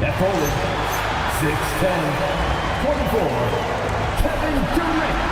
At forward, 6'10", 24, Kevin Durant.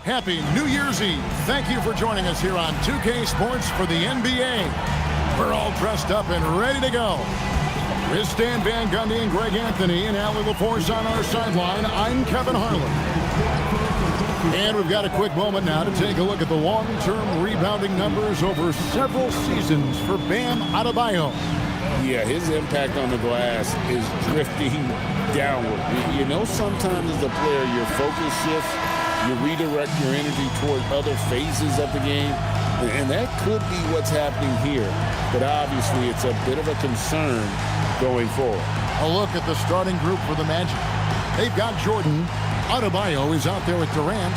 Happy New Year's Eve. Thank you for joining us here on 2K Sports for the NBA. We're all dressed up and ready to go. With Stan Van Gundy and Greg Anthony and Allie LaForce on our sideline, I'm Kevin Harlan. And we've got a quick moment now to take a look at the long-term rebounding numbers over several seasons for Bam Adebayo. Yeah, his impact on the glass is drifting downward. You know, sometimes as a player, your focus shifts. You redirect your energy toward other phases of the game, and that could be what's happening here. But obviously, it's a bit of a concern going forward. A look at the starting group for the Magic. They've got Jordan. Adebayo is out there with Durant.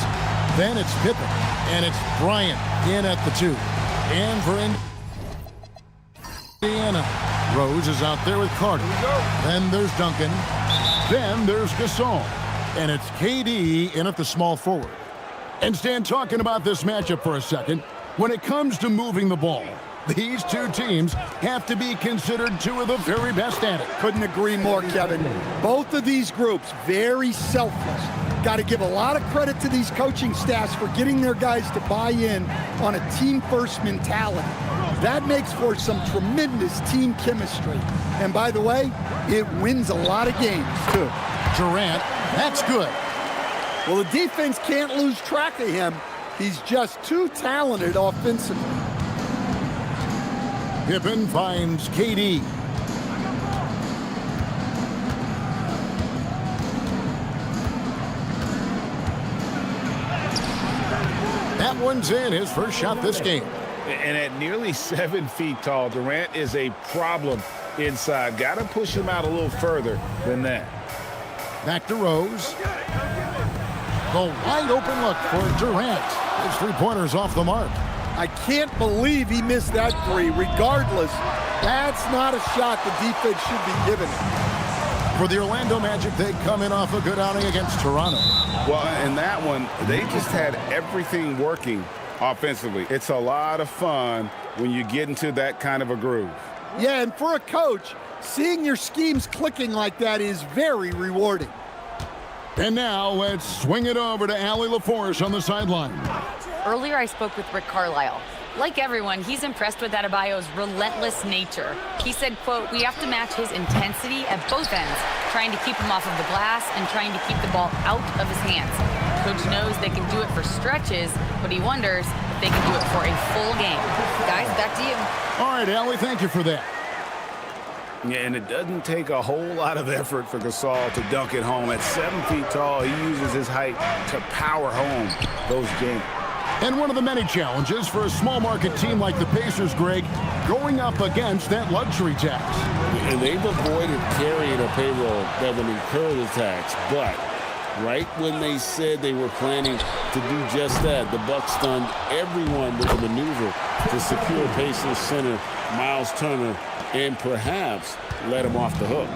Then it's Pippen, and it's Bryant in at the 2. And for Indiana, Rose is out there with Carter. Then there's Duncan. Then there's Gasol. And it's KD in at the small forward. And Stan, talking about this matchup for a second, when it comes to moving the ball, these two teams have to be considered two of the very best at it. Couldn't agree more, Kevin. Both of these groups, very selfless. Got to give a lot of credit to these coaching staffs for getting their guys to buy in on a team-first mentality. That makes for some tremendous team chemistry. And by the way, it wins a lot of games, too. Durant, that's good. Well, the defense can't lose track of him. He's just too talented offensively. Pippen finds KD. That one's in, his first shot this game. And at nearly 7 feet tall, Durant is a problem inside. Got to push him out a little further than that. Back to Rose. The wide open look for Durant. His three-pointer's off the mark. I can't believe he missed that three. Regardless, that's not a shot the defense should be giving him. For the Orlando Magic, they come in off a good outing against Toronto. Well, in that one, they just had everything working offensively. It's a lot of fun when you get into that kind of a groove. Yeah, and for a coach, seeing your schemes clicking like that is very rewarding. And now let's swing it over to Allie LaForce on the sideline. Earlier I spoke with Rick Carlisle. Like everyone, he's impressed with Adebayo's relentless nature. He said, quote, "We have to match his intensity at both ends, trying to keep him off of the glass and trying to keep the ball out of his hands. Coach knows they can do it for stretches, but he wonders if they can do it for a full game." Guys, back to you. All right, Allie, thank you for that. Yeah, and it doesn't take a whole lot of effort for Gasol to dunk it home. At 7 feet tall, he uses his height to power home those games. And one of the many challenges for a small market team like the Pacers, Greg, going up against that luxury tax. And they've avoided carrying a payroll that would incur the tax. But right when they said they were planning to do just that, the Bucks stunned everyone with a maneuver to secure Pacers center Miles Turner and perhaps let him off the hook.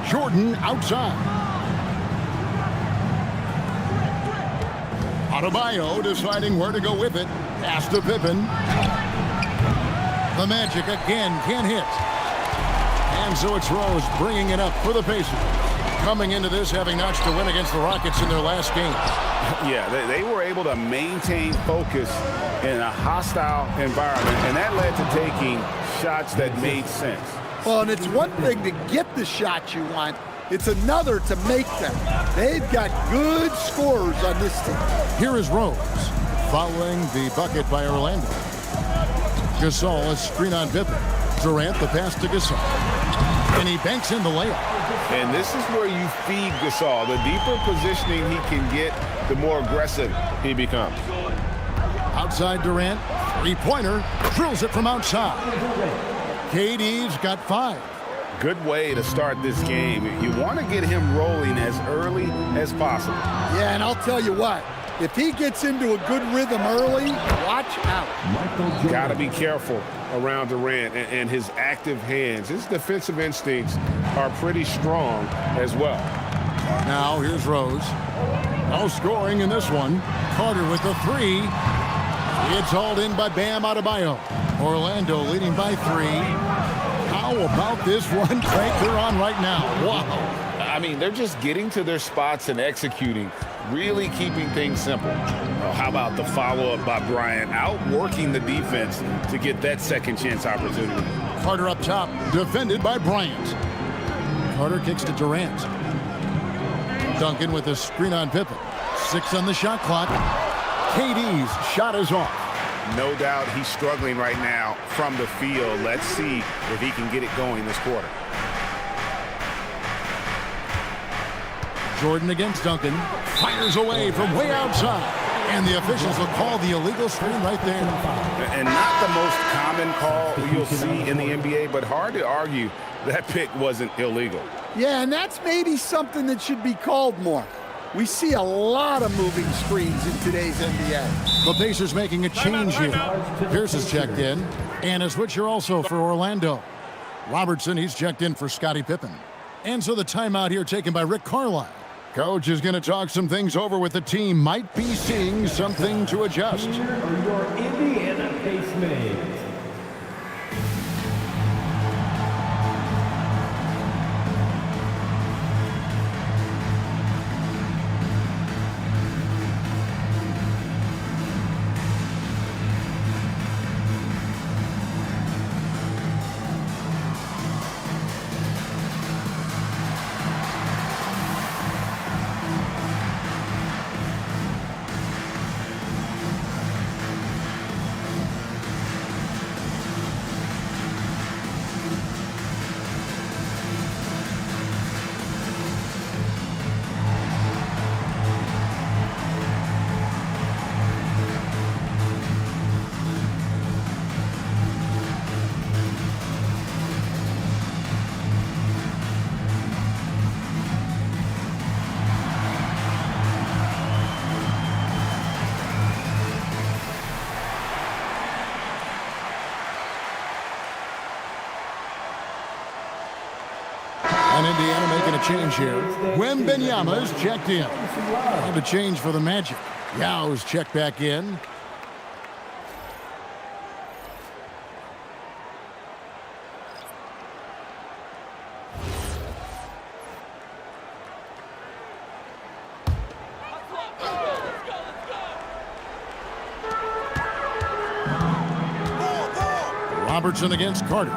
Jordan outside. Adebayo deciding where to go with it. Pass to Pippen. The Magic again can't hit. And so it's Rose bringing it up for the Pacers. Coming into this having notched a win against the Rockets in their last game. Yeah, they were able to maintain focus in a hostile environment, and that led to taking shots that made sense. Well, and it's one thing to get the shots you want. It's another to make them. They've got good scorers on this team. Here is Rose. following the bucket by Orlando. Gasol, a screen on Pippen. Durant, the pass to Gasol. And he banks in the layup. And this is where you feed Gasol. The deeper positioning he can get, the more aggressive he becomes. Outside Durant, three-pointer, drills it from outside. KD's got 5. Good way to start this game. You want to get him rolling as early as possible. Yeah, and I'll tell you what, if he gets into a good rhythm early, watch out. Got to be careful around Durant and his active hands. His defensive instincts are pretty strong as well. Now here's Rose. No scoring in this one. Carter with the 3. It's hauled in by Bam Adebayo. Orlando leading by 3. How about this one Frank they're on right now? Wow. I mean, they're just getting to their spots and executing, really keeping things simple. Well, how about the follow-up by Bryant, outworking the defense to get that second chance opportunity. Carter up top, defended by Bryant. Carter kicks to Durant. Duncan with a screen on Pippen. 6 on the shot clock. KD's shot is off. No doubt he's struggling right now from the field. Let's see if he can get it going this quarter. Jordan against Duncan. Fires away from way outside. And the officials will call the illegal screen right there. And not the most common call you'll see in the NBA, but hard to argue that pick wasn't illegal. Yeah, and that's maybe something that should be called more. We see a lot of moving screens in today's NBA. The Pacers making a change here. Pierce is checked in. And a switcher also for Orlando. Robertson, he's checked in for Scottie Pippen. And so the timeout here taken by Rick Carlisle. Coach is going to talk some things over with the team. Might be seeing something to adjust. Here are your Indiana Pacemates. And Indiana making a change here. Wembanyama's checked in. And a change for the Magic. Yow's checked back in. Robertson against Carter.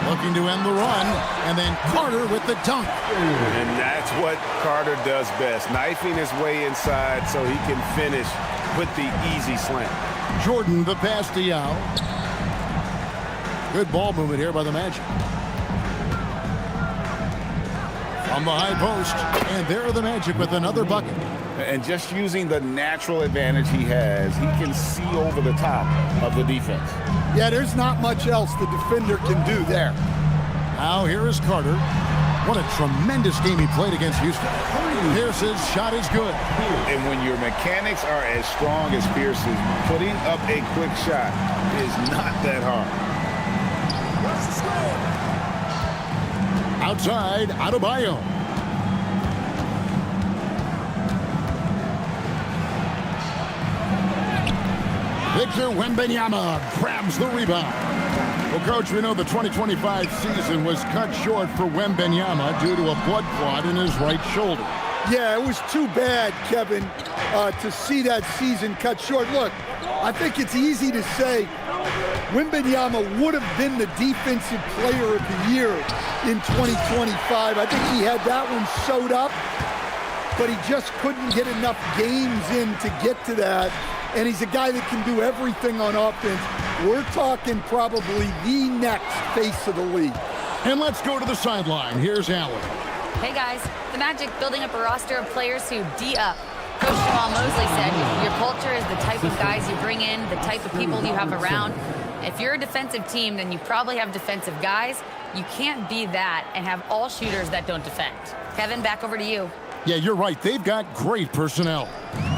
Looking to end the run, and then Carter with the dunk. And that's what Carter does best, knifing his way inside so he can finish with the easy slam. Jordan the pass to Yao. Good ball movement here by the Magic. From the high post, and there are the Magic with another bucket. And just using the natural advantage he has, he can see over the top of the defense. Yeah, there's not much else the defender can do there. Now here is Carter. What a tremendous game he played against Houston. Pierce's shot is good. And when your mechanics are as strong as Pierce's, putting up a quick shot is not that hard. Outside, Adebayo. Victor Wembanyama grabs the rebound. Well, Coach, we know the 2025 season was cut short for Wembanyama due to a blood clot in his right shoulder. Yeah, it was too bad, Kevin, to see that season cut short. Look, I think it's easy to say Wembanyama would have been the defensive player of the year in 2025. I think he had that one sewed up, but he just couldn't get enough games in to get to that. And he's a guy that can do everything on offense. We're talking probably the next face of the league. And let's go to the sideline. Here's Allen. Hey guys, the Magic building up a roster of players who D-up. Coach Jamal Mosley said, your culture is the type of guys you bring in, the type of people you have around. If you're a defensive team, then you probably have defensive guys. You can't be that and have all shooters that don't defend. Kevin, back over to you. Yeah, you're right. They've got great personnel.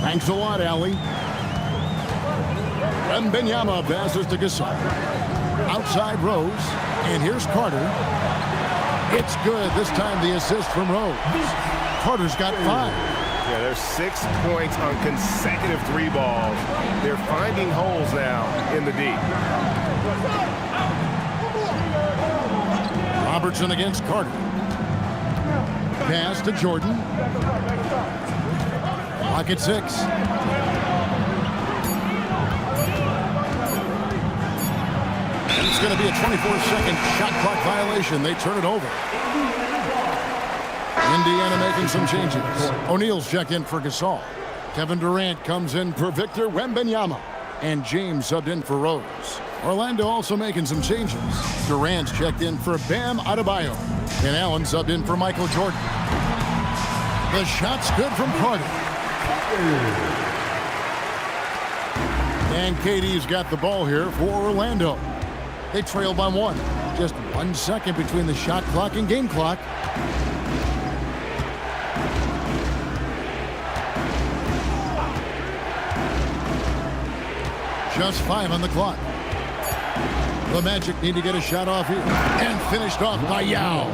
Thanks a lot, Allie. Wembanyama passes to Gasol. Outside Rose. And here's Carter. It's good. This time the assist from Rose. Carter's got 5. Yeah, there's 6 points on consecutive 3 balls. They're finding holes now in the D. Robertson against Carter. Pass to Jordan. Clock at 6. And it's going to be a 24-second shot clock violation. They turn it over. Indiana making some changes. O'Neal's checked in for Gasol. Kevin Durant comes in for Victor Wembanyama. And James subbed in for Rose. Orlando also making some changes. Durant's checked in for Bam Adebayo. And Allen subbed in for Michael Jordan. The shot's good from Carter. And KD's got the ball here for Orlando. They trail by 1. Just 1 second between the shot clock and game clock. Just 5 on the clock. The Magic need to get a shot off here. And finished off by Yao.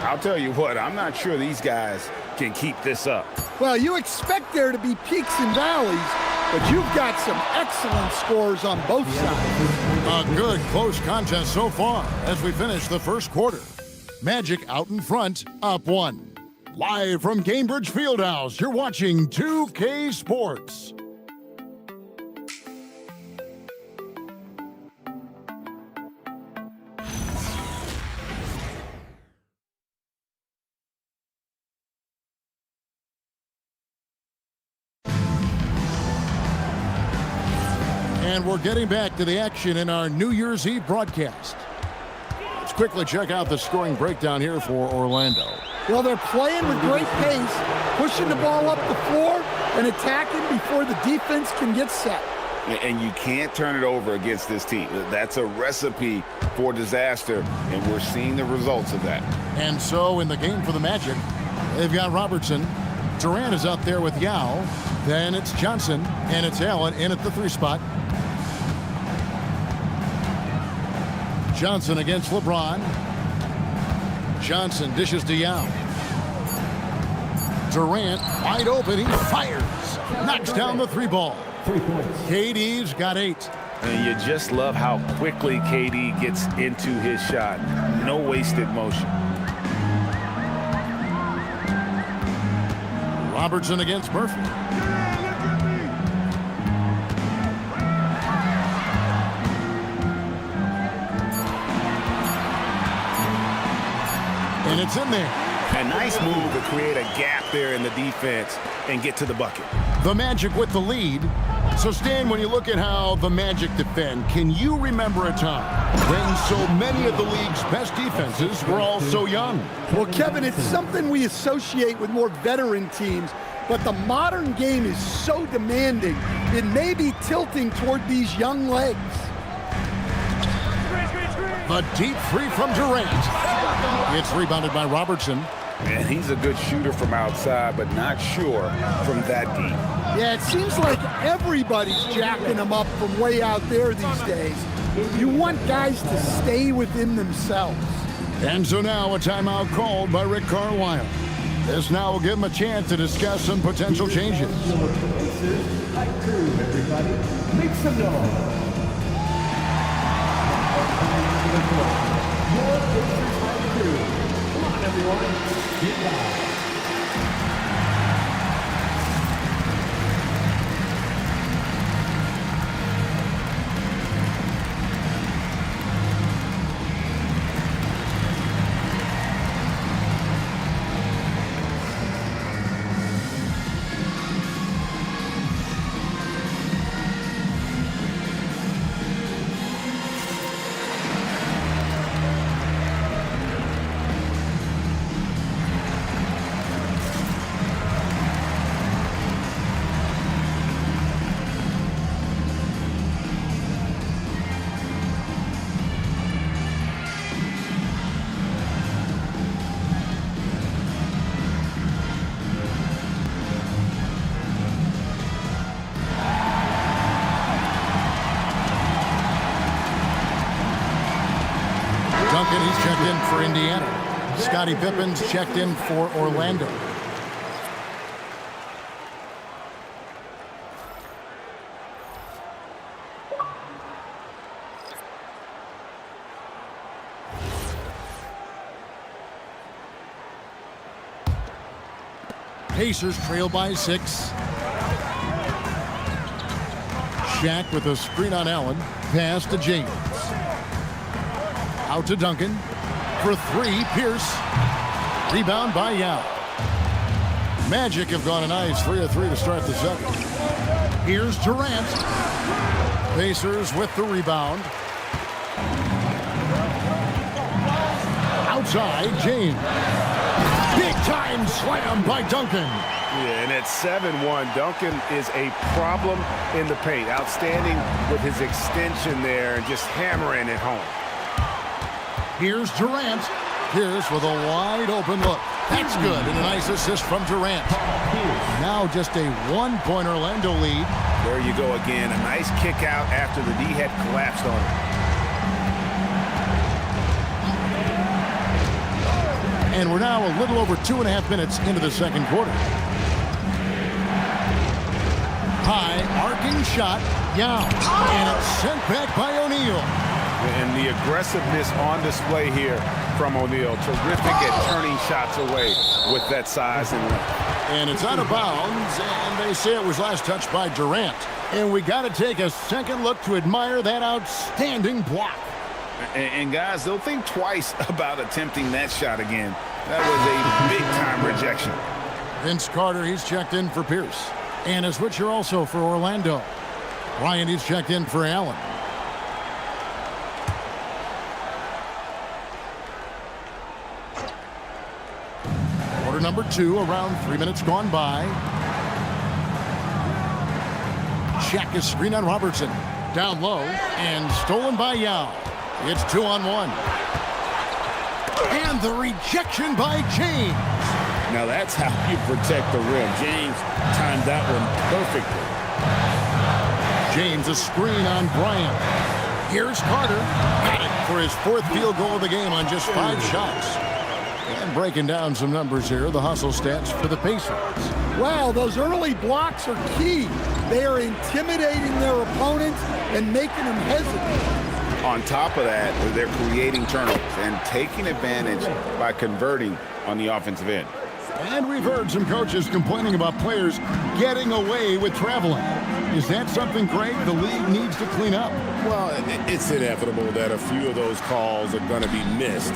I'll tell you what, I'm not sure these guys can keep this up. Well, you expect there to be peaks and valleys, but you've got some excellent scores on both sides. A good close contest so far as we finish the first quarter. Magic out in front, up 1. Live from Cambridge Fieldhouse, you're watching 2K Sports. And we're getting back to the action in our New Year's Eve broadcast. Let's quickly check out the scoring breakdown here for Orlando. Well, they're playing with great pace, pushing the ball up the floor and attacking before the defense can get set. And you can't turn it over against this team. That's a recipe for disaster, and we're seeing the results of that. And so in the game for the Magic, they've got Robertson. Durant is out there with Yao. Then it's Johnson, and it's Allen in at the 3 spot. Johnson against LeBron. Johnson dishes to Yao. Durant wide open. He fires. Knocks down the 3 ball. 3 points. KD's got 8. And you just love how quickly KD gets into his shot. No wasted motion. Robertson against Murphy. And it's in there. A nice move to create a gap there in the defense and get to the bucket. The Magic with the lead. So, Stan, when you look at how the Magic defend, can you remember a time when so many of the league's best defenses were all so young? Well, Kevin, it's something we associate with more veteran teams, but the modern game is so demanding, it may be tilting toward these young legs. A deep 3 from Durant. It's rebounded by Robertson. And he's a good shooter from outside, but not sure from that deep. Yeah, it seems like everybody's jacking them up from way out there these days. You want guys to stay within themselves. And so now a timeout called by Rick Carlisle. This now will give him a chance to discuss some potential changes. High crew, everybody. Make some noise. Your Pacers high crew. Come on, everyone. Get down. Duncan, he's checked in for Indiana. Scottie Pippen's checked in for Orlando. Pacers trail by 6. Shaq with a screen on Allen. Pass to James. Out to Duncan. For 3, Pierce. Rebound by Yao. Magic have gone a nice 3 of 3 to start the second. Here's Durant. Pacers with the rebound. Outside, James. Big-time slam by Duncan. Yeah, and at 7-1, Duncan is a problem in the paint. Outstanding with his extension there and just hammering it home. Here's Durant. Pierce with a wide-open look. That's good, and a nice assist from Durant. Now just a 1-point Orlando lead. There you go again. A nice kick out after the D had collapsed on him. And we're now a little over 2.5 minutes into the second quarter. High, arcing shot. Yao. And it's sent back by O'Neal. And the aggressiveness on display here from O'Neal. Terrific at turning shots away with that size and length. And it's out of bounds, and they say it was last touched by Durant. And we got to take a second look to admire that outstanding block. And guys, they'll think twice about attempting that shot again. That was a big-time rejection. Vince Carter, he's checked in for Pierce. And a switcher also for Orlando. Ryan, he's checked in for Allen. Quarter number 2, around 3 minutes gone by. Shaq is screen on Robertson. Down low and stolen by Yao. It's 2-on-1. And the rejection by James. Now that's how you protect the rim. James timed that one perfectly. James a screen on Bryant. Here's Carter. Got it for his 4th field goal of the game on just 5 shots. And breaking down some numbers here, the hustle stats for the Pacers. Wow, those early blocks are key. They are intimidating their opponents and making them hesitate. On top of that, they're creating turnovers and taking advantage by converting on the offensive end. And we've heard some coaches complaining about players getting away with traveling. Is that something, Greg, the league needs to clean up? Well, it's inevitable that a few of those calls are going to be missed.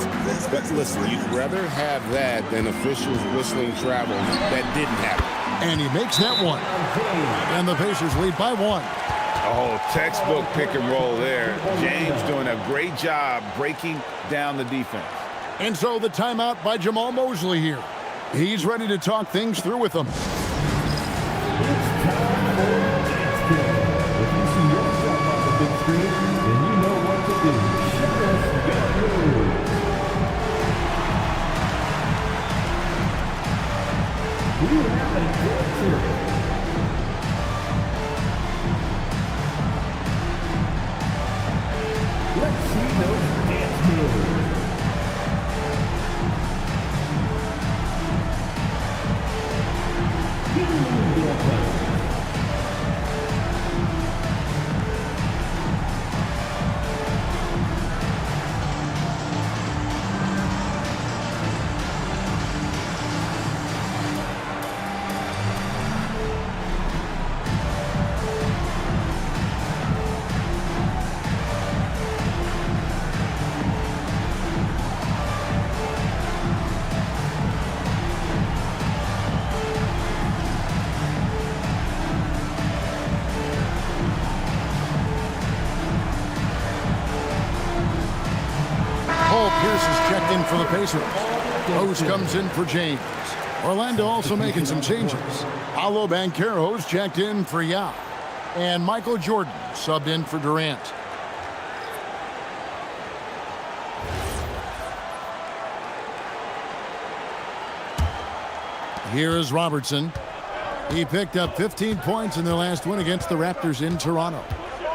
But listen, you'd rather have that than officials whistling travel. That didn't happen. And he makes that one. And the Pacers lead by 1. Oh, textbook pick and roll there. James doing a great job breaking down the defense. And so the timeout by Jamal Mosley here. He's ready to talk things through with them. It's time for next game. If you see yourself on the big screen, then you know what to do. Show us your moves. We have a dancer. Let's see those dance moves. Pierce is checked in for the Pacers. Rose comes in for James. Orlando also making some changes. Paolo Banchero's checked in for Yao. And Michael Jordan subbed in for Durant. Here is Robertson. He picked up 15 points in their last win against the Raptors in Toronto.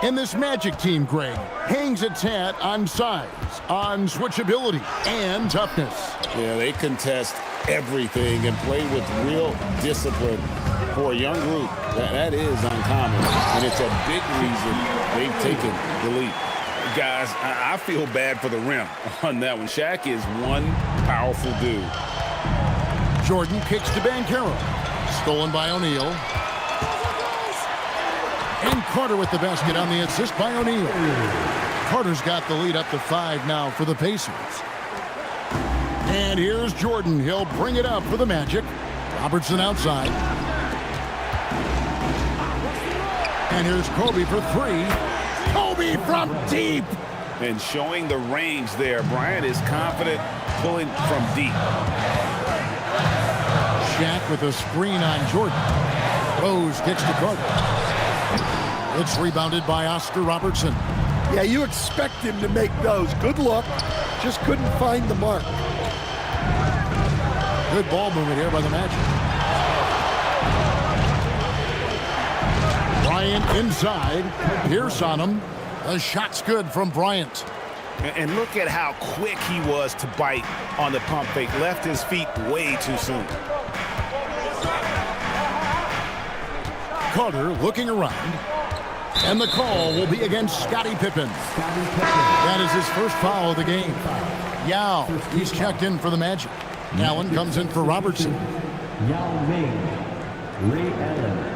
And this Magic team, Greg, hangs its hat on size, on switchability, and toughness. Yeah, they contest everything and play with real discipline. For a young group, that is uncommon, and it's a big reason they've taken the lead. Guys, I feel bad for the rim on that one. Shaq is one powerful dude. Jordan kicks to Banchero. Stolen by O'Neal. And Carter with the basket on the assist by O'Neal. Carter's got the lead up to 5 now for the Pacers. And here's Jordan. He'll bring it up for the Magic. Robertson outside. And here's Kobe for 3. Kobe from deep. And showing the range there. Bryant is confident pulling from deep. Shaq with a screen on Jordan. Rose kicks to Carter. It's rebounded by Oscar Robertson. Yeah, you expect him to make those. Good look. Just couldn't find the mark. Good ball movement here by the Magic. Bryant inside. Pierce on him. The shot's good from Bryant. And look at how quick he was to bite on the pump fake. Left his feet way too soon. Carter looking around. And the call will be against Scottie Pippen. That is his first foul of the game. Yao, he's checked in for the Magic. Allen comes in for Robertson. Yao Ming, Ray Allen.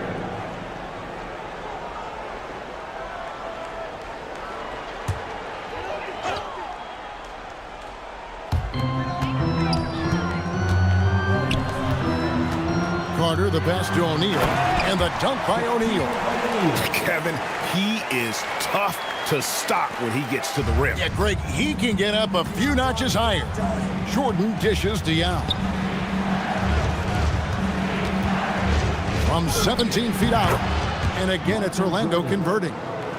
Carter, the pass to O'Neal, and the dunk by O'Neal. Kevin, he is tough to stop when he gets to the rim. Yeah, Greg, he can get up a few notches higher. Jordan dishes to Yao. From 17 feet out, and again, it's Orlando converting.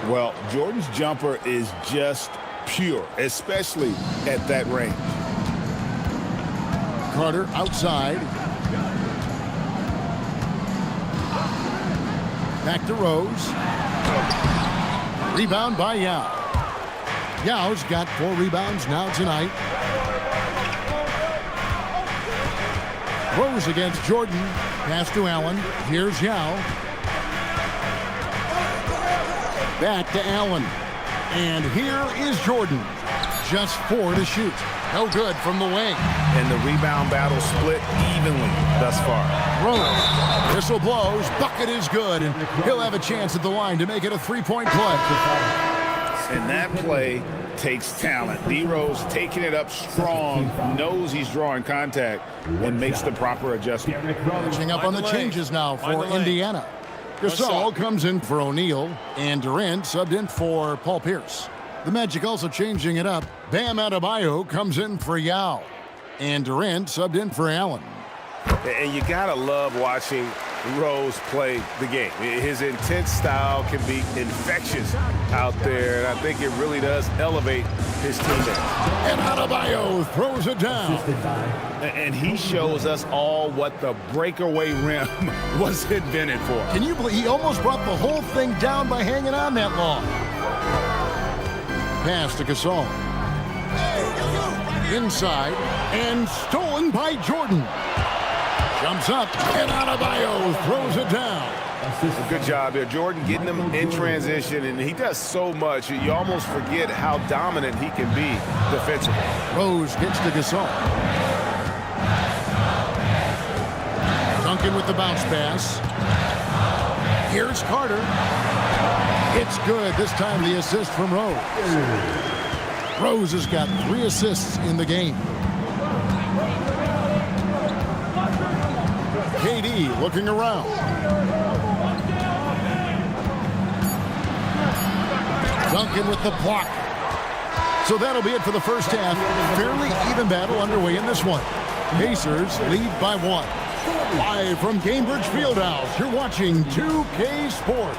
Well, Jordan's jumper is just pure, especially at that range. Carter outside. Back to Rose. Rebound by Yao. Yao's got 4 rebounds now tonight. Rose against Jordan. Pass to Allen. Here's Yao. Back to Allen. And here is Jordan. Just 4 to shoot. No good from the wing. And the rebound battle split evenly thus far. Rose. Whistle blows. Bucket is good. And he'll have a chance at the line to make it a 3-point play. And that play takes talent. D. Rose taking it up strong, knows he's drawing contact, and makes the proper adjustment. Catching up on the changes now for Indiana. Gasol comes in for O'Neal, and Durant subbed in for Paul Pierce. The Magic also changing it up. Bam Adebayo comes in for Yao, and Durant subbed in for Allen. And you gotta love watching Rose play the game. His intense style can be infectious out there, and I think it really does elevate his teammates. And Adebayo throws it down. And he shows us all what the breakaway rim was invented for. Can you believe he almost brought the whole thing down by hanging on that long? Pass to Gasol. Inside, and stolen by Jordan. Jumps up, and Adebayo throws it down. Good job there. Jordan getting them in transition, and he does so much. You almost forget how dominant he can be defensively. Rose gets to Gasol. Duncan with the bounce pass. Here's Carter. It's good. This time the assist from Rose. Rose has got 3 assists in the game. KD looking around. Duncan with the block. So that'll be it for the first half. Fairly even battle underway in this one. Pacers lead by 1. Live from Cambridge Fieldhouse, you're watching 2K Sports.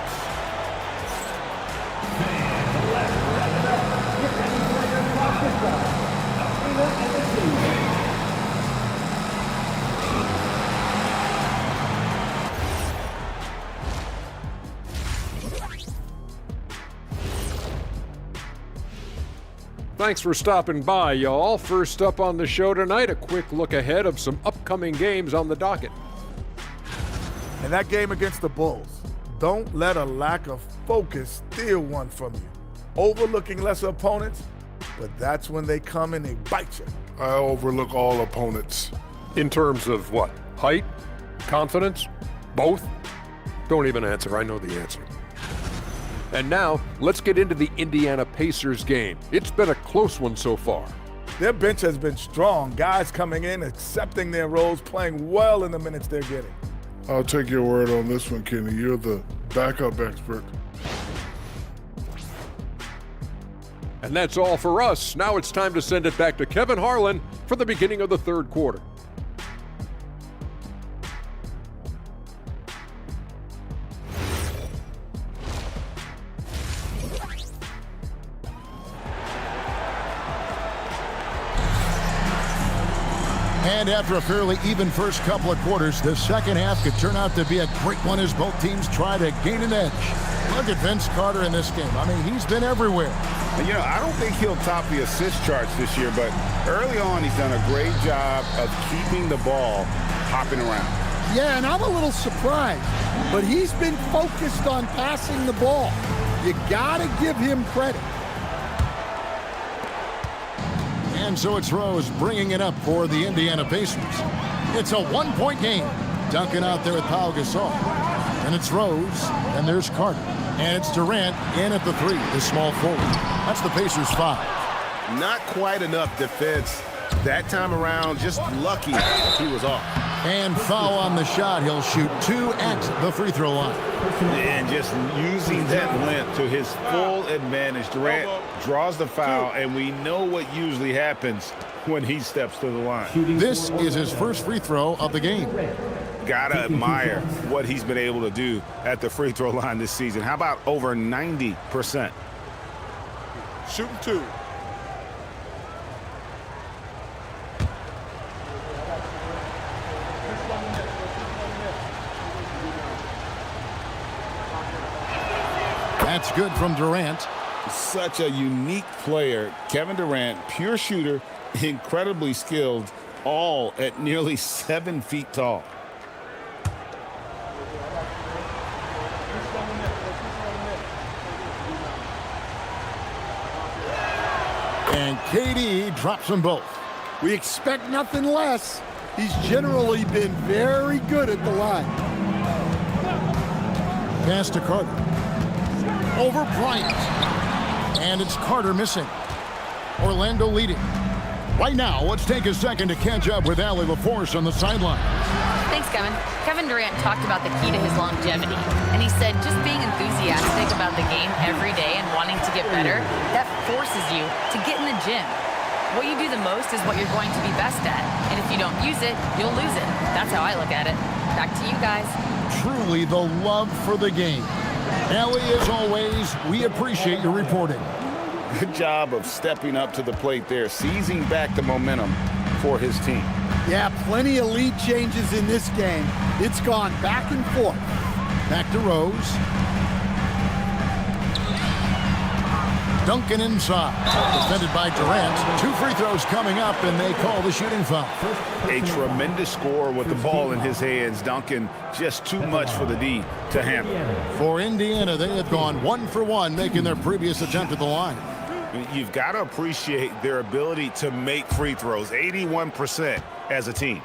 Thanks for stopping by, y'all. First up on the show tonight, a quick look ahead of some upcoming games on the docket. And that game against the Bulls, don't let a lack of focus steal one from you. Overlooking lesser opponents, but that's when they come and they bite you. I overlook all opponents. In terms of what? Height? Confidence? Both? Don't even answer. I know the answer. And now, let's get into the Indiana Pacers game. It's been a close one so far. Their bench has been strong. Guys coming in, accepting their roles, playing well in the minutes they're getting. I'll take your word on this one, Kenny. You're the backup expert. And that's all for us. Now it's time to send it back to Kevin Harlan for the beginning of the third quarter. And after a fairly even first couple of quarters, the second half could turn out to be a great one as both teams try to gain an edge. Look at Vince Carter in this game. I mean, he's been everywhere. And, you know, I don't think he'll top the assist charts this year, but early on he's done a great job of keeping the ball hopping around. Yeah, and I'm a little surprised, but he's been focused on passing the ball. You gotta give him credit. And so it's Rose bringing it up for the Indiana Pacers. It's a one-point game. Duncan out there with Pau Gasol. And it's Rose, and there's Carter. And it's Durant in at the three, the small forward. That's the Pacers 5. Not quite enough defense that time around. Just lucky he was off. And foul on the shot. He'll shoot 2 at the free throw line. And just using that length to his full advantage. Durant draws the foul, and we know what usually happens when he steps to the line. This is his first free throw of the game. Gotta admire what he's been able to do at the free throw line this season. How about over 90%? Shooting 2. That's good from Durant. Such a unique player. Kevin Durant, pure shooter, incredibly skilled, all at nearly 7 feet tall. And KD drops them both. We expect nothing less. He's generally been very good at the line. Pass to Carter. Over Bryant. And it's Carter missing. Orlando leading. Right now, let's take a second to catch up with Allie LaForce on the sideline. Thanks, Kevin. Kevin Durant talked about the key to his longevity. And he said just being enthusiastic about the game every day and wanting to get better, that forces you to get in the gym. What you do the most is what you're going to be best at. And if you don't use it, you'll lose it. That's how I look at it. Back to you guys. Truly the love for the game. Allie, as always, we appreciate your reporting. Good job of stepping up to the plate there, seizing back the momentum for his team. Yeah, plenty of lead changes in this game. It's gone back and forth. Back to Rose. Duncan inside. Defended by Durant. 2 free throws coming up, and they call the shooting foul. A tremendous score with the ball in his hands. Duncan, just too much for the D to handle. For Indiana, they have gone 1 for 1, making their previous attempt at the line. You've got to appreciate their ability to make free throws, 81% as a team.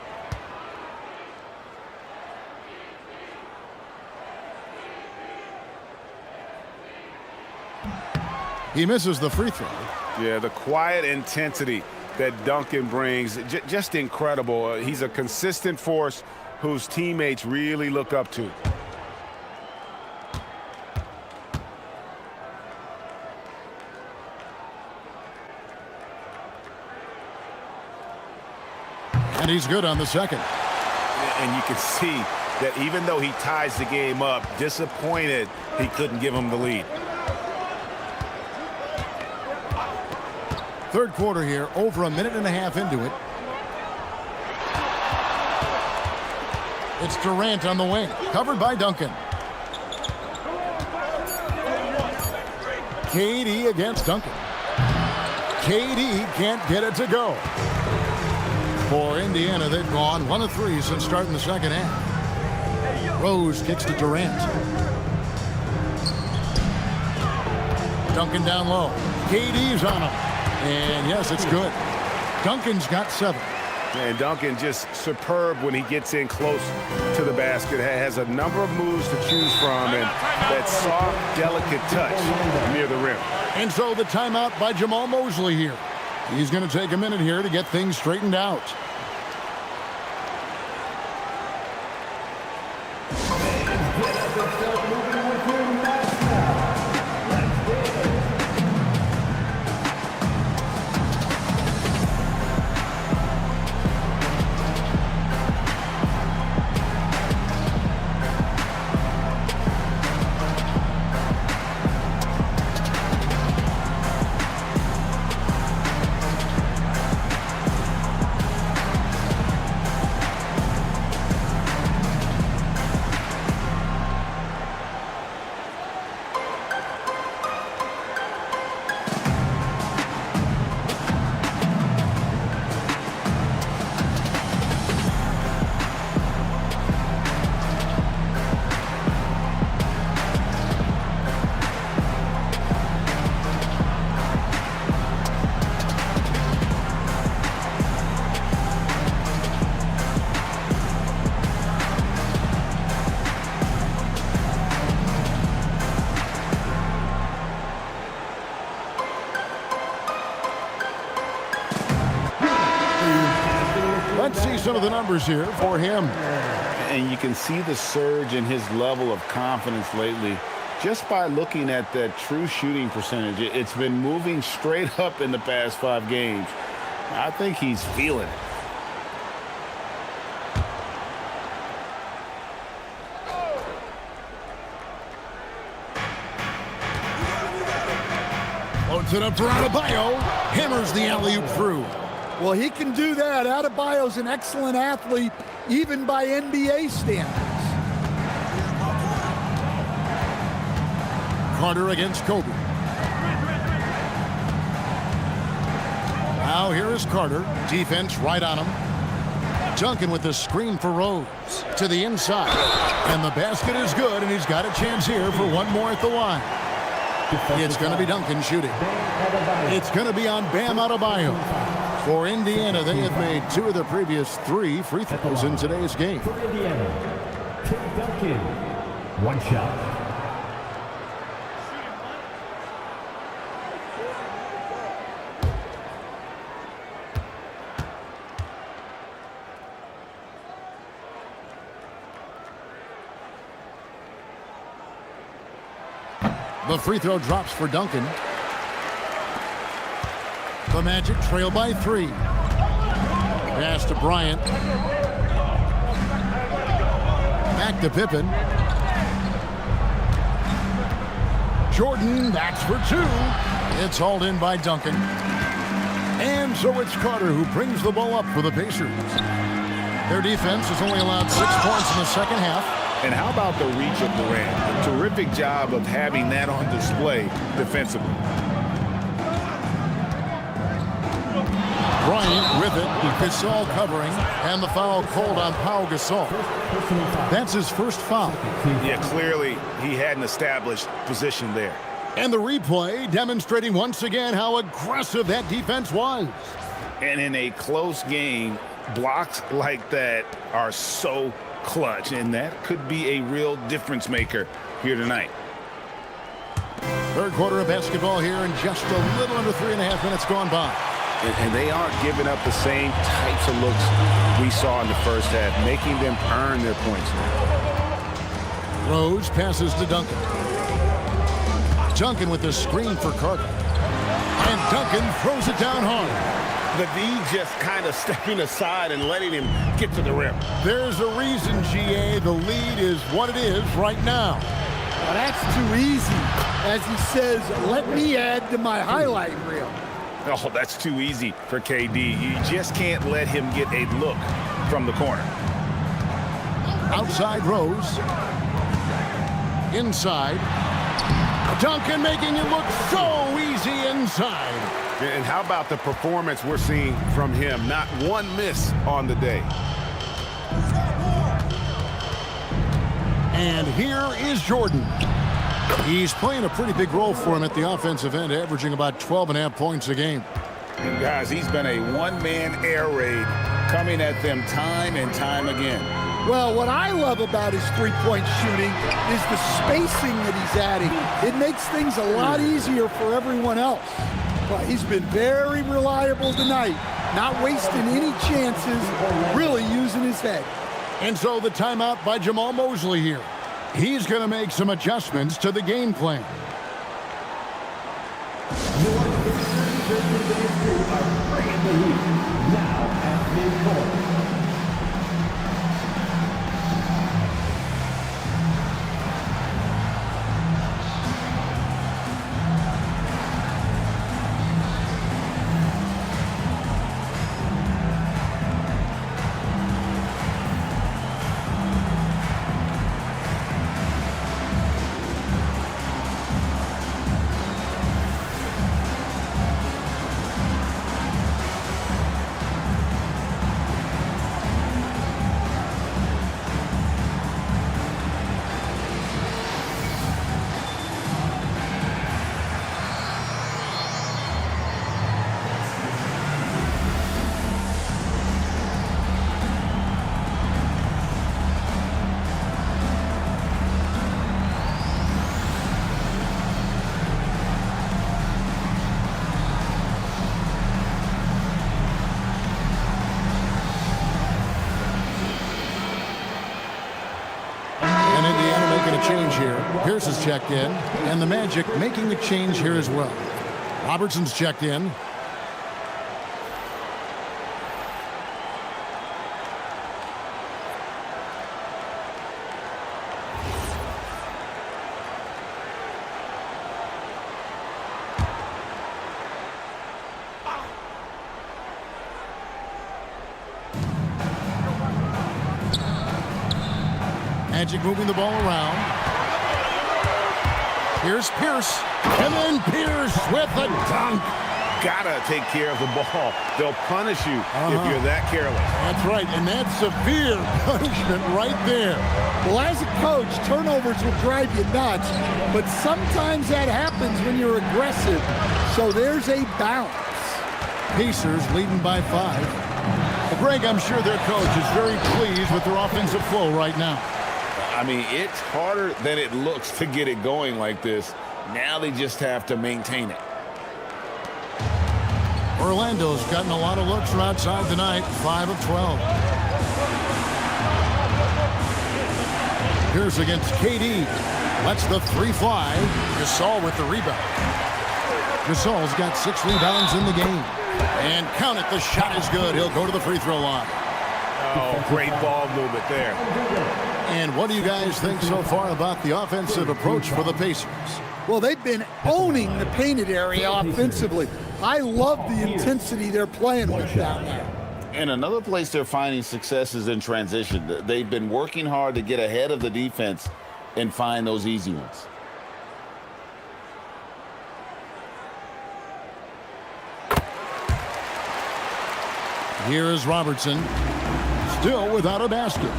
He misses the free throw. Yeah, the quiet intensity that Duncan brings, just incredible. He's a consistent force whose teammates really look up to. And he's good on the second. And you can see that even though he ties the game up, disappointed he couldn't give him the lead. Third quarter here, over a minute and a half into it. It's Durant on the wing, covered by Duncan. KD against Duncan. KD can't get it to go. For Indiana, they've gone 1 of 3 since starting the second half. Rose kicks to Durant. Duncan down low. KD's on him. And yes, it's good. Duncan's got 7. And Duncan just superb when he gets in close to the basket. Has a number of moves to choose from, and that soft, delicate touch near the rim. And so the timeout by Jamal Mosley here. He's going to take a minute here to get things straightened out. Let's see some of the numbers here for him. And you can see the surge in his level of confidence lately just by looking at that true shooting percentage. It's been moving straight up in the past 5 games. I think he's feeling it. Loads it up for Adebayo. Hammers the alley-oop through. Well, he can do that. Adebayo's an excellent athlete, even by NBA standards. Carter against Kobe. Now here is Carter. Defense right on him. Duncan with the screen for Rose. To the inside. And the basket is good, and he's got a chance here for one more at the line. It's going to be Duncan shooting. It's going to be on Bam Adebayo. For Indiana, they have made 2 of their previous 3 free throws in today's game. For Indiana, Tim Duncan. 1 shot. The free throw drops for Duncan. The Magic trail by 3. Pass to Bryant. Back to Pippen. Jordan, that's for 2. It's hauled in by Duncan. And so it's Carter who brings the ball up for the Pacers. Their defense has only allowed 6 points in the second half. And how about the reach of Durant? A terrific job of having that on display defensively. Bryant with it. Gasol covering. And the foul called on Pau Gasol. That's his first foul. Yeah, clearly he had an established position there. And the replay demonstrating once again how aggressive that defense was. And in a close game, blocks like that are so clutch, and that could be a real difference maker here tonight. Third quarter of basketball here, and just a little under 3.5 minutes gone by. And they aren't giving up the same types of looks we saw in the first half, making them earn their points now. Rose passes to Duncan. Duncan with the screen for Carter. And Duncan throws it down hard. The D just kind of stepping aside and letting him get to the rim. There's a reason, GA, the lead is what it is right now. Well, that's too easy. As he says, let me add to my highlight reel. Oh, that's too easy for KD. You just can't let him get a look from the corner. Outside Rose. Inside. Duncan making it look so easy inside. And how about the performance we're seeing from him? Not one miss on the day. And here is Jordan. He's playing a pretty big role for him at the offensive end, averaging about 12.5 points a game. And guys, he's been a one-man air raid coming at them time and time again. Well, what I love about his three-point shooting is the spacing that he's adding. It makes things a lot easier for everyone else. But he's been very reliable tonight, not wasting any chances, really using his head. And so the timeout by Jamal Mosley here. He's going to make some adjustments to the game plan. Your Pistons are bringing the heat now at midcourt. Change here. Pierce has checked in, and the Magic making a change here as well. Robertson's checked in. Magic moving the ball around. Here's Pierce. And then Pierce with a dunk. Gotta take care of the ball. They'll punish you if you're that careless. That's right, and that's severe punishment right there. Well, as a coach, turnovers will drive you nuts, but sometimes that happens when you're aggressive. So there's a balance. Pacers leading by 5. Well, Greg, I'm sure their coach is very pleased with their offensive flow right now. I mean, it's harder than it looks to get it going like this. Now they just have to maintain it. Orlando's gotten a lot of looks from outside tonight, 5 of 12. Here's against KD. Lets the 3 fly. Gasol with the rebound. Gasol's got 6 rebounds in the game. And count it, the shot is good. He'll go to the free throw line. Oh, great ball movement there. And what do you guys think so far about the offensive approach for the Pacers? Well, they've been owning the painted area offensively. I love the intensity they're playing with down there. And another place they're finding success is in transition. They've been working hard to get ahead of the defense and find those easy ones. Here is Robertson, still without a basket.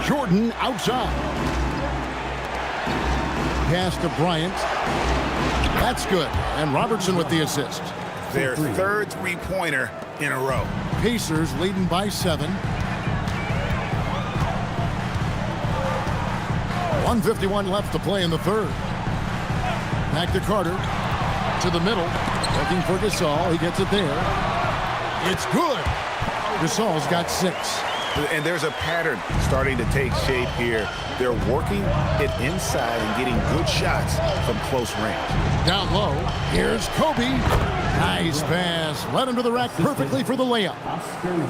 Jordan outside. Pass to Bryant. That's good. And Robertson with the assist. Their third three-pointer in a row. Pacers leading by 7. 1:51 left to play in the third. Back to Carter. To the middle. Looking for Gasol. He gets it there. It's good. Gasol's got 6. And there's a pattern starting to take shape here. They're working it inside and getting good shots from close range. Down low, here's Kobe. Nice pass. Led him to the rack perfectly for the layup.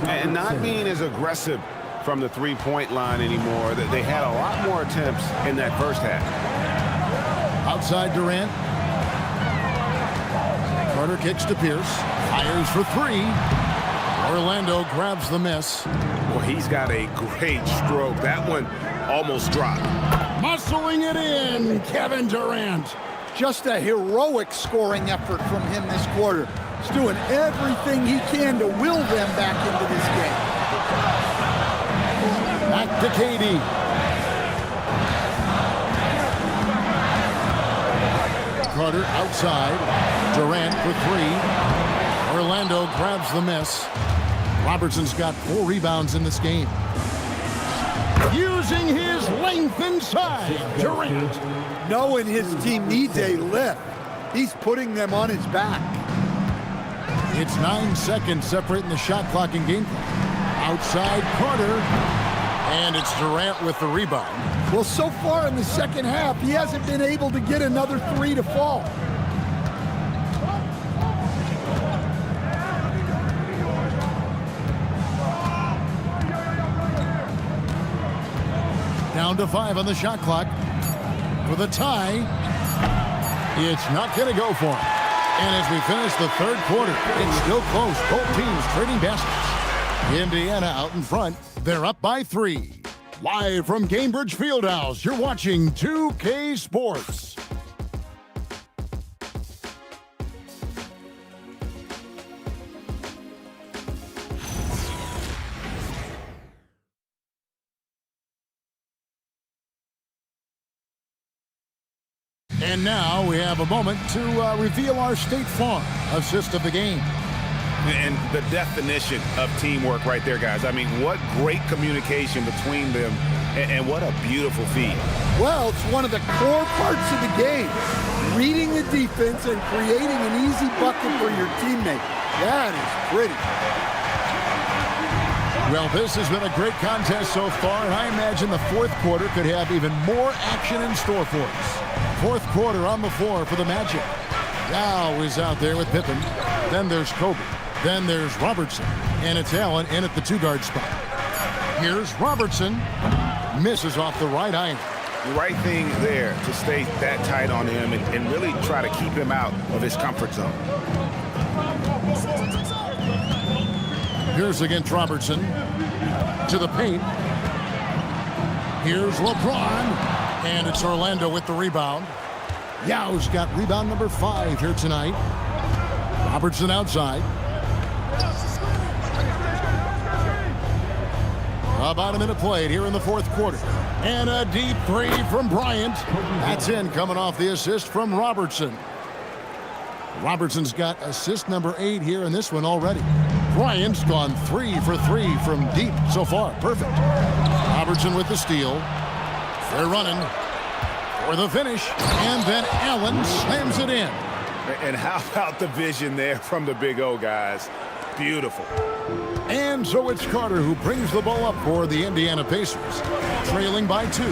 And not being as aggressive from the three-point line anymore. They had a lot more attempts in that first half. Outside Durant. Carter kicks to Pierce. Fires for 3. Orlando grabs the miss. Well, he's got a great stroke. That one almost dropped. Muscling it in, Kevin Durant. Just a heroic scoring effort from him this quarter. He's doing everything he can to will them back into this game. Back to KD. Carter outside. Durant for three. Orlando grabs the miss. Robertson's got 4 rebounds in this game. Using his length inside. Durant. Knowing his team needs a lift, he's putting them on his back. It's 9 seconds separating the shot clock and game clock. Outside Carter. And it's Durant with the rebound. Well, so far in the second half, he hasn't been able to get another 3 to fall. Down to 5 on the shot clock. For the tie. It's not going to go for him. And as we finish the third quarter, it's still close. Both teams trading baskets. Indiana out in front. They're up by 3. Live from Cambridge Fieldhouse, you're watching 2K Sports. And now we have a moment to reveal our State Farm assist of the game. And the definition of teamwork right there, guys. I mean, what great communication between them, and what a beautiful feed. Well, it's one of the core parts of the game. Reading the defense and creating an easy bucket for your teammate. That is pretty. Well, this has been a great contest so far, and I imagine the fourth quarter could have even more action in store for us. Fourth quarter on the floor for the Magic. Yao is out there with Pippen. Then there's Kobe. Then there's Robertson. And it's Allen in at the 2-guard spot. Here's Robertson. Misses off the right iron. The right thing there to stay that tight on him and really try to keep him out of his comfort zone. Here's against Robertson. To the paint. Here's LeBron. And it's Orlando with the rebound. Yao's got rebound number 5 here tonight. Robertson outside. About a minute played here in the fourth quarter. And a deep 3 from Bryant. That's in, coming off the assist from Robertson. Robertson's got assist number 8 here in this one already. Bryant's gone 3 for 3 from deep so far. Perfect. Robertson with the steal. They're running for the finish. And then Allen slams it in. And how about the vision there from the Big O, guys? Beautiful. And so it's Carter who brings the ball up for the Indiana Pacers. Trailing by 2.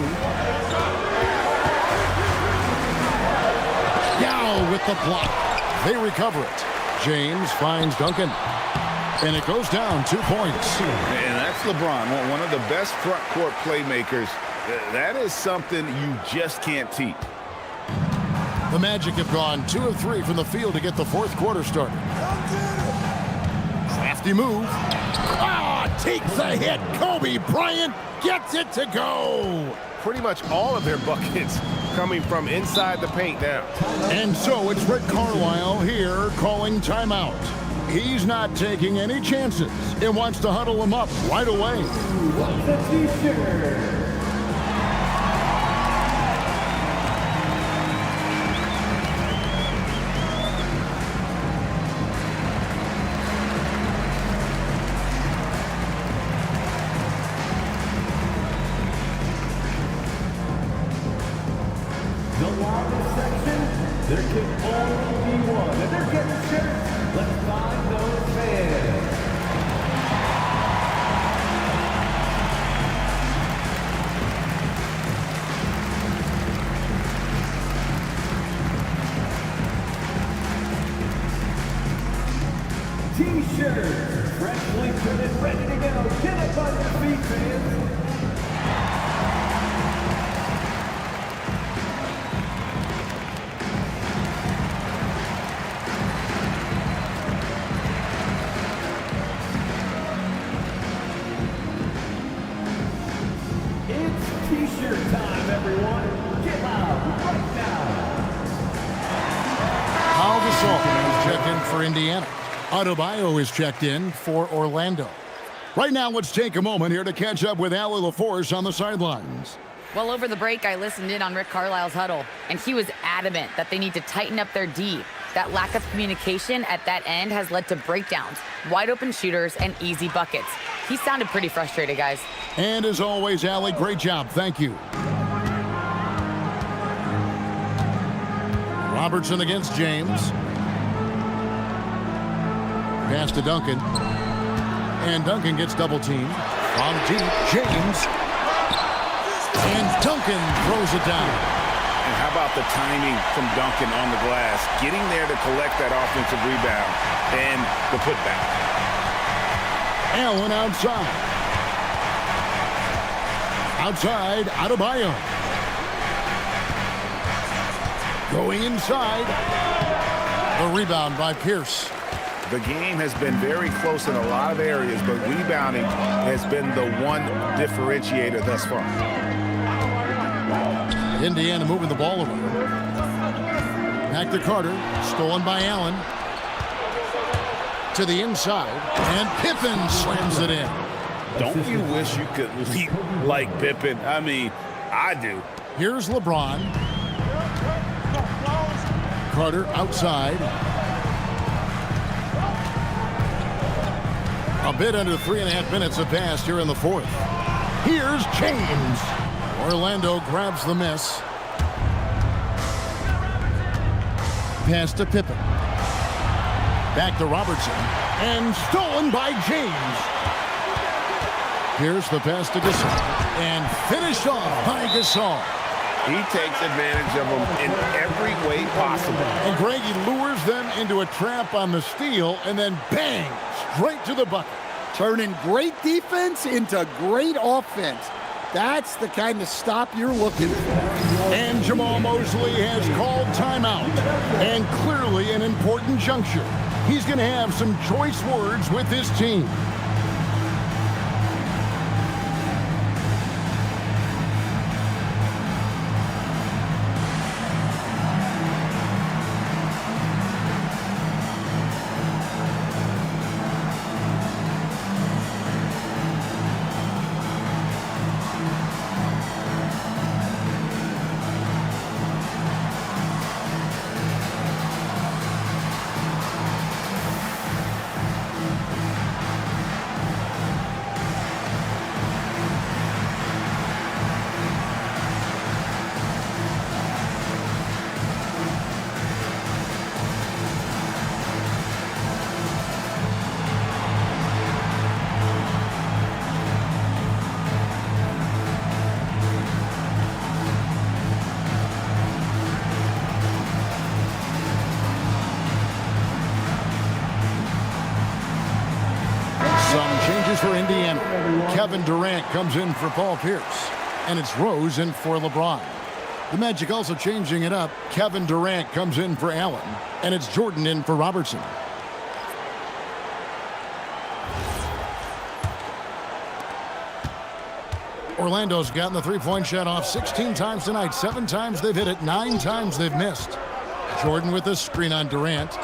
Yao with the block. They recover it. James finds Duncan. And it goes down 2 points. And that's LeBron, one of the best front court playmakers. That is something you just can't teach. The Magic have gone 2 of 3 from the field to get the fourth quarter started. Crafty move. Takes a hit. Kobe Bryant gets it to go. Pretty much all of their buckets coming from inside the paint now. And so it's Rick Carlisle here calling timeout. He's not taking any chances and wants to huddle them up right away. The largest section, there can only be one. And they're getting shirts. Let's find those fans. T-shirts, freshly printed, ready to go. Get up on your feet, fans. T-shirt time, everyone. Get loud right now. Al Gasol has checked in for Indiana. Adebayo is checked in for Orlando. Right now, let's take a moment here to catch up with Allie LaForce on the sidelines. Well, over the break, I listened in on Rick Carlisle's huddle, and he was adamant that they need to tighten up their D. That lack of communication at that end has led to breakdowns, wide open shooters, and easy buckets. He sounded pretty frustrated, guys. And as always, Allie, great job. Thank you. Robertson against James. Pass to Duncan. And Duncan gets double teamed. From deep, James. And Duncan throws it down. And how about the timing from Duncan on the glass? Getting there to collect that offensive rebound and the putback. Allen outside. Outside, Adebayo. Going inside. The rebound by Pierce. The game has been very close in a lot of areas, but rebounding has been the one differentiator thus far. Indiana moving the ball over. Back to Carter. Stolen by Allen. To the inside. And Pippen slams it in. Don't you wish you could leap like Pippen? I mean, I do. Here's LeBron. Carter outside. A bit under 3.5 minutes have passed here in the fourth. Here's James. Orlando grabs the miss. Pass to Pippen. Back to Robertson. And stolen by James. Here's the pass to Gasol. And finished off by Gasol. He takes advantage of them in every way possible. And Greg, he lures them into a trap on the steal and then bang, straight to the bucket. Turning great defense into great offense. That's the kind of stop you're looking for. And Jamal Mosley has called timeout. And clearly an important juncture. He's going to have some choice words with his team. For Indiana, Kevin Durant comes in for Paul Pierce, and it's Rose in for LeBron. The Magic also changing it up. Kevin Durant comes in for Allen, and it's Jordan in for Robertson. Orlando's gotten the three-point shot off 16 times tonight. 7 times they've hit it, 9 times they've missed. Jordan with the screen on Durant.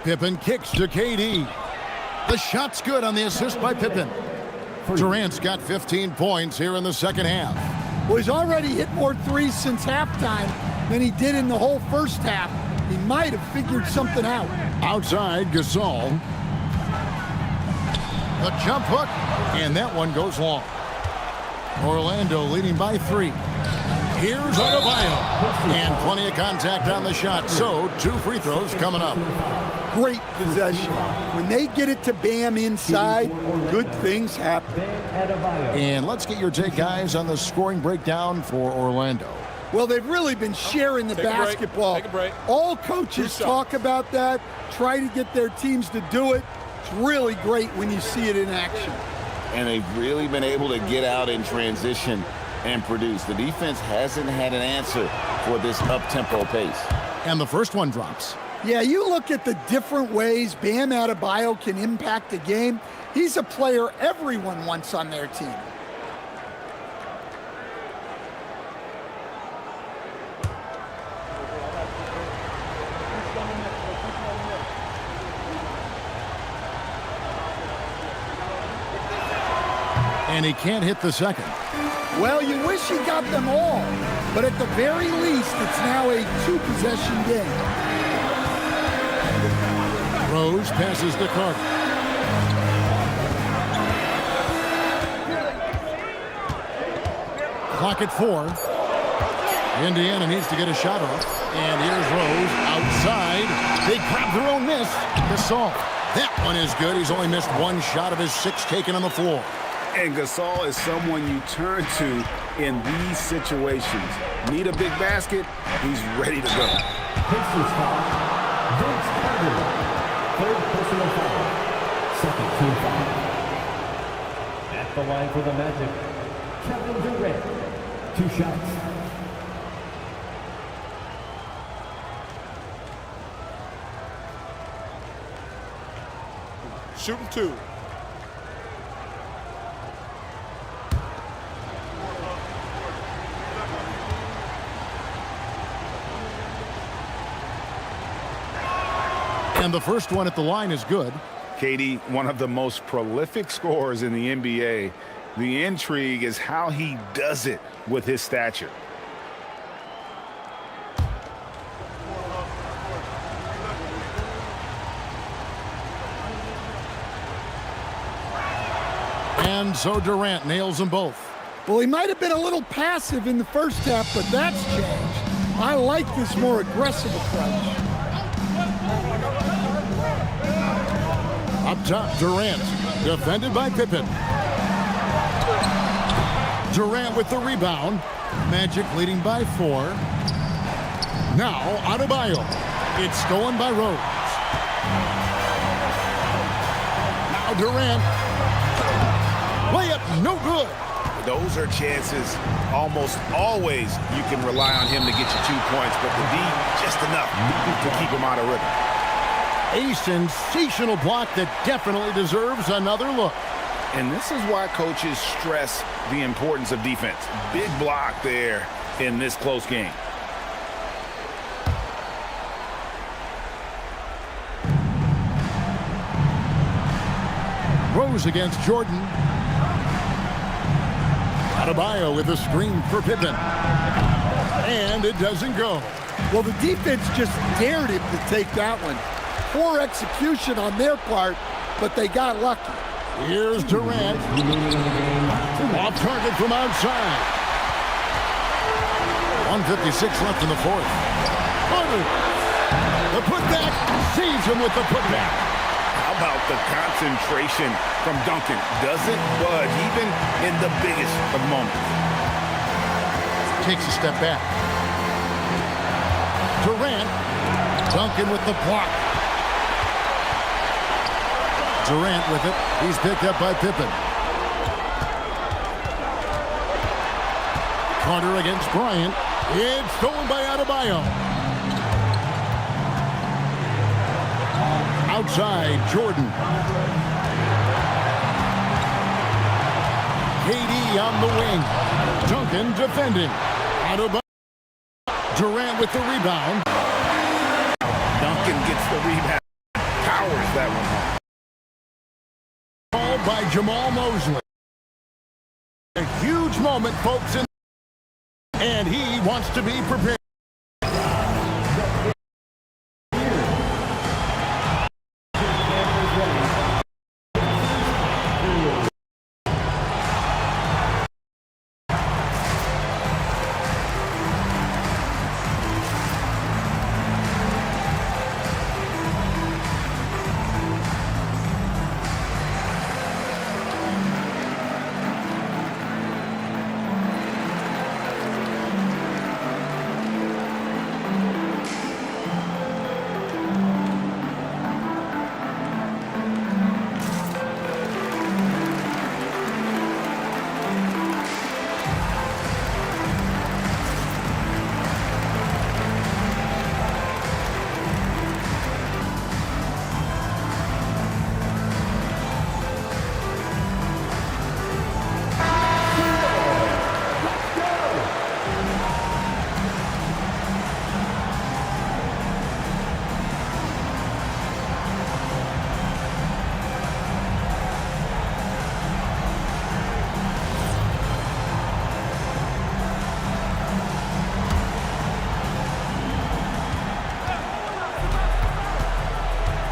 Pippen kicks to KD. The shot's good on the assist by Pippen. Durant's got 15 points here in the second half. Well, he's already hit more threes since halftime than he did in the whole first half. He might have figured something out. Outside, Gasol. The jump hook, and that one goes long. Orlando leading by 3. Here's Adebayo. And plenty of contact on the shot, so 2 free throws coming up. Great possession. When they get it to Bam inside, good things happen. And let's get your take, guys, on the scoring breakdown for Orlando. Well, they've really been sharing the basketball. Take a break. All coaches talk about that, try to get their teams to do it. It's really great when you see it in action. And they've really been able to get out in transition and produce. The defense hasn't had an answer for this up-tempo pace. And the first one drops. Yeah, you look at the different ways Bam Adebayo can impact a game. He's a player everyone wants on their team. And he can't hit the second. Well, you wish he got them all, but at the very least, it's now a two-possession game. Rose passes to Carter. Clock at 4. Indiana needs to get a shot off. And here's Rose outside. They grab their own miss. Gasol. That one is good. He's only missed one shot of his 6 taken on the floor. And Gasol is someone you turn to in these situations. Need a big basket, he's ready to go. Pistons foul. Vince Carter. Third personal foul. Second team foul. At the line for the Magic, Kevin Durant. 2 shots. Shooting 2. And the first one at the line is good. Katie, one of the most prolific scorers in the NBA. The intrigue is how he does it with his stature. And so Durant nails them both. Well, he might have been a little passive in the first half, but that's changed. I like this more aggressive approach. Up top, Durant, defended by Pippen. Durant with the rebound. Magic leading by 4. Now, Adebayo. It's stolen by Rose. Now Durant. Layup, no good. Those are chances almost always you can rely on him to get you 2 points, but the D just enough to keep him out of rhythm. A sensational block that definitely deserves another look. And this is why coaches stress the importance of defense. Big block there in this close game. Rose against Jordan. Adebayo with a screen for Pippen. And it doesn't go. Well, the defense just dared him to take that one. Poor execution on their part, but they got lucky. Here's Durant. Off target from outside. 1:56 left in the fourth. Carter. The putback. Sees him with the putback. How about the concentration from Duncan? Doesn't budge even in the biggest of moments. Takes a step back. Durant. Duncan with the block. Durant with it. He's picked up by Pippen. Carter against Bryant. It's stolen by Adebayo. Outside, Jordan. KD on the wing. Duncan defending. Adebayo. Durant with the rebound. Duncan gets the rebound. Powers that one home. Ball by Jamal Mosley. A huge moment, folks, and he wants to be prepared.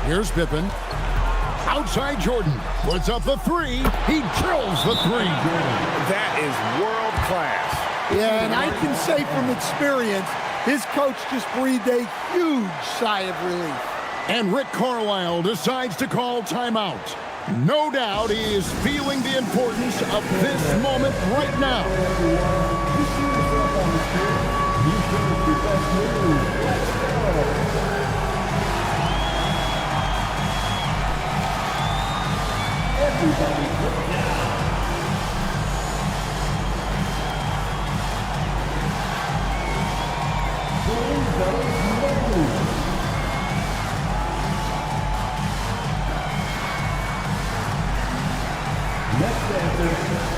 Here's Pippen. Outside Jordan. Puts up the three. He drills the three. That is world class. Yeah, and I can say from experience, his coach just breathed a huge sigh of relief. And Rick Carlisle decides to call timeout. No doubt he is feeling the importance of this moment right now. Everybody put down. Next answer.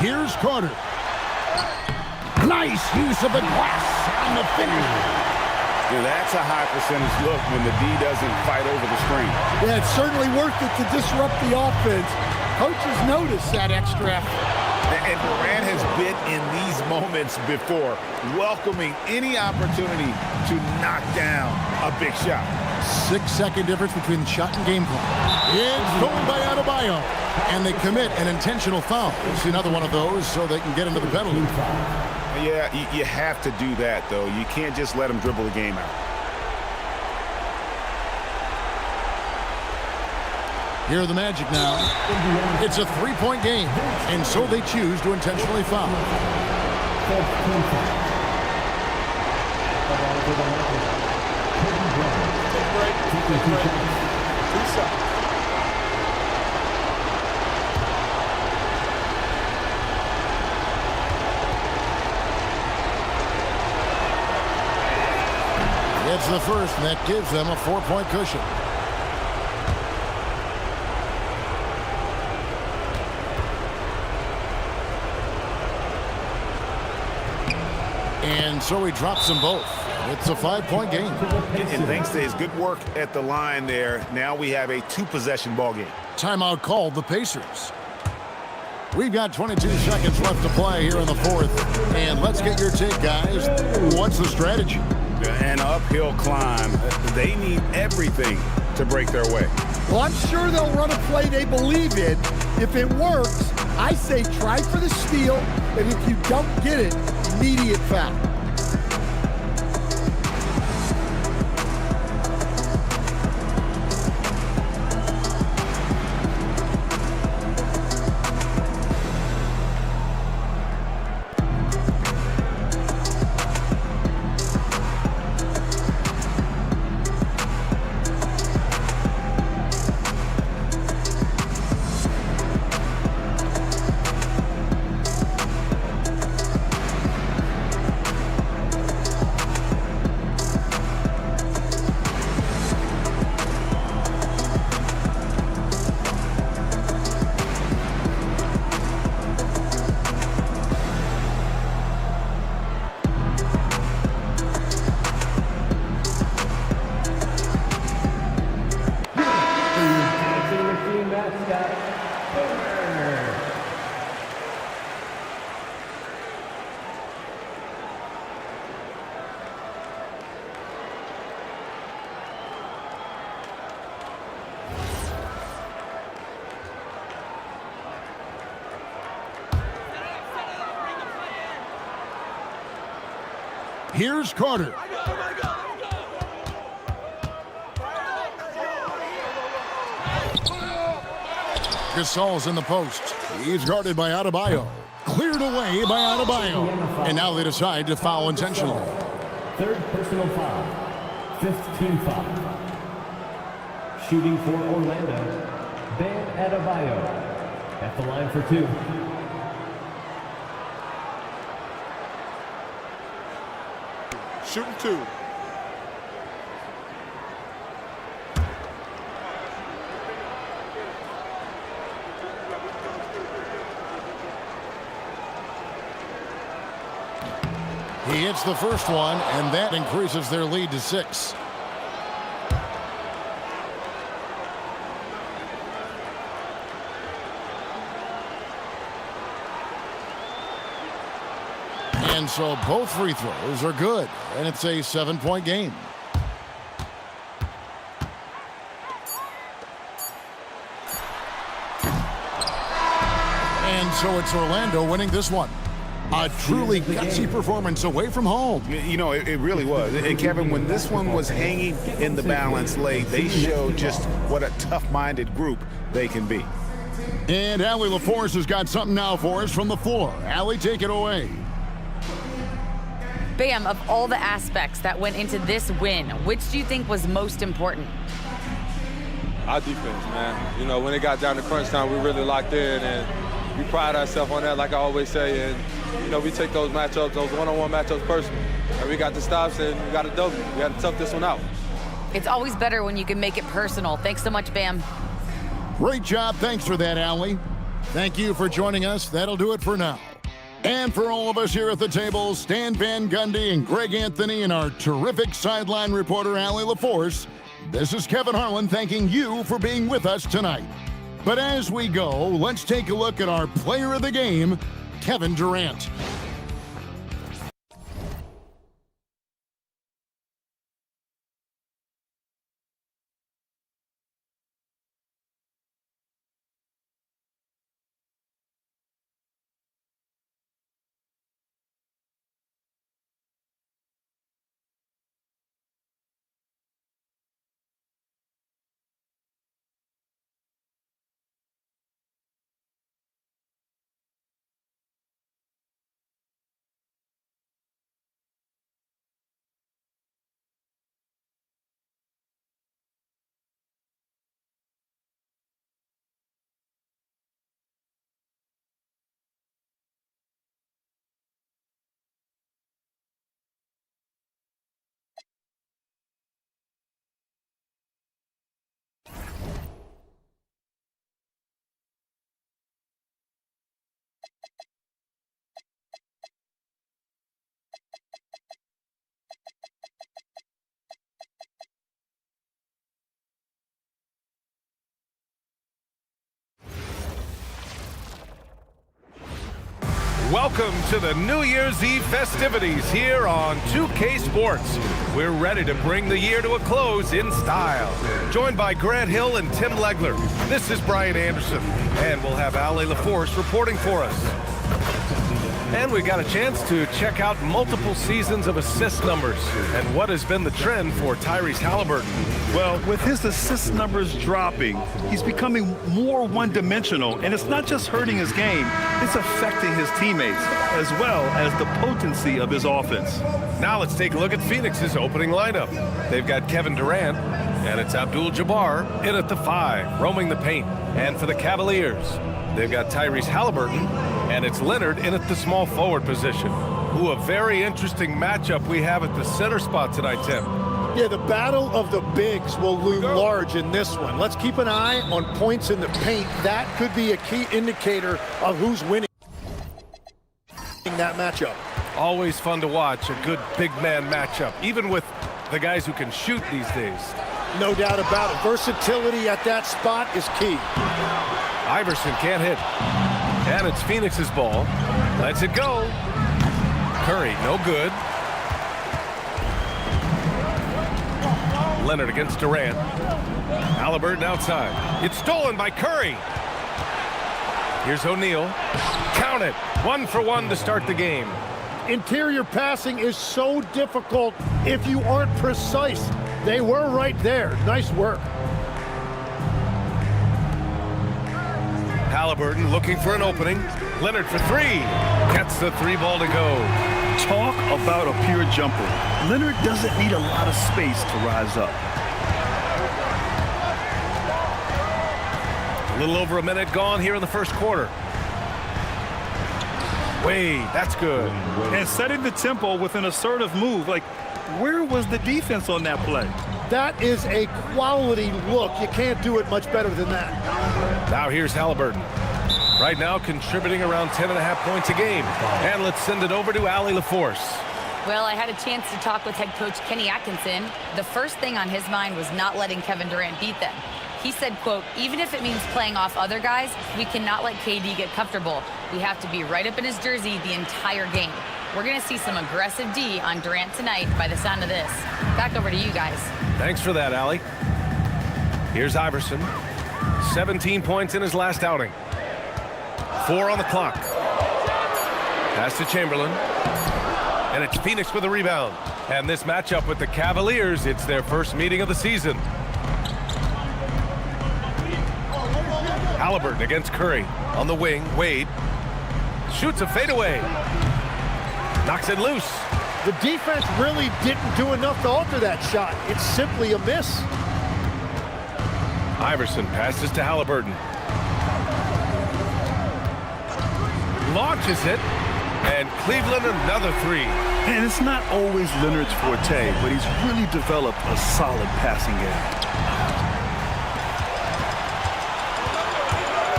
Here's Carter. Nice use of the glass on the finish. Yeah, that's a high percentage look when the D doesn't fight over the screen. Yeah, it's certainly worth it to disrupt the offense. Coaches notice that extra effort. And Durant has been in these moments before, welcoming any opportunity to knock down a big shot. 6-second difference between shot and game clock. It's pulled by Adebayo. And they commit an intentional foul. We'll see another one of those so they can get into the penalty. Yeah, you have to do that, though. You can't just let them dribble the game out. Here are the Magic now. It's a three-point game, and so they choose to intentionally foul. It's the first, and that gives them a 4-point cushion. And so he drops them both. It's a 5-point game. And thanks to his good work at the line there, now we have a 2-possession ball game. Timeout called the Pacers. We've got 22 seconds left to play here in the fourth. And let's get your take, guys. What's the strategy? An uphill climb. They need everything to break their way. Well, I'm sure they'll run a play they believe in. If it works, I say try for the steal, and if you don't get it, immediate foul. Here's Carter. Gasol's in the post. He's guarded by Adebayo. Cleared away by Adebayo. And now they decide to foul intentionally. Third personal foul. Fifth team foul. Shooting for Orlando, Bam Adebayo. At the line for 2. Shooting 2. He hits the first one, and that increases their lead to 6. And so both free throws are good, and it's a 7-point game. And so it's Orlando winning this one. A truly gutsy performance away from home. You know, it really was. And Kevin, when this one was hanging in the balance late, they showed just what a tough-minded group they can be. And Allie LaForce has got something now for us from the floor. Allie, take it away. Bam, of all the aspects that went into this win, which do you think was most important? Our defense, man. You know, when it got down to crunch time, we really locked in, and we pride ourselves on that, like I always say. And, you know, we take those matchups, those one-on-one matchups personal. And we got the stops, and we got a W. We got to tough this one out. It's always better when you can make it personal. Thanks so much, Bam. Great job. Thanks for that, Allie. Thank you for joining us. That'll do it for now. And for all of us here at the table, Stan Van Gundy and Greg Anthony and our terrific sideline reporter, Allie LaForce, this is Kevin Harlan thanking you for being with us tonight. But as we go, let's take a look at our player of the game, Kevin Durant. Welcome to the New Year's Eve festivities here on 2K Sports. We're ready to bring the year to a close in style. Joined by Grant Hill and Tim Legler, this is Brian Anderson, and we'll have Allie LaForce reporting for us. And we got a chance to check out multiple seasons of assist numbers and what has been the trend for Tyrese Halliburton. Well, with his assist numbers dropping, he's becoming more one-dimensional, and it's not just hurting his game, it's affecting his teammates, as well as the potency of his offense. Now let's take a look at Phoenix's opening lineup. They've got Kevin Durant, and it's Abdul-Jabbar in at the 5, roaming the paint. And for the Cavaliers, they've got Tyrese Halliburton, and it's Leonard in at the small forward position. Ooh, a very interesting matchup we have at the center spot tonight, Tim. Yeah, the battle of the bigs will loom large in this one. Let's keep an eye on points in the paint. That could be a key indicator of who's winning that matchup. Always fun to watch, a good big man matchup, even with the guys who can shoot these days. No doubt about it. Versatility at that spot is key. Iverson can't hit. And it's Phoenix's ball. Lets it go. Curry, no good. Leonard against Durant. Halliburton outside. It's stolen by Curry. Here's O'Neal. Count it. 1 for 1 to start the game. Interior passing is so difficult if you aren't precise. They were right there. Nice work. Halliburton looking for an opening. Leonard for three. Gets the three ball to go. Talk about a pure jumper. Leonard doesn't need a lot of space to rise up. A little over a minute gone here in the first quarter. Wade, that's good. And setting the tempo with an assertive move. Like, where was the defense on that play? That is a quality look. You can't do it much better than that. Now here's Halliburton. Right now contributing around 10.5 points a game. And let's send it over to Allie LaForce. Well, I had a chance to talk with head coach Kenny Atkinson. The first thing on his mind was not letting Kevin Durant beat them. He said, quote, even if it means playing off other guys, we cannot let KD get comfortable. We have to be right up in his jersey the entire game. We're going to see some aggressive D on Durant tonight by the sound of this. Back over to you guys. Thanks for that, Allie. Here's Iverson. 17 points in his last outing. 4 on the clock. Pass to Chamberlain. And it's Phoenix with a rebound. And this matchup with the Cavaliers, it's their first meeting of the season. Halliburton against Curry. On the wing, Wade. Shoots a fadeaway. Knocks it loose. The defense really didn't do enough to alter that shot. It's simply a miss. Iverson passes to Halliburton. Launches it. And Cleveland another three. And it's not always Leonard's forte, but he's really developed a solid passing game.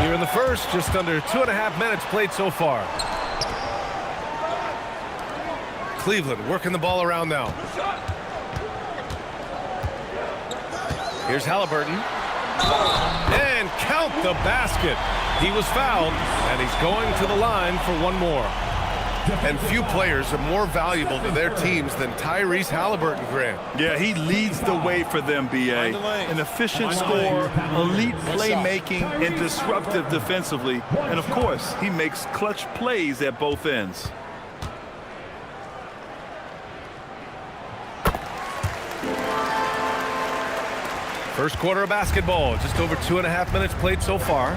Here in the first, just under 2.5 minutes played so far. Cleveland working the ball around now. Here's Halliburton. And count the basket. He was fouled, and he's going to the line for one more. And few players are more valuable to their teams than Tyrese Halliburton, Grant. Yeah, he leads the way for them, B.A. An efficient scorer, elite playmaking, and disruptive defensively. And, of course, he makes clutch plays at both ends. First quarter of basketball, just over 2.5 minutes played so far.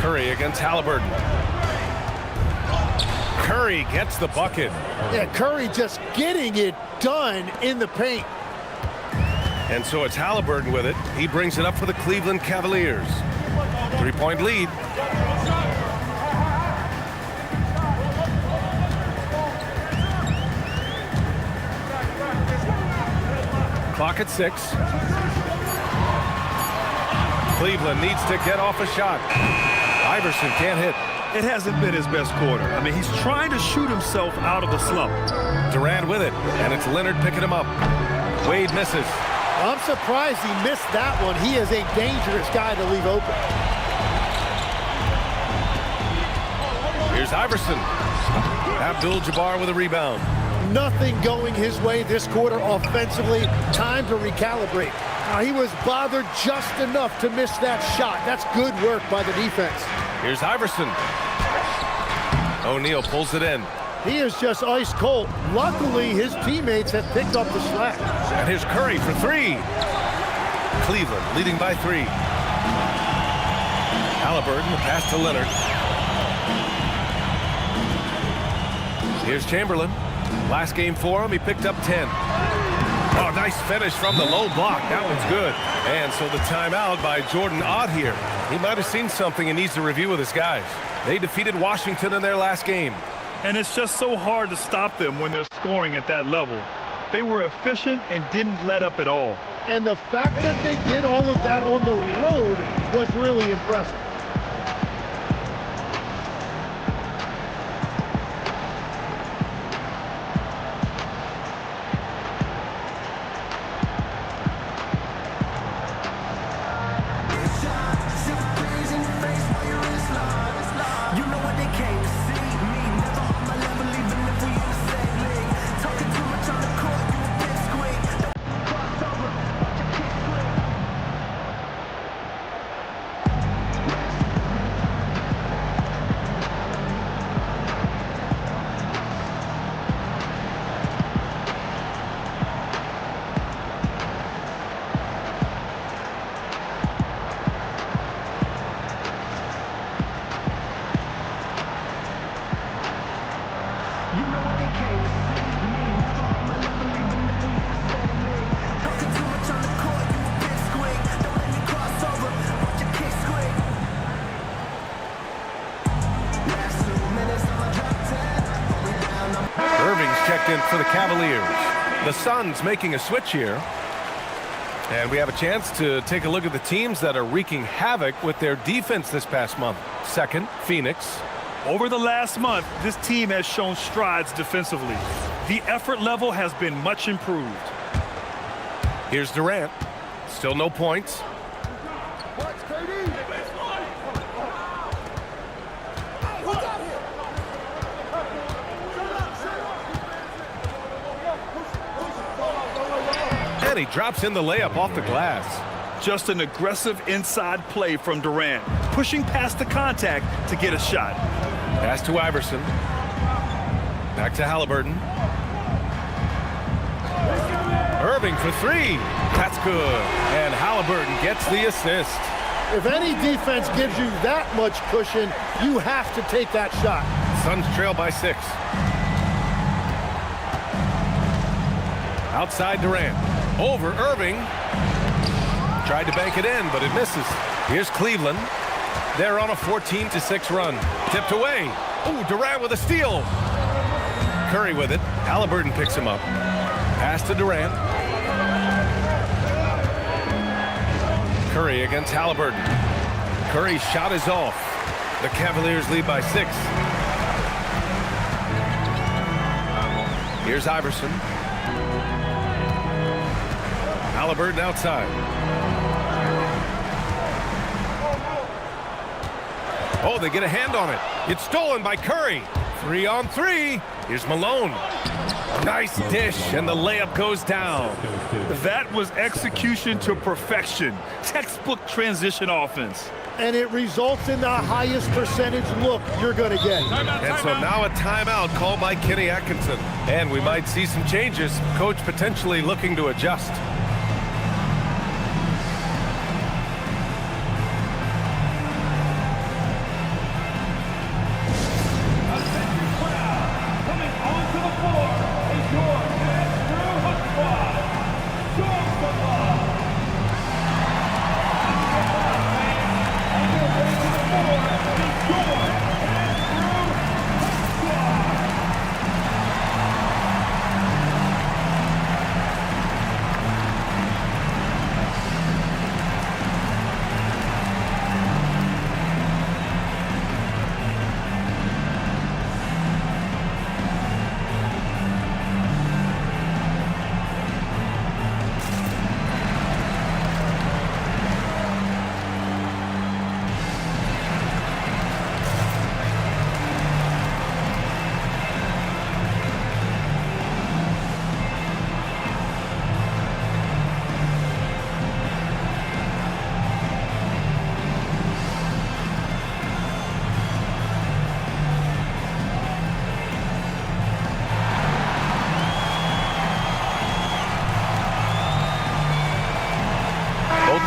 Curry against Halliburton. Curry gets the bucket. Yeah, Curry just getting it done in the paint. And so it's Halliburton with it. He brings it up for the Cleveland Cavaliers. 3-point lead. Clock at 6. Cleveland needs to get off a shot. Iverson can't hit. It hasn't been his best quarter. I mean, he's trying to shoot himself out of the slump. Durant with it, and it's Leonard picking him up. Wade misses. I'm surprised he missed that one. He is a dangerous guy to leave open. Here's Iverson. Abdul-Jabbar with a rebound. Nothing going his way this quarter offensively. Time to recalibrate. Now, he was bothered just enough to miss that shot. That's good work by the defense. Here's Iverson. O'Neal pulls it in. He is just ice cold. Luckily, his teammates have picked up the slack. And here's Curry for three. Cleveland leading by 3. Halliburton, the pass to Leonard. Here's Chamberlain. Last game for him, he picked up 10. Oh, nice finish from the low block. That one's good. And so the timeout by Jordan Ott here. He might have seen something and needs to review with his guys. They defeated Washington in their last game. And it's just so hard to stop them when they're scoring at that level. They were efficient and didn't let up at all. And the fact that they did all of that on the road was really impressive. second for the Cavaliers. The Suns making a switch here. And we have a chance to take a look at the teams that are wreaking havoc with their defense this past month. Second, Phoenix. Over the last month, this team has shown strides defensively. The effort level has been much improved. Here's Durant. Still no points. And he drops in the layup off the glass. Just an aggressive inside play from Durant, pushing past the contact to get a shot. Pass to Iverson. Back to Halliburton. Irving for three. That's good. And Halliburton gets the assist. If any defense gives you that much cushion, you have to take that shot. Suns trail by 6. Outside Durant. Over Irving. Tried to bank it in, but it misses. Here's Cleveland. They're on a 14-6 run. Tipped away. Ooh, Durant with a steal. Curry with it. Halliburton picks him up. Pass to Durant. Curry against Halliburton. Curry's shot is off. The Cavaliers lead by 6. Here's Iverson. Halliburton outside. Oh, they get a hand on it. It's stolen by Curry. 3-on-3. Here's Malone. Nice dish, and the layup goes down. That was execution to perfection. Textbook transition offense. And it results in the highest percentage look you're going to get. And so now a timeout called by Kenny Atkinson. And we might see some changes. Coach potentially looking to adjust.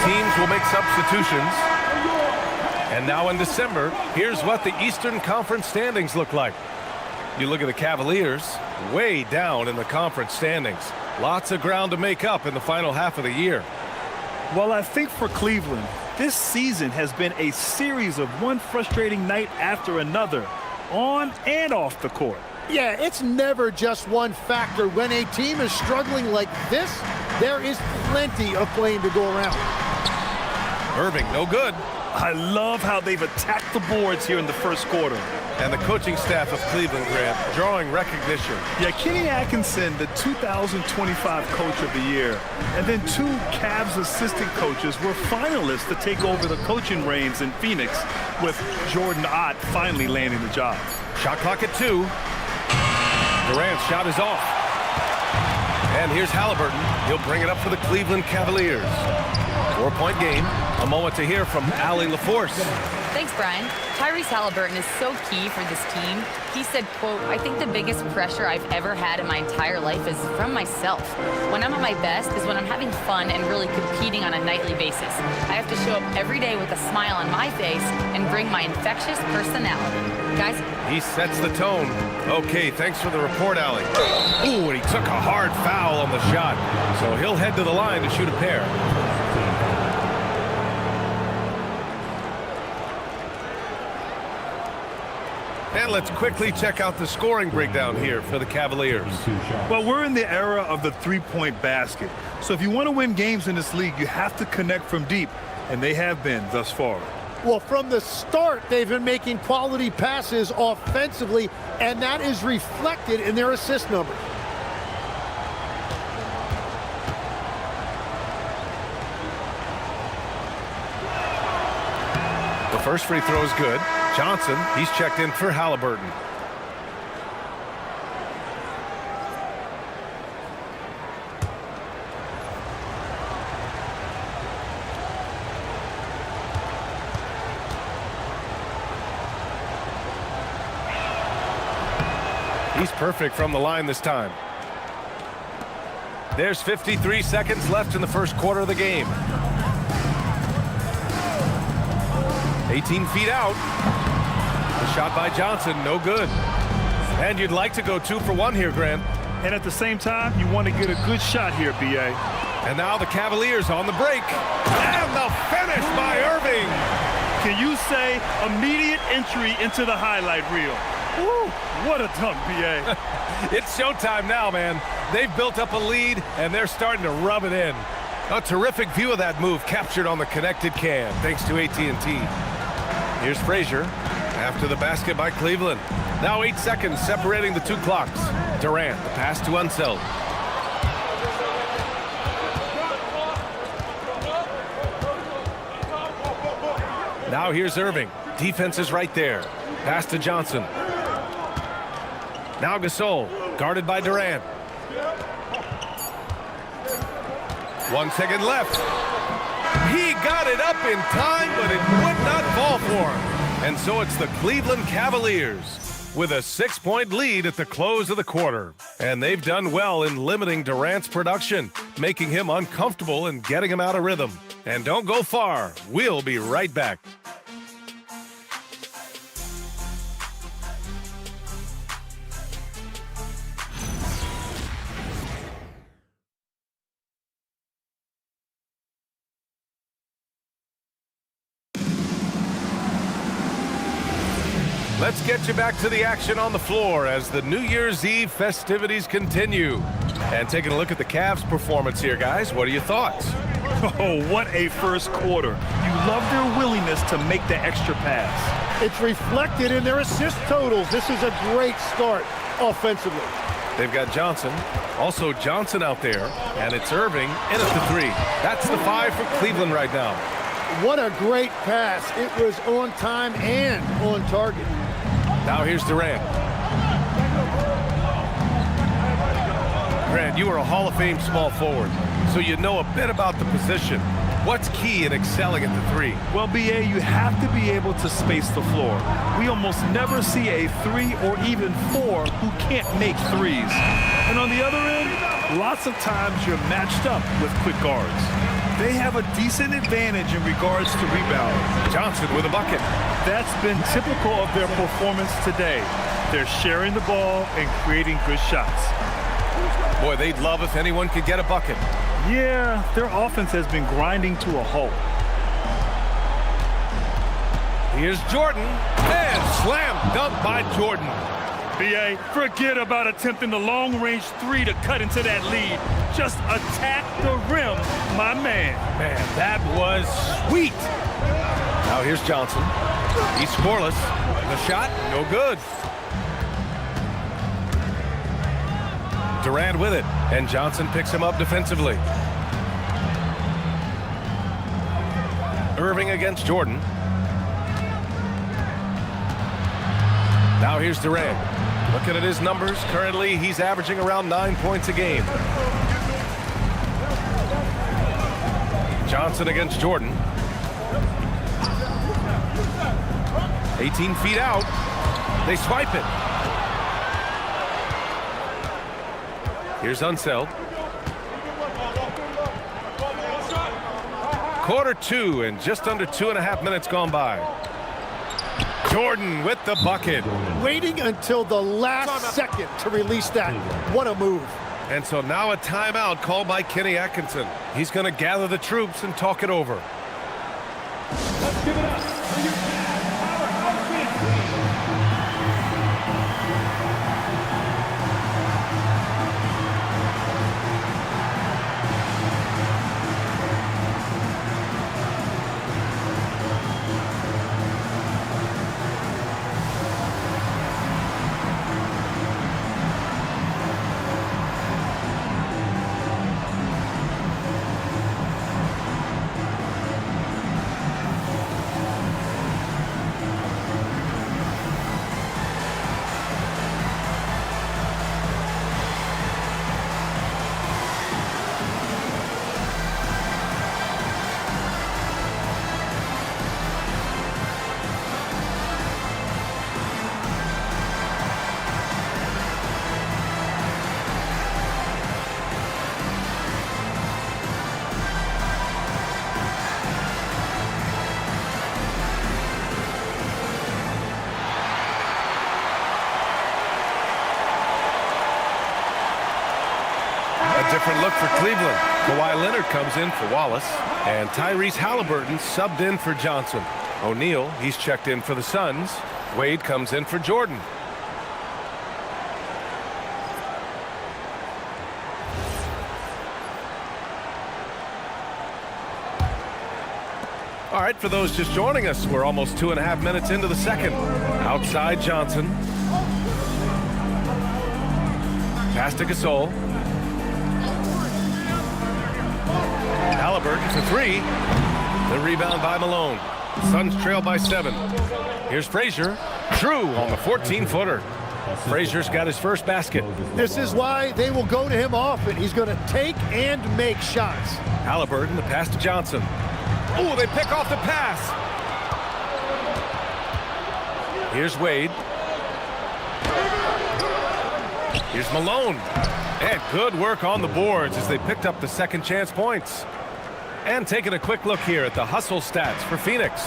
Teams will make substitutions. And now in December, here's what the Eastern Conference standings look like. You look at the Cavaliers, way down in the conference standings. Lots of ground to make up in the final half of the year. Well, I think for Cleveland, this season has been a series of one frustrating night after another, on and off the court. Yeah, it's never just one factor. When a team is struggling like this, there is plenty of blame to go around. Irving, no good. I love how they've attacked the boards here in the first quarter. And the coaching staff of Cleveland, Grant, drawing recognition. Yeah, Kenny Atkinson, the 2025 Coach of the Year, and then 2 Cavs assistant coaches were finalists to take over the coaching reins in Phoenix, with Jordan Ott finally landing the job. Shot clock at 2. Durant's shot is off. And here's Halliburton. He'll bring it up for the Cleveland Cavaliers. 4-point game. A moment to hear from Allie LaForce. Thanks, Brian. Tyrese Halliburton is so key for this team. He said, quote, "I think the biggest pressure I've ever had in my entire life is from myself. When I'm at my best is when I'm having fun and really competing on a nightly basis. I have to show up every day with a smile on my face and bring my infectious personality." Guys? He sets the tone. Okay, thanks for the report, Allie. Ooh, and he took a hard foul on the shot. So he'll head to the line to shoot a pair. And let's quickly check out the scoring breakdown here for the Cavaliers. Well, we're in the era of the three-point basket. So if you want to win games in this league, you have to connect from deep, and they have been thus far. Well, from the start, they've been making quality passes offensively, and that is reflected in their assist numbers. The first free throw is good. Johnson, he's checked in for Halliburton. He's perfect from the line this time. There's 53 seconds left in the first quarter of the game. 18 feet out. The shot by Johnson, no good. And you'd like to go 2 for 1 here, Grant. And at the same time, you want to get a good shot here, B.A. And now the Cavaliers on the break. And the finish by Irving. Can you say immediate entry into the highlight reel? Woo, what a dunk, B.A. It's showtime now, man. They've built up a lead, and they're starting to rub it in. A terrific view of that move captured on the connected cam, thanks to AT&T. Here's Frazier after the basket by Cleveland. Now 8 seconds separating the 2 clocks. Durant, the pass to Unseld. Now here's Irving. Defense is right there. Pass to Johnson. Now Gasol, guarded by Durant. 1 second left. He got it up in time, but it would not fall for him. And so it's the Cleveland Cavaliers with a 6-point lead at the close of the quarter. And they've done well in limiting Durant's production, making him uncomfortable and getting him out of rhythm. And don't go far. We'll be right back. Let's get you back to the action on the floor as the New Year's Eve festivities continue. And taking a look at the Cavs' performance here, guys. What are your thoughts? Oh, what a first quarter. You love their willingness to make the extra pass. It's reflected in their assist totals. This is a great start offensively. They've got Johnson, also Johnson out there, and it's Irving in at the 3. That's the 5 for Cleveland right now. What a great pass. It was on time and on target. Now here's Durant. Grant, you are a Hall of Fame small forward, so you know a bit about the position. What's key in excelling at the 3? Well, B.A., you have to be able to space the floor. We almost never see a 3 or even 4 who can't make threes. And on the other end, lots of times you're matched up with quick guards. They have a decent advantage in regards to rebounding. Johnson with a bucket. That's been typical of their performance today. They're sharing the ball and creating good shots. Boy, they'd love if anyone could get a bucket. Yeah, their offense has been grinding to a halt. Here's Jordan, and slam dunk by Jordan. B.A., forget about attempting the long-range 3 to cut into that lead. Just attack the rim, my man. Man, that was sweet. Now here's Johnson. He's scoreless. The shot, no good. Durant with it, and Johnson picks him up defensively. Irving against Jordan. Now here's Durant. Looking at his numbers, currently he's averaging around 9 points a game. Johnson against Jordan. 18 feet out. They swipe it. Here's Unseld. Quarter 2 and just under 2.5 minutes gone by. Jordan with the bucket. Waiting until the last second to release that. What a move. And so now a timeout called by Kenny Atkinson. He's going to gather the troops and talk it over. Let's give it up for your different look for Cleveland. Kawhi Leonard comes in for Wallace, and Tyrese Halliburton subbed in for Johnson. O'Neal, he's checked in for the Suns. Wade comes in for Jordan. All right, for those just joining us, we're almost 2.5 minutes into the second. Outside Johnson. Pass to Gasol. Halliburton for three. The rebound by Malone. Suns trail by 7. Here's Frazier. True on the 14-footer. Frazier's got his first basket. This is why they will go to him often. He's going to take and make shots. Halliburton, the pass to Johnson. Oh, they pick off the pass. Here's Wade. Here's Malone. And good work on the boards as they picked up the second chance points. And taking a quick look here at the hustle stats for Phoenix.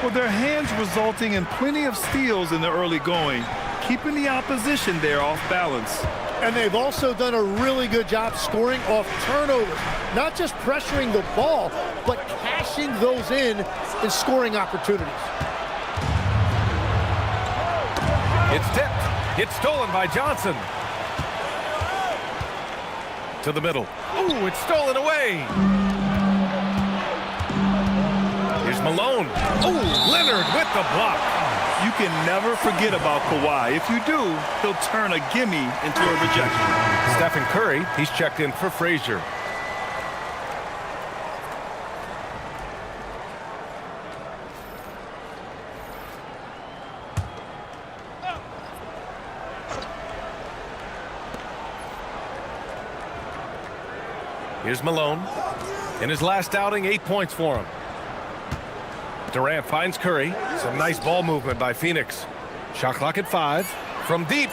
Well, their hands resulting in plenty of steals in the early going, keeping the opposition there off balance. And they've also done a really good job scoring off turnovers. Not just pressuring the ball, but cashing those in scoring opportunities. It's tipped. It's stolen by Johnson. To the middle. Ooh, it's stolen away. Here's Malone. Ooh, Leonard with the block. You can never forget about Kawhi. If you do, he'll turn a gimme into a rejection. Stephen Curry, he's checked in for Frazier. Here's Malone. In his last outing, 8 points for him. Durant finds Curry. Some nice ball movement by Phoenix. Shot clock at 5. From deep.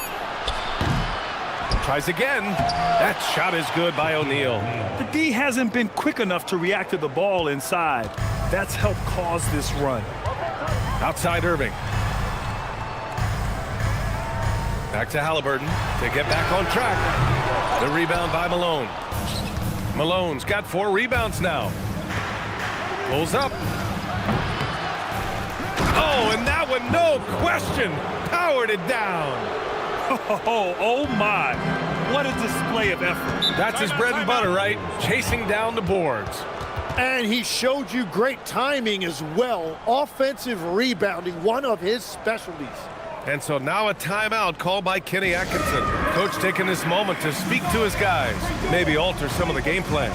Tries again. That shot is good by O'Neal. The D hasn't been quick enough to react to the ball inside. That's helped cause this run. Outside Irving. Back to Halliburton to get back on track. The rebound by Malone. Malone's got 4 rebounds now. Pulls up. Oh, and that one, no question, powered it down. Oh my. What a display of effort. That's his bread and butter, right? Chasing down the boards. And he showed you great timing as well. Offensive rebounding, one of his specialties. And so now a timeout called by Kenny Atkinson. Coach taking this moment to speak to his guys, maybe alter some of the game plan.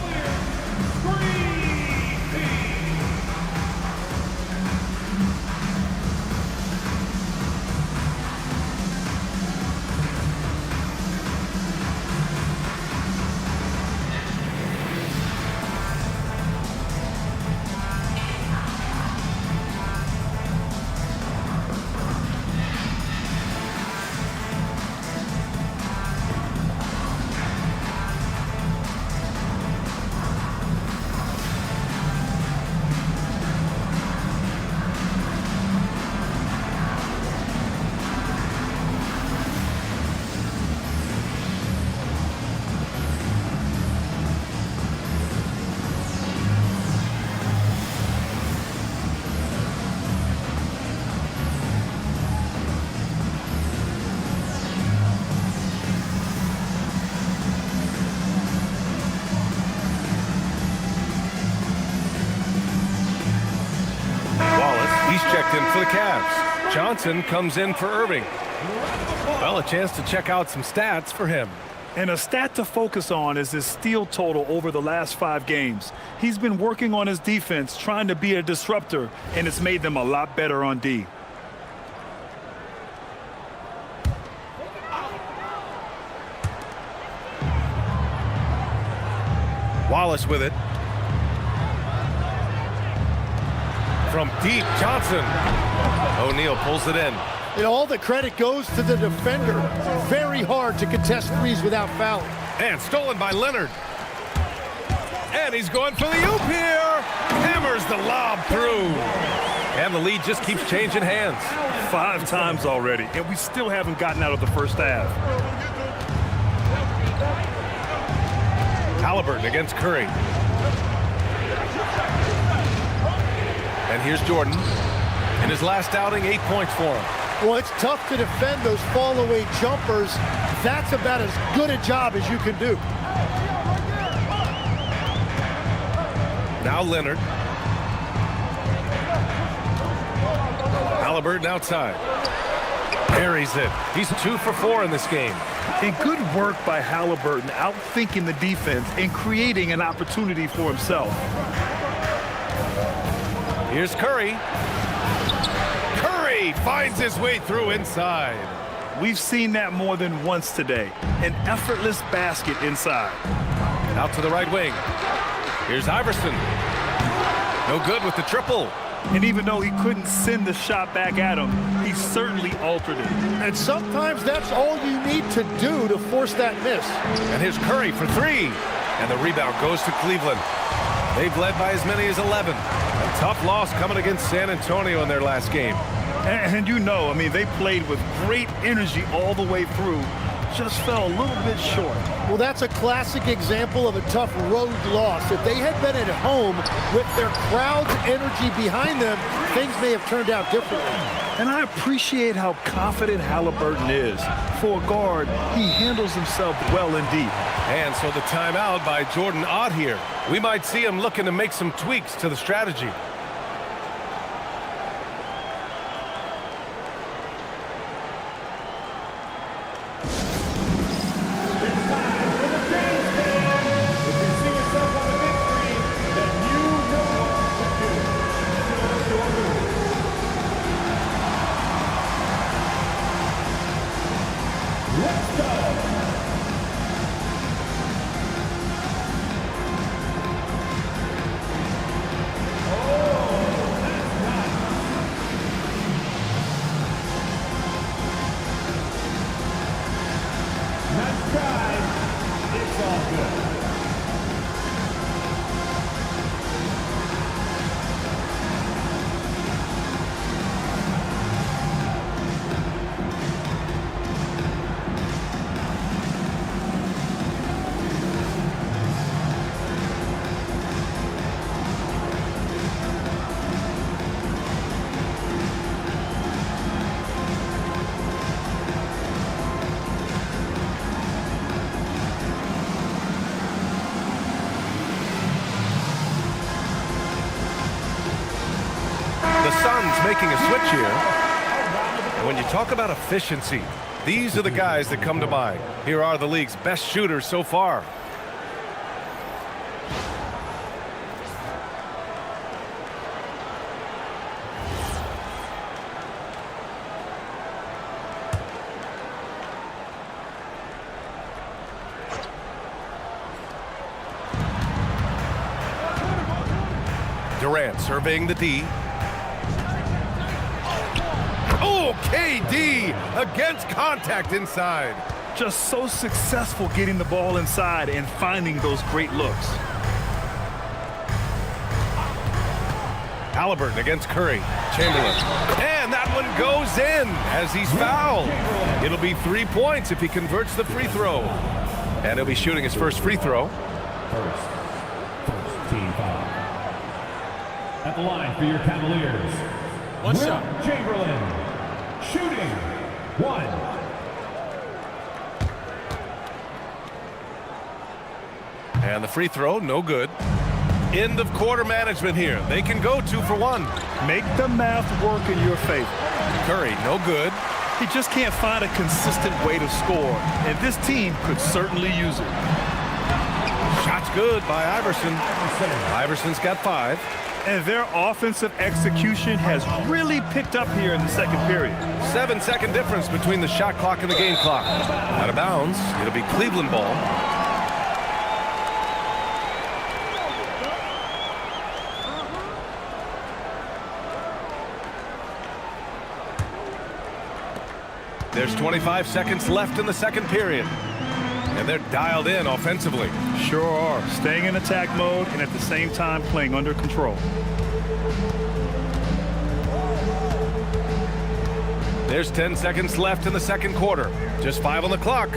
He's checked in for the Cavs. Johnson comes in for Irving. Well, a chance to check out some stats for him. And a stat to focus on is his steal total over the last 5 games. He's been working on his defense, trying to be a disruptor, and it's made them a lot better on D. Wallace with it. From deep, Johnson. O'Neal pulls it in. And all the credit goes to the defender. Very hard to contest threes without fouling. And stolen by Leonard. And he's going for the oop here. Hammers the lob through. And the lead just keeps changing hands. 5 times already, and we still haven't gotten out of the first half. Halliburton against Curry. And here's Jordan. In his last outing, 8 points for him. Well, it's tough to defend those fall-away jumpers. That's about as good a job as you can do. Now Leonard. Halliburton outside. Buries it. He's 2 for 4 in this game. And good work by Halliburton, outthinking the defense and creating an opportunity for himself. Here's Curry. Curry finds his way through inside. We've seen that more than once today. An effortless basket inside. Out to the right wing. Here's Iverson. No good with the triple. And even though he couldn't send the shot back at him, he certainly altered it. And sometimes that's all you need to do to force that miss. And here's Curry for 3. And the rebound goes to Cleveland. They've led by as many as 11. A tough loss coming against San Antonio in their last game. And you know, I mean, they played with great energy all the way through. Just fell a little bit short. Well, that's a classic example of a tough road loss. If they had been at home with their crowd's energy behind them, things may have turned out differently. And I appreciate how confident Halliburton is. For a guard, he handles himself well indeed. And so the timeout by Jordan Ott here. We might see him looking to make some tweaks to the strategy. Making a switch here. And when you talk about efficiency, these are the guys that come to mind. Here are the league's best shooters so far. Durant surveying the D. Oh, KD against contact inside. Just so successful getting the ball inside and finding those great looks. Halliburton against Curry. Chamberlain. And that one goes in as he's fouled. It'll be 3 points if he converts the free throw. And he'll be shooting his first free throw. First team foul. At the line for your Cavaliers. One shot. Chamberlain. Shooting. 1. And the free throw, no good. End of quarter management here. They can go 2 for 1. Make the math work in your favor. Curry, no good. He just can't find a consistent way to score, and this team could certainly use it. Shot's good by Iverson. Iverson's got 5. And their offensive execution has really picked up here in the second period. 7-second difference between the shot clock and the game clock. Out of bounds. It'll be Cleveland ball. There's 25 seconds left in the second period. And they're dialed in offensively. Sure are. Staying in attack mode and at the same time playing under control. There's 10 seconds left in the second quarter. Just 5 on the clock.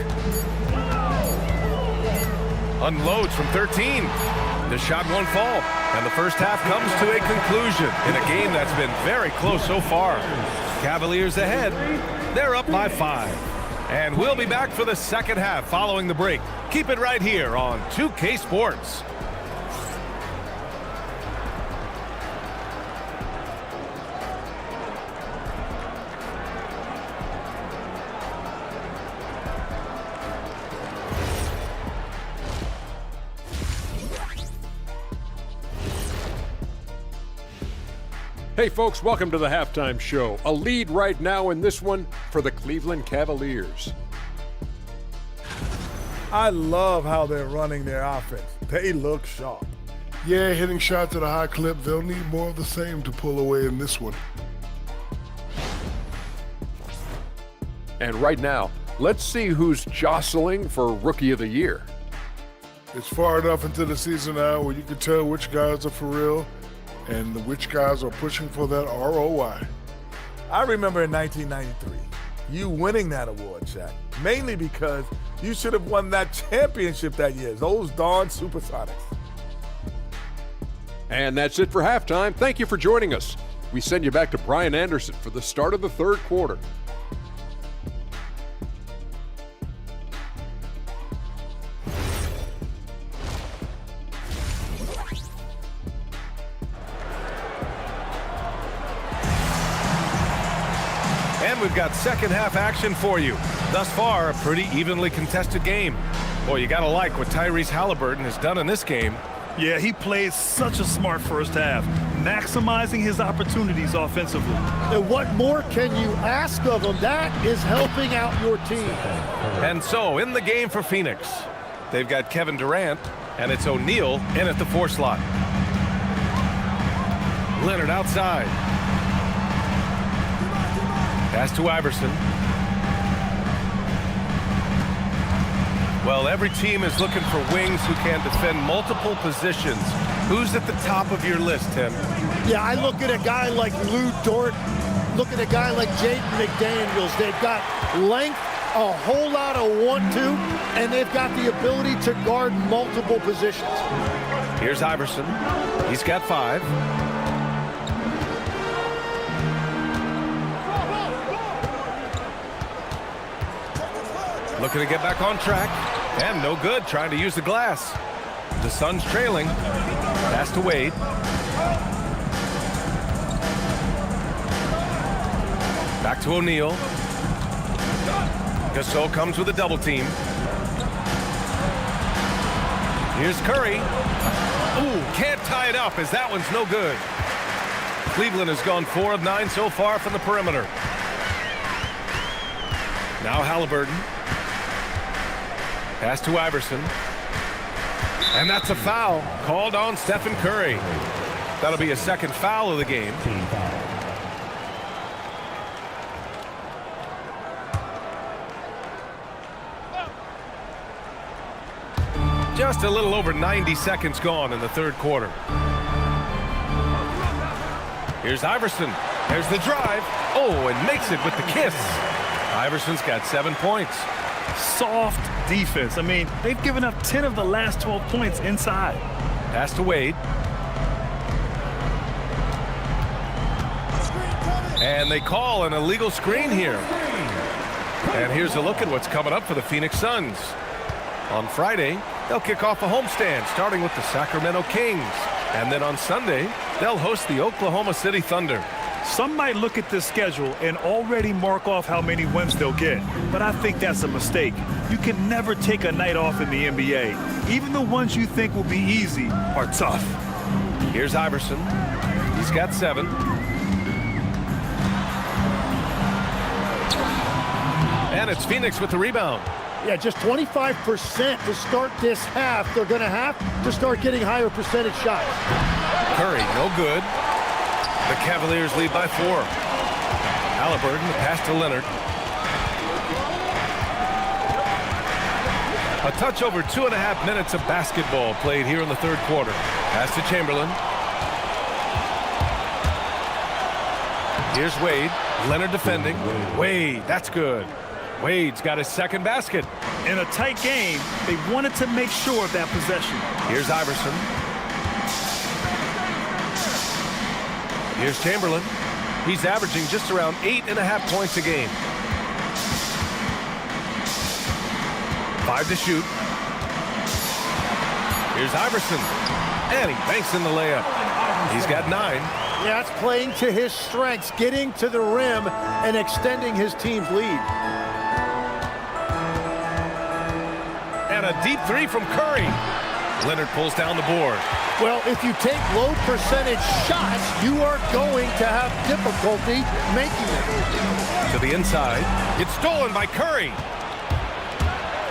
unloads from 13. The shot won't fall, and the first half comes to a conclusion in a game that's been very close so far. Cavaliers ahead. They're up by 5. And we'll be back for the second half following the break. Keep it right here on 2K Sports. Hey folks, welcome to the halftime show. A lead right now in this one for the Cleveland Cavaliers. I love how they're running their offense. They look sharp. Yeah, hitting shots at a high clip. They'll need more of the same to pull away in this one. And right now, let's see who's jostling for Rookie of the Year. It's far enough into the season now where you can tell which guys are for real and which guys are pushing for that ROI. I remember in 1993, you winning that award, Shaq, mainly because you should have won that championship that year, those darn Supersonics. And that's it for halftime. Thank you for joining us. We send you back to Brian Anderson for the start of the third quarter. And we've got second half action for you. Thus far, a pretty evenly contested game. Boy, you gotta like what Tyrese Halliburton has done in this game. Yeah, he played such a smart first half, maximizing his opportunities offensively. And what more can you ask of him? That is helping out your team. And so, in the game for Phoenix, they've got Kevin Durant, and it's O'Neal in at the 4 slot. Leonard outside. Pass to Iverson. Well, every team is looking for wings who can defend multiple positions. Who's at the top of your list, Tim? Yeah, I look at a guy like Lou Dort, look at a guy like Jaden McDaniels. They've got length, a whole lot of 1-2, and they've got the ability to guard multiple positions. Here's Iverson. He's got 5. Looking to get back on track, and no good, trying to use the glass. The Suns trailing. Pass to Wade. Back to O'Neal. Gasol comes with a double team. Here's Curry. Ooh, can't tie it up as that one's no good. Cleveland has gone 4 of 9 so far from the perimeter. Now Halliburton. Pass to Iverson. And that's a foul called on Stephen Curry. That'll be a second foul of the game. Just a little over 90 seconds gone in the third quarter. Here's Iverson. There's the drive. Oh, and makes it with the kiss. Iverson's got 7 points. Soft defense. I mean, they've given up 10 of the last 12 points inside. Pass to Wade. And they call an illegal screen here. And here's a look at what's coming up for the Phoenix Suns. On Friday, they'll kick off a homestand, starting with the Sacramento Kings. And then on Sunday, they'll host the Oklahoma City Thunder. Some might look at this schedule and already mark off how many wins they'll get, but I think that's a mistake. You can never take a night off in the NBA. Even the ones you think will be easy are tough. Here's Iverson. He's got 7. And it's Phoenix with the rebound. Yeah, just 25% to start this half. They're going to have to start getting higher percentage shots. Curry, no good. The Cavaliers lead by 4. Halliburton, the pass to Leonard. A touch over 2.5 minutes of basketball played here in the third quarter. Pass to Chamberlain. Here's Wade. Leonard defending. Wade, that's good. Wade's got his second basket. In a tight game, they wanted to make sure of that possession. Here's Iverson. Here's Chamberlain. He's averaging just around 8.5 points a game. 5 to shoot. Here's Iverson. And he banks in the layup. He's got 9. Yeah, that's playing to his strengths, getting to the rim and extending his team's lead. And a deep 3 from Curry. Leonard pulls down the board. Well, if you take low percentage shots, you are going to have difficulty making them. To the inside. It's stolen by Curry.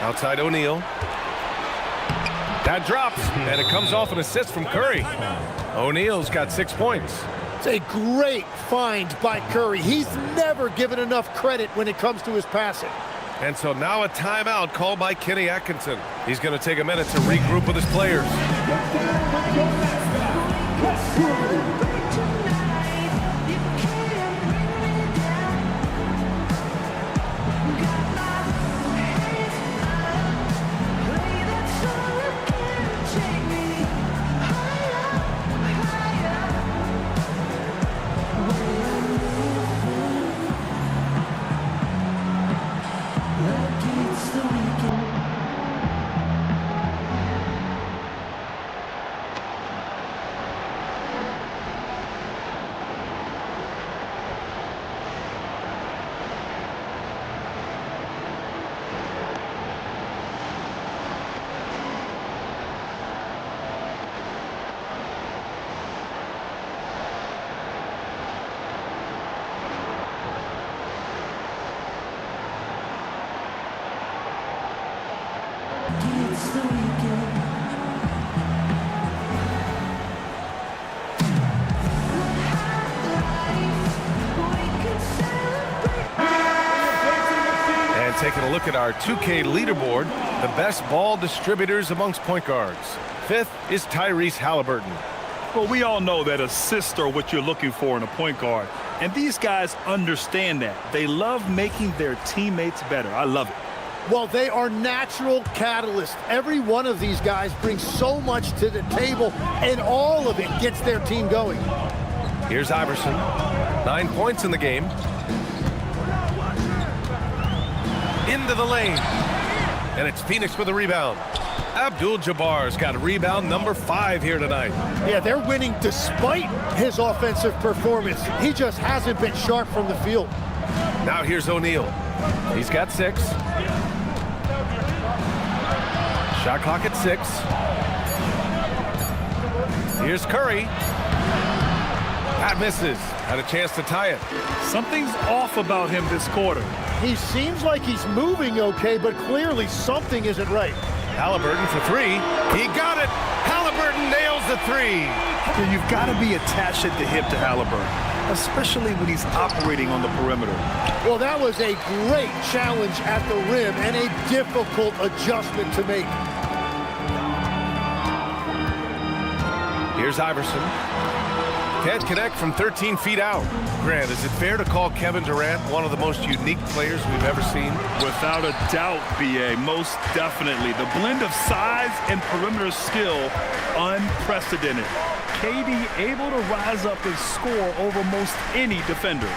Outside O'Neal. That drops, and it comes off an assist from Curry. O'Neal's got 6 points. It's a great find by Curry. He's never given enough credit when it comes to his passing. And so now a timeout called by Kenny Atkinson. He's going to take a minute to regroup with his players. Taking a look at our 2K leaderboard, the best ball distributors amongst point guards. 5th is Tyrese Halliburton. Well, we all know that assists are what you're looking for in a point guard. And these guys understand that. They love making their teammates better. I love it. Well, they are natural catalysts. Every one of these guys brings so much to the table, and all of it gets their team going. Here's Iverson. 9 points in the game. Into the lane. And it's Phoenix with a rebound. Abdul-Jabbar's got a rebound number 5 here tonight. Yeah, they're winning despite his offensive performance. He just hasn't been sharp from the field. Now here's O'Neal. He's got 6. Shot clock at 6. Here's Curry. That misses. Had a chance to tie it. Something's off about him this quarter. He seems like he's moving okay, but clearly something isn't right. Halliburton for 3. He got it. Halliburton nails the 3. You've got to be attached at the hip to Halliburton, especially when he's operating on the perimeter. Well, that was a great challenge at the rim and a difficult adjustment to make. Here's Iverson. Can't connect from 13 feet out. Grant, is it fair to call Kevin Durant one of the most unique players we've ever seen? Without a doubt, B.A., most definitely. The blend of size and perimeter skill, unprecedented. KD able to rise up and score over most any defender.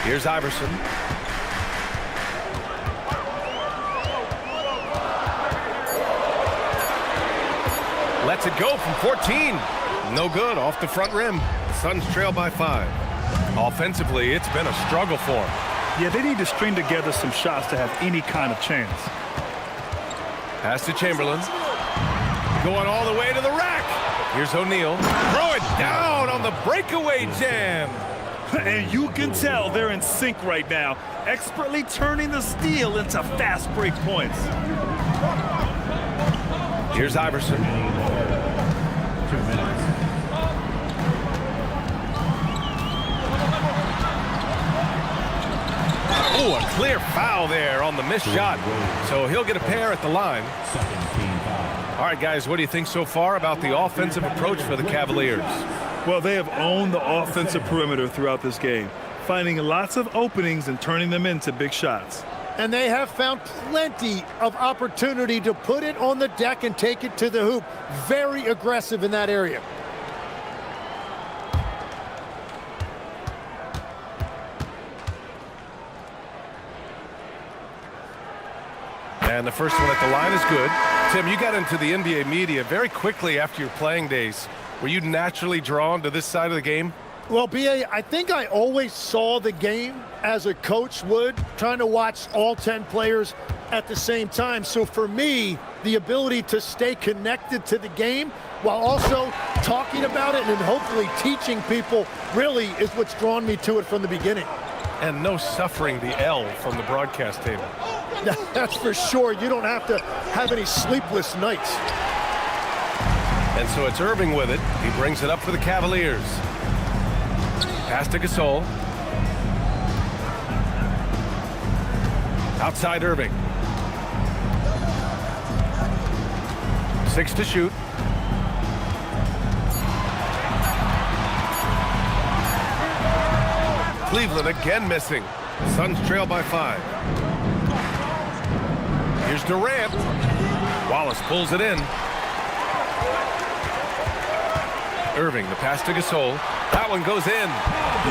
Here's Iverson. Lets it go from 14. No good, off the front rim. Suns trail by 5. Offensively, it's been a struggle for them. Yeah, they need to string together some shots to have any kind of chance. Pass to Chamberlain. Going all the way to the rack. Here's O'Neal. Throw it down on the breakaway jam. And you can tell they're in sync right now, expertly turning the steal into fast break points. Here's Iverson. 2 minutes. Oh, a clear foul there on the missed shot. So he'll get a pair at the line. All right, guys, what do you think so far about the offensive approach for the Cavaliers? Well, they have owned the offensive perimeter throughout this game, finding lots of openings and turning them into big shots. And they have found plenty of opportunity to put it on the deck and take it to the hoop. Very aggressive in that area. And the first one at the line is good. Tim, you got into the NBA media very quickly after your playing days. Were you naturally drawn to this side of the game? Well, B.A., I think I always saw the game as a coach would, trying to watch all 10 players at the same time. So for me, the ability to stay connected to the game while also talking about it and hopefully teaching people really is what's drawn me to it from the beginning. And no suffering the L from the broadcast table. That's for sure. You don't have to have any sleepless nights. And so it's Irving with it. He brings it up for the Cavaliers. Pass to Gasol. Outside Irving. 6 to shoot. Cleveland again missing. Suns trail by 5. Here's Durant. Wallace pulls it in. Irving, the pass to Gasol. That one goes in.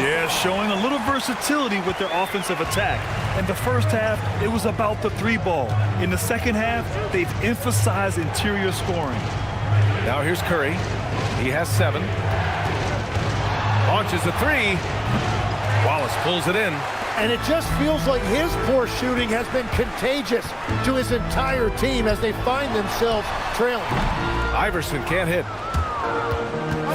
Yeah, showing a little versatility with their offensive attack. In the first half, it was about the 3-ball. In the second half, they've emphasized interior scoring. Now here's Curry. He has 7. Launches a 3. Wallace pulls it in. And it just feels like his poor shooting has been contagious to his entire team as they find themselves trailing. Iverson can't hit.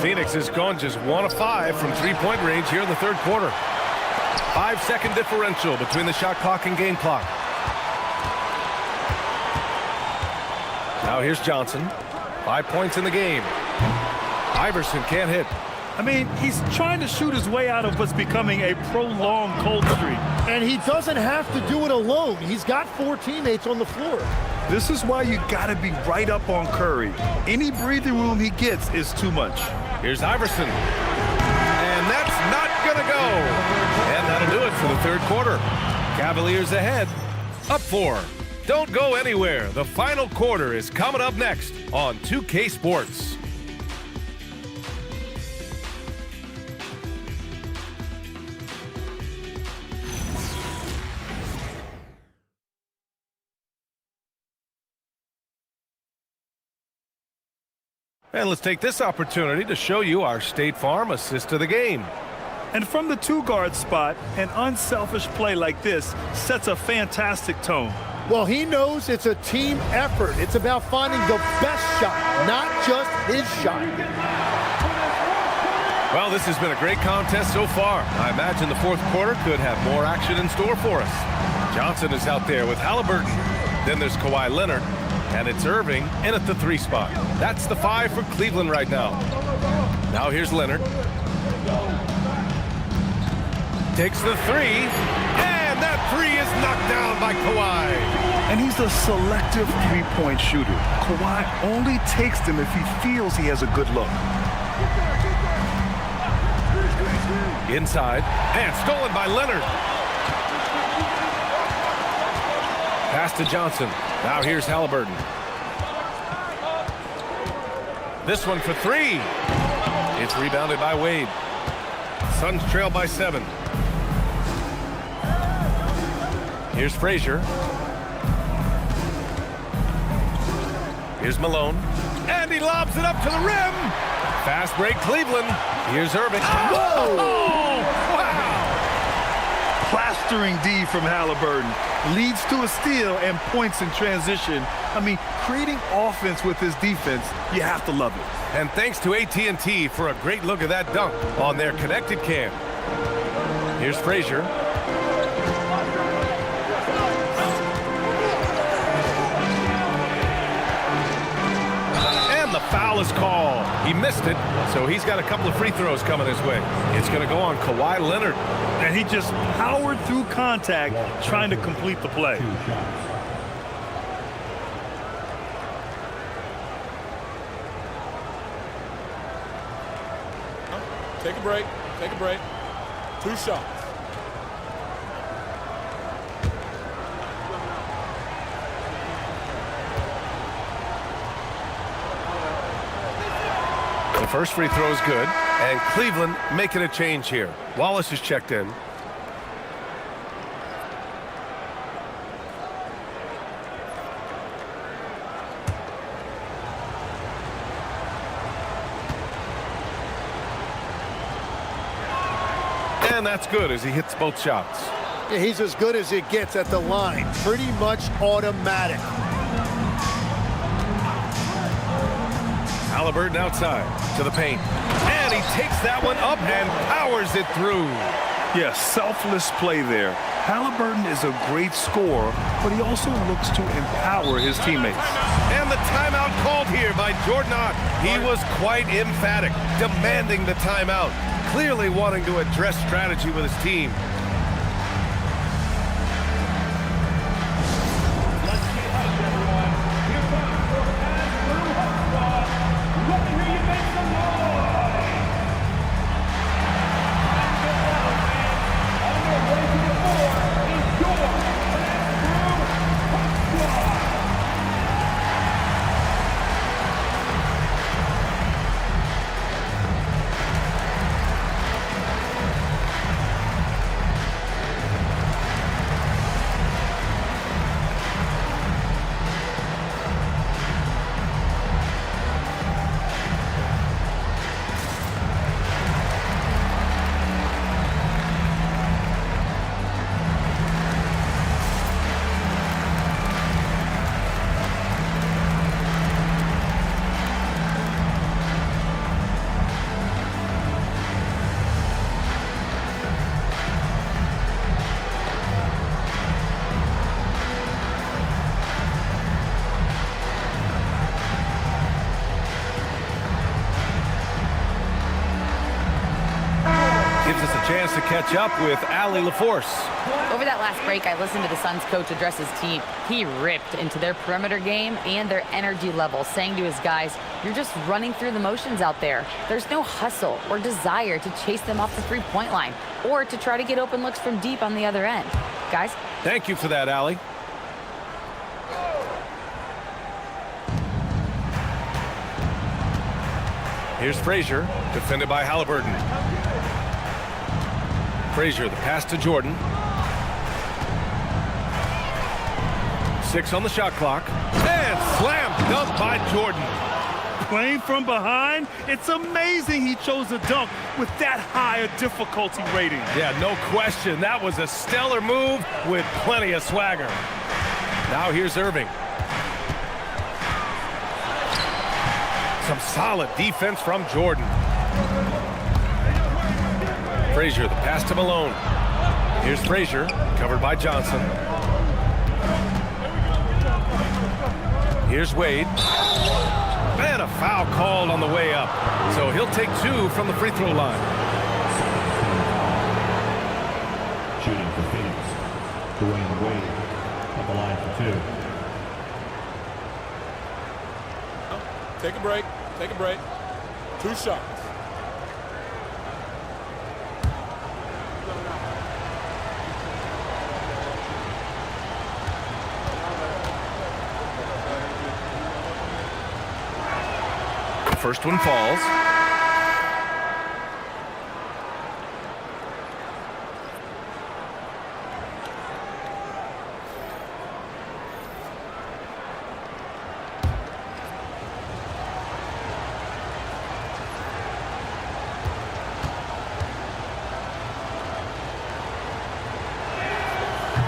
Phoenix has gone just 1 of 5 from 3-point range here in the third quarter. 5-second differential between the shot clock and game clock. Now here's Johnson. 5 points in the game. Iverson can't hit. I mean, he's trying to shoot his way out of what's becoming a prolonged cold streak. And he doesn't have to do it alone. He's got 4 teammates on the floor. This is why you got to be right up on Curry. Any breathing room he gets is too much. Here's Iverson. And that's not going to go. And that'll do it for the third quarter. Cavaliers ahead, up 4. Don't go anywhere. The final quarter is coming up next on 2K Sports. And let's take this opportunity to show you our State Farm assist of the game. And from the 2-guard spot, an unselfish play like this sets a fantastic tone. Well, he knows it's a team effort. It's about finding the best shot, not just his shot. Well, this has been a great contest so far. I imagine the fourth quarter could have more action in store for us. Johnson is out there with Halliburton. Then there's Kawhi Leonard. And it's Irving in at the 3 spot. That's the 5 for Cleveland right now. Now here's Leonard. Takes the 3. And that 3 is knocked down by Kawhi. And he's a selective 3-point shooter. Kawhi only takes them if he feels he has a good look. Inside. And stolen by Leonard. Pass to Johnson. Now here's Halliburton. This one for 3. It's rebounded by Wade. Suns trail by 7. Here's Frazier. Here's Malone. And he lobs it up to the rim. Fast break Cleveland. Here's Irving. Whoa! Oh, wow! Plastering D from Halliburton leads to a steal and points in transition. I mean, creating offense with his defense, you have to love it. And thanks to AT&T for a great look at that dunk on their connected cam. Here's Frazier. And the foul is called. He missed it, so he's got a couple of free throws coming his way. It's going to go on Kawhi Leonard. And he just powered through contact trying to complete the play. Take a break. Take a break. 2 shots. first free throw is good, and Cleveland making a change here. Wallace is checked in. And that's good as he hits both shots. Yeah, he's as good as it gets at the line. Pretty much automatic. Halliburton outside to the paint. And he takes that one up and powers it through. Yeah, selfless play there. Halliburton is a great scorer, but he also looks to empower his teammates. And the timeout called here by Jordan Ott. He was quite emphatic, demanding the timeout, clearly wanting to address strategy with his team. Gives us a chance to catch up with Allie LaForce. Over that last break, I listened to the Suns coach address his team. He ripped into their perimeter game and their energy level, saying to his guys, you're just running through the motions out there. There's no hustle or desire to chase them off the three-point line or to try to get open looks from deep on the other end. Guys? Thank you for that, Allie. Here's Frazier, defended by Halliburton. Frazier, the pass to Jordan. 6 on the shot clock. And slam dunk by Jordan. Playing from behind, it's amazing he chose a dunk with that high a difficulty rating. Yeah, no question. That was a stellar move with plenty of swagger. Now here's Irving. Some solid defense from Jordan. Frazier, the pass to Malone. Here's Frazier, covered by Johnson. Here's Wade. And a foul called on the way up. So he'll take 2 from the free throw line. Shooting for Phoenix. Dwayne Wade at the line for 2. Take a break. Take a break. 2 shots. First one falls.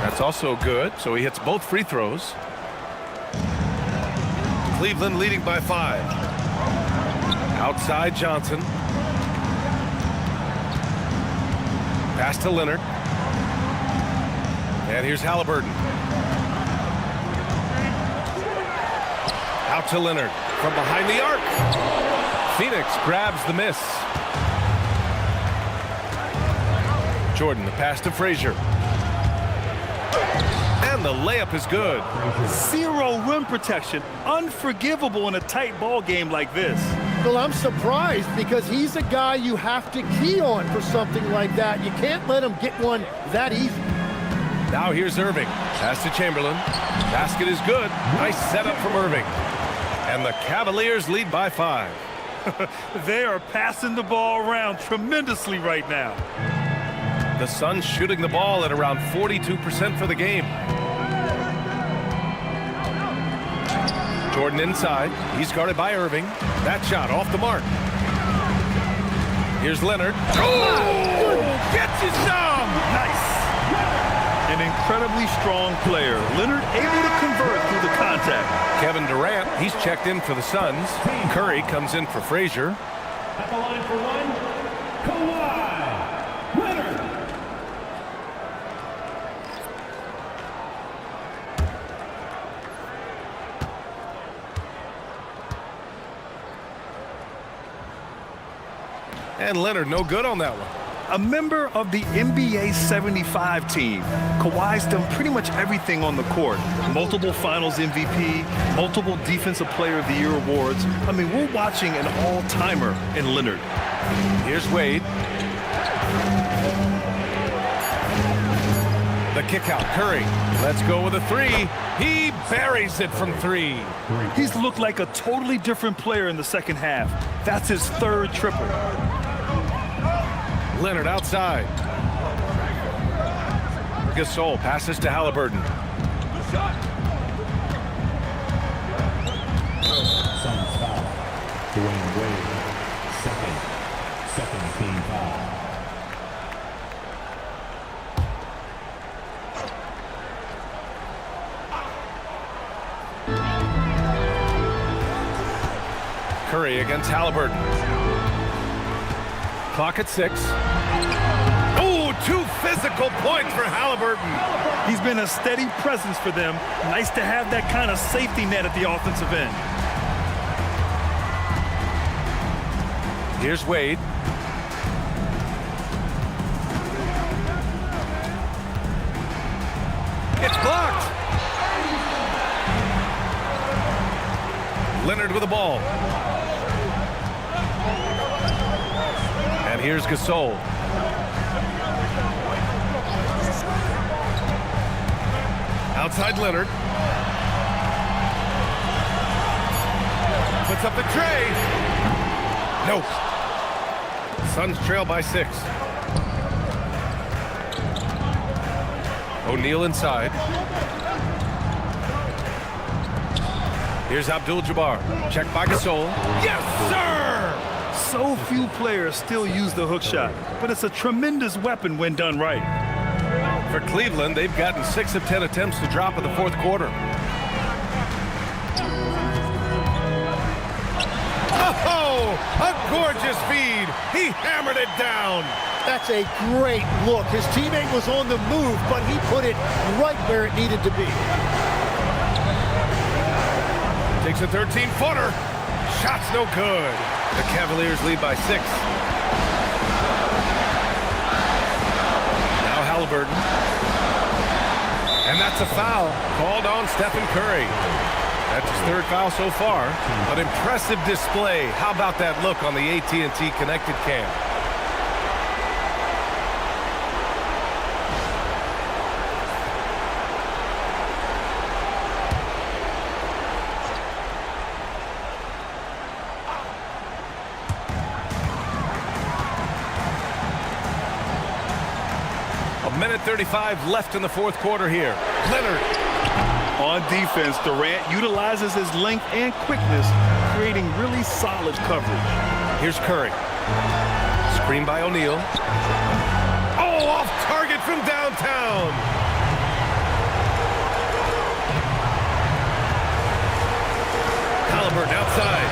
That's also good, so he hits both free throws. Cleveland leading by 5. Outside Johnson. Pass to Leonard. And here's Halliburton. Out to Leonard from behind the arc. Phoenix grabs the miss. Jordan, the pass to Frazier. And the layup is good. 0 rim protection. Unforgivable in a tight ball game like this. Well, I'm surprised because he's a guy you have to key on for something like that. You can't let him get one that easy. Now here's Irving. Pass to Chamberlain. Basket is good. Nice setup from Irving. And the Cavaliers lead by 5. They are passing the ball around tremendously right now. The Suns shooting the ball at around 42% for the game. Jordan inside. He's guarded by Irving. That shot off the mark. Here's Leonard. Oh! Gets you some! Nice. An incredibly strong player. Leonard able to convert through the contact. Kevin Durant, he's checked in for the Suns. Curry comes in for Frazier. At the line for one, Kawhi Leonard. And Leonard no good on that one. A member of the NBA 75 team, Kawhi's done pretty much everything on the court. Multiple Finals MVP, multiple Defensive Player of the Year awards. I mean, we're watching an all-timer in Leonard. Here's Wade. The kick out, Curry. Let's go with a three. He buries it from three. He's looked like a totally different player in the second half. That's his third triple. Leonard outside. Gasol passes to Halliburton. Suns foul. Dwayne Wade. Second team foul. Curry against Halliburton. Clock at 6. Oh, 2 physical points for Halliburton. He's been a steady presence for them. Nice to have that kind of safety net at the offensive end. Here's Wade. It's blocked. Leonard with the ball. And here's Gasol. Outside Leonard. Puts up the tray. Nope. Suns trail by 6. O'Neal inside. Here's Abdul-Jabbar. Check by Gasol. Yes, sir! So few players still use the hook shot, but it's a tremendous weapon when done right. For Cleveland, they've gotten 6 of 10 attempts to drop in the fourth quarter. Oh, a gorgeous feed. He hammered it down. That's a great look. His teammate was on the move, but he put it right where it needed to be. Takes a 13-footer. Shot's no good. The Cavaliers lead by 6. Now Halliburton. And that's a foul called on Stephen Curry. That's his 3rd foul so far. An impressive display. How about that look on the AT&T connected cam? Minute 35 left in the fourth quarter here. Leonard. On defense, Durant utilizes his length and quickness, creating really solid coverage. Here's Curry. Screen by O'Neal. Oh, off target from downtown. Halliburton outside.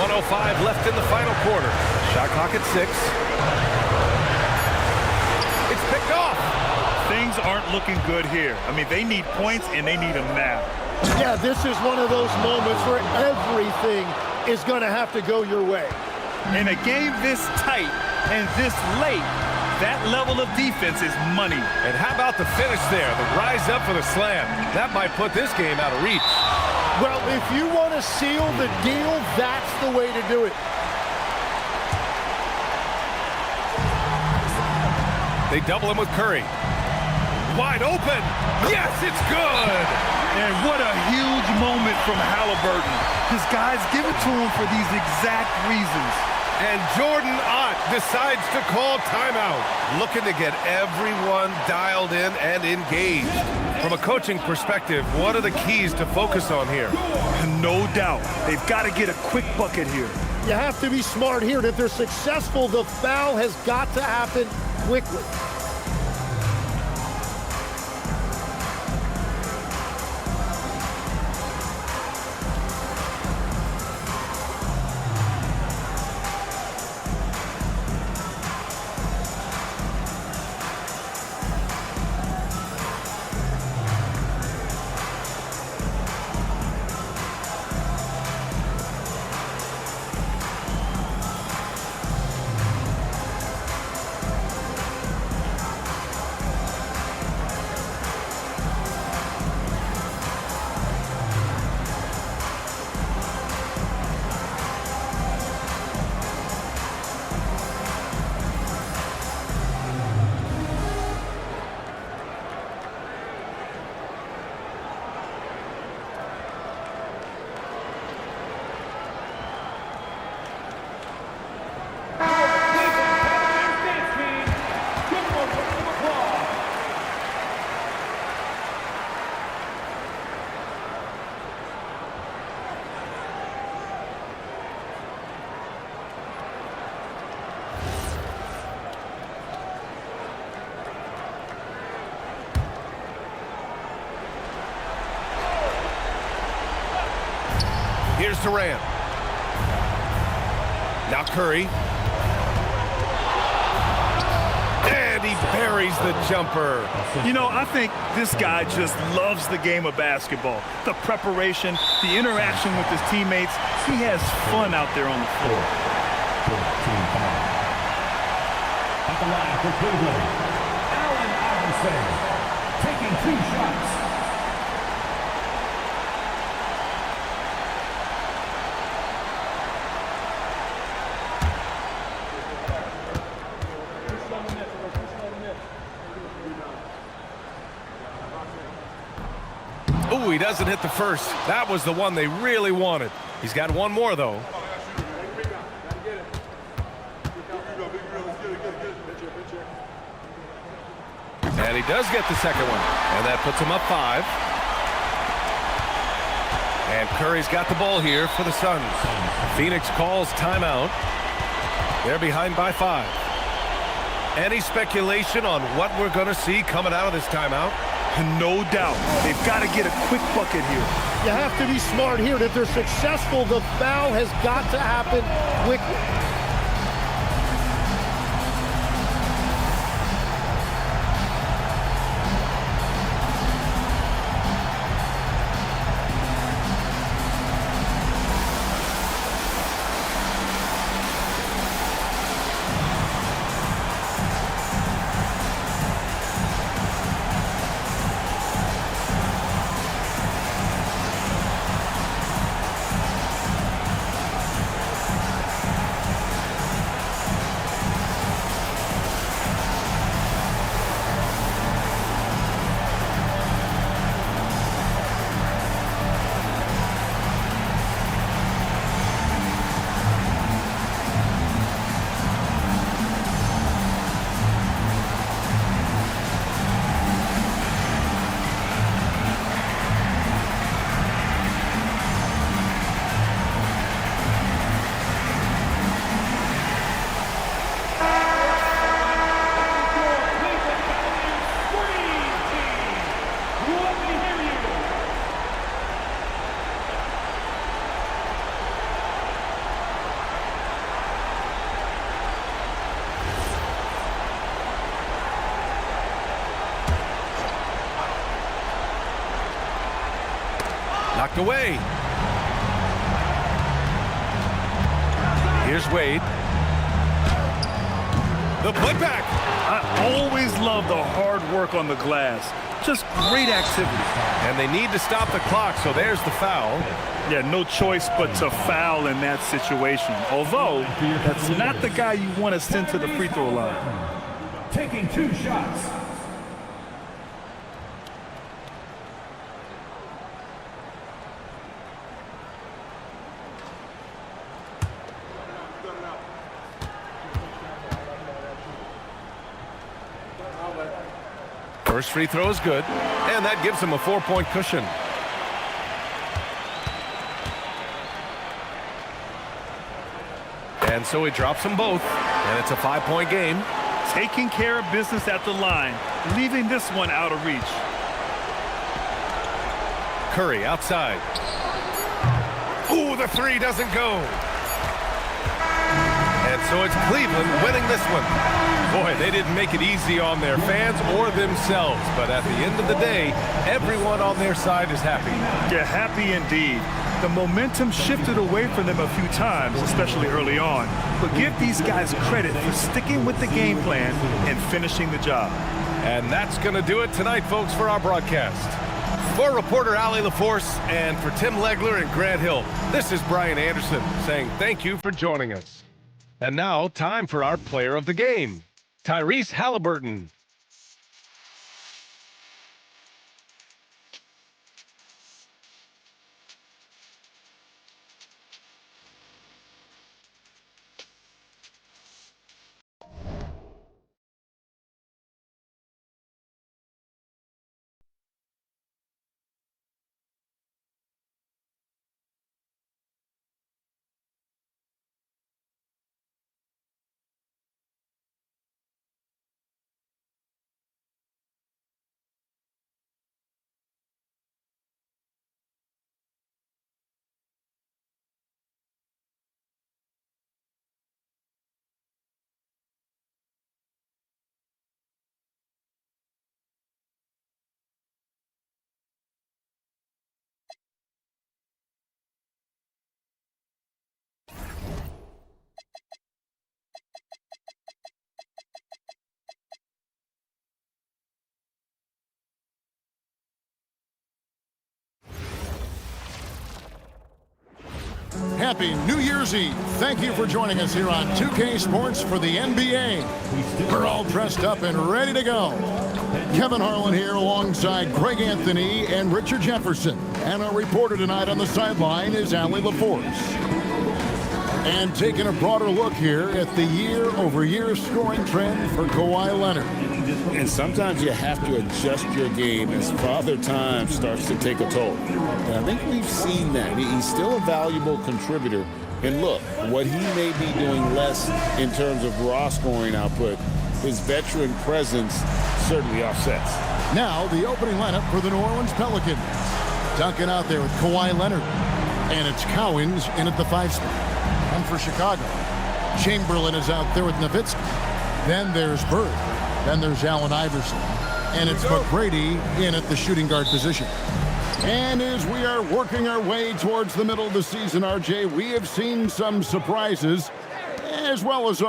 1:05 left in the final quarter. Shot clock at 6. It's picked off. Things aren't looking good here. I mean, they need points, and they need them now. Yeah, this is one of those moments where everything is going to have to go your way. In a game this tight and this late, that level of defense is money. And how about the finish there? The rise up for the slam. That might put this game out of reach. Well, if you want to seal the deal, that's the way to do it. They double him with Curry. Wide open. Yes, it's good. And what a huge moment from Halliburton. His guys give it to him for these exact reasons. And Jordan Ott decides to call timeout, looking to get everyone dialed in and engaged. From a coaching perspective, what are the keys to focus on here? No doubt. They've got to get a quick bucket here. You have to be smart here. And if they're successful, the foul has got to happen quickly. Here's Durant. Now Curry. And he buries the jumper. You know, I think this guy just loves the game of basketball. The preparation, the interaction with his teammates. He has fun out there on the floor. At the line for Cleveland, Allen Iverson taking 2 shots. Ooh, he doesn't hit the first. That was the one they really wanted. He's got one more, though. And he does get the second one. And that puts him up 5. And Curry's got the ball here for the Suns. Phoenix calls timeout. They're behind by 5. Any speculation on what we're going to see coming out of this timeout? No doubt. They've got to get a quick bucket here. You have to be smart here. And if they're successful, the foul has got to happen quickly. Knocked away. Here's Wade. The putback. I always love the hard work on the glass. Just great activity. And they need to stop the clock, so there's the foul. Yeah, no choice but to foul in that situation. Although, that's not the guy you want to send to the free throw line. Taking 2 shots. First free throw is good, and that gives him a 4-point cushion. And so he drops them both, and it's a 5-point game. Taking care of business at the line, leaving this one out of reach. Curry outside. Ooh, the three doesn't go. And so it's Cleveland winning this one. Boy, they didn't make it easy on their fans or themselves, but at the end of the day, everyone on their side is happy. Yeah, happy indeed. The momentum shifted away from them a few times, especially early on. But give these guys credit for sticking with the game plan and finishing the job. And that's going to do it tonight, folks, for our broadcast. For reporter Allie LaForce and for Tim Legler and Grant Hill, this is Brian Anderson saying thank you for joining us. And now, time for our player of the game, Tyrese Halliburton. Happy New Year's Eve. Thank you for joining us here on 2K Sports for the NBA. We're all dressed up and ready to go. Kevin Harlan here alongside Greg Anthony and Richard Jefferson. And our reporter tonight on the sideline is Allie LaForce. And taking a broader look here at the year-over-year scoring trend for Kawhi Leonard. And sometimes you have to adjust your game as Father Time starts to take a toll. And I think we've seen that. He's still a valuable contributor. And look, what he may be doing less in terms of raw scoring output, his veteran presence certainly offsets. Now, the opening lineup for the New Orleans Pelicans. Duncan out there with Kawhi Leonard. And it's Cowens in at the 5 spot. And for Chicago, Chamberlain is out there with Nowitzki. Then there's Bird. Then there's Allen Iverson. And it's McGrady in at the shooting guard position. And as we are working our way towards the middle of the season, RJ, we have seen some surprises as well as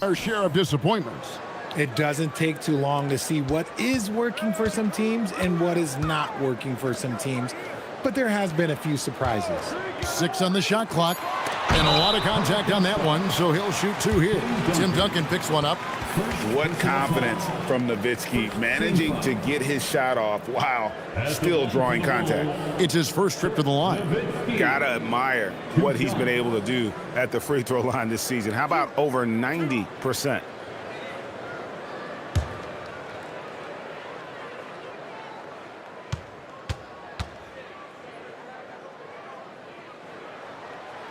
our share of disappointments. It doesn't take too long to see what is working for some teams and what is not working for some teams. But there has been a few surprises. 6 on the shot clock. And a lot of contact on that one, so he'll shoot 2 here. Tim Duncan picks one up. What confidence from Nowitzki, managing to get his shot off while still drawing contact. It's his first trip to the line. Gotta admire what he's been able to do at the free throw line this season. How about over 90%?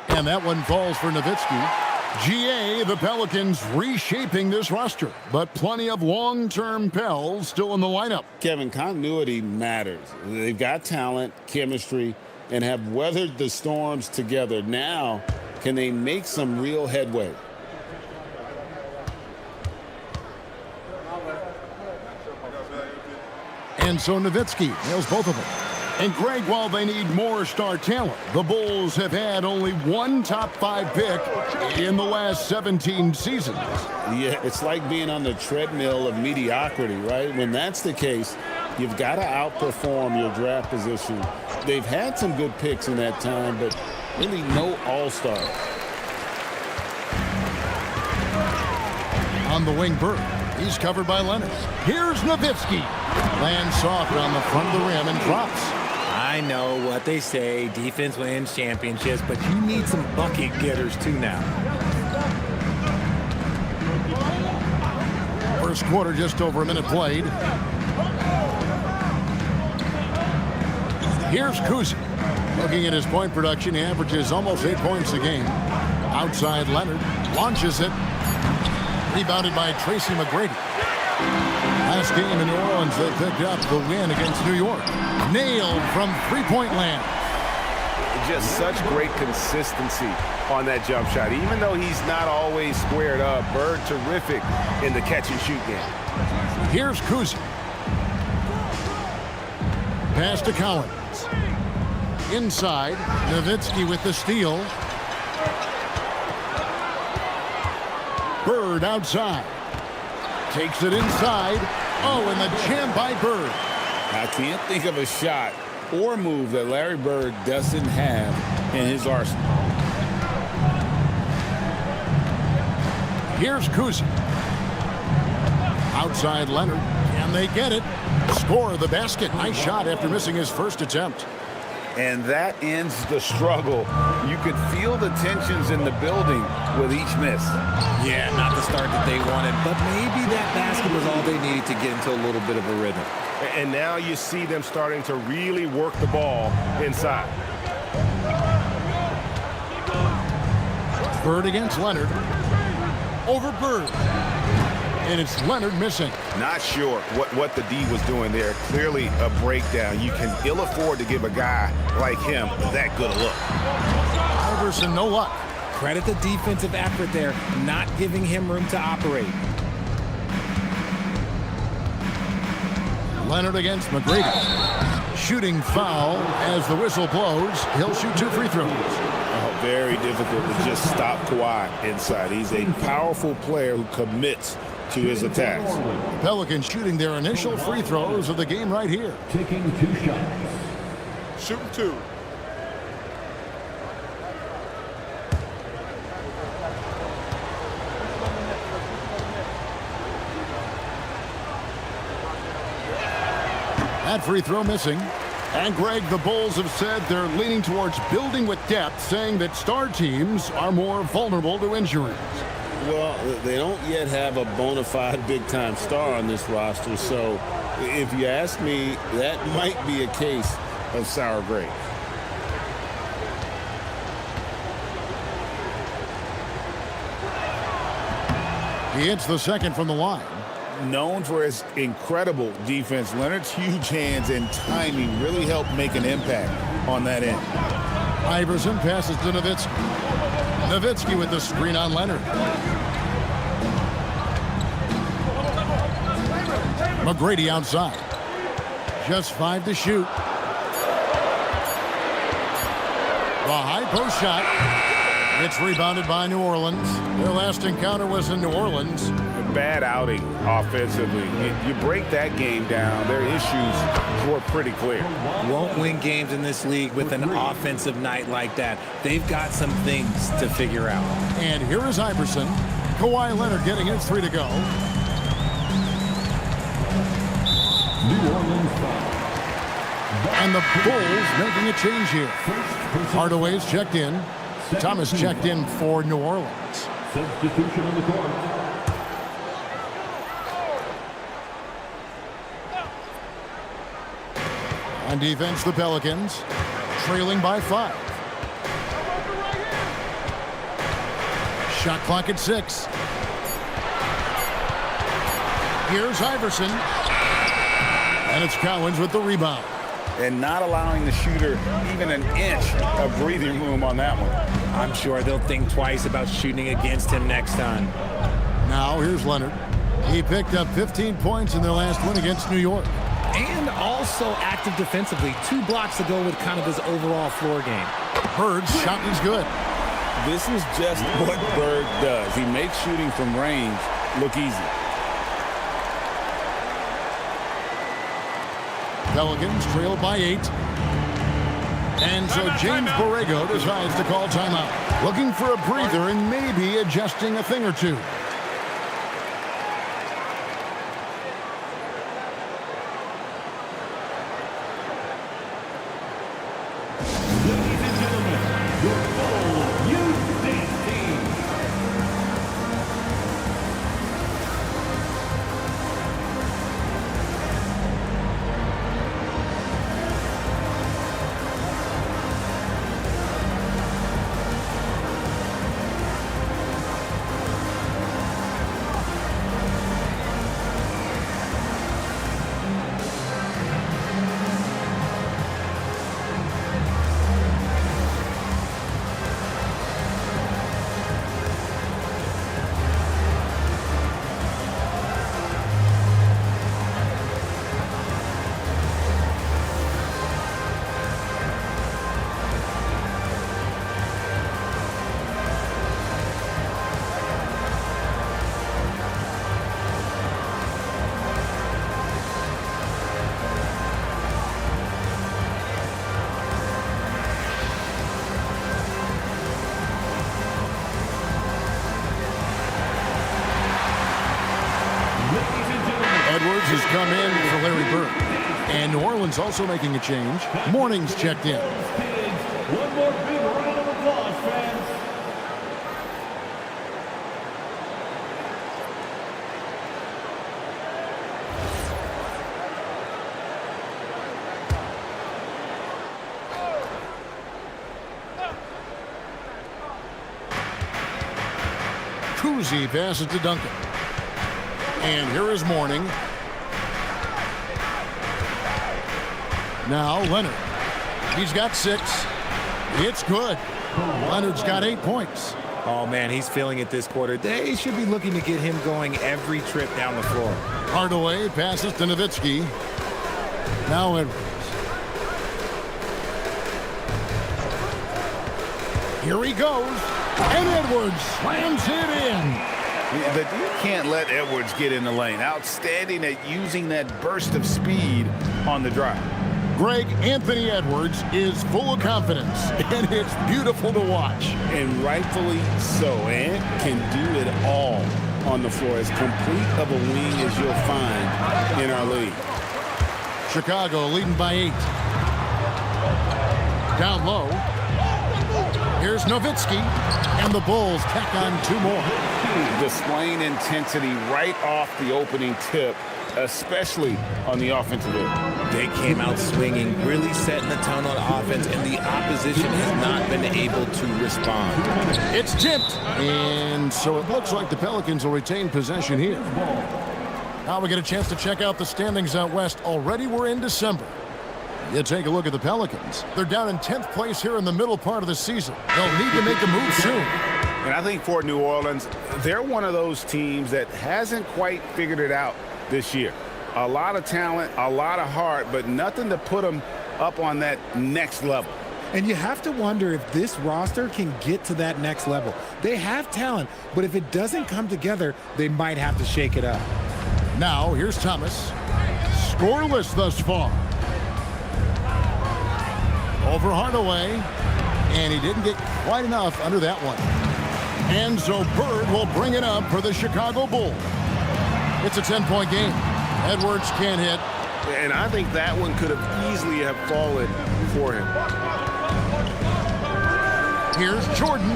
And that one falls for Nowitzki. GA, the Pelicans reshaping this roster, but plenty of long-term Pels still in the lineup. Kevin, continuity matters. They've got talent, chemistry, and have weathered the storms together. Now, can they make some real headway? And so Nowitzki nails both of them. And Greg, while they need more star talent, the Bulls have had only one top 5 pick in the last 17 seasons. Yeah, it's like being on the treadmill of mediocrity, right? When that's the case, you've got to outperform your draft position. They've had some good picks in that time, but really no all-star. On the wing, Bird. He's covered by Leonard. Here's Nowitzki. Lands soft on the front of the rim and drops. I know what they say, defense wins championships, but you need some bucket getters too now. For first quarter, just over a minute played. Here's Kuzi. Looking at his point production, he averages almost 8 points a game. Outside Leonard, launches it. Rebounded by Tracy McGrady. Last game in New Orleans, they picked up the win against New York. Nailed from three-point land. Just such great consistency on that jump shot. Even though he's not always squared up, Bird terrific in the catch-and-shoot game. Here's Kuzi. Pass to Collins. Inside, Nowitzki with the steal. Bird outside. Takes it inside. Oh, and the jam by Bird. I can't think of a shot or move that Larry Bird doesn't have in his arsenal. Here's Kuzi. Outside Leonard. Can they get it? Score the basket. Nice shot after missing his first attempt. And that ends the struggle. You could feel the tensions in the building with each miss. Yeah, not the start that they wanted, but maybe that basket was all they needed to get into a little bit of a rhythm. And now you see them starting to really work the ball inside. Bird against Leonard. Over Bird. And it's Leonard missing. Not sure what the D was doing there. Clearly a breakdown. You can ill afford to give a guy like him that good a look. Iverson, no luck. Credit the defensive effort there, not giving him room to operate. Leonard against McGrady. Shooting foul as the whistle blows. He'll shoot 2 free throws. Oh, very difficult to just stop Kawhi inside. He's a powerful player who commits to his attacks. Pelicans shooting their initial free throws of the game right here. Taking 2 shots. Shooting 2. That free throw missing. And Greg, the Bulls have said they're leaning towards building with depth, saying that star teams are more vulnerable to injuries. Well, they don't yet have a bona fide big-time star on this roster, so if you ask me, that might be a case of sour grapes. He hits the second from the line. Known for his incredible defense, Leonard's huge hands and timing really helped make an impact on that end. Iverson passes to Nowitzki. Nowitzki with the screen on Leonard. McGrady outside. Just 5 to shoot. The high post shot. It's rebounded by New Orleans. Their last encounter was in New Orleans. A bad outing offensively. You break that game down, their issues were pretty clear. Won't win games in this league with an offensive night like that. They've got some things to figure out. And here is Iverson. Kawhi Leonard getting his 3 to go. New Orleans foul. And the Bulls making a change here. Hardaway's checked in. Thomas checked in for New Orleans. Substitution on the court. On defense, the Pelicans trailing by 5. Shot clock at 6. Here's Iverson. And it's Collins with the rebound. And not allowing the shooter even an inch of breathing room on that one. I'm sure they'll think twice about shooting against him next time. Now here's Leonard. He picked up 15 points in their last win against New York. And also active defensively. 2 blocks to go with kind of his overall floor game. Bird's shot is good. This is just what Bird does. He makes shooting from range look easy. Pelicans trail by 8. And so James Borrego decides to call timeout. Looking for a breather and maybe adjusting a thing or two. Ladies and gentlemen, your full youth team. Edwards has come in for Larry Bird. And New Orleans also making a change. Morning's checked in. One more big round of applause, fans. Kuzi passes to Duncan. And here is Morning. Now Leonard. He's got 6. It's good. Leonard's got 8 points. Oh, man, he's feeling it this quarter. They should be looking to get him going every trip down the floor. Hardaway passes to Nowitzki. Now Edwards. Here he goes. And Edwards slams it in. You can't let Edwards get in the lane. Outstanding at using that burst of speed on the drive. Greg Anthony Edwards is full of confidence, and it's beautiful to watch. And rightfully so. Ant can do it all on the floor. As complete of a wing as you'll find in our league. Chicago leading by 8. Down low. Here's Nowitzki, and the Bulls tack on 2 more. Displaying intensity right off the opening tip, especially on the offensive end. They came out swinging, really setting the tone on offense, and the opposition has not been able to respond. It's tipped, and so it looks like the Pelicans will retain possession here. Now we get a chance to check out the standings out west. Already we're in December. You take a look at the Pelicans. They're down in 10th place here in the middle part of the season. They'll need to make a move soon. And I think for New Orleans, they're one of those teams that hasn't quite figured it out this year. A lot of talent, a lot of heart, but nothing to put them up on that next level. And you have to wonder if this roster can get to that next level. They have talent, but if it doesn't come together, they might have to shake it up. Now, here's Thomas. Scoreless thus far. Over Hardaway, and he didn't get quite enough under that one. And so Bird will bring it up for the Chicago Bulls. It's a 10-point game. Edwards can't hit. And I think that one could have easily have fallen for him. Here's Jordan.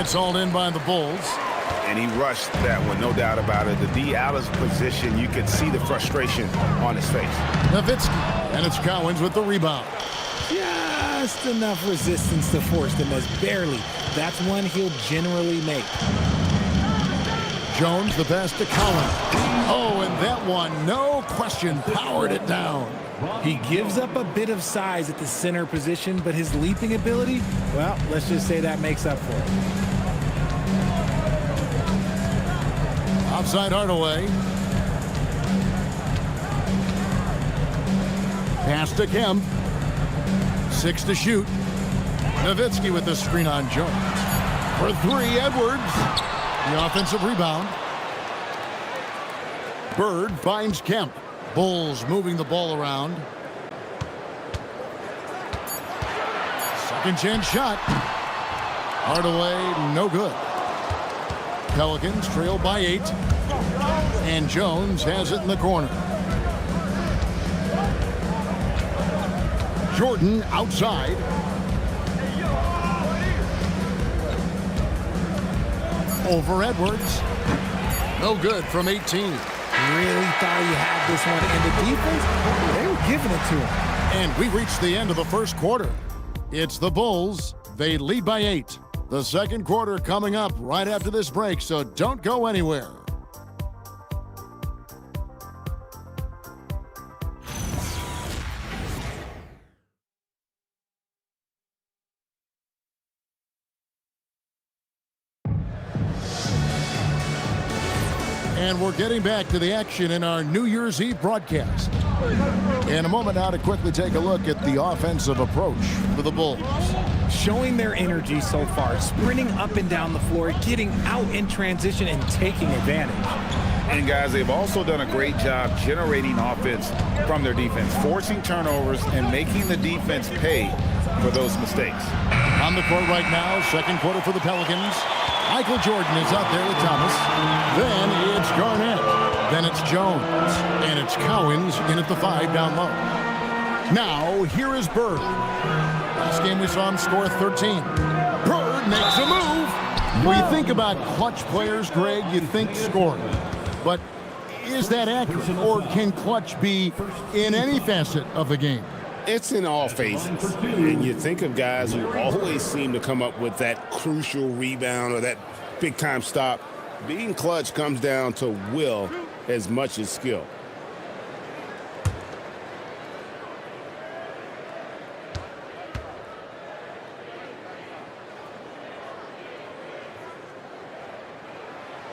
It's hauled in by the Bulls. And he rushed that one, no doubt about it. The D out of position, you could see the frustration on his face. Nowitzki, and it's Cowens with the rebound. Just enough resistance to force them as barely. That's one he'll generally make. Jones, the pass to Collins. Oh, and that one, no question, powered it down. He gives up a bit of size at the center position, but his leaping ability, well, let's just say that makes up for it. Outside Hardaway. Pass to Kemp. 6 to shoot. Nowitzki with the screen on Jones. For 3, Edwards. The offensive rebound. Bird finds Kemp. Bulls moving the ball around. Second chance shot. Hardaway, no good. Pelicans trail by 8. And Jones has it in the corner. Jordan outside. Over Edwards. No good from 18. Really thought he had this one in the defense. They were giving it to him. And we reached the end of the first quarter. It's the Bulls. They lead by 8. The second quarter coming up right after this break, so don't go anywhere. And we're getting back to the action in our New Year's Eve broadcast. In a moment now to quickly take a look at the offensive approach for the Bulls. Showing their energy so far, sprinting up and down the floor, getting out in transition and taking advantage. And guys, they've also done a great job generating offense from their defense, forcing turnovers and making the defense pay for those mistakes. On the court right now, second quarter for the Pelicans. Michael Jordan is out there with Thomas. Then it's Garnett. Then it's Jones. And it's Cowens in at the 5 down low. Now, here is Bird. Last game we saw him score 13. Bird makes a move. When you think about clutch players, Greg, you think scoring. But is that accurate, or can clutch be in any facet of the game? It's in all phases. And you think of guys who always seem to come up with that crucial rebound or that big-time stop. Being clutch comes down to will as much as skill.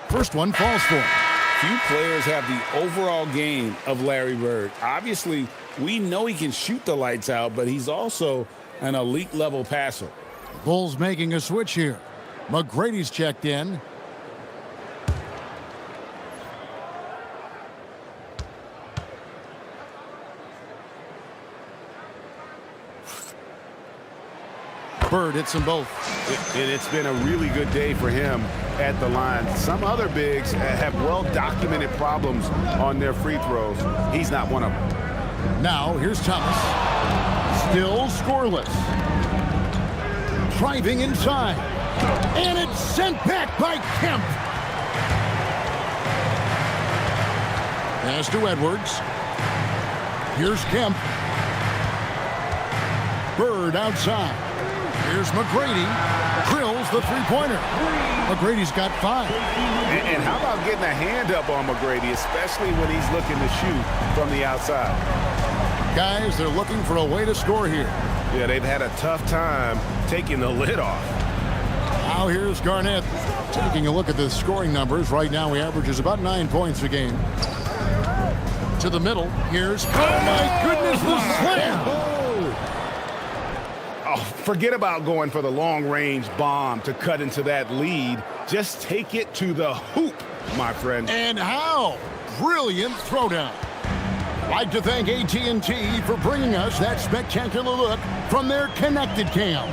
First one falls for him. Few players have the overall game of Larry Bird. Obviously, we know he can shoot the lights out, but he's also an elite level passer. Bulls making a switch here. McGrady's checked in. Bird hits them both. And it's been a really good day for him at the line. Some other bigs have well-documented problems on their free throws. He's not one of them. Now, here's Thomas. Still scoreless. Driving inside. And it's sent back by Kemp. Pass to Edwards. Here's Kemp. Bird outside. Here's McGrady. Drills the three-pointer. McGrady's got 5. And how about getting a hand up on McGrady, especially when he's looking to shoot from the outside? Guys, they're looking for a way to score here. Yeah, they've had a tough time taking the lid off. Now here's Garnett. Taking a look at the scoring numbers. Right now he averages about 9 points a game. To the middle. Here's, oh my goodness, the slam! Oh, forget about going for the long-range bomb to cut into that lead. Just take it to the hoop, my friend. And how? Brilliant throwdown. I'd like to thank AT&T for bringing us that spectacular look from their connected cam.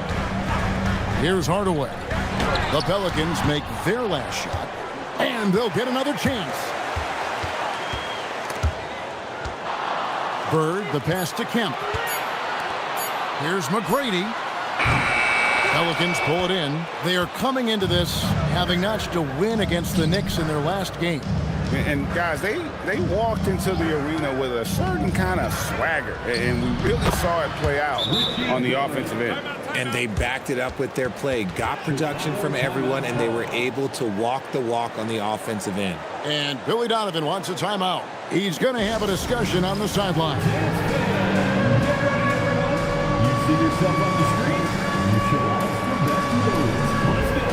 Here's Hardaway. The Pelicans make their last shot, and they'll get another chance. Bird, the pass to Kemp. Here's McGrady. Pelicans pull it in. They are coming into this having notched a win against the Knicks in their last game. And guys, they walked into the arena with a certain kind of swagger, and we really saw it play out on the offensive end. And they backed it up with their play, got production from everyone, and they were able to walk the walk on the offensive end. And Billy Donovan wants a timeout. He's going to have a discussion on the sideline. You see yourself on the screen. You show us the best moves. Let's go.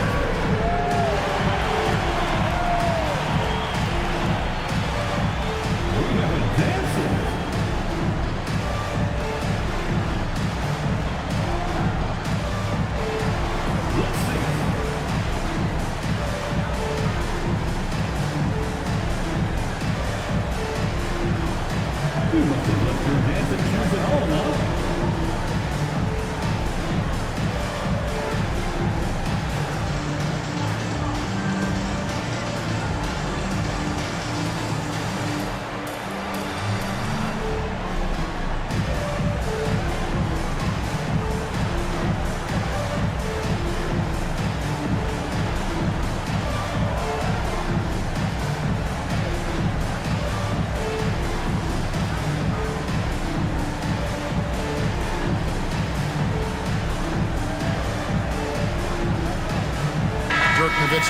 We have a dancing. Let's see. You must have left your dancing shoes at home, huh?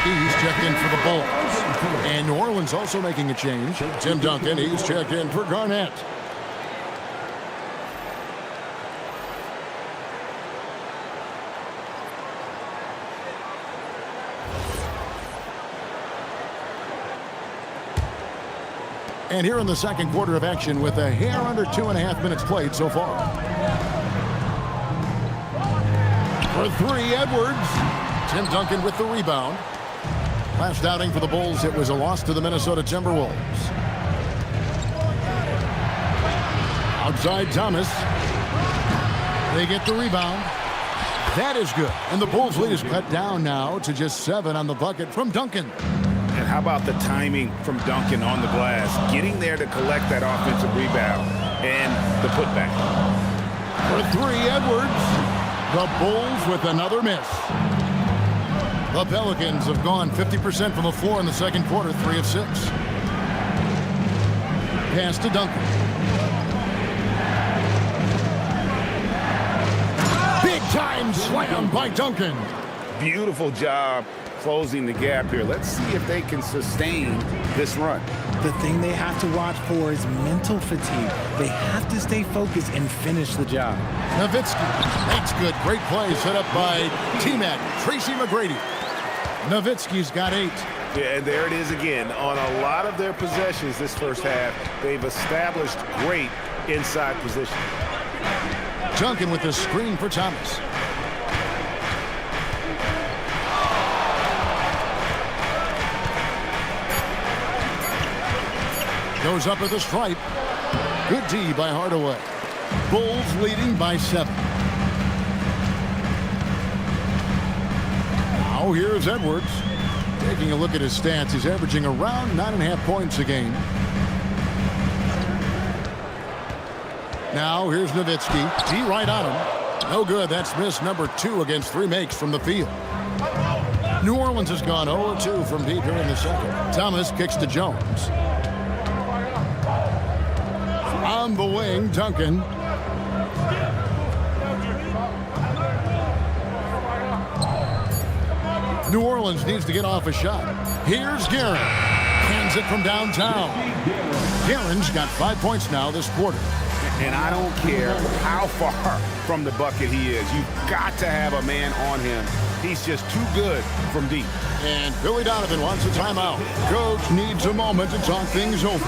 He's checked in for the Bulls. And New Orleans also making a change. Tim Duncan, he's checked in for Garnett. And here in the second quarter of action with a hair under 2.5 minutes played so far. For 3, Edwards. Tim Duncan with the rebound. Last outing for the Bulls, it was a loss to the Minnesota Timberwolves. Outside Thomas. They get the rebound. That is good. And the Bulls lead is cut down now to just 7 on the bucket from Duncan. And how about the timing from Duncan on the glass, getting there to collect that offensive rebound and the putback. For three, Edwards. The Bulls with another miss. The Pelicans have gone 50% from the floor in the second quarter, 3 of 6. Pass to Duncan. Big time slam by Duncan. Beautiful job closing the gap here. Let's see if they can sustain this run. The thing they have to watch for is mental fatigue. They have to stay focused and finish the job. Nowitzki. That's good. Great play set up by T-Mac, Tracy McGrady. Nowitzki's got 8. Yeah, and there it is again. On a lot of their possessions this first half, they've established great inside position. Duncan with the screen for Thomas. Goes up at the stripe. Good D by Hardaway. Bulls leading by 7. Now here's Edwards. Taking a look at his stats, he's averaging around 9.5 points a game. Now here's Nowitzki. D right on him. No good. That's miss number 2 against 3 makes from the field. New Orleans has gone 0-2 from deep here in the second. Thomas kicks to Jones. On the wing, Duncan. New Orleans needs to get off a shot. Here's Guerin. Hands it from downtown. Guerin's got 5 points now this quarter. And I don't care how far from the bucket he is. You've got to have a man on him. He's just too good from deep. And Billy Donovan wants a timeout. Coach needs a moment to talk things over.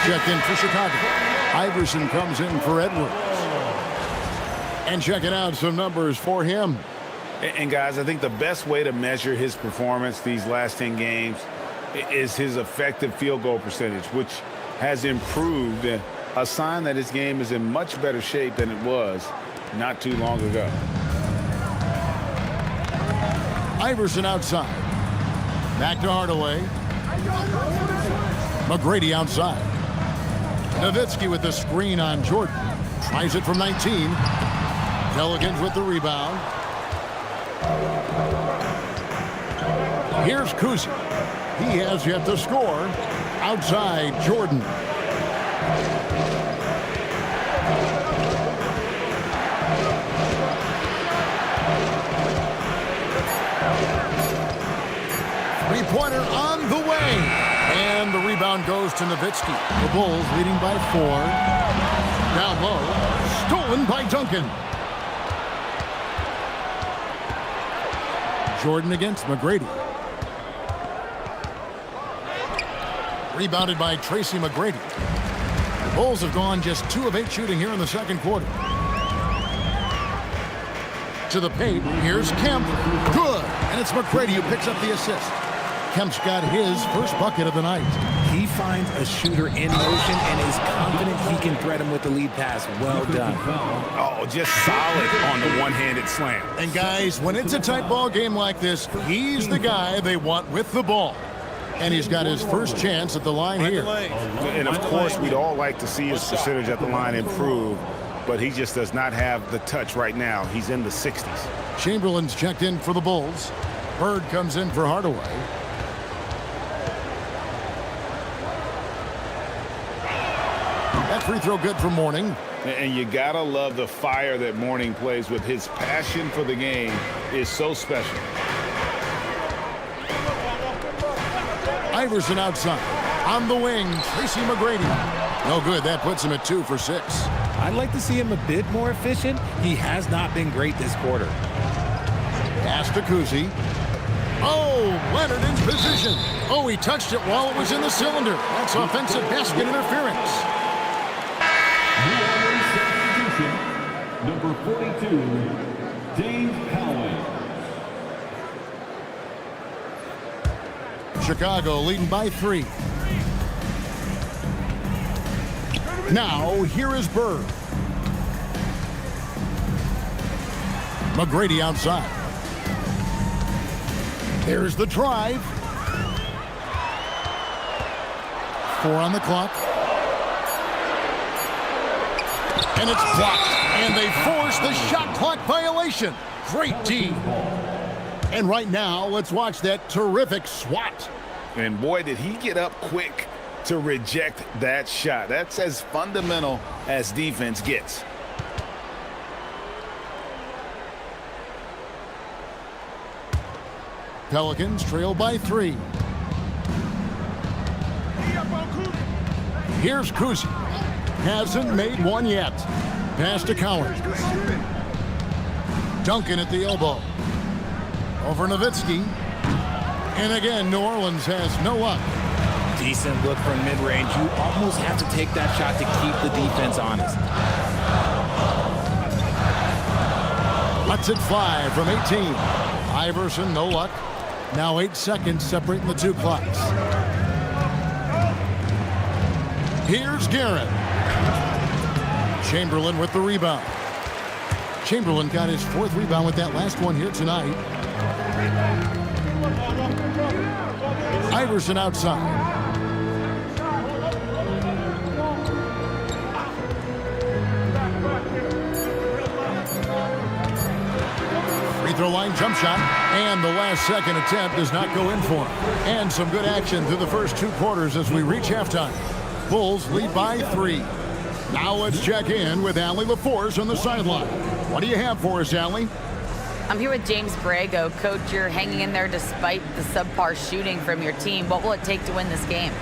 Checked in for Chicago. Iverson comes in for Edwards. And checking out some numbers for him. And guys, I think the best way to measure his performance these last 10 games is his effective field goal percentage, which has improved, a sign that his game is in much better shape than it was not too long ago. Iverson outside. Back to Hardaway. McGrady outside. Nowitzki with the screen on Jordan. Tries it from 19. Pelicans with the rebound. Here's Kuzi. He has yet to score. Outside, Jordan. Three-pointer on the way. And the rebound goes to Nowitzki. The Bulls leading by 4. Down low. Stolen by Duncan. Jordan against McGrady. Rebounded by Tracy McGrady. The Bulls have gone just 2 of 8 shooting here in the second quarter. To the paint. Here's Kemp. Good. And it's McGrady who picks up the assist. Kemp's got his first bucket of the night. He finds a shooter in motion and is confident he can thread him with the lead pass. Well done. Oh, just solid on the one-handed slam. And guys, when it's a tight ball game like this, he's the guy they want with the ball. And he's got his first chance at the line here. And of course, we'd all like to see his percentage at the line improve. but he just does not have the touch right now. He's in the 60s. Chamberlain's checked in for the Bulls. Bird comes in for Hardaway. That free throw good for Mourning. And you gotta love the fire that Mourning plays with. His passion for the game is so special. Iverson outside. On the wing, Tracy McGrady. No good. That puts him at 2 for 6. I'd like to see him a bit more efficient. He has not been great this quarter. Pass to Kuzi. Oh, Leonard in position. Oh, he touched it while it was in the cylinder. That's offensive basket interference. Number 42, James Conway. Chicago leading by 3. Now, here is Bird. McGrady outside. There's the drive. 4 on the clock. And it's blocked. And they force the shot clock violation. Great D. And right now, let's watch that terrific swat. And boy, did he get up quick to reject that shot. That's as fundamental as defense gets. Pelicans trail by 3. Here's Kuzi. Hasn't made one yet. Pass to Coward. Duncan at the elbow. Over Nowitzki. And again, New Orleans has no luck. Decent look from mid-range. You almost have to take that shot to keep the defense honest. Lets it fly from 18. Iverson, no luck. Now 8 seconds separating the 2 clocks. Here's Garrett. Chamberlain with the rebound. Chamberlain got his 4th rebound with that last one here tonight. Iverson outside. Free throw line jump shot, and the last second attempt does not go in for him. And some good action through the first 2 quarters as we reach halftime. Bulls lead by 3. Now let's check in with Allie LaForce on the sideline. What do you have for us, Allie? I'm here with James Borrego. Coach, you're hanging in there despite the subpar shooting from your team. What will it take to win this game?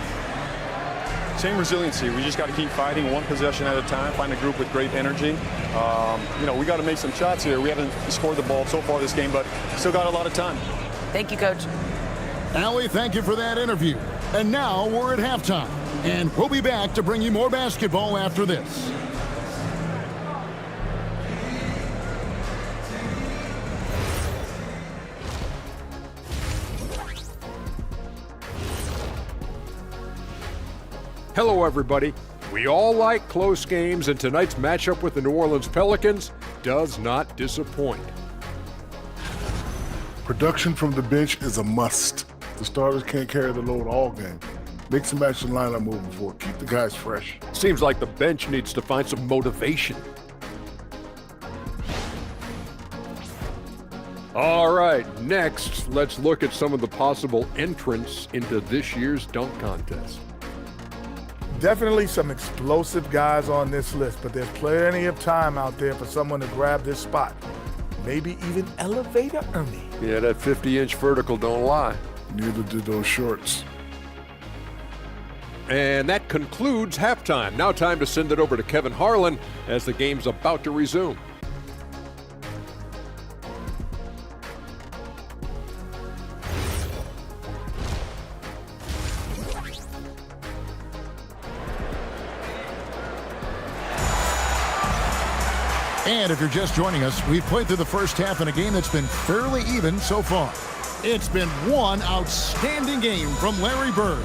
Same resiliency. We just got to keep fighting one possession at a time, find a group with great energy. We got to make some shots here. We haven't scored the ball so far this game, but still got a lot of time. Thank you, Coach. Allie, thank you for that interview. And now we're at halftime, and we'll be back to bring you more basketball after this. Hello, everybody. We all like close games, and tonight's matchup with the New Orleans Pelicans does not disappoint. Production from the bench is a must. The starters can't carry the load all game. Mix and match the lineup moving forward. Keep the guys fresh. Seems like the bench needs to find some motivation. All right, next, let's look at some of the possible entrants into this year's dunk contest. Definitely some explosive guys on this list, but there's plenty of time out there for someone to grab this spot. Maybe even Elevator Ernie. Yeah, that 50-inch vertical don't lie. Neither did those shorts. And that concludes halftime. Now time to send it over to Kevin Harlan as the game's about to resume. And if you're just joining us, we've played through the first half in a game that's been fairly even so far. It's been one outstanding game from Larry Bird.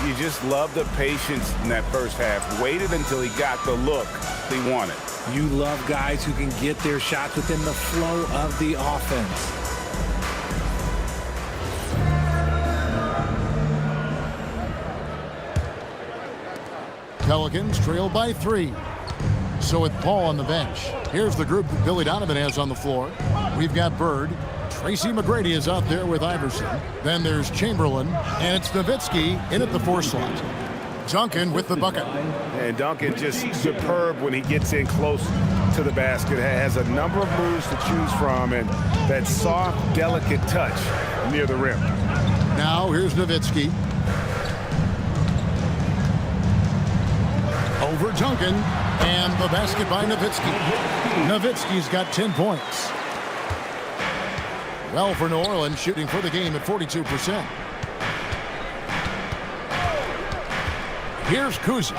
You just love the patience in that first half. Waited until he got the look he wanted. You love guys who can get their shots within the flow of the offense. Pelicans trail by 3. So with Paul on the bench, here's the group that Billy Donovan has on the floor. We've got Bird. Tracy McGrady is out there with Iverson. Then there's Chamberlain, and it's Nowitzki in at the 4 slot. Duncan with the bucket. And Duncan just superb when he gets in close to the basket. Has a number of moves to choose from, and that soft, delicate touch near the rim. Now here's Nowitzki. Over Duncan, and the basket by Nowitzki. Nowitzki's got 10 points. Well, for New Orleans, shooting for the game at 42%. Here's Kuzi.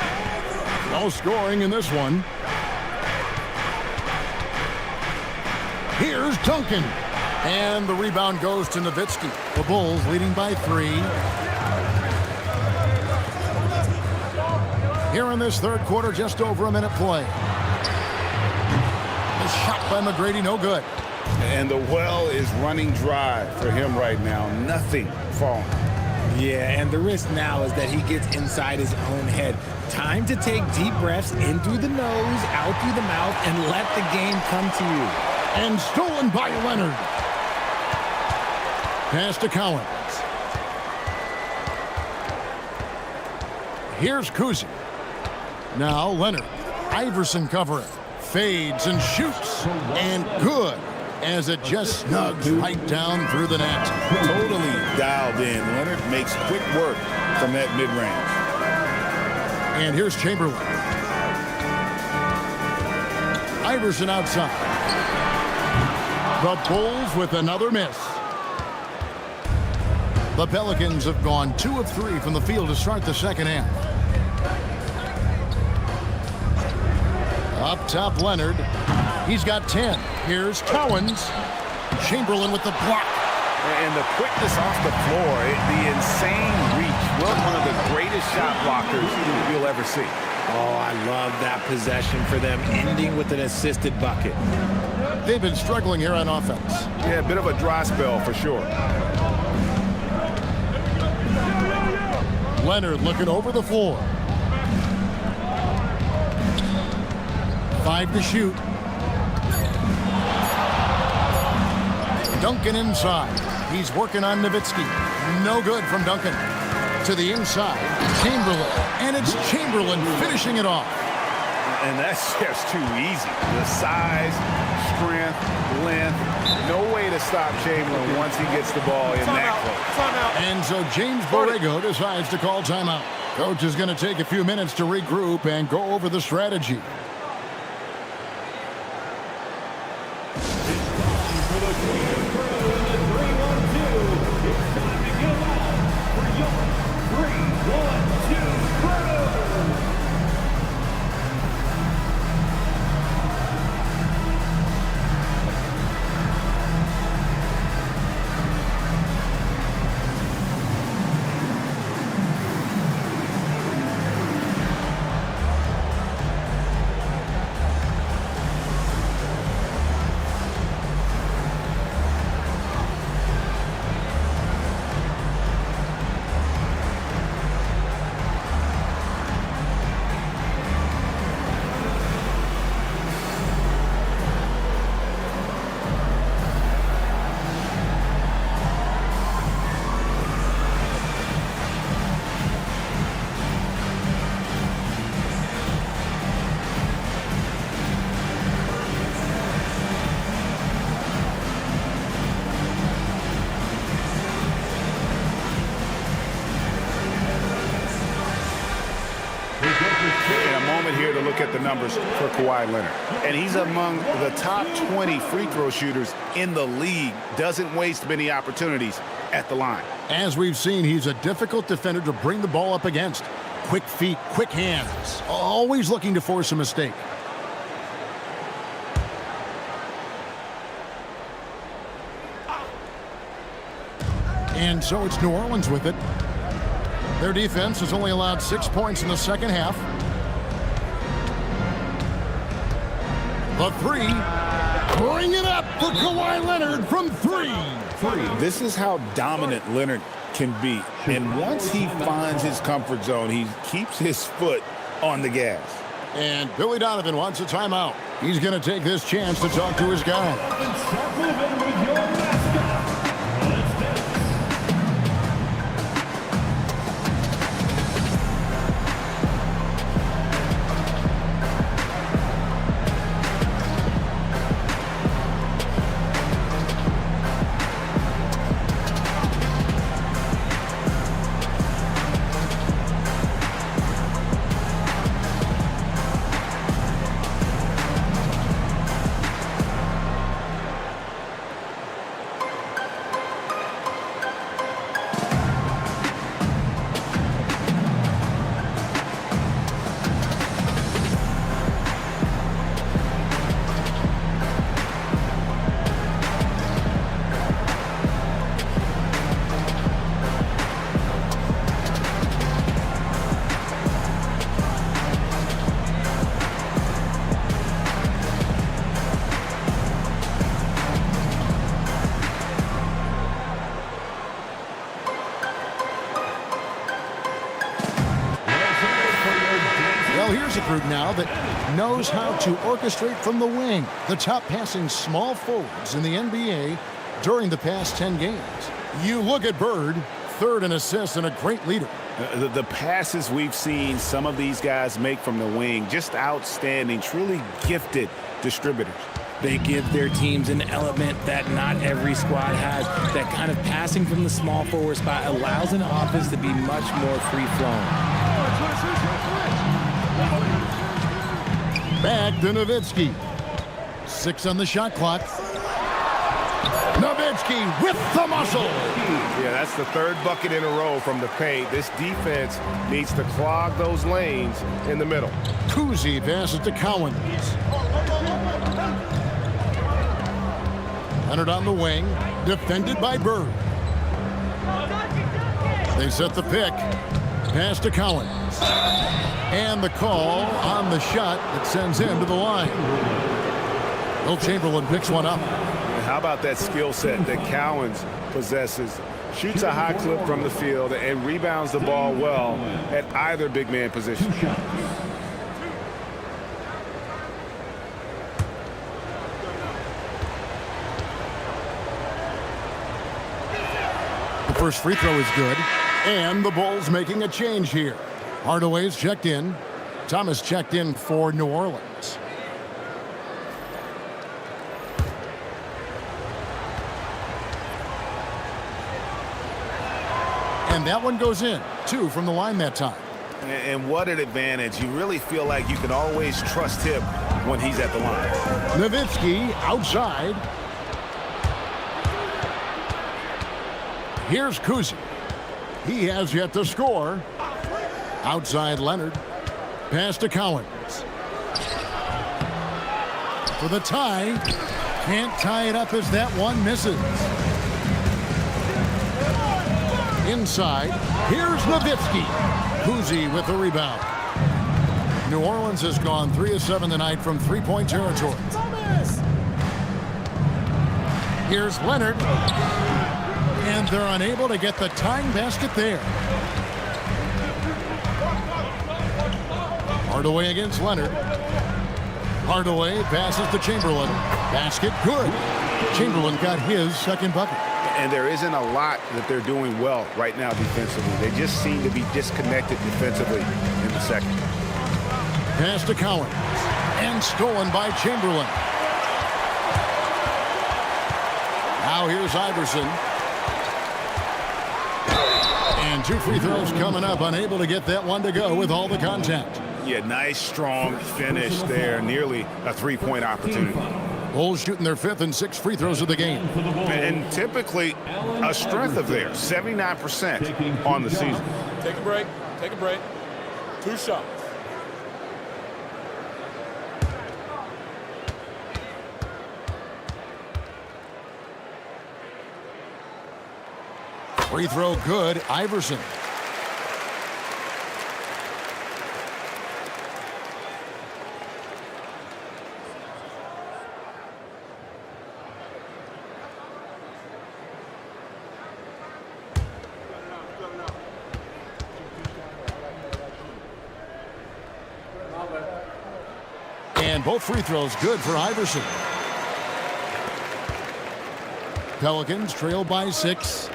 No scoring in this one. Here's Duncan. And the rebound goes to Nowitzki. The Bulls leading by 3. Here in this third quarter, just over a minute play. The shot by McGrady, no good. And the well is running dry for him right now. Nothing falling. Yeah, and the risk now is that he gets inside his own head. Time to take deep breaths in through the nose, out through the mouth, and let the game come to you. And stolen by Leonard. Pass to Collins. Here's Kuzi. Now Leonard. Iverson covering. Fades and shoots. And good. As it just snugs right down through the net. Totally dialed in. Leonard makes quick work from that mid-range. And here's Chamberlain. Iverson outside. The Bulls with another miss. The Pelicans have gone 2 of 3 from the field to start the second half. Up top, Leonard. He's got 10. Here's Cowens. Chamberlain with the block. And the quickness off the floor, the insane reach. Well, one of the greatest shot blockers you'll ever see. Oh, I love that possession for them, ending with an assisted bucket. They've been struggling here on offense. Yeah, a bit of a dry spell for sure. Leonard looking over the floor. 5 to shoot. Duncan inside. He's working on Nowitzki. No good from Duncan. To the inside, Chamberlain. And it's Chamberlain finishing it off. And that's just too easy. The size, strength, length. No way to stop Chamberlain once he gets the ball in that close. And so James Borrego decides to call timeout. Coach is going to take a few minutes to regroup and go over the strategy. At the numbers for Kawhi Leonard. And he's among the top 20 free throw shooters in the league. Doesn't waste many opportunities at the line. As we've seen, he's a difficult defender to bring the ball up against. Quick feet, quick hands. Always looking to force a mistake. And so it's New Orleans with it. Their defense has only allowed 6 points in the second half. The 3, bring it up for Kawhi Leonard from 3. This is how dominant Leonard can be. And once he finds his comfort zone, he keeps his foot on the gas. And Billy Donovan wants a timeout. He's going to take this chance to talk to his guy. Start moving with your mascot. Let's dance. Well, here's a group now that knows how to orchestrate from the wing. The top passing small forwards in the NBA during the past 10 games. You look at Bird, third in assists and a great leader. The passes we've seen some of these guys make from the wing, just outstanding, truly gifted distributors. They give their teams an element that not every squad has. That kind of passing from the small forward spot allows an offense to be much more free-flowing. Back to Nowitzki. 6 on the shot clock. Nowitzki with the muscle. Yeah, that's the third bucket in a row from the paint. This defense needs to clog those lanes in the middle. Kuzi passes to Cowens. Leonard on the wing, defended by Bird. They set the pick. Pass to Cowens. And the call on the shot that sends him to the line. Will Chamberlain picks one up. How about that skill set that Cowens possesses? Shoots a high clip from the field and rebounds the ball well at either big man position. The first free throw is good. And the Bulls making a change here. Hardaway's checked in. Thomas checked in for New Orleans. And that one goes in. 2 from the line that time. And what an advantage. You really feel like you can always trust him when he's at the line. Nowitzki outside. Here's Kuzi. He has yet to score. Outside Leonard. Pass to Cowens. For the tie. Can't tie it up as that one misses. Inside. Here's Nowitzki. Kuzi with the rebound. New Orleans has gone 3 of 7 tonight from three-point territory. Here's Leonard. And they're unable to get the tying basket there. Hardaway against Leonard. Hardaway passes to Chamberlain. Basket good. Chamberlain got his second bucket. And there isn't a lot that they're doing well right now defensively. They just seem to be disconnected defensively in the second. Pass to Cowens. And stolen by Chamberlain. Now here's Iverson. And 2 free throws coming up. Unable to get that one to go with all the contact. Yeah, nice, strong finish there. Nearly a three-point opportunity. Bulls shooting their 5th and 6th free throws of the game. And typically a strength of theirs, 79% on the season. Take a break. Take a break. 2 shots. Free throw good. Iverson. And both free throws good for Iverson. Pelicans trail by 6.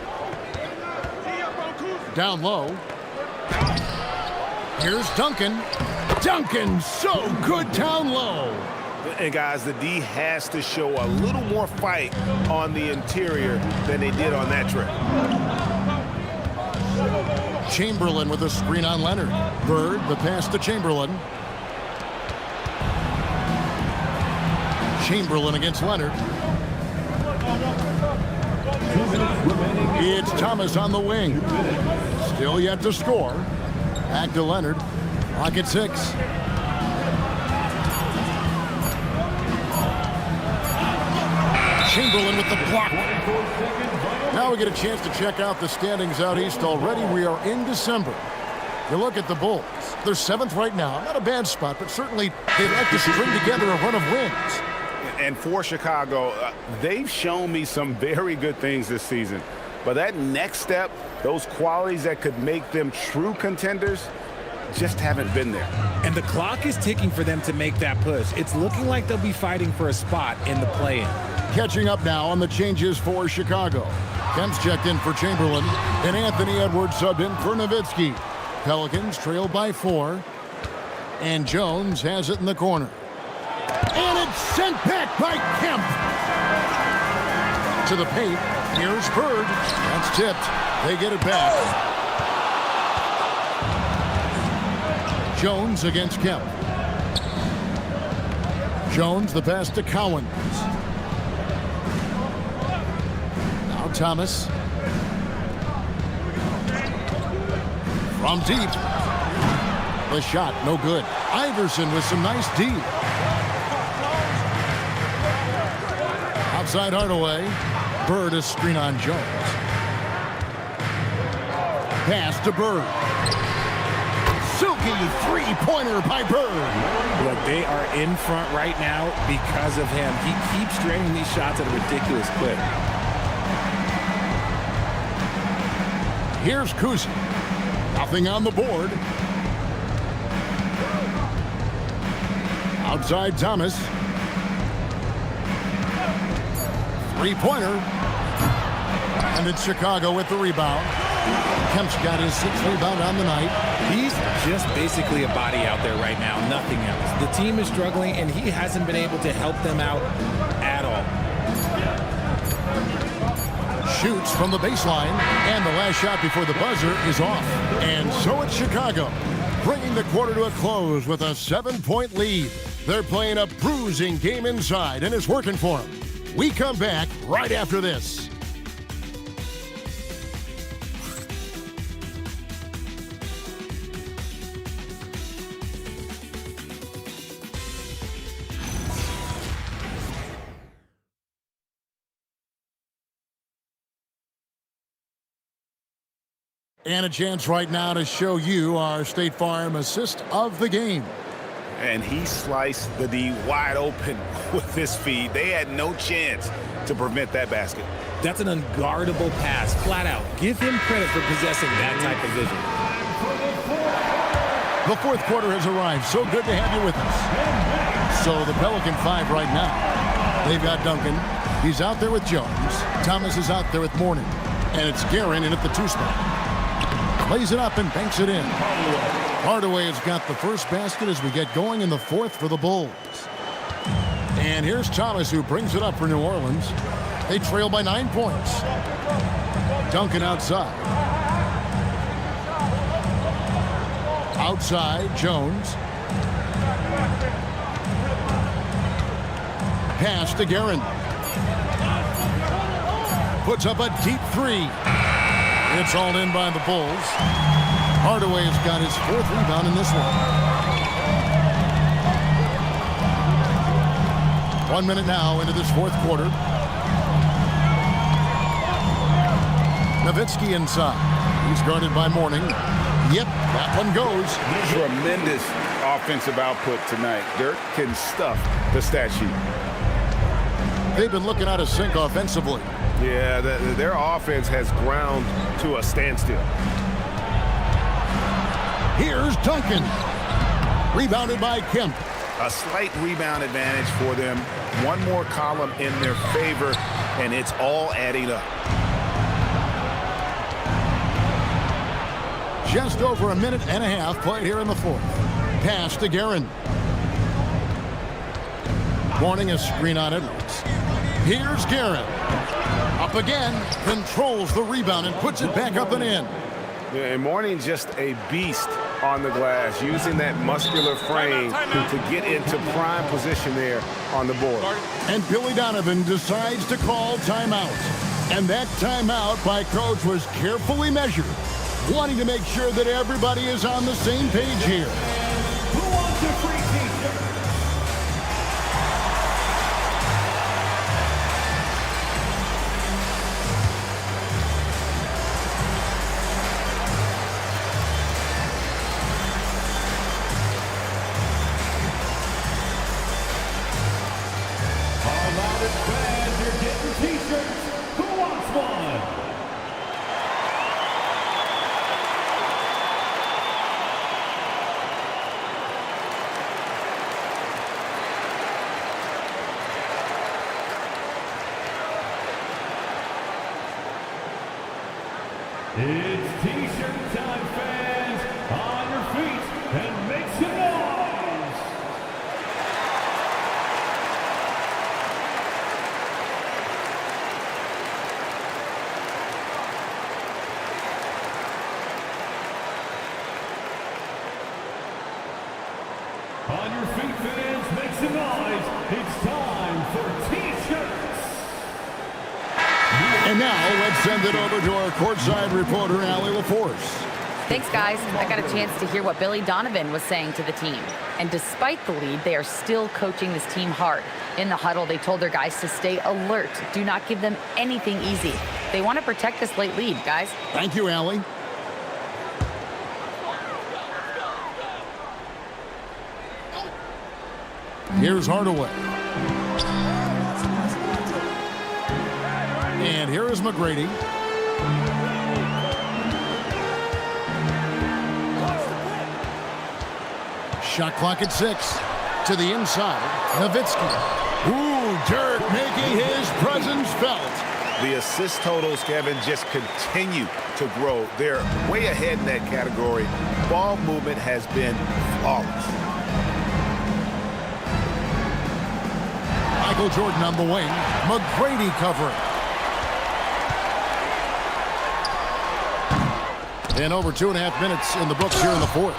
Down low. Here's Duncan. Duncan, so good down low. And guys, the D has to show a little more fight on the interior than they did on that trip. Chamberlain with a screen on Leonard. Bird, the pass to Chamberlain. Chamberlain against Leonard. It's Thomas on the wing. Still yet to score. Back to Leonard. Clock at 6. Chamberlain with the block. Now we get a chance to check out the standings out east already. We are in December. You look at the Bulls. They're 7th right now. Not a bad spot, but certainly they'd like to string together a run of wins. And for Chicago, they've shown me some very good things this season. But that next step, those qualities that could make them true contenders, just haven't been there. And the clock is ticking for them to make that push. It's looking like they'll be fighting for a spot in the play-in. Catching up now on the changes for Chicago. Kemp's checked in for Chamberlain, and Anthony Edwards subbed in for Nowitzki. Pelicans trail by 4, and Jones has it in the corner. And it's sent back by Kemp. To the paint, here's Bird. That's tipped. They get it back. Jones against Kemp. Jones, the pass to Cowens. Now Thomas. From deep. The shot, no good. Iverson with some nice D. Outside Hardaway. Bird a screen on Jones. Pass to Bird. Silky three-pointer by Bird. Look, they are in front right now because of him. He keeps draining these shots at a ridiculous clip. Here's Kuzi. Nothing on the board. Outside Thomas. Three-pointer. And it's Chicago with the rebound. Kemp's got his 6th rebound on the night. He's just basically a body out there right now, nothing else. The team is struggling, and he hasn't been able to help them out at all. Shoots from the baseline, and the last shot before the buzzer is off. And so it's Chicago, bringing the quarter to a close with a 7-point lead. They're playing a bruising game inside, and it's working for them. We come back right after this. And a chance right now to show you our State Farm assist of the game. And he sliced the D wide open with his feed. They had no chance to prevent that basket. That's an unguardable pass, flat out. Give him credit for possessing that type of vision. The fourth quarter has arrived. So good to have you with us. So the Pelican 5 right now. They've got Duncan. He's out there with Jones. Thomas is out there with Mourning. And it's Guerin in at the 2 spot. Plays it up and banks it in. Hardaway has got the first basket as we get going in the 4th for the Bulls. And here's Thomas, who brings it up for New Orleans. They trail by 9 points. Duncan outside. Outside, Jones. Pass to Guerin. Puts up a deep 3. It's all in by the Bulls. Hardaway has got his 4th rebound in this one. 1 minute now into this 4th quarter. Nowitzki inside. He's guarded by Mourning. Yep, that one goes. Tremendous offensive output tonight. Dirk can stuff the stat sheet. They've been looking out of sync offensively. Yeah, their offense has ground to a standstill. Here's Duncan. Rebounded by Kemp. A slight rebound advantage for them. One more column in their favor, and it's all adding up. Just over a minute and a half played here in the fourth. Pass to Guerin. Warning, a screen on it. Here's Guerin. Up again, controls the rebound and puts it back up and in. Yeah, and Mourning just a beast on the glass, using that muscular frame to get into prime position there on the board. And Billy Donovan decides to call timeout. And that timeout by Coach was carefully measured, wanting to make sure that everybody is on the same page here. Who wants a free t-shirt? All loudest fans, you're getting t-shirts. Who wants one? It's t-shirt time, fans. On your feet and make some noise. On your feet, fans, make some noise. It's time for t-shirts. And now let's send it over to our courtside reporter, Allie LaForce. Thanks, guys. I got a chance to hear what Billy Donovan was saying to the team. And despite the lead, they are still coaching this team hard. In the huddle, they told their guys to stay alert. Do not give them anything easy. They want to protect this late lead, guys. Thank you, Allie. Here's Hardaway. And here is McGrady. Shot clock at 6. To the inside, Nowitzki. Ooh, Dirk making his presence felt. The assist totals, Kevin, just continue to grow. They're way ahead in that category. Ball movement has been flawless. Michael Jordan on the wing. McGrady covering. And over 2.5 minutes in the books here in the fourth.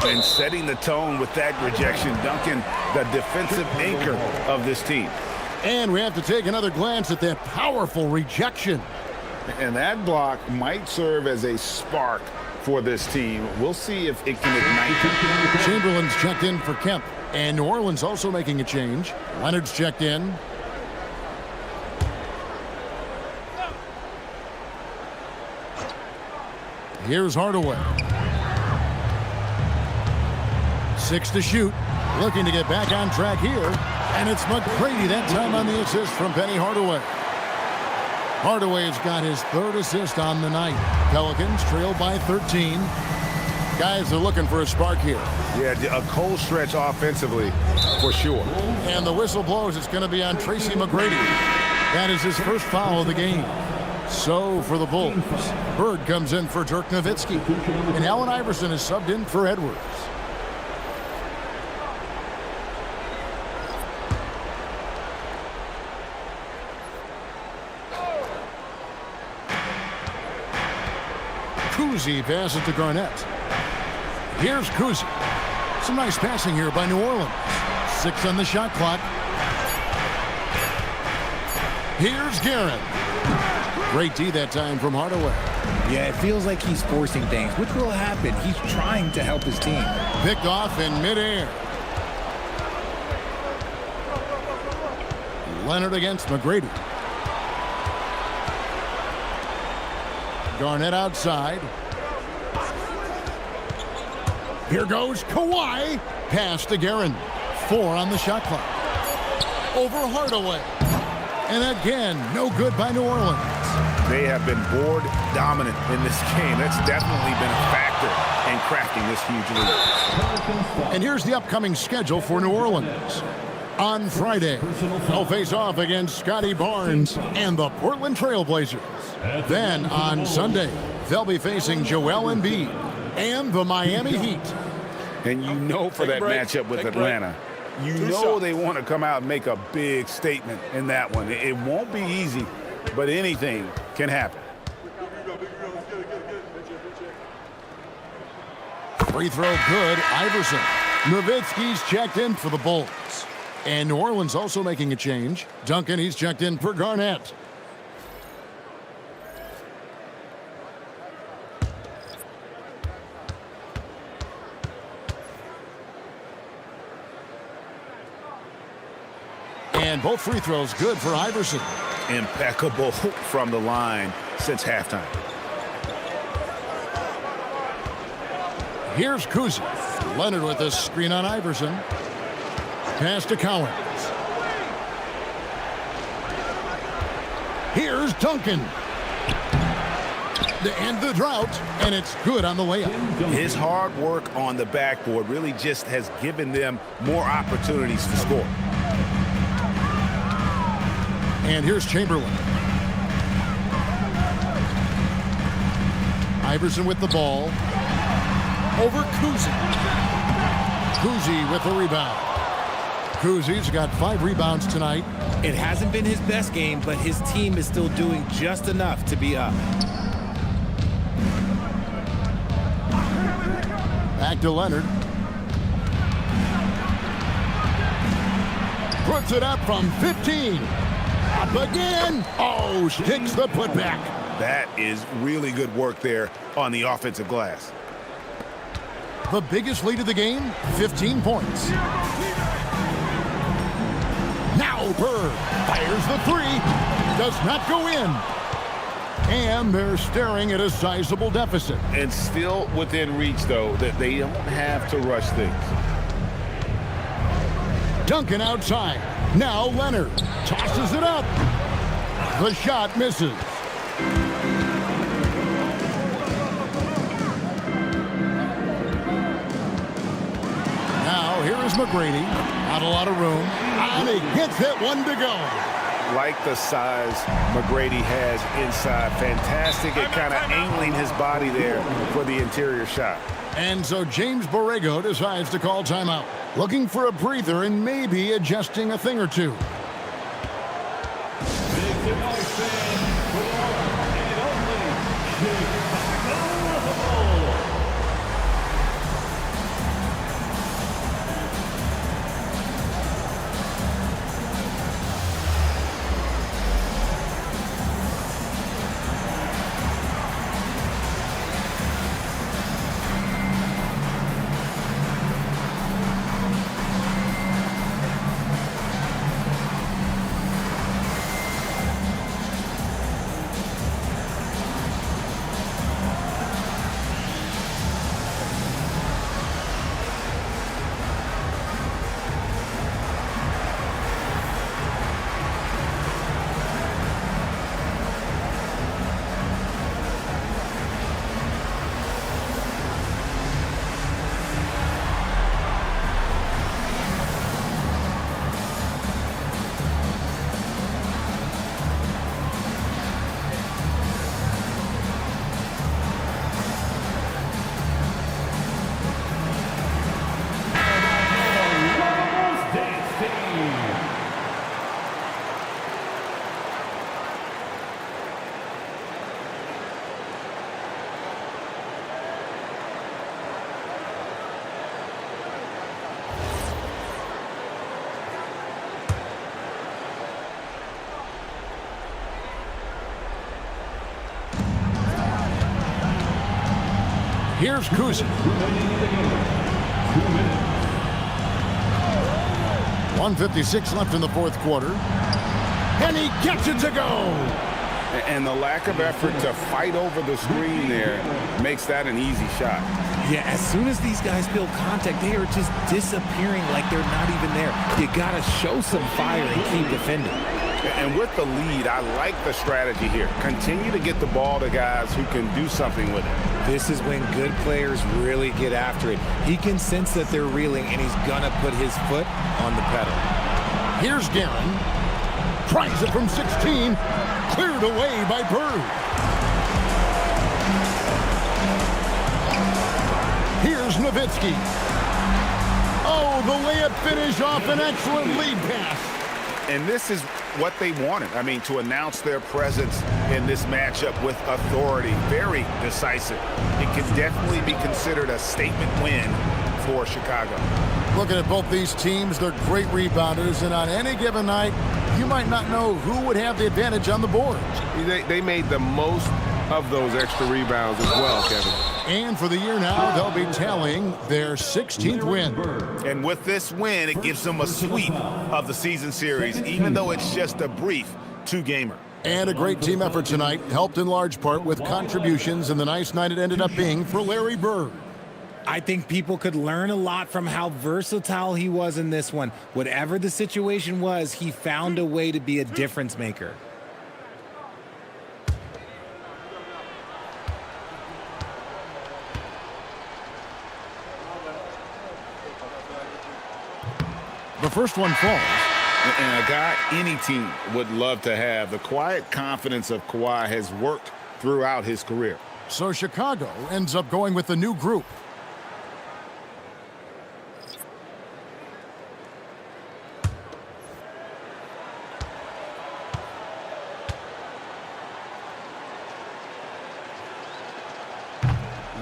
And setting the tone with that rejection, Duncan, the defensive anchor of this team. And we have to take another glance at that powerful rejection. And that block might serve as a spark for this team. We'll see if it can ignite. Chamberlain's checked in for Kemp. And New Orleans also making a change. Leonard's checked in. Here's Hardaway. 6 to shoot. Looking to get back on track here. And it's McGrady that time on the assist from Penny Hardaway. Hardaway's got his 3rd assist on the night. Pelicans trail by 13. Guys are looking for a spark here. Yeah, a cold stretch offensively for sure. And the whistle blows. It's going to be on Tracy McGrady. That is his first foul of the game. So for the Bulls, Bird comes in for Dirk Nowitzki. And Allen Iverson is subbed in for Edwards. Kuzi passes to Garnett. Here's Kuzi. Some nice passing here by New Orleans. 6 on the shot clock. Here's Guerin. Great D that time from Hardaway. Yeah, it feels like he's forcing things, which will happen. He's trying to help his team. Picked off in midair. Leonard against McGrady. Garnett outside. Here goes Kawhi. Pass to Guerin. 4 on the shot clock. Over Hardaway. And again, no good by New Orleans. They have been bored dominant in this game. That's definitely been a factor in crafting this huge lead. And here's the upcoming schedule for New Orleans. On Friday, they'll face off against Scotty Barnes and the Portland Trail Blazers. Then on Sunday, they'll be facing Joel Embiid and the Miami Heat. And you know for that matchup with Atlanta, you know they want to come out and make a big statement in that one. It won't be easy, but anything can happen. Free throw good, Iverson. Nowitzki's checked in for the Bulls. And New Orleans also making a change. Duncan, he's checked in for Garnett. And both free throws good for Iverson. Impeccable from the line since halftime. Here's Kuzi. Leonard with a screen on Iverson. Pass to Collins. Here's Duncan. To end the drought, and it's good on the layup. His hard work on the backboard really just has given them more opportunities to score. And here's Chamberlain. Iverson with the ball. Over Kuzi. Kuzi with the rebound. Kuzi's got 5 rebounds tonight. It hasn't been his best game, but his team is still doing just enough to be up. Back to Leonard. Puts it up from 15. Up again. Oh, sticks the putback. That is really good work there on the offensive glass. The biggest lead of the game, 15 points. Now Bird fires the 3. Does not go in. And they're staring at a sizable deficit. And still within reach, though, that they don't have to rush things. Duncan outside. Now Leonard tosses it up. The shot misses. Now here is McGrady. Not a lot of room. And he gets that one to go. Like the size McGrady has inside. Fantastic at kind of angling his body there for the interior shot. And so James Borrego decides to call timeout. Looking for a breather and maybe adjusting a thing or two. Here's Kuzi. 1:56 left in the fourth quarter. And he gets it to go. And the lack of effort to fight over the screen there makes that an easy shot. Yeah, as soon as these guys feel contact, they are just disappearing like they're not even there. You got to show some fire and keep defending. And with the lead, I like the strategy here. Continue to get the ball to guys who can do something with it. This is when good players really get after it. He can sense that they're reeling, and he's going to put his foot on the pedal. Here's Guerin. Tries it from 16. Cleared away by Bird. Here's Nowitzki. Oh, the layup finish off an excellent lead pass. And this is what they wanted. I mean, to announce their presence in this matchup with authority. Very decisive. It can definitely be considered a statement win for Chicago. Looking at both these teams, they're great rebounders, and on any given night, you might not know who would have the advantage on the board. They made the most of those extra rebounds as well, Kevin. And for the year now, they'll be tallying their 16th win. And with this win, it gives them a sweep of the season series, even though it's just a brief two-gamer. And a great team effort tonight, helped in large part with contributions in the nice night it ended up being for Larry Bird. I think people could learn a lot from how versatile he was in this one. Whatever the situation was, he found a way to be a difference maker. The first one falls. And a guy any team would love to have. The quiet confidence of Kawhi has worked throughout his career. So Chicago ends up going with the new group.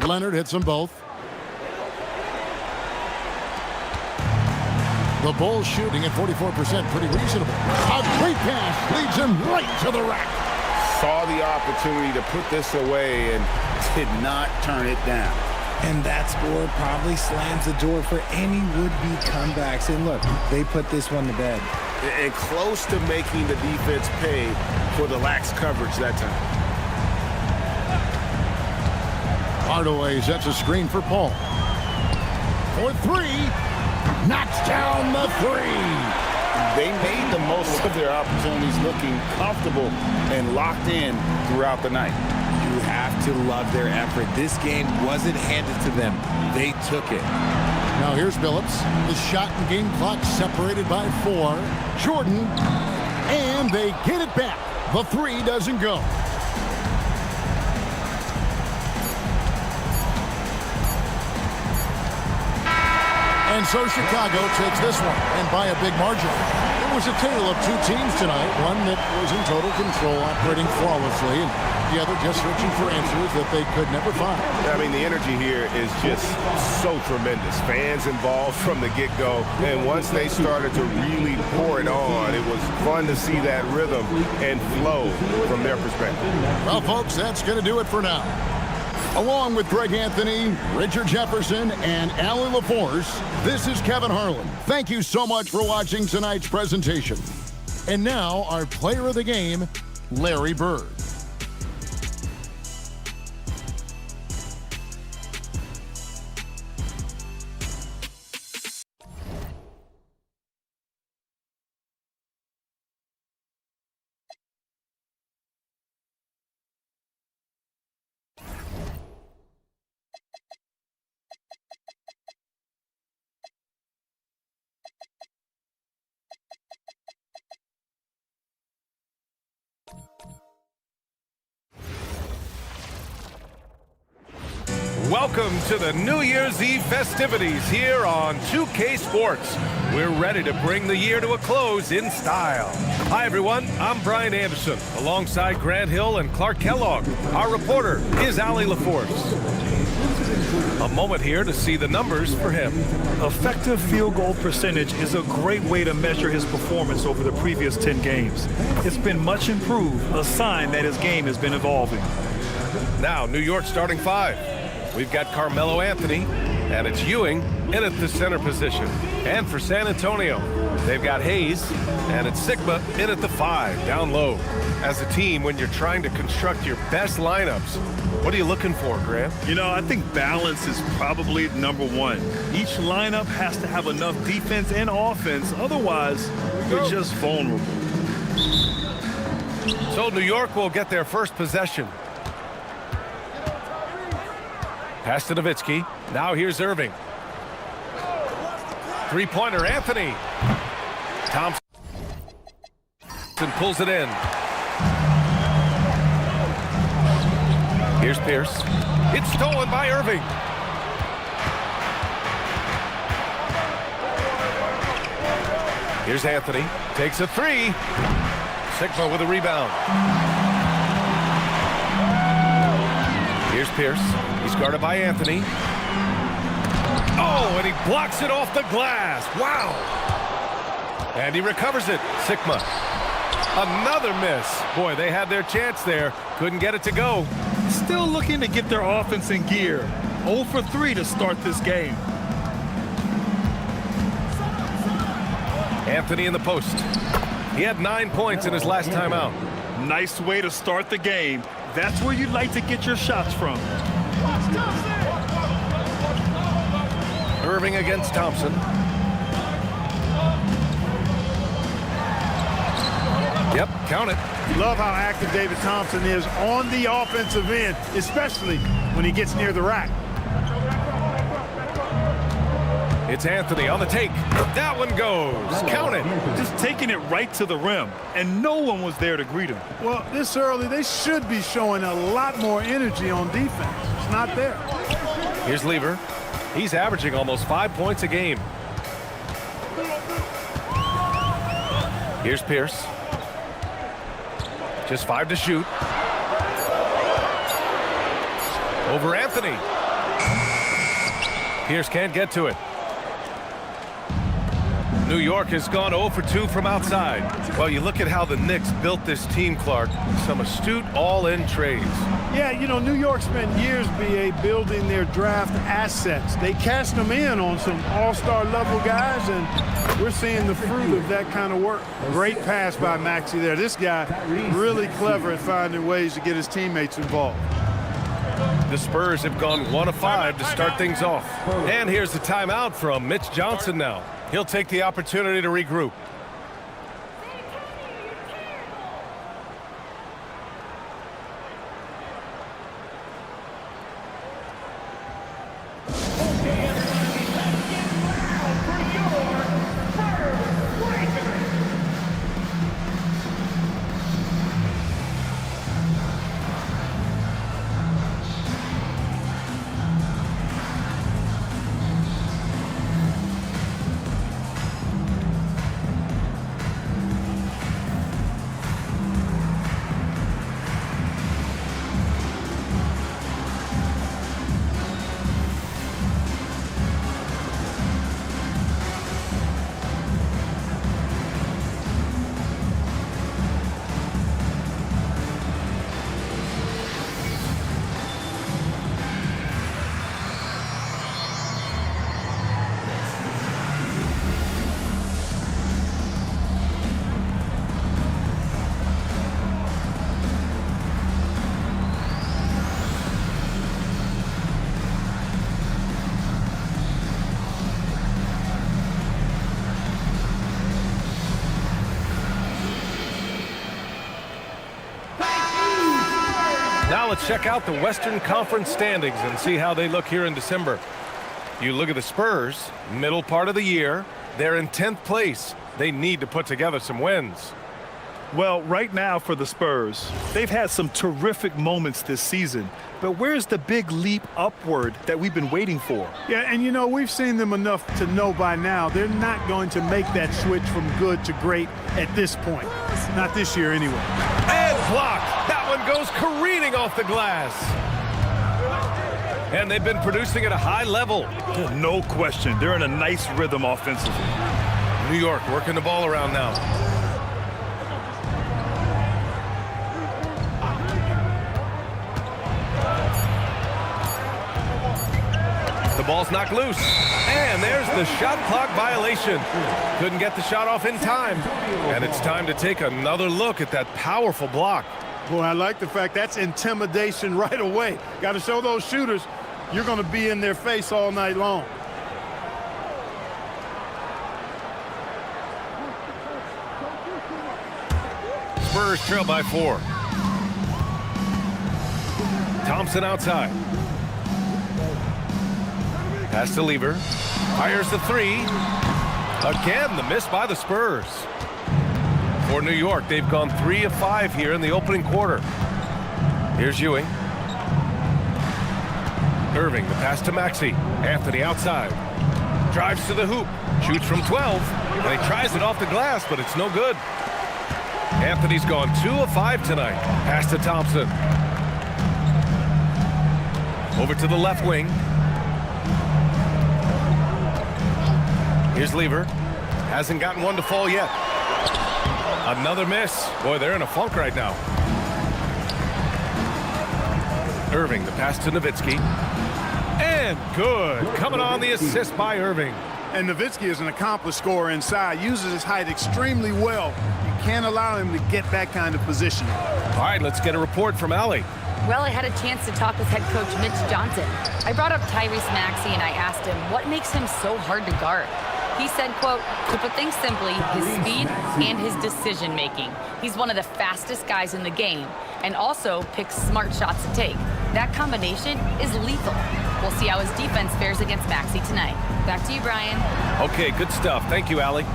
Leonard hits them both. The Bulls shooting at 44%, pretty reasonable. A great pass leads him right to the rack. Saw the opportunity to put this away and did not turn it down. And that score probably slams the door for any would-be comebacks. And look, they put this one to bed. And close to making the defense pay for the lax coverage that time. Hardaway sets a screen for Paul. For three. Knocks down the three. They made the most of their opportunities, looking comfortable and locked in throughout the night. You have to love their effort. This game wasn't handed to them. They took it. Now here's Billups. The shot and game clock separated by 4. Jordan. And they get it back. The three doesn't go. And so Chicago takes this one, and by a big margin. It was a tale of two teams tonight, one that was in total control, operating flawlessly, and the other just searching for answers that they could never find. I mean, the energy here is just so tremendous. Fans involved from the get-go, and once they started to really pour it on, it was fun to see that rhythm and flow from their perspective. Well, folks, that's going to do it for now. Along with Greg Anthony, Richard Jefferson, and Allie LaForce, this is Kevin Harlan. Thank you so much for watching tonight's presentation. And now, our player of the game, Larry Bird. Welcome to the New Year's Eve festivities here on 2K Sports. We're ready to bring the year to a close in style. Hi, everyone. I'm Brian Anderson, alongside Grant Hill and Clark Kellogg. Our reporter is Allie LaForce. A moment here to see the numbers for him. Effective field goal percentage is a great way to measure his performance over the previous 10 games. It's been much improved, a sign that his game has been evolving. Now, New York starting 5. We've got Carmelo Anthony, and it's Ewing in at the center position. And for San Antonio, they've got Hayes, and it's Sigma in at the 5, down low. As a team, when you're trying to construct your best lineups, what are you looking for, Grant? You know, I think balance is probably number one. Each lineup has to have enough defense and offense, otherwise you're just vulnerable. So New York will get their first possession. Pass to Nowitzki. Now here's Irving. Three-pointer, Anthony. Thompson pulls it in. Here's Pierce. It's stolen by Irving. Here's Anthony. Takes a three. Sigma with a rebound. Here's Pierce. He's guarded by Anthony. Oh, and he blocks it off the glass. Wow. And he recovers it. Sigma. Another miss. Boy, they had their chance there. Couldn't get it to go. Still looking to get their offense in gear. 0 for 3 to start this game. Anthony in the post. He had 9 points in his last time out. Nice way to start the game. That's where you'd like to get your shots from. Irving against Thompson. Yep, count it. Love how active David Thompson is on the offensive end, especially when he gets near the rack. It's Anthony on the take. That one goes. Count it. Just taking it right to the rim, and no one was there to greet him. Well, this early, they should be showing a lot more energy on defense. It's not there. Here's Lever. He's averaging almost 5 points a game. Here's Pierce. Just 5 to shoot. Over Anthony. Pierce can't get to it. New York has gone 0 for 2 from outside. Well, you look at how the Knicks built this team, Clark. Some astute all-in trades. Yeah, you know, New York spent years, BA, building their draft assets. They cashed them in on some all-star level guys, and we're seeing the fruit of that kind of work. Great pass by Maxey there. This guy really clever at finding ways to get his teammates involved. The Spurs have gone 1 of 5 to start things off. And here's the timeout from Mitch Johnson now. He'll take the opportunity to regroup. Now let's check out the Western Conference standings and see how they look here in December. You look at the Spurs, middle part of the year. They're in 10th place. They need to put together some wins. Well, right now for the Spurs, they've had some terrific moments this season. But where's the big leap upward that we've been waiting for? Yeah, and you know, we've seen them enough to know by now they're not going to make that switch from good to great at this point. Not this year anyway. And blocked. That one goes careening off the glass. And they've been producing at a high level. No question. They're in a nice rhythm offensively. New York working the ball around now. The ball's knocked loose. And there's the shot clock violation. Couldn't get the shot off in time. And it's time to take another look at that powerful block. Boy, I like the fact that's intimidation right away. Got to show those shooters you're going to be in their face all night long. Spurs trail by 4. Thompson outside. Pass to Lever. Fires the 3. Again, the miss by the Spurs. For New York, they've gone 3 of 5 here in the opening quarter. Here's Ewing. Irving, the pass to Maxey. Anthony outside. Drives to the hoop. Shoots from 12. And he tries it off the glass, but it's no good. Anthony's gone 2 of 5 tonight. Pass to Thompson. Over to the left wing. Here's Lever. Hasn't gotten one to fall yet. Another miss. Boy, they're in a funk right now. Irving, the pass to Nowitzki. And good. Coming on the assist by Irving. And Nowitzki is an accomplished scorer inside. Uses his height extremely well. You can't allow him to get that kind of position. All right, let's get a report from Allie. Well, I had a chance to talk with head coach Mitch Johnson. I brought up Tyrese Maxey and I asked him what makes him so hard to guard. He said, quote, to put things simply, his speed and his decision-making. He's one of the fastest guys in the game and also picks smart shots to take. That combination is lethal. We'll see how his defense fares against Maxey tonight. Back to you, Brian. Okay, good stuff. Thank you, Allie.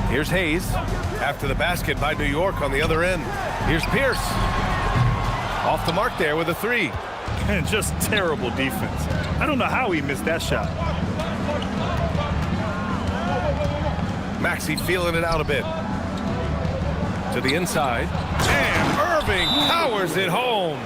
Here's Hayes after the basket by New York on the other end. Here's Pierce. Off the mark there with a 3. And just terrible defense. I don't know how he missed that shot. Maxey feeling it out a bit. To the inside. And Irving powers it home.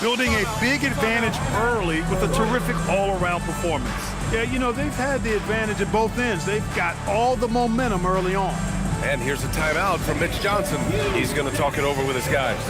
Building a big advantage early with a terrific all-around performance. Yeah, you know, they've had the advantage at both ends. They've got all the momentum early on. And here's a timeout from Mitch Johnson. He's going to talk it over with his guys.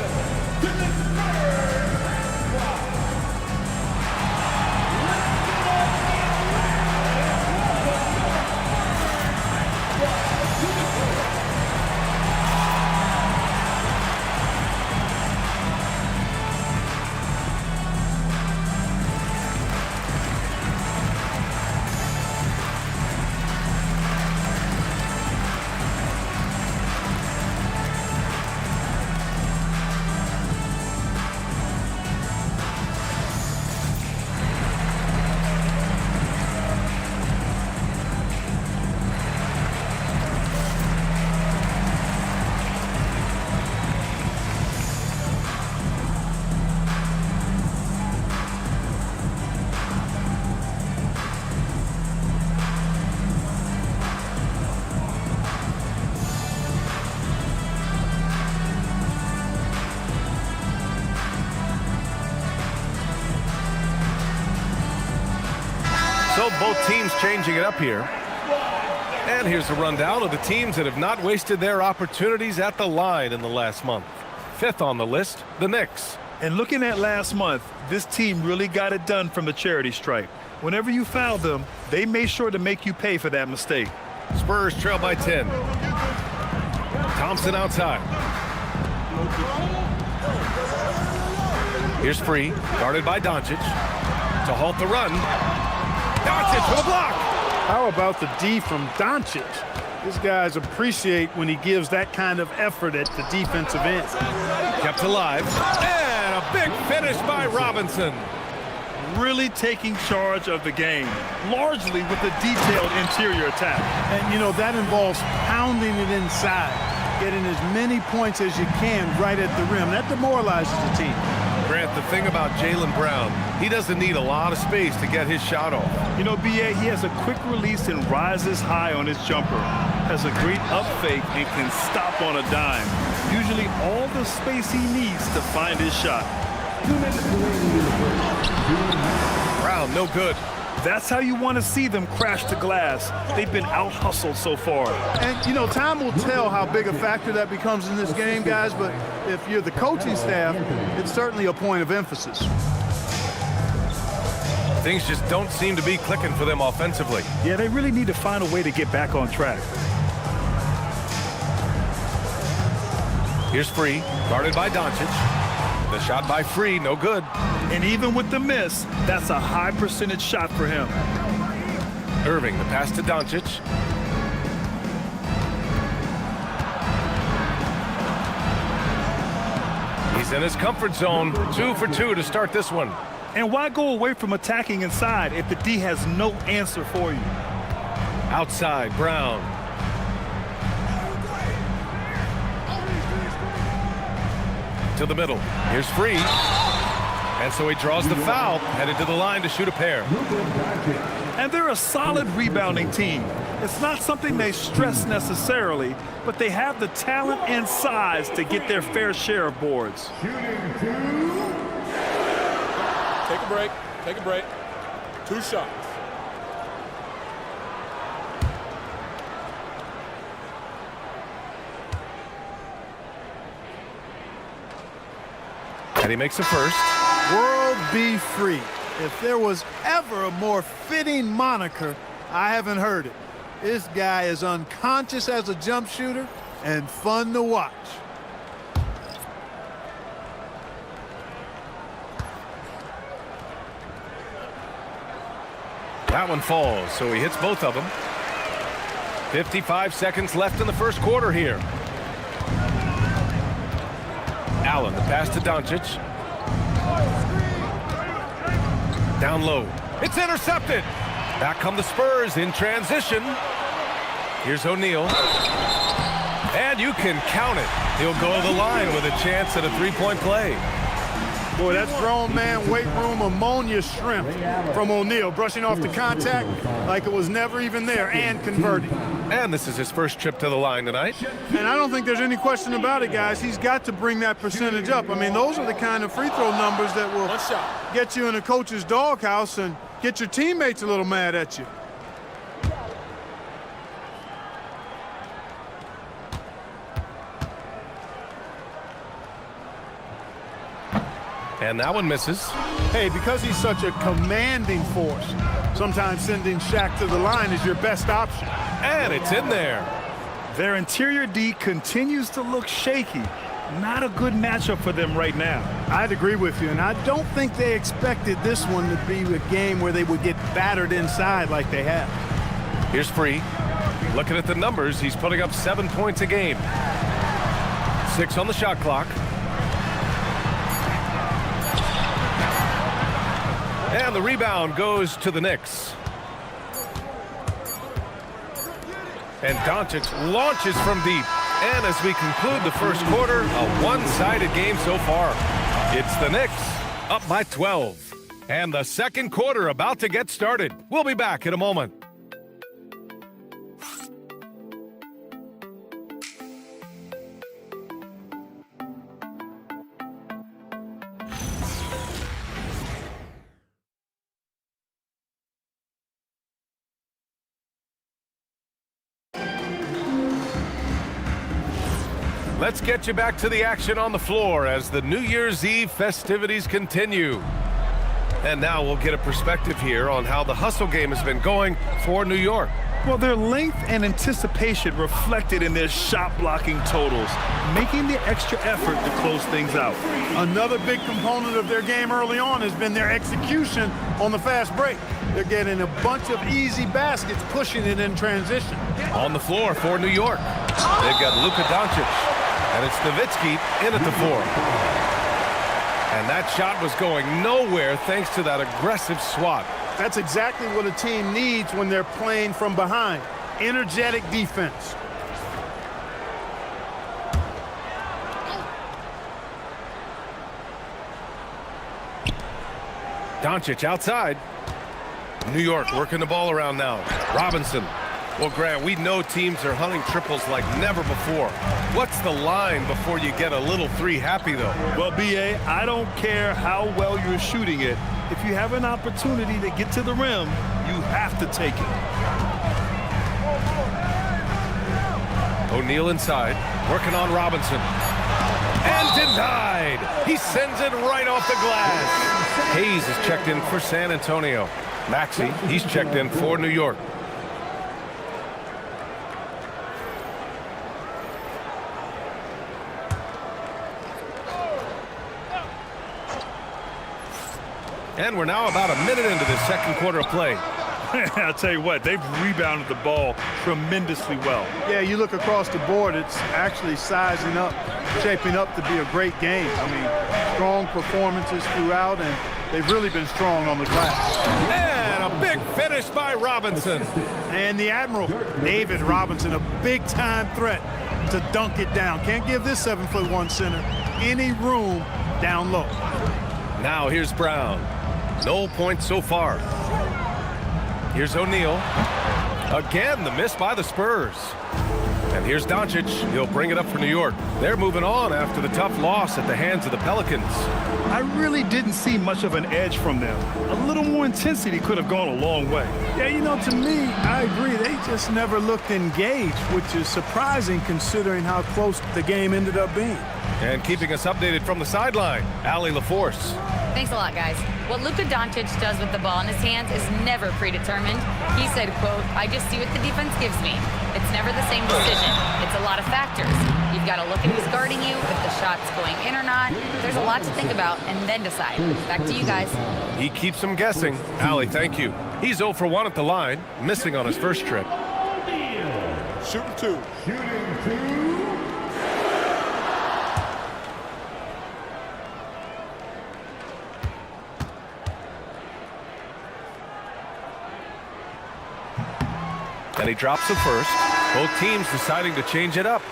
So both teams changing it up here. And here's a rundown of the teams that have not wasted their opportunities at the line in the last month. 5th on the list, the Knicks. And looking at last month, this team really got it done from the charity stripe. Whenever you fouled them, they made sure to make you pay for that mistake. Spurs trail by 10. Thompson outside. Here's Free, guarded by Doncic. To halt the run. Doncic with a block. How about the D from Doncic? These guys appreciate when he gives that kind of effort at the defensive end. Kept alive. And a big finish by Robinson. Really taking charge of the game, largely with a detailed interior attack. And, you know, that involves pounding it inside, getting as many points as you can right at the rim. That demoralizes the team. Grant, the thing about Jaylen Brown, he doesn't need a lot of space to get his shot off. You know, B.A., he has a quick release and rises high on his jumper. Has a great up fake and can stop on a dime. Usually all the space he needs to find his shot. Brown, no good. That's how you want to see them crash the glass. They've been out-hustled so far. And, you know, time will tell how big a factor that becomes in this game, guys, but if you're the coaching staff, it's certainly a point of emphasis. Things just don't seem to be clicking for them offensively. Yeah, they really need to find a way to get back on track. Here's Free, guarded by Doncic. The shot by Free, no good. And even with the miss, that's a high percentage shot for him. Irving, the pass to Doncic. He's in his comfort zone, 2 for 2 to start this one. And why go away from attacking inside if the D has no answer for you? Outside, Brown. To the middle. Here's Free. And so he draws the foul, headed to the line to shoot a pair. And they're a solid rebounding team. It's not something they stress necessarily, but they have the talent and size to get their fair share of boards. Take a break. Take a break. 2 shots. And he makes the first. World be free. If there was ever a more fitting moniker, I haven't heard it. This guy is unconscious as a jump shooter and fun to watch. That one falls, so he hits both of them. 55 seconds left in the first quarter here. Allen, the pass to Doncic. Down low. It's intercepted. Back come the Spurs in transition. Here's O'Neal. And you can count it. He'll go to the line with a chance at a three-point play. Boy, that's grown man weight room ammonia shrimp from O'Neal, brushing off the contact like it was never even there and converting. And this is his first trip to the line tonight. And I don't think there's any question about it, guys. He's got to bring that percentage up. I mean, those are the kind of free throw numbers that will get you in a coach's doghouse and get your teammates a little mad at you. And that one misses. Hey, because he's such a commanding force, sometimes sending Shaq to the line is your best option. And it's in there. Their interior D continues to look shaky. Not a good matchup for them right now. I'd agree with you, and I don't think they expected this one to be a game where they would get battered inside like they have. Here's Free. Looking at the numbers, he's putting up 7 points a game. 6 on the shot clock. And the rebound goes to the Knicks. And Doncic launches from deep. And as we conclude the first quarter, a one-sided game so far. It's the Knicks up by 12. And the second quarter about to get started. We'll be back in a moment. Let's get you back to the action on the floor as the New Year's Eve festivities continue. And now we'll get a perspective here on how the hustle game has been going for New York. Well, their length and anticipation reflected in their shot blocking totals, making the extra effort to close things out. Another big component of their game early on has been their execution on the fast break. They're getting a bunch of easy baskets, pushing it in transition. On the floor for New York, they've got Luka Doncic. And it's Nowitzki in at the 4. And that shot was going nowhere thanks to that aggressive swat. That's exactly what a team needs when they're playing from behind. Energetic defense. Doncic outside. New York working the ball around now. Robinson. Well, Grant, we know teams are hunting triples like never before. What's the line before you get a little three happy, though? Well, B.A., I don't care how well you're shooting it. If you have an opportunity to get to the rim, you have to take it. O'Neal inside, working on Robinson. And denied! He sends it right off the glass. Hayes is checked in for San Antonio. Maxey, he's checked in for New York. And we're now about a minute into the second quarter of play. I'll tell you what, they've rebounded the ball tremendously well. Yeah, you look across the board, it's actually sizing up, shaping up to be a great game. I mean, strong performances throughout, and they've really been strong on the glass. And a big finish by Robinson. And the Admiral, David Robinson, a big-time threat to dunk it down. Can't give this 7'1" center any room down low. Now here's Brown. No points so far. Here's O'Neal. Again, the miss by the Spurs. And here's Doncic. He'll bring it up for New York. They're moving on after the tough loss at the hands of the Pelicans. I really didn't see much of an edge from them. A little more intensity could have gone a long way. Yeah, you know, to me, I agree. They just never looked engaged, which is surprising considering how close the game ended up being. And keeping us updated from the sideline, Allie LaForce. Thanks a lot, guys. What Luka Doncic does with the ball in his hands is never predetermined. He said, quote, "I just see what the defense gives me. It's never the same decision. It's a lot of factors. You've got to look at who's guarding you, if the shot's going in or not. There's a lot to think about and then decide." Back to you guys. He keeps them guessing. Allie, thank you. He's 0 for 1 at the line, missing on his first trip. Shooting two. And he drops the first. Both teams deciding to change it up.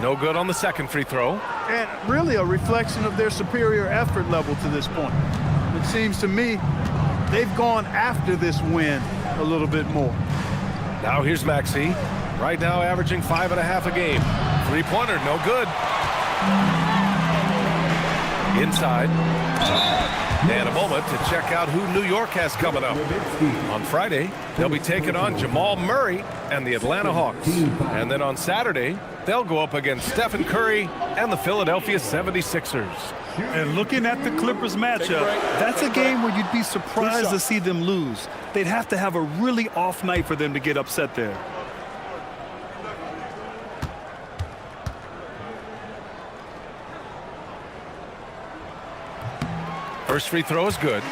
No good on the second free throw. And really a reflection of their superior effort level to this point. It seems to me they've gone after this win a little bit more. Now here's Maxey. Right now averaging 5.5 a game. Three-pointer, no good. Inside. And a moment to check out who New York has coming up. On Friday, they'll be taking on Jamal Murray and the Atlanta Hawks. And then on Saturday, they'll go up against Stephen Curry and the Philadelphia 76ers. And looking at the Clippers matchup, that's a game where you'd be surprised to see them lose. They'd have to have a really off night for them to get upset there. First free throw is good.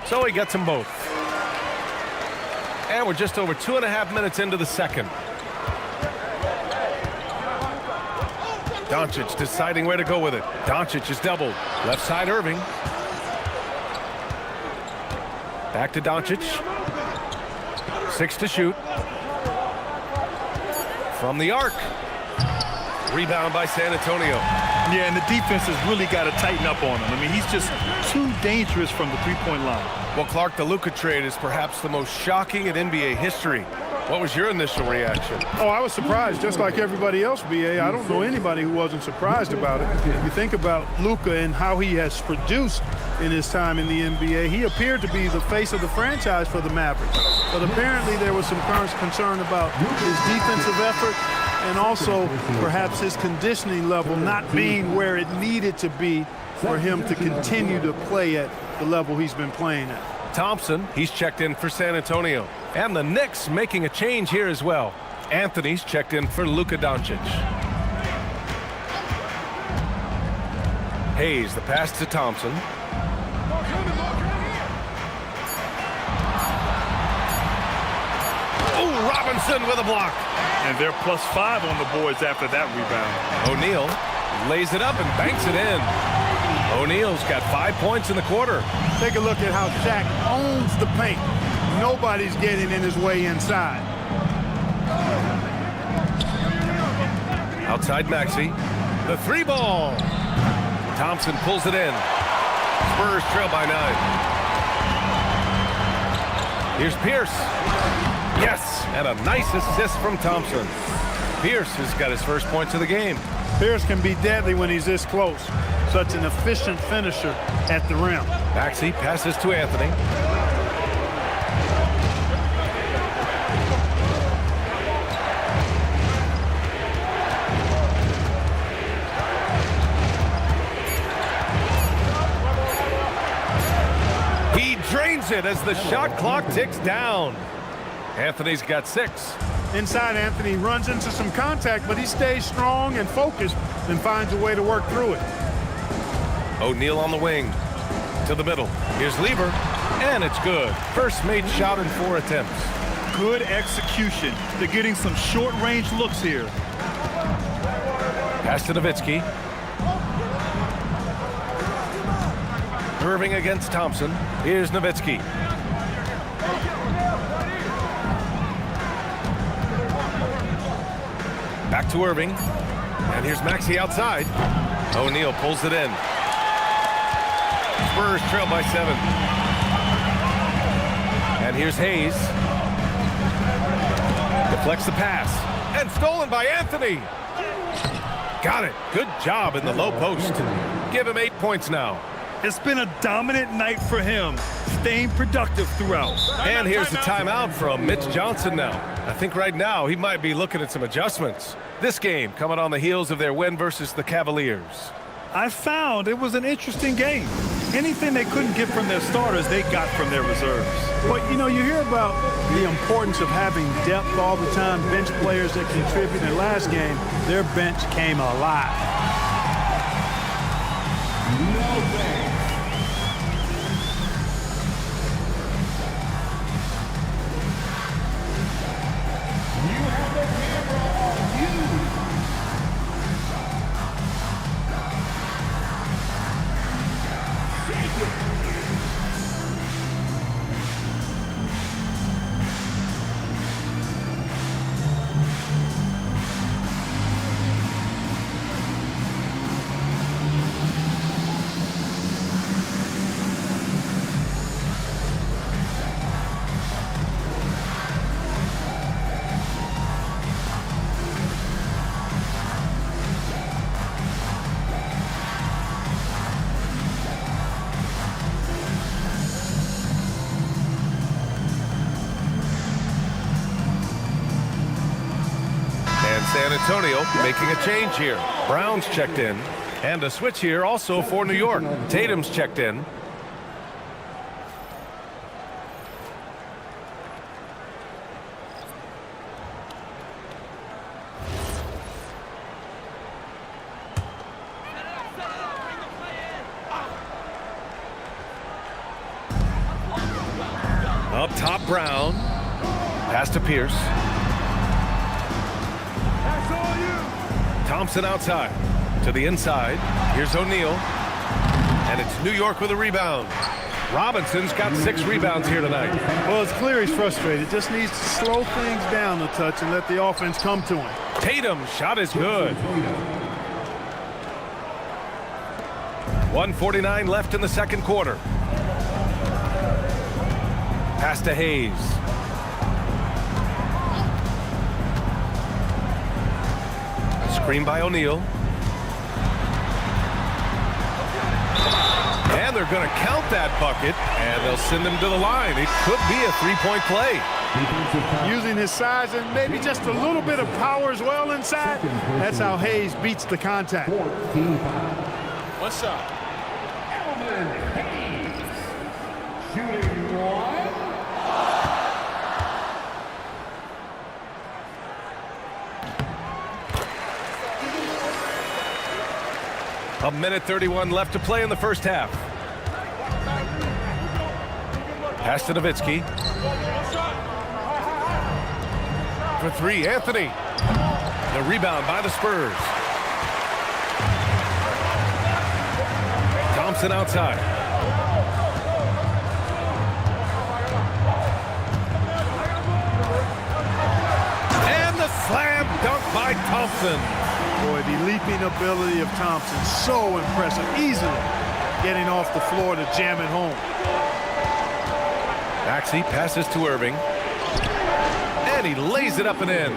So he gets them both. And we're just over 2.5 minutes into the second. Doncic deciding where to go with it. Doncic is doubled. Left side Irving. Back to Doncic. 6 to shoot. From the arc. Rebound by San Antonio. Yeah, and the defense has really got to tighten up on him. I mean, he's just too dangerous from the three-point line. Well, Clark, the Luka trade is perhaps the most shocking in NBA history. What was your initial reaction? Oh, I was surprised, just like everybody else, B.A. I don't know anybody who wasn't surprised about it. You think about Luka and how he has produced in his time in the NBA. He appeared to be the face of the franchise for the Mavericks. But apparently there was some concern about his defensive effort and also perhaps his conditioning level not being where it needed to be for him to continue to play at the level he's been playing at. Thompson, he's checked in for San Antonio. And the Knicks making a change here as well. Anthony's checked in for Luka Doncic. Hayes, the pass to Thompson. Oh, Robinson with a block. And they're +5 on the boards after that rebound. O'Neal lays it up and banks it in. O'Neal's got 5 points in the quarter. Take a look at how Shaq owns the paint. Nobody's getting in his way inside. Outside Maxey. The 3 ball. Thompson pulls it in. Spurs trail by 9. Here's Pierce. Yes, and a nice assist from Thompson. Pierce has got his first points of the game. Pierce can be deadly when he's this close. Such an efficient finisher at the rim. Maxey passes to Anthony. He drains it as the shot clock ticks down. Anthony's got 6. Inside, Anthony runs into some contact, but he stays strong and focused and finds a way to work through it. O'Neal on the wing. To the middle. Here's Lever. And it's good. First made shot in 4 attempts. Good execution. They're getting some short-range looks here. Pass to Nowitzki. Irving against Thompson. Here's Nowitzki. Back to Irving. And here's Maxey outside. O'Neal pulls it in. Spurs trail by 7. And here's Hayes. Deflects the pass. And stolen by Anthony. Got it. Good job in the low post. Give him 8 points now. It's been a dominant night for him, staying productive throughout. And here's the timeout from Mitch Johnson now. I think right now he might be looking at some adjustments. This game coming on the heels of their win versus the Cavaliers. I found it was an interesting game. Anything they couldn't get from their starters, they got from their reserves. But, you know, you hear about the importance of having depth all the time, bench players that contribute. In the last game, their bench came alive. San Antonio making a change here. Brown's checked in. And a switch here also for New York. Tatum's checked in. Up top, Brown. Pass to Pierce. Thompson outside to the inside. Here's O'Neal. And it's New York with a rebound. Robinson's got 6 rebounds here tonight. Well, it's clear he's frustrated. Just needs to slow things down a touch and let the offense come to him. Tatum's shot is good. 1:49 left in the second quarter. Pass to Hayes. Screen by O'Neal. And they're going to count that bucket, and they'll send him to the line. It could be a 3-point play. Using his size and maybe just a little bit of power as well inside. That's how Hayes beats the contact. One shot. Shooting 1. A minute 31 left to play in the first half. Pass to Nowitzki. For 3, Anthony. The rebound by the Spurs. Thompson outside. And the slam dunk by Thompson. Boy, the leaping ability of Thompson, so impressive. Easily getting off the floor to jam it home. Maxey passes to Irving. And he lays it up and in.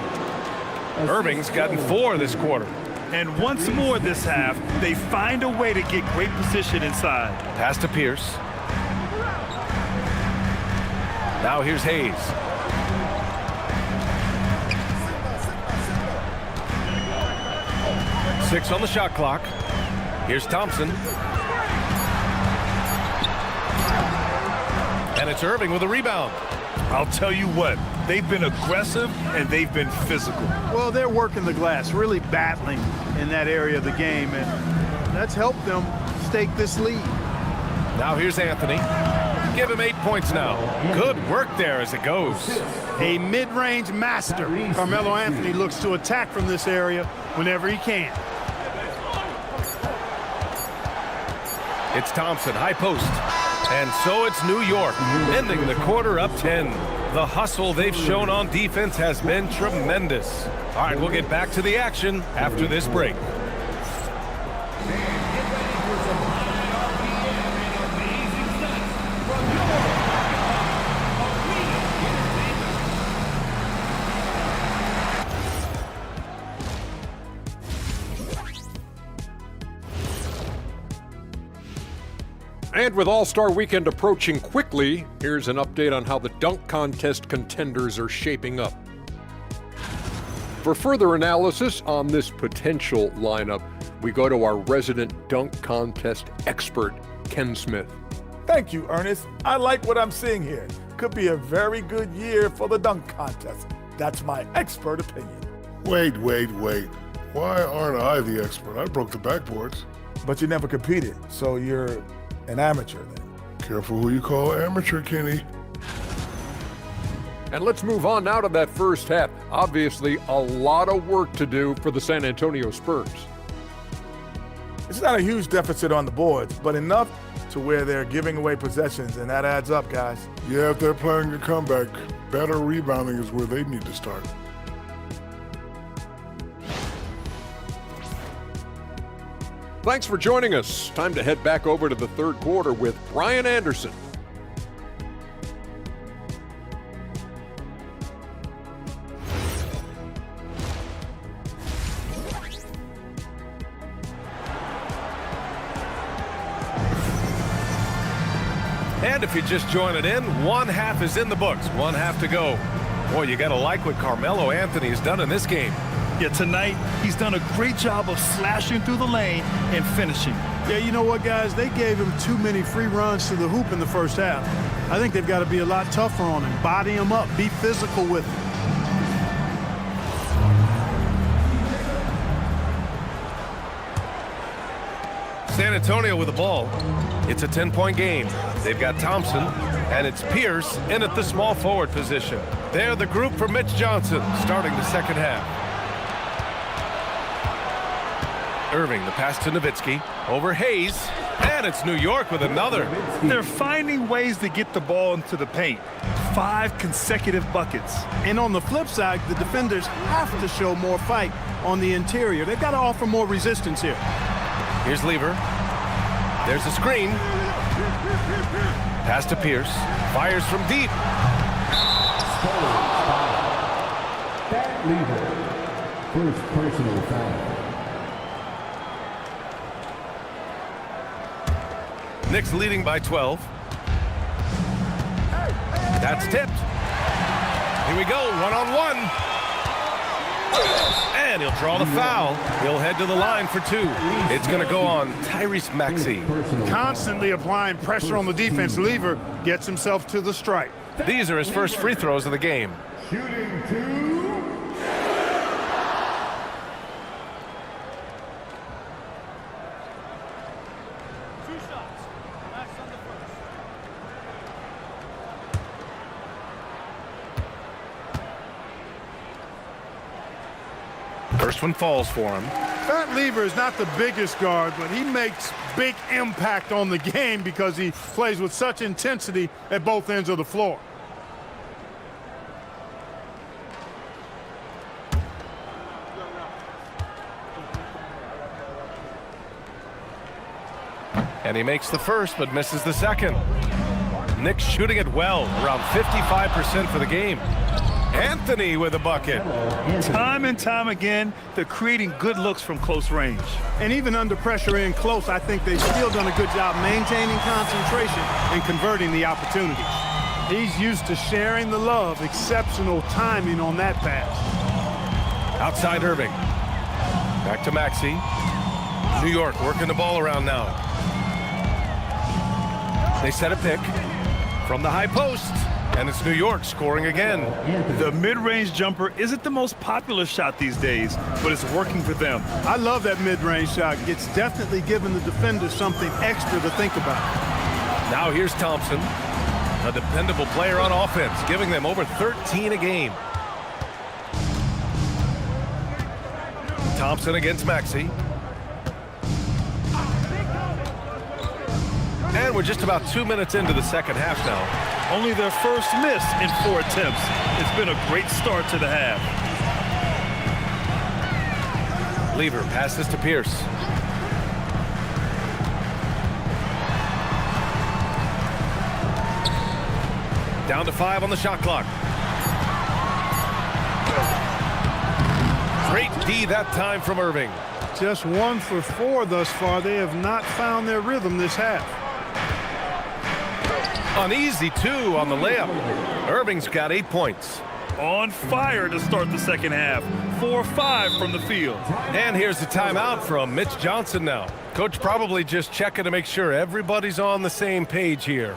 Irving's gotten 4 this quarter. And once more this half, they find a way to get great position inside. Pass to Pierce. Now here's Hayes. Six on the shot clock. Here's Thompson. And it's Irving with a rebound. I'll tell you what, they've been aggressive and they've been physical. Well, they're working the glass, really battling in that area of the game, and that's helped them stake this lead. Now here's Anthony. Give him 8 points now. Good work there as it goes. A mid-range master. Carmelo Anthony looks to attack from this area whenever he can. It's Thompson, high post. And so it's New York, ending the quarter up 10. The hustle they've shown on defense has been tremendous. All right, we'll get back to the action after this break. And with All-Star Weekend approaching quickly, here's an update on how the dunk contest contenders are shaping up. For further analysis on this potential lineup, we go to our resident dunk contest expert, Ken Smith. Thank you, Ernest. I like what I'm seeing here. Could be a very good year for the dunk contest. That's my expert opinion. Wait. Why aren't I the expert? I broke the backboards. But you never competed, so you're an amateur then. Careful who you call amateur, Kenny. And let's move on now to that first half. Obviously, a lot of work to do for the San Antonio Spurs. It's not a huge deficit on the boards, but enough to where they're giving away possessions, and that adds up, guys. Yeah, if they're planning a comeback, better rebounding is where they need to start. Thanks for joining us. Time to head back over to the third quarter with Brian Anderson. And if you just join it in, one half is in the books, one half to go. Boy, you got to like what Carmelo Anthony has done in this game. Yeah, tonight, he's done a great job of slashing through the lane and finishing. Yeah, you know what, guys? They gave him too many free runs to the hoop in the first half. I think they've got to be a lot tougher on him, body him up, be physical with him. San Antonio with the ball. It's a 10-point game. They've got Thompson, and it's Pierce in at the small forward position. They're the group for Mitch Johnson starting the second half. Irving, the pass to Nowitzki, over Hayes, and it's New York with another. They're finding ways to get the ball into the paint. 5 consecutive buckets. And on the flip side, the defenders have to show more fight on the interior. They've got to offer more resistance here. Here's Lever. There's a screen. Pass to Pierce. Fires from deep. That Lever. First personal foul. Knicks leading by 12. That's tipped. Here we go, one-on-one. And he'll draw the foul. He'll head to the line for 2. It's going to go on Tyrese Maxey. Constantly applying pressure on the defense. Lever gets himself to the stripe. These are his first free throws of the game. Shooting 2. First one falls for him. That Lever is not the biggest guard, but he makes big impact on the game because he plays with such intensity at both ends of the floor. And he makes the first, but misses the second. Knicks shooting it well, around 55% for the game. Anthony with a bucket. Time and time again, they're creating good looks from close range. And even under pressure in close, I think they've still done a good job maintaining concentration and converting the opportunities. He's used to sharing the love. Exceptional timing on that pass. Outside Irving. Back to Maxey. New York working the ball around now. They set a pick from the high post. And it's New York scoring again. The mid-range jumper isn't the most popular shot these days, but it's working for them. I love that mid-range shot. It's definitely giving the defender something extra to think about. Now here's Thompson, a dependable player on offense, giving them over 13 a game. Thompson against Maxey. And we're just about 2 minutes into the second half now. Only their first miss in 4 attempts. It's been a great start to the half. Lever passes to Pierce. Down to 5 on the shot clock. Great D that time from Irving. Just 1 for 4 thus far. They have not found their rhythm this half. An easy 2 on the layup. Irving's got 8 points. On fire to start the second half. 4-5 from the field. And here's the timeout from Mitch Johnson now. Coach probably just checking to make sure everybody's on the same page here.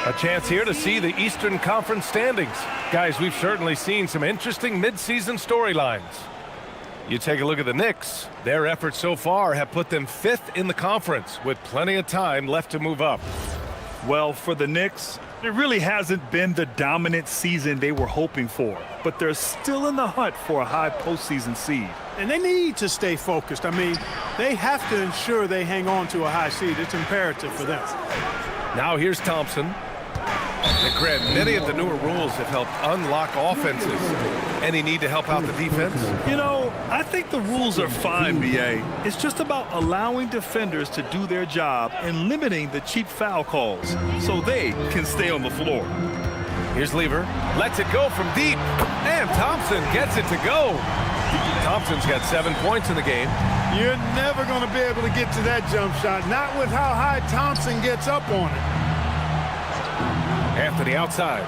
A chance here to see the Eastern Conference standings. Guys, we've certainly seen some interesting midseason storylines. You take a look at the Knicks. Their efforts so far have put them 5th in the conference with plenty of time left to move up. Well, for the Knicks, it really hasn't been the dominant season they were hoping for, but they're still in the hunt for a high postseason seed. And they need to stay focused. I mean, they have to ensure they hang on to a high seed. It's imperative for them. Now here's Thompson. And Grant, many of the newer rules have helped unlock offenses. Any need to help out the defense? You know, I think the rules are fine, B.A. It's just about allowing defenders to do their job and limiting the cheap foul calls so they can stay on the floor. Here's Lever. Lets it go from deep. And Thompson gets it to go. Thompson's got 7 points in the game. You're never going to be able to get to that jump shot, not with how high Thompson gets up on it. Anthony outside.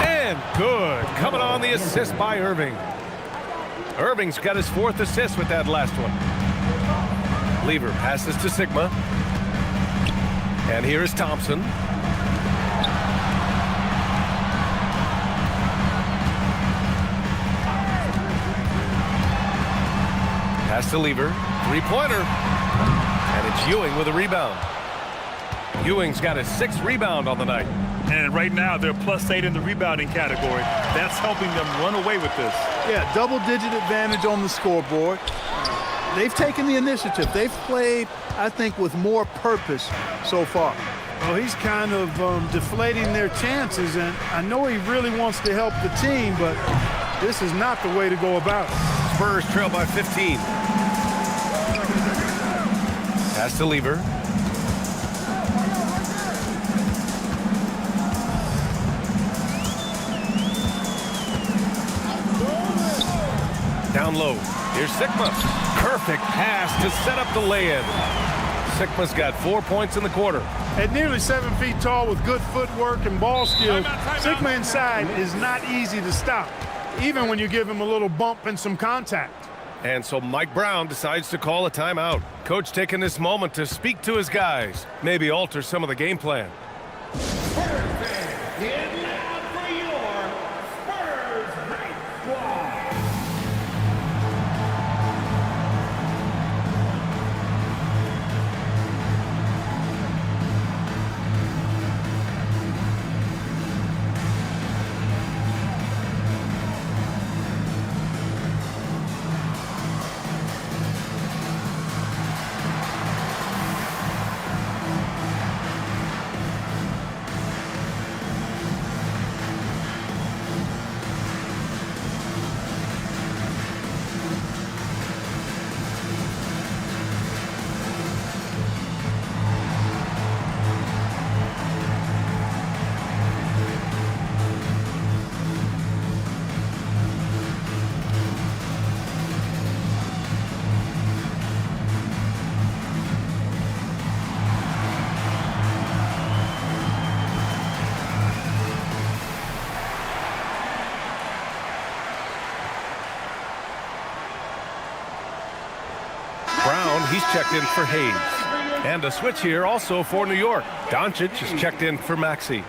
And good. Coming on the assist by Irving. Irving's got his 4th assist with that last one. Lever passes to Sigma. And here is Thompson. Pass to Lever. 3-pointer. And it's Ewing with a rebound. Ewing's got his 6th rebound on the night. And right now, they're +8 in the rebounding category. That's helping them run away with this. Yeah, double-digit advantage on the scoreboard. They've taken the initiative. They've played, I think, with more purpose so far. Well, he's kind of deflating their chances, and I know he really wants to help the team, but this is not the way to go about it. Spurs trail by 15. Pass to Lever. Down low. Here's Sigma. Perfect pass to set up the lay-in. Sigma's got 4 points in the quarter. At nearly 7 feet tall with good footwork and ball skills, Sigma inside is not easy to stop, even when you give him a little bump and some contact. And so Mike Brown decides to call a timeout. Coach taking this moment to speak to his guys, maybe alter some of the game plan. He's checked in for Hayes. And a switch here also for New York. Doncic is checked in for Maxey.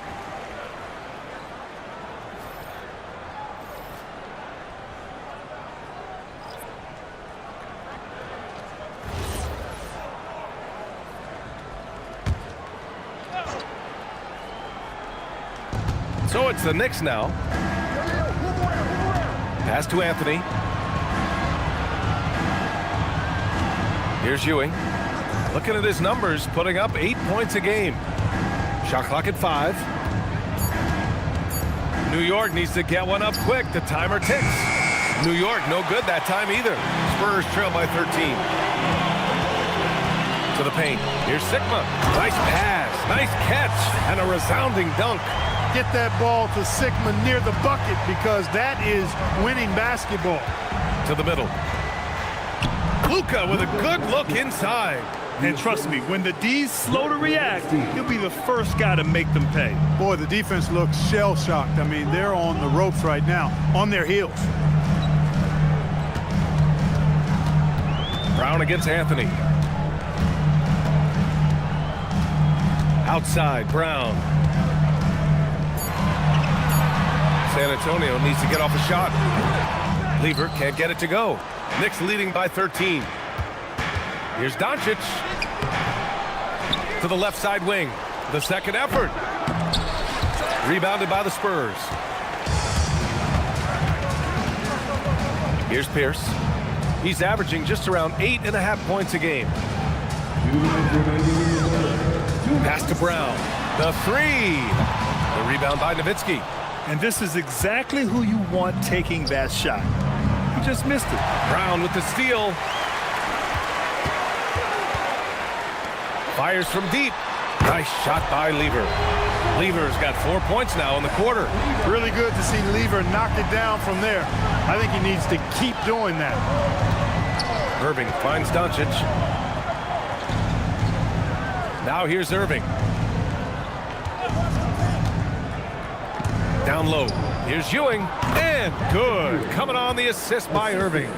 So it's the Knicks now. Pass to Anthony. Here's Ewing. Looking at his numbers, putting up 8 points a game. Shot clock at 5. New York needs to get one up quick. The timer ticks. New York, no good that time either. Spurs trail by 13. To the paint. Here's Sigma. Nice pass. Nice catch. And a resounding dunk. Get that ball to Sigma near the bucket because that is winning basketball. To the middle. Luka with a good look inside. And trust me, when the D's slow to react, he'll be the first guy to make them pay. Boy, the defense looks shell-shocked. I mean, they're on the ropes right now, on their heels. Brown against Anthony. Outside, Brown. San Antonio needs to get off a shot. Lever can't get it to go. Knicks leading by 13. Here's Doncic. To the left side wing. The second effort. Rebounded by the Spurs. Here's Pierce. He's averaging just around 8.5 points a game. Pass to Brown. The three. The rebound by Nowitzki. And this is exactly who you want taking that shot. He just missed it. Brown with the steal. Fires from deep. Nice shot by Lever. Lever's got 4 points now in the quarter. Really good to see Lever knock it down from there. I think he needs to keep doing that. Irving finds Doncic. Now here's Irving. Down low. Here's Ewing. And good. Coming on the assist by Irving.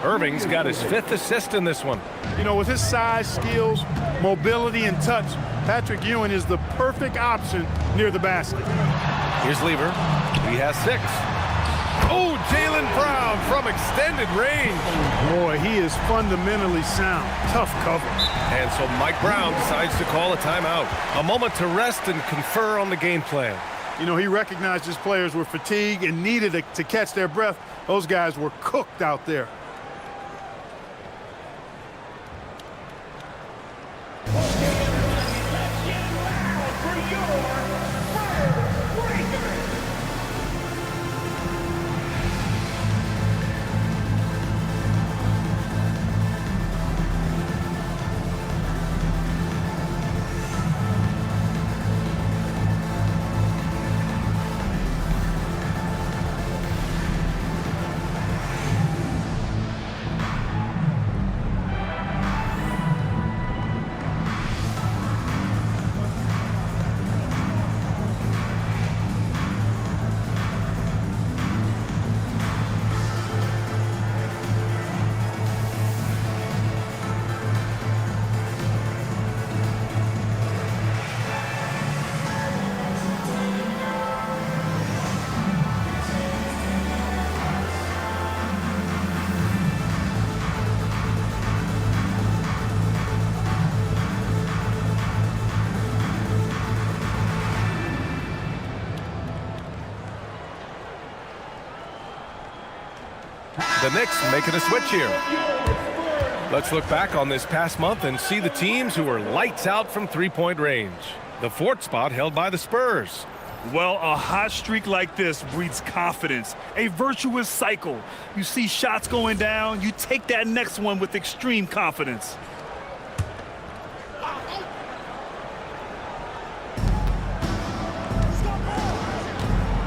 Irving's got his 5th assist in this one. You know, with his size, skills, mobility, and touch, Patrick Ewing is the perfect option near the basket. Here's Lever. He has 6. Oh, Jaylen Brown from extended range. Boy, he is fundamentally sound. Tough cover. And so Mike Brown decides to call a timeout. A moment to rest and confer on the game plan. You know, he recognized his players were fatigued and needed to catch their breath. Those guys were cooked out there. The Knicks making a switch here. Let's look back on this past month and see the teams who were lights out from three-point range. The fourth spot held by the Spurs. Well, a hot streak like this breeds confidence, a virtuous cycle. You see shots going down, you take that next one with extreme confidence.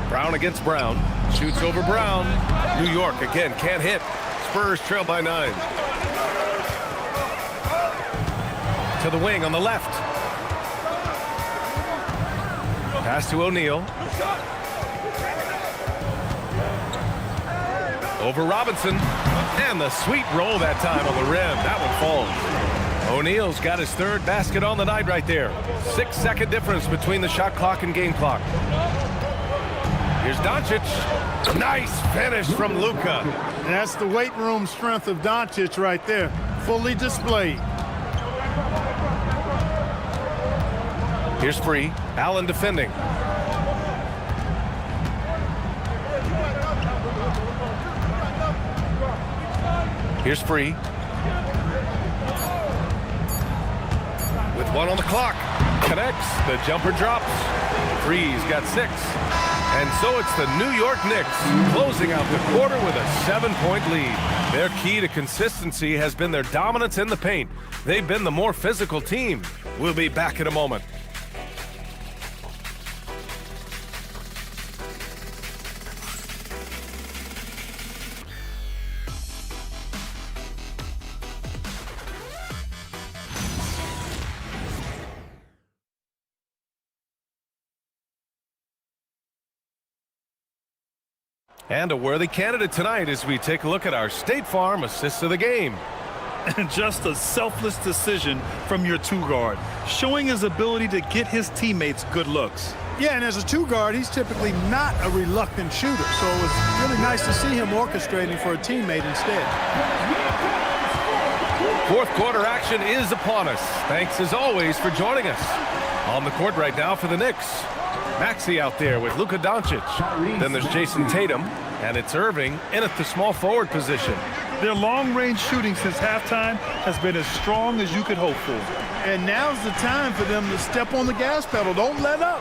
Brown against Brown. Shoots over Brown. New York again can't hit. Spurs trail by 9. To the wing on the left. Pass to O'Neal. Over Robinson. And the sweet roll that time on the rim. That one falls. O'Neal's got his third basket on the night right there. 6-second difference between the shot clock and game clock. Here's Doncic. Nice finish from Luka. And that's the weight room strength of Doncic right there. Fully displayed. Here's Free. Allen defending. Here's Free. With 1 on the clock. Connects. The jumper drops. Free's got 6. And so it's the New York Knicks closing out the quarter with a 7-point lead. Their key to consistency has been their dominance in the paint. They've been the more physical team. We'll be back in a moment. And a worthy candidate tonight as we take a look at our State Farm assists of the game. And just a selfless decision from your two-guard, showing his ability to get his teammates good looks. Yeah, and as a two-guard, he's typically not a reluctant shooter, so it was really nice to see him orchestrating for a teammate instead. Fourth quarter action is upon us. Thanks as always for joining us. On the court right now for the Knicks. Maxey out there with Luka Doncic. Then there's Jason Tatum, and it's Irving in at the small forward position. Their long-range shooting since halftime has been as strong as you could hope for. And now's the time for them to step on the gas pedal. Don't let up.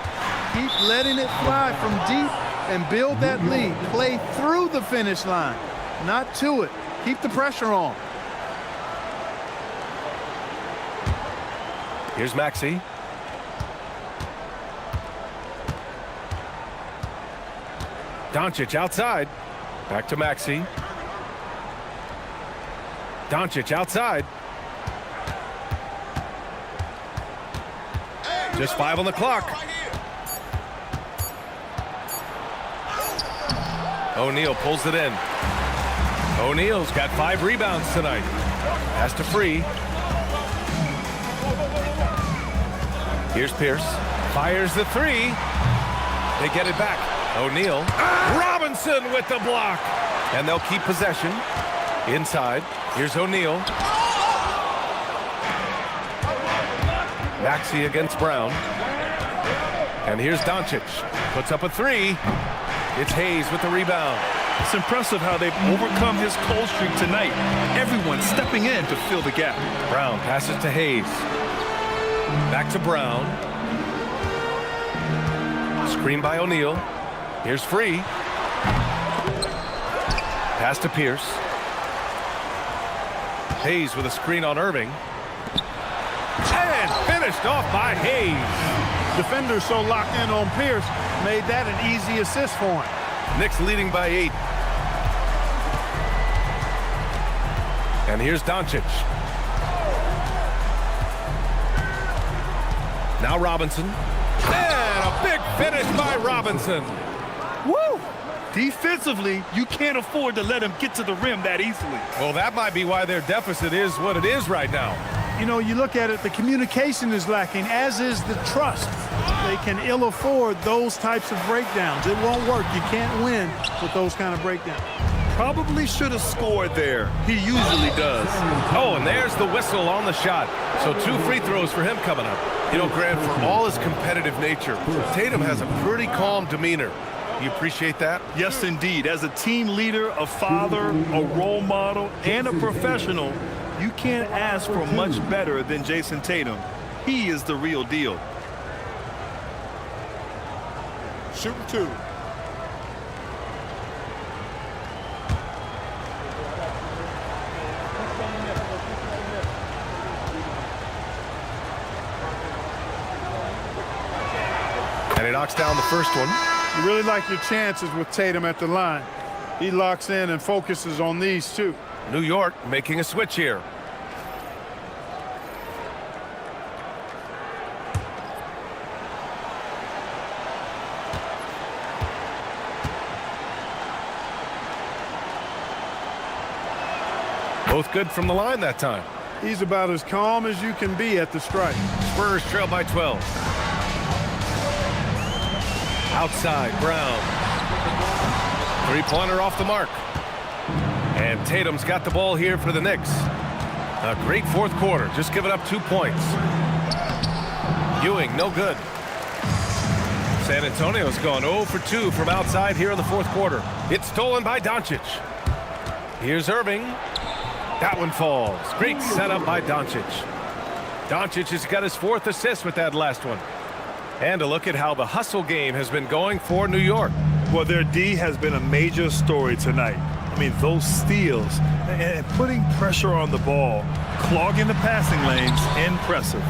Keep letting it fly from deep and build that lead. Play through the finish line, not to it. Keep the pressure on. Here's Maxey. Doncic outside. Back to Maxey. Doncic outside. Just 5 on the clock. O'Neal pulls it in. O'Neal's got 5 rebounds tonight. Pass to Free. Here's Pierce. Fires the 3. They get it back. O'Neal. Robinson with the block. And they'll keep possession. Inside. Here's O'Neal. Maxey against Brown. And here's Doncic. Puts up a 3. It's Hayes with the rebound. It's impressive how they've overcome his cold streak tonight. Everyone stepping in to fill the gap. Brown passes to Hayes. Back to Brown. Screen by O'Neal. Here's Free. Pass to Pierce. Hayes with a screen on Irving. And finished off by Hayes. Defenders so locked in on Pierce made that an easy assist for him. Knicks leading by 8. And here's Doncic. Now Robinson. And a big finish by Robinson. Woo! Defensively, you can't afford to let him get to the rim that easily. Well, that might be why their deficit is what it is right now. You know, you look at it, the communication is lacking, as is the trust. They can ill afford those types of breakdowns. It won't work. You can't win with those kind of breakdowns. Probably should have scored there. He usually does. Oh, and there's the whistle on the shot. So 2 free throws for him coming up. You know, Grant, for all his competitive nature, Tatum has a pretty calm demeanor. You appreciate that? Yes, indeed. As a team leader, a father, a role model, and a professional, you can't ask for much better than Jason Tatum. He is the real deal. Shooting 2. And he knocks down the first one. You really like your chances with Tatum at the line. He locks in and focuses on these two. New York making a switch here. Both good from the line that time. He's about as calm as you can be at the strike. Spurs trail by 12. Outside, Brown. Three-pointer off the mark. And Tatum's got the ball here for the Knicks. A great fourth quarter, just giving up 2 points. Ewing, no good. San Antonio's gone 0 for 2 from outside here in the fourth quarter. It's stolen by Doncic. Here's Irving. That one falls. Great setup by Doncic. Doncic has got his 4th assist with that last one. And a look at how the hustle game has been going for New York. Well, their D has been a major story tonight. I mean, those steals and putting pressure on the ball, clogging the passing lanes, impressive.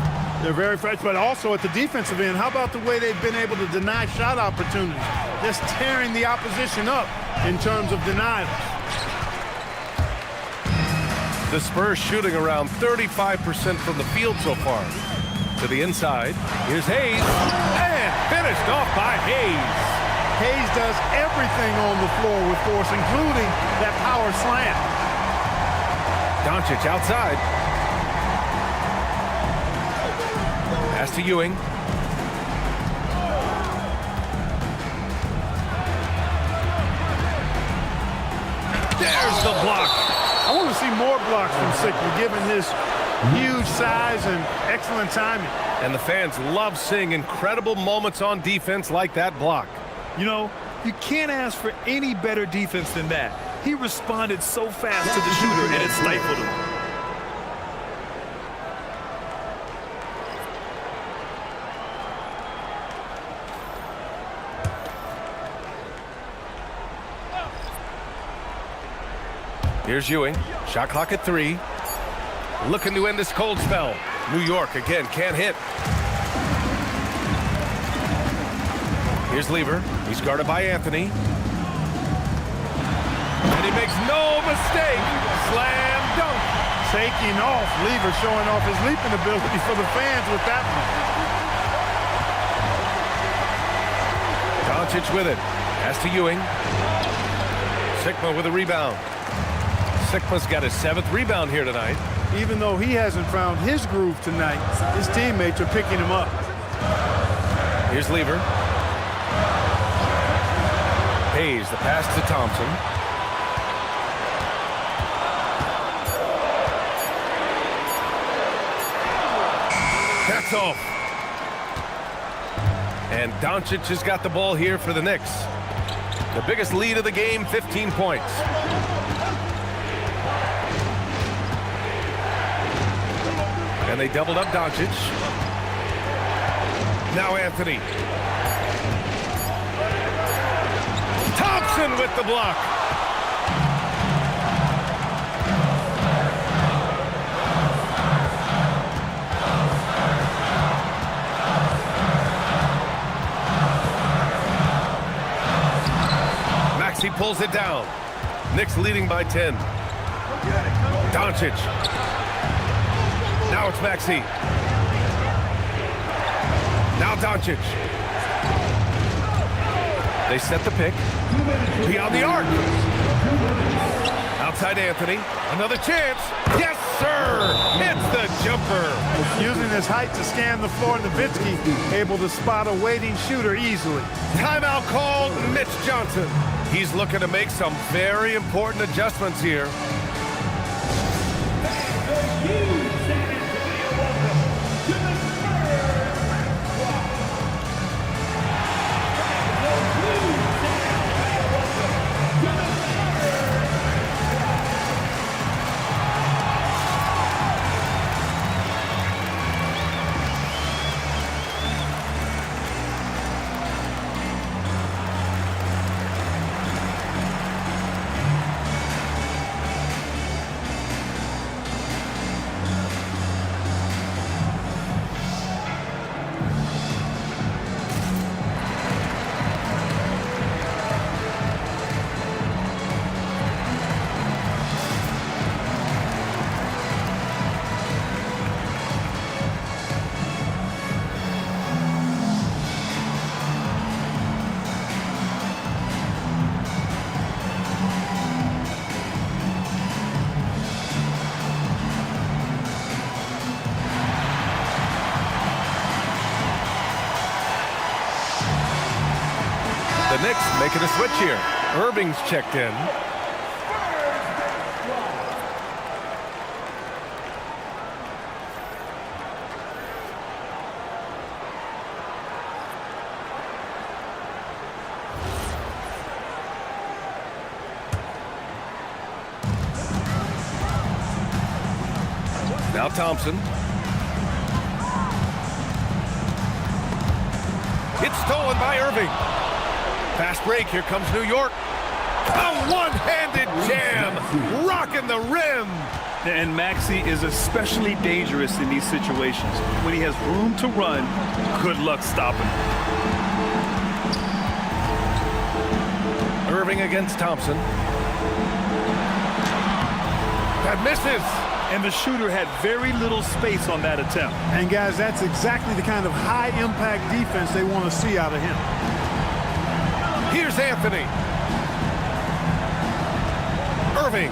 They're very fresh, but also at the defensive end, how about the way they've been able to deny shot opportunities? Just tearing the opposition up in terms of denials. The Spurs shooting around 35% from the field so far. To the inside, here's Hayes, and finished off by Hayes. Hayes does everything on the floor with force, including that power slam. Doncic outside. Pass to Ewing. There's the block. I want to see more blocks from Sickler, given his huge size and excellent timing. And the fans love seeing incredible moments on defense like that block. You know, you can't ask for any better defense than that. He responded so fast to the shooter, and it stifled him. Here's Ewing. Shot clock at 3. Looking to end this cold spell. New York again can't hit. Here's Lever. He's guarded by Anthony. And he makes no mistake. Slam dunk. Taking off. Lever showing off his leaping ability for the fans with that one. Doncic with it. Pass to Ewing. Sigma with a rebound. Sigma's got his 7th rebound here tonight. Even though he hasn't found his groove tonight, his teammates are picking him up. Here's Lever. Hayes, the pass to Thompson. That's off. And Doncic has got the ball here for the Knicks. The biggest lead of the game, 15 points. And they doubled up Doncic. Now Anthony. Thompson with the block. Maxey pulls it down. Knicks leading by 10. Doncic. Now it's Maxey. Now Doncic. They set the pick. Beyond the arc. Outside Anthony. Another chance. Yes, sir. Hits the jumper. Using his height to scan the floor, Nowitzki able to spot a waiting shooter easily. Timeout called. Mitch Johnson. He's looking to make some very important adjustments here. Making a switch here. Irving's checked in. Now Thompson. It's stolen by Irving. Fast break. Here comes New York. A one-handed jam. Rocking the rim. And Maxey is especially dangerous in these situations. When he has room to run, good luck stopping him. Irving against Thompson. That misses. And the shooter had very little space on that attempt. And guys, that's exactly the kind of high-impact defense they want to see out of him. Here's Anthony. Irving.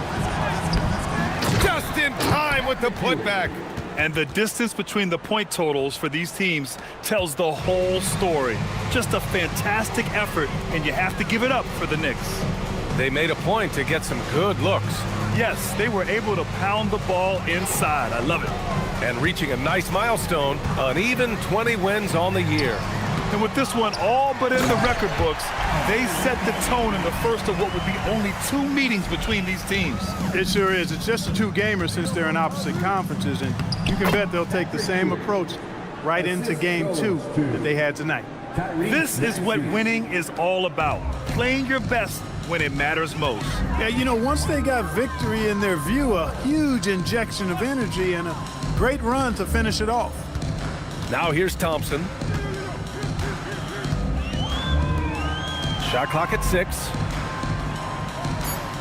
Just in time with the putback. And the distance between the point totals for these teams tells the whole story. Just a fantastic effort, and you have to give it up for the Knicks. They made a point to get some good looks. Yes, they were able to pound the ball inside. I love it. And reaching a nice milestone, an even 20 wins on the year. And with this one all but in the record books, they set the tone in the first of what would be only 2 meetings between these teams. It sure is. It's just a 2-gamer since they're in opposite conferences, and you can bet they'll take the same approach right into game 2 that they had tonight. This is what winning is all about. Playing your best when it matters most. Yeah, you know, once they got victory in their view, a huge injection of energy and a great run to finish it off. Now here's Thompson. Shot clock at 6.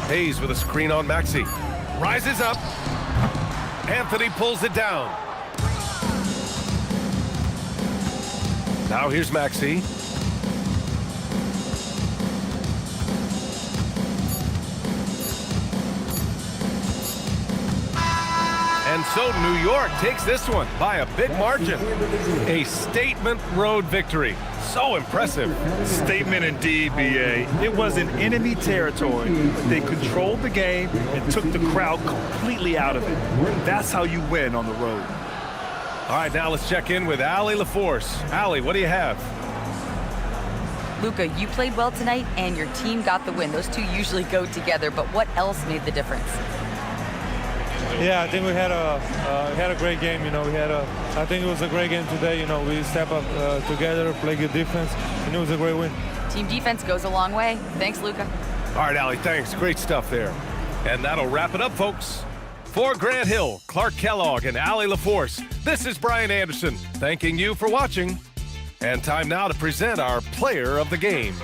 Hayes with a screen on Maxey. Rises up. Anthony pulls it down. Now here's Maxey. And so New York takes this one by a big margin. A statement road victory. So impressive. Statement indeed, B.A. It was in enemy territory, but they controlled the game and took the crowd completely out of it. That's how you win on the road. All right, now let's check in with Allie LaForce. Allie, what do you have? Luka, you played well tonight, and your team got the win. Those two usually go together, but what else made the difference? Yeah, I think we had a great game. You know, I think it was a great game today. You know, we step up together, play good defense, and it was a great win. Team defense goes a long way. Thanks, Luka. All right, Allie, thanks. Great stuff there. And that'll wrap it up, folks. For Grant Hill, Clark Kellogg, and Allie LaForce, this is Brian Anderson thanking you for watching. And time now to present our player of the game.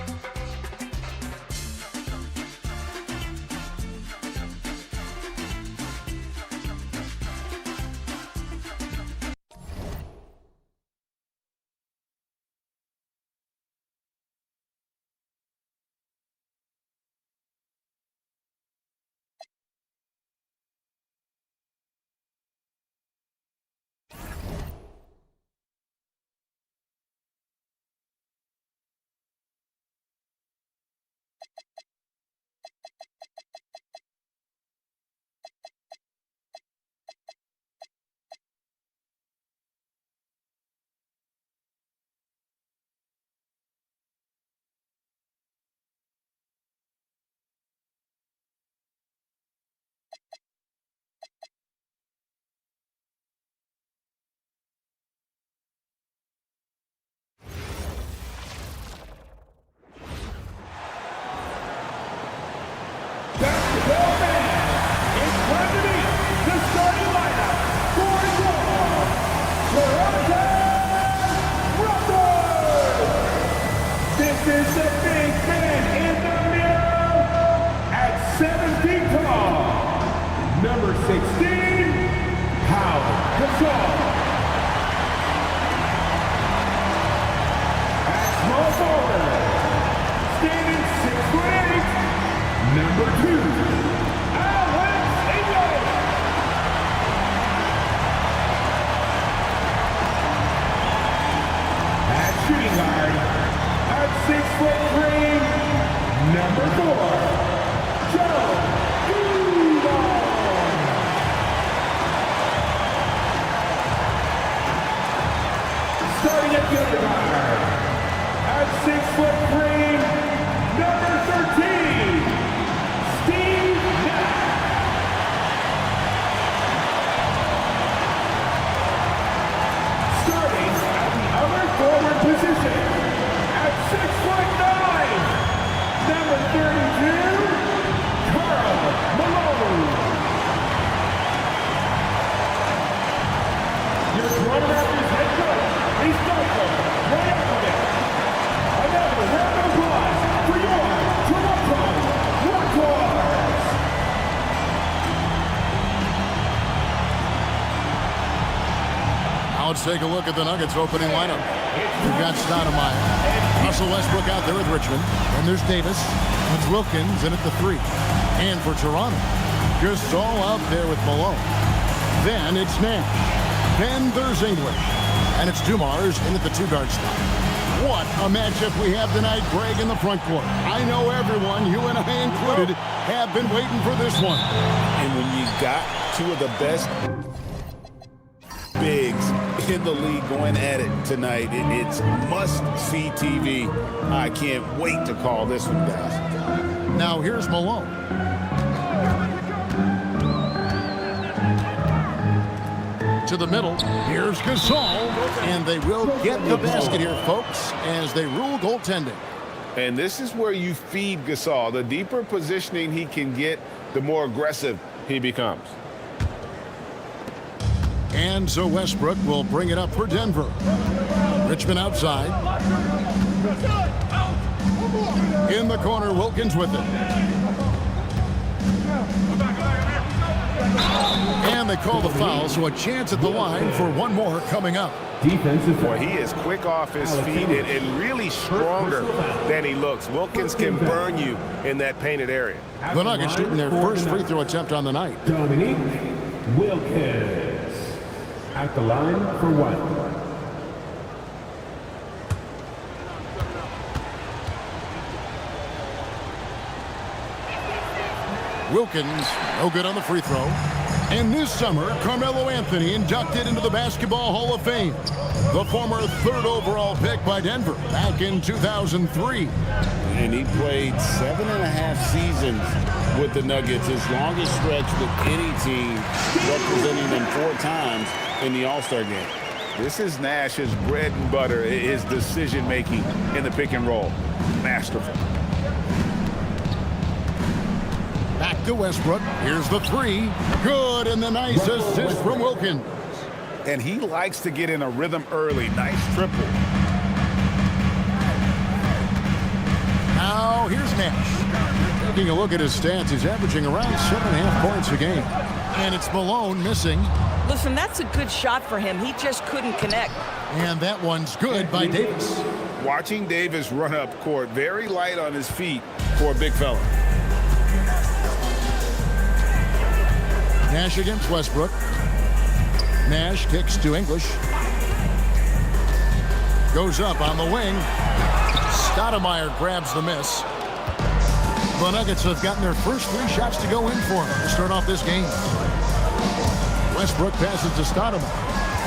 Shooting guard at 6'3", let's take a look at the Nuggets opening lineup. We've got Stoudemire, Russell Westbrook out there with Richmond. And there's Davis. It's Wilkins in at the 3. And for Toronto, Gasol out there with Malone. Then it's Nash. Then there's English. And it's Dumars in at the 2-guard spot. What a matchup we have tonight, Greg, in the front court. I know everyone, you and I included, have been waiting for this one. And when you got two of the best bigs in the league going at it tonight, it's must-see TV. I can't wait to call this one, guys. Now here's Malone. To the middle, here's Gasol, and they will get the basket here, folks, as they rule goaltending. And this is where you feed Gasol. The deeper positioning he can get, the more aggressive he becomes. And so Westbrook will bring it up for Denver. Richmond outside. In the corner, Wilkins with it. And they call the foul, so a chance at the line for one more coming up. Defensive foul. Boy, he is quick off his feet and really stronger than he looks. Wilkins can burn you in that painted area. The Nuggets shooting their first free throw attempt on the night. Dominique Wilkins at the line for 1. Wilkins, no good on the free throw. And this summer, Carmelo Anthony inducted into the Basketball Hall of Fame. The former 3rd overall pick by Denver back in 2003. And he played 7.5 seasons with the Nuggets, his longest stretch with any team, representing them 4 times in the All-Star game. This is Nash's bread and butter, his decision-making in the pick and roll. Masterful. Back to Westbrook. Here's the 3. Good, and the nice assist from Wilkins. And he likes to get in a rhythm early. Nice triple. Now, here's Nash. Taking a look at his stats, he's averaging around 7.5 points a game. And it's Malone missing. Listen, that's a good shot for him. He just couldn't connect. And that one's good by Davis. Watching Davis run up court, very light on his feet for a big fella. Nash against Westbrook. Nash kicks to English. Goes up on the wing. Stoudemire grabs the miss. The Nuggets have gotten their first 3 shots to go in for them to start off this game. Westbrook passes to Stoudemire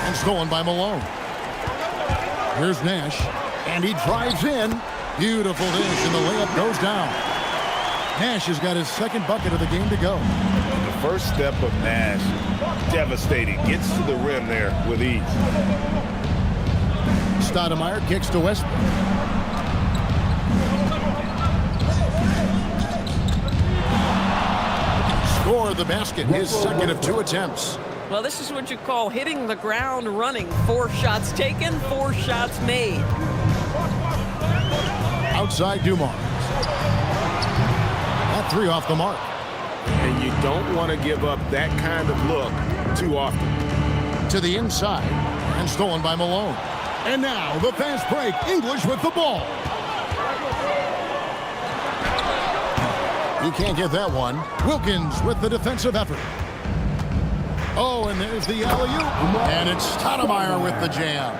and stolen by Malone. Here's Nash, and he drives in. Beautiful dish, and the layup goes down. Nash has got his 2nd bucket of the game to go. The first step of Nash, devastating. Gets to the rim there with ease. Stoudemire kicks to Westbrook. Scored the basket, his 2nd of 2 attempts. Well, this is what you call hitting the ground running. 4 shots taken, 4 shots made. Outside Dumars. That 3 off the mark. And you don't want to give up that kind of look too often. To the inside, and stolen by Malone. And now the fast break. English with the ball. He can't get that one. Wilkins with the defensive effort. Oh, and there's the alley-oop. And it's Stoudemire with the jam.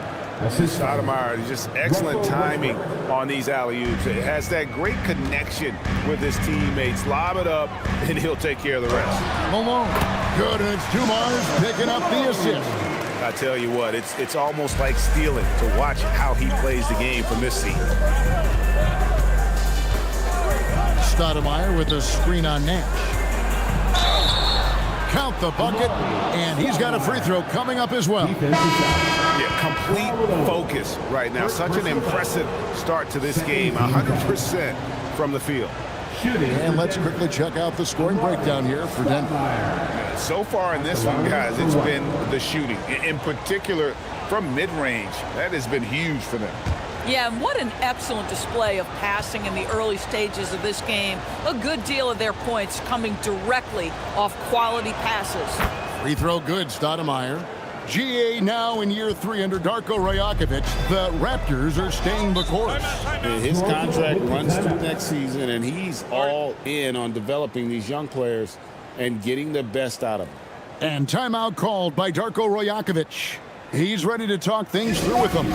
Stoudemire, just excellent timing on these alley-oops. It has that great connection with his teammates. Lob it up, and he'll take care of the rest. Malone, good, and it's Dumars picking up the assist. I tell you what, it's almost like stealing to watch how he plays the game from this seat. Stoudemire with a screen on Nash. Count the bucket, and he's got a free throw coming up as well. Yeah, complete focus right now. Such an impressive start to this game. 100% from the field. And let's quickly check out the scoring breakdown here for Denver. So far in this one, guys, it's been the shooting. In particular, from mid-range. That has been huge for them. Yeah, and what an excellent display of passing in the early stages of this game. A good deal of their points coming directly off quality passes. Free throw good, Stoudemire. GA now in year 3 under Darko Rajakovic. The Raptors are staying the course. His contract runs through next season, and he's all in on developing these young players and getting the best out of them. And timeout called by Darko Rajakovic. He's ready to talk things through with them.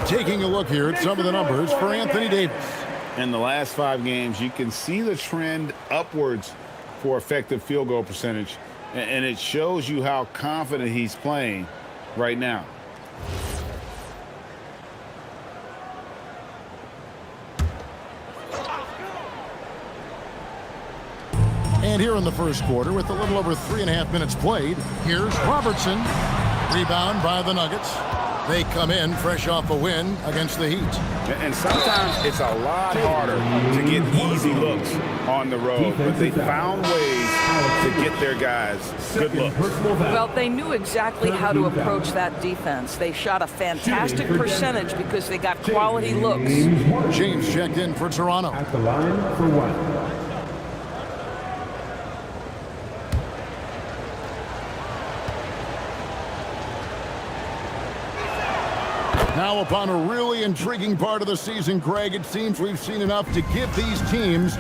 Taking a look here at some of the numbers for Anthony Davis. In the last 5 games, you can see the trend upwards for effective field goal percentage, and it shows you how confident he's playing right now. And here in the first quarter, with a little over 3.5 minutes played, here's Robertson. Rebound by the Nuggets. They come in fresh off a win against the Heat. And sometimes it's a lot harder to get easy looks on the road, but they found ways to get their guys good looks. Well, they knew exactly how to approach that defense. They shot a fantastic percentage because they got quality looks. James checked in for Toronto. At the line for 1. Now upon a really intriguing part of the season, Greg, it seems we've seen enough to give these teams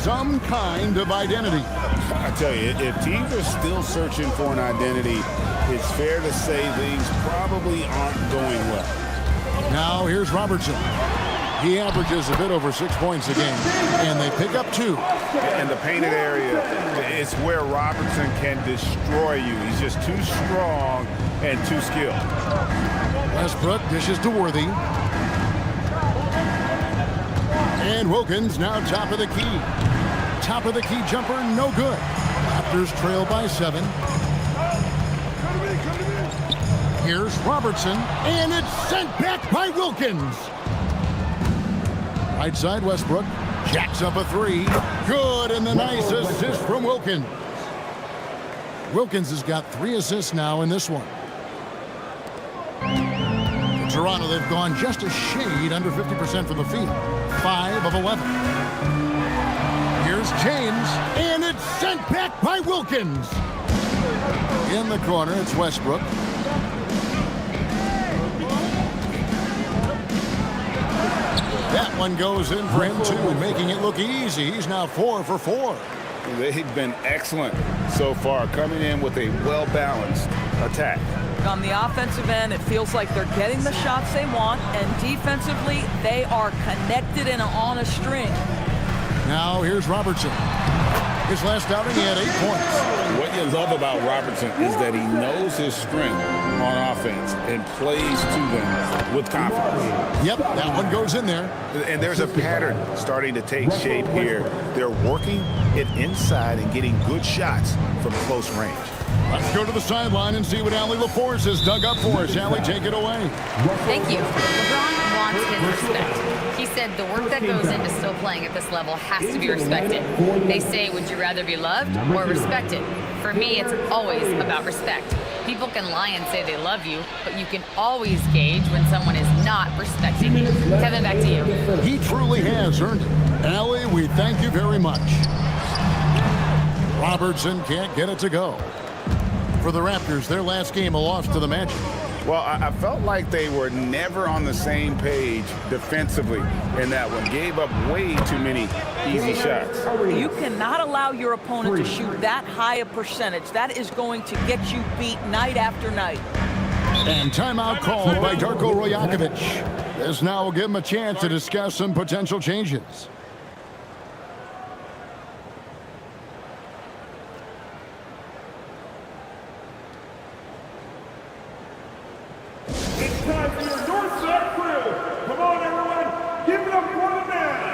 some kind of identity. I tell you, if teams are still searching for an identity, it's fair to say things probably aren't going well. Now here's Robertson. He averages a bit over 6 points a game, and they pick up 2. In the painted area, it's where Robertson can destroy you. He's just too strong and too skilled. Westbrook dishes to Worthy. And Wilkins now top of the key. Top of the key jumper, no good. Raptors trail by 7. Here's Robertson, and it's sent back by Wilkins. Right side, Westbrook jacks up a 3. Good, and the nice assist from Wilkins. Wilkins has got 3 assists now in this one. For Toronto, they've gone just a shade under 50% from the field. 5 of 11. Here's James, and it's sent back by Wilkins. In the corner, it's Westbrook. That one goes in for him, too, making it look easy. He's now 4 for 4. They've been excellent so far, coming in with a well-balanced attack. On the offensive end, it feels like they're getting the shots they want, and defensively, they are connected and on a string. Now here's Robertson. His last outing, he had 8 points. What you love about Robertson is that he knows his strength on offense and plays to them with confidence. Yep, that one goes in there. And there's a pattern starting to take shape here. They're working it inside and getting good shots from close range. Let's go to the sideline and see what Allie LaForce has dug up for us. Allie, take it away. Thank you. LeBron wants his respect. He said the work that goes into still playing at this level has to be respected. They say, would you rather be loved or respected? For me, it's always about respect. People can lie and say they love you, but you can always gauge when someone is not respecting you. Kevin, back to you. He truly has earned it. Allie, we thank you very much. Robertson can't get it to go. For the Raptors, their last game, a loss to the Magic. Well, I felt like they were never on the same page defensively in that one. Gave up way too many easy shots. You cannot allow your opponent to shoot that high a percentage. That is going to get you beat night after night. And timeout called by Darko Rajakovic. This now will give him a chance to discuss some potential changes. It's time for your North Side crew. Come on, everyone. Give it up for the man.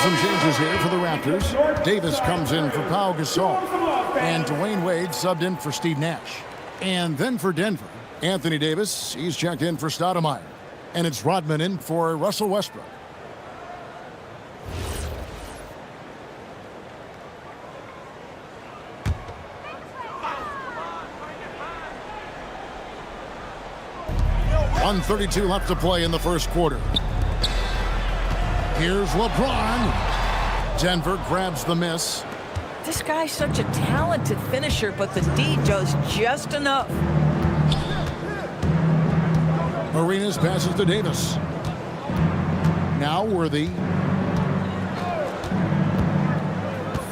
Some changes here for the Raptors. Davis comes in for Pau Gasol. And Dwayne Wade subbed in for Steve Nash. And then for Denver, Anthony Davis, he's checked in for Stoudemire. And it's Rodman in for Russell Westbrook. .132 left to play in the first quarter. Here's LeBron. Denver grabs the miss. This guy's such a talented finisher, but the D does just enough. Arenas passes to Davis. Now Worthy.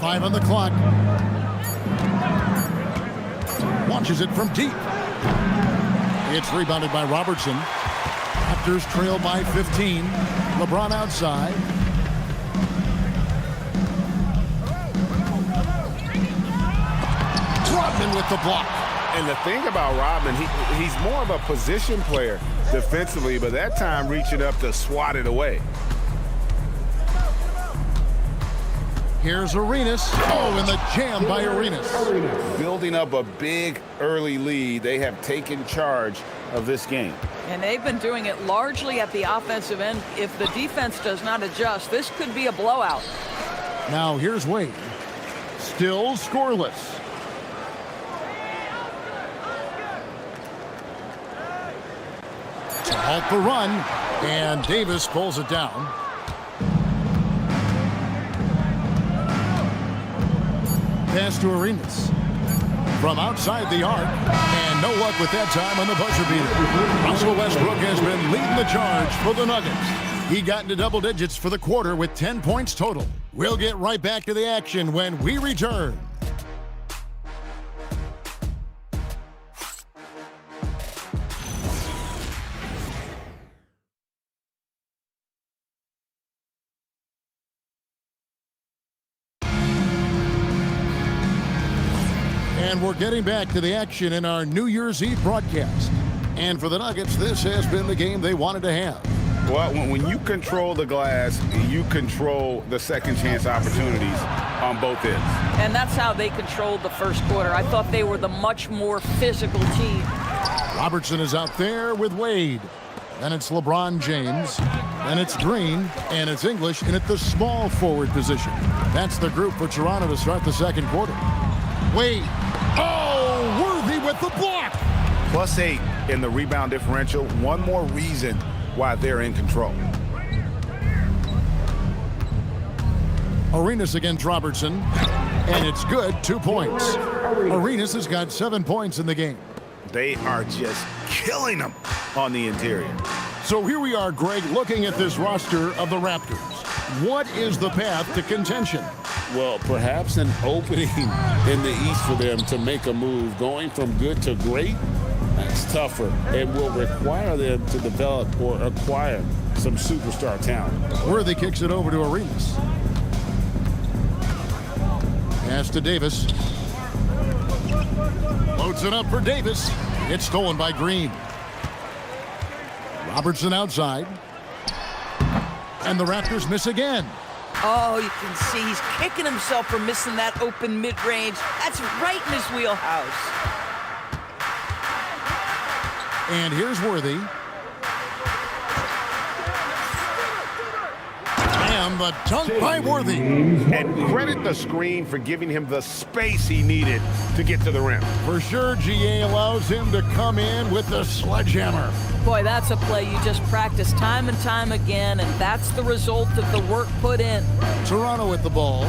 5 on the clock. Launches it from deep. It's rebounded by Robertson. Raptors trail by 15. LeBron outside. Rodman with the block. And the thing about Rodman, he's more of a position player defensively, but that time reaching up to swat it away. Here's Arenas. Oh, and the jam by Arenas. Building up a big early lead, they have taken charge of this game. And they've been doing it largely at the offensive end. If the defense does not adjust, this could be a blowout. Now here's Wade. Still scoreless. To halt the run, and Davis pulls it down. Pass to Arenas. From outside the arc, and no luck with that time on the buzzer beater. Russell Westbrook has been leading the charge for the Nuggets. He got into double digits for the quarter with 10 points total. We'll get right back to the action when we return. And we're getting back to the action in our New Year's Eve broadcast. And for the Nuggets, this has been the game they wanted to have. Well, when you control the glass, you control the second chance opportunities on both ends. And that's how they controlled the first quarter. I thought they were the much more physical team. Robertson is out there with Wade. Then it's LeBron James. Then it's Green. And it's English in at the small forward position. That's the group for Toronto to start the second quarter. Wade. Oh, Worthy with the block. +8 in the rebound differential. One more reason why they're in control. Arenas against Robertson. And it's good, 2 points. Arenas has got 7 points in the game. They are just killing them on the interior. So here we are, Greg, looking at this roster of the Raptors. What is the path to contention? Well, perhaps an opening in the East for them to make a move. Going from good to great, that's tougher and will require them to develop or acquire some superstar talent. Worthy kicks it over to Arenas. Pass to Davis. Loads it up for Davis. It's stolen by Green. Robertson outside. And the Raptors miss again. Oh, you can see he's kicking himself for missing that open mid-range. That's right in his wheelhouse. And here's Worthy. And the dunk by Worthy. And credit the screen for giving him the space he needed to get to the rim. For sure, GA allows him to come in with the sledgehammer. Boy, that's a play you just practice time and time again, and that's the result of the work put in. Toronto with the ball.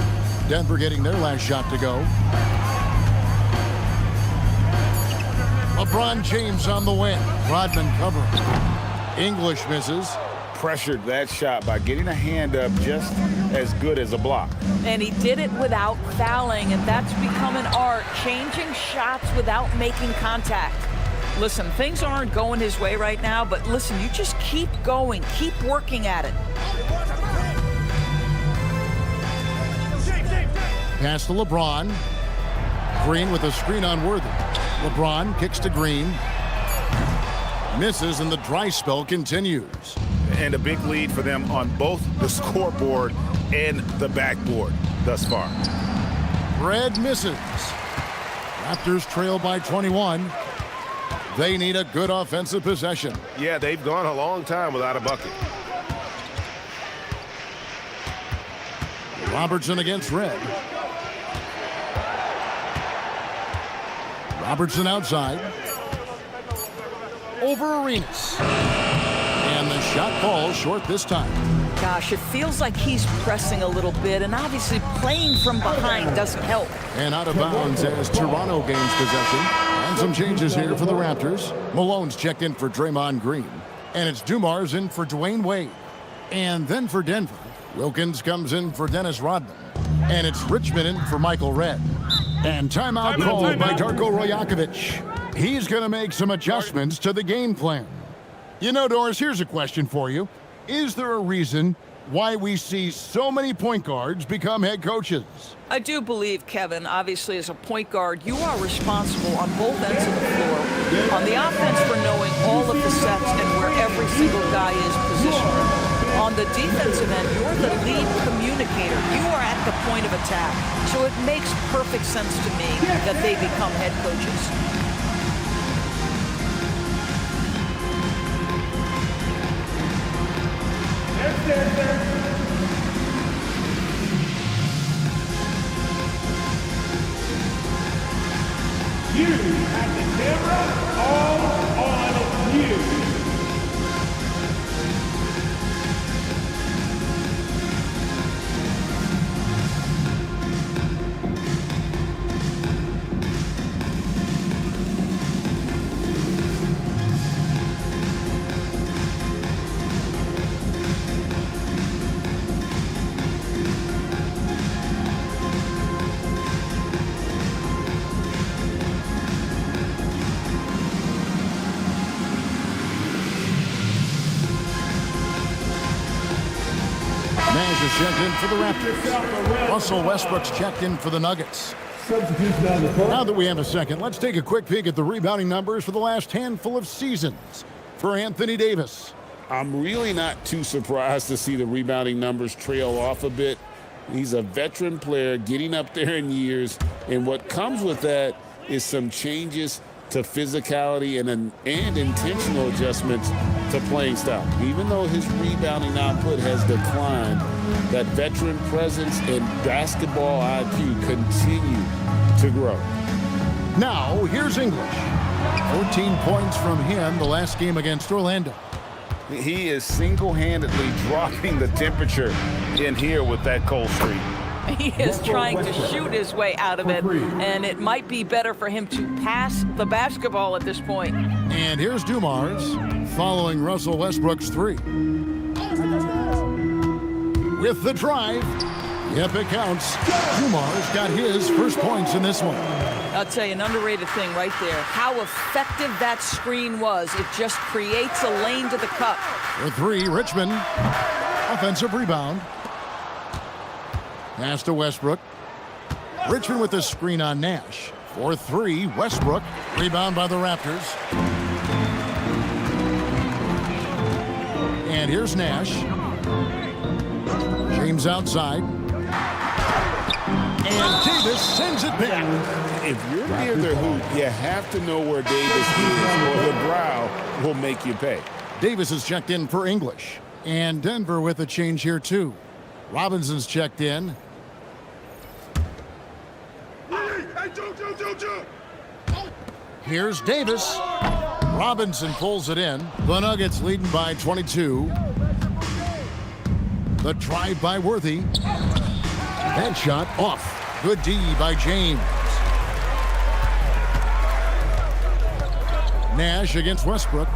Denver getting their last shot to go. LeBron James on the win. Rodman covering. English misses. Pressured that shot by getting a hand up just as good as a block. And he did it without fouling, and that's become an art, changing shots without making contact. Listen, things aren't going his way right now, but listen, you just keep going, keep working at it. Pass to LeBron. Green with a screen on Worthy. LeBron kicks to Green. Misses, and the dry spell continues. And a big lead for them on both the scoreboard and the backboard thus far. Red misses. Raptors trail by 21. They need a good offensive possession. Yeah, they've gone a long time without a bucket. Robertson against Red. Robertson outside. Over Arenas. And the shot falls short this time. Gosh, it feels like he's pressing a little bit, and obviously playing from behind doesn't help. And out of bounds as Toronto gains possession. And some changes here for the Raptors. Malone's checked in for Draymond Green. And it's Dumars in for Dwayne Wade. And then for Denver, Wilkins comes in for Dennis Rodman. And it's Richmond in for Michael Redd. And timeout called by Darko Rajakovic. He's going to make some adjustments to the game plan. You know, Doris, here's a question for you. Is there a reason why we see so many point guards become head coaches? I do believe, Kevin, obviously as a point guard, you are responsible on both ends of the floor. On the offense for knowing all of the sets and where every single guy is positioned. On the defensive end, you're the lead communicator. You are at the point of attack. So it makes perfect sense to me that they become head coaches. You have the camera all on you. Nash is checked in for the Raptors. Russell Westbrook's checked in for the Nuggets. Now that we have a second, let's take a quick peek at the rebounding numbers for the last handful of seasons for Anthony Davis. I'm really not too surprised to see the rebounding numbers trail off a bit. He's a veteran player getting up there in years, and what comes with that is some changes to physicality and intentional adjustments to playing style. Even though his rebounding output has declined, that veteran presence and basketball IQ continue to grow. Now, here's English. 14 points from him the last game against Orlando. He is single-handedly dropping the temperature in here with that cold streak. He is trying to shoot his way out of it, and it might be better for him to pass the basketball at this point. And here's Dumars following Russell Westbrook's three. With the drive, Yep, it counts. Kumar's got his first points in this one. I'll tell you, an underrated thing right there. How effective that screen was. It just creates a lane to the cup. For three, Richmond. Offensive rebound. Pass to Westbrook. Richmond with the screen on Nash. For three, Westbrook. Rebound by the Raptors. And here's Nash. James outside. And Davis sends it back. If you're near the hoop, you have to know where Davis is, or the brow will make you pay. Davis is checked in for English. And Denver with a change here, too. Robinson's checked in. Here's Davis. Robinson pulls it in. The Nuggets leading by 22. The drive by Worthy. That shot off. Good D by James. Nash against Westbrook.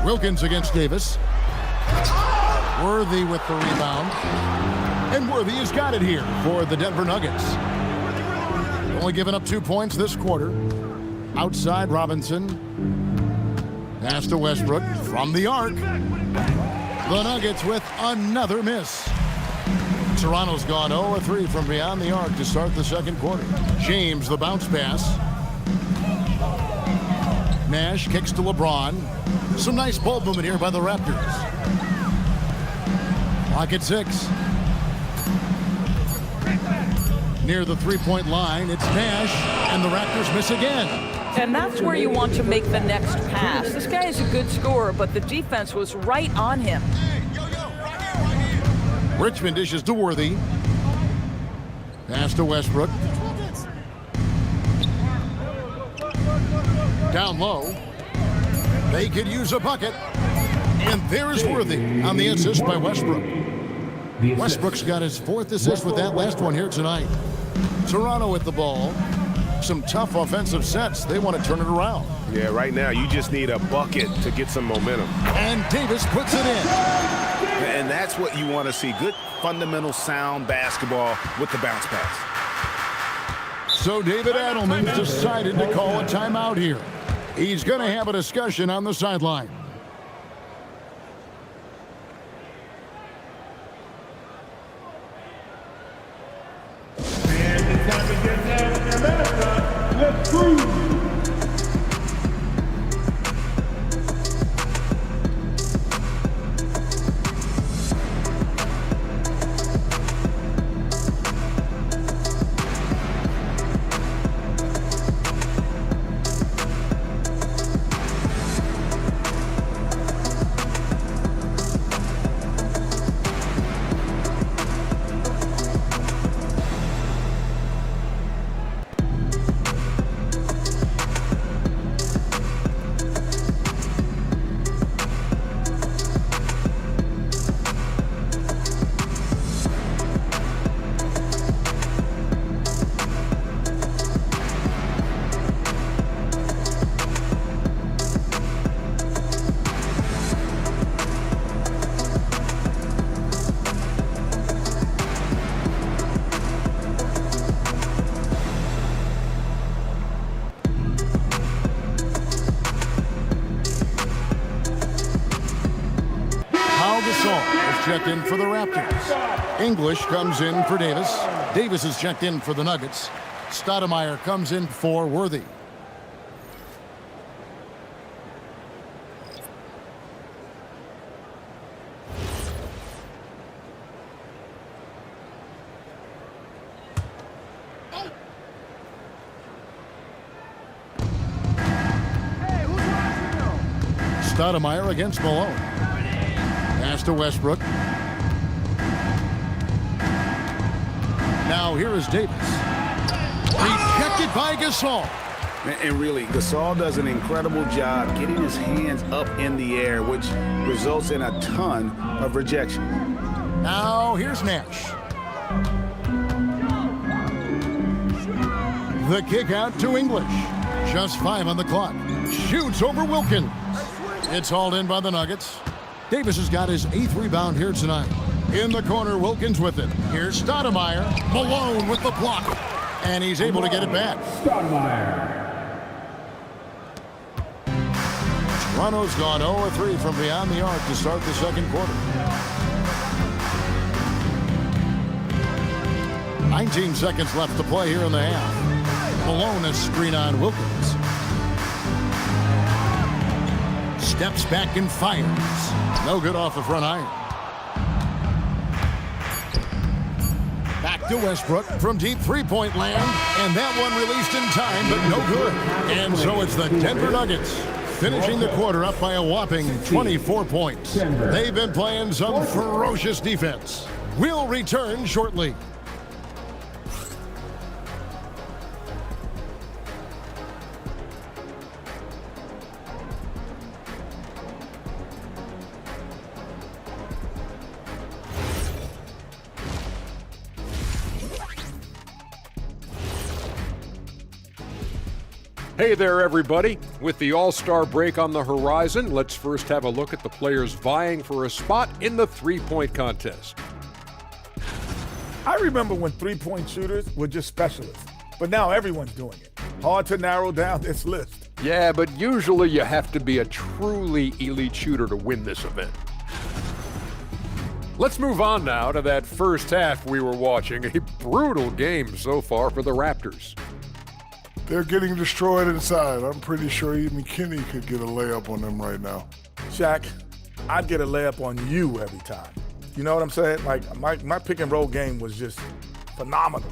Wilkins against Davis. Worthy with the rebound. And Worthy has got it here for the Denver Nuggets. Only giving up 2 points this quarter. Outside Robinson. Pass to Westbrook from the arc. The Nuggets with another miss. Toronto's gone 0-3 from beyond the arc to start the second quarter. James, the bounce pass. Nash kicks to LeBron. Some nice ball movement here by the Raptors. Clock at 6. Near the three-point line, it's Nash, and the Raptors miss again. And that's where you want to make the next pass. This guy is a good scorer, but the defense was right on him. Richmond dishes to Worthy. Pass to Westbrook. Down low. They could use a bucket. And there is Worthy on the assist by Westbrook. Westbrook's got his fourth assist with that last one here tonight. Toronto with the ball. Some tough offensive sets. They want to turn it around. Yeah, right now you just need a bucket to get some momentum. And Davis puts it in. And that's what you want to see. Good, fundamental, sound basketball with the bounce pass. So David Adelman decided to call a timeout here. He's going to have a discussion on the sideline. Let's prove. Checked in for the Raptors. English comes in for Davis. Davis is checked in for the Nuggets. Stoudemire comes in for Worthy. Stoudemire against Malone. Pass to Westbrook. Now here is Davis. Rejected by Gasol. And really, Gasol does an incredible job getting his hands up in the air, which results in a ton of rejection. Now here's Nash. The kick out to English. Just 5 on the clock. Shoots over Wilkins. It's hauled in by the Nuggets. Davis has got his 8th rebound here tonight. In the corner, Wilkins with it. Here's Stoudemire. Malone with the block. And he's able to get it back. Toronto's gone 0-3 from beyond the arc to start the second quarter. 19 seconds left to play here in the half. Malone has screen on Wilkins. Steps back and fires. No good off the front iron. Back to Westbrook from deep three-point land. And that one released in time, but no good. And so it's the Denver Nuggets finishing the quarter up by a whopping 24 points. They've been playing some ferocious defense. We'll return shortly. Hey there, everybody. With the All-Star break on the horizon, let's first have a look at the players vying for a spot in the three-point contest. I remember when three-point shooters were just specialists, but now everyone's doing it. Hard to narrow down this list. Yeah, but usually you have to be a truly elite shooter to win this event. Let's move on now to that first half we were watching. A brutal game so far for the Raptors. They're getting destroyed inside. I'm pretty sure even Kenny could get a layup on them right now. Shaq, I'd get a layup on you every time. You know what I'm saying? Like, my pick and roll game was just phenomenal.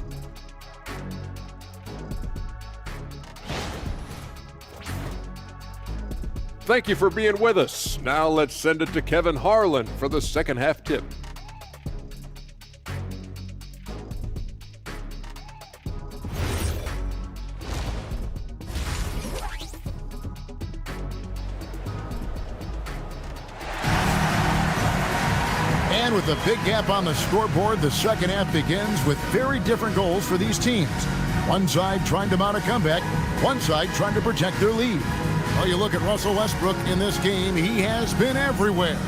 Thank you for being with us. Now let's send it to Kevin Harlan for the second half tip. And with a big gap on the scoreboard, the second half begins with very different goals for these teams. One side trying to mount a comeback, one side trying to protect their lead. Well, you look at Russell Westbrook in this game, he has been everywhere.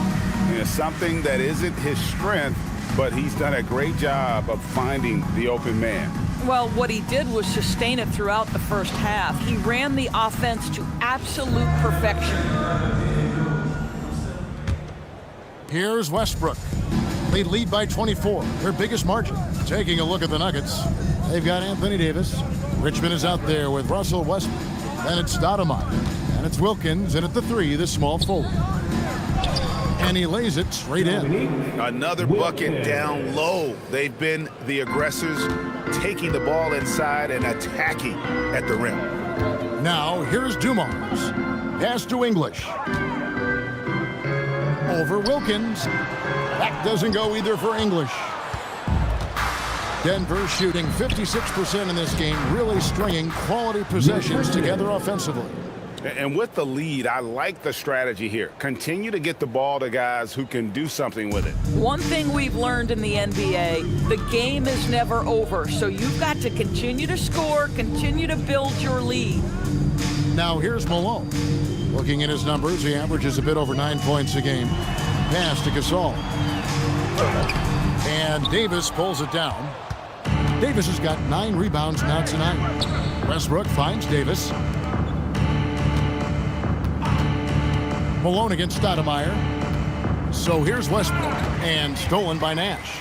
Yeah, something that isn't his strength, but he's done a great job of finding the open man. Well, what he did was sustain it throughout the first half. He ran the offense to absolute perfection. Here's Westbrook. They lead by 24, their biggest margin. Taking a look at the Nuggets, they've got Anthony Davis. Richmond is out there with Russell Westbrook. Then it's Stoudemire. And it's Wilkins, and at the 3, the small forward. And he lays it straight in. Another bucket down low. They've been the aggressors, taking the ball inside and attacking at the rim. Now, here's Dumars. Pass to English. Over Wilkins. That doesn't go either for English. Denver shooting 56% in this game, really stringing quality possessions together offensively. And with the lead, I like the strategy here. Continue to get the ball to guys who can do something with it. One thing we've learned in the NBA, the game is never over. So you've got to continue to score, continue to build your lead. Now here's Malone. Looking at his numbers, he averages a bit over 9 points a game. Pass to Gasol. And Davis pulls it down. Davis has got 9 rebounds now tonight. Westbrook finds Davis. Malone against Stoudemire. So here's Westbrook, and stolen by Nash.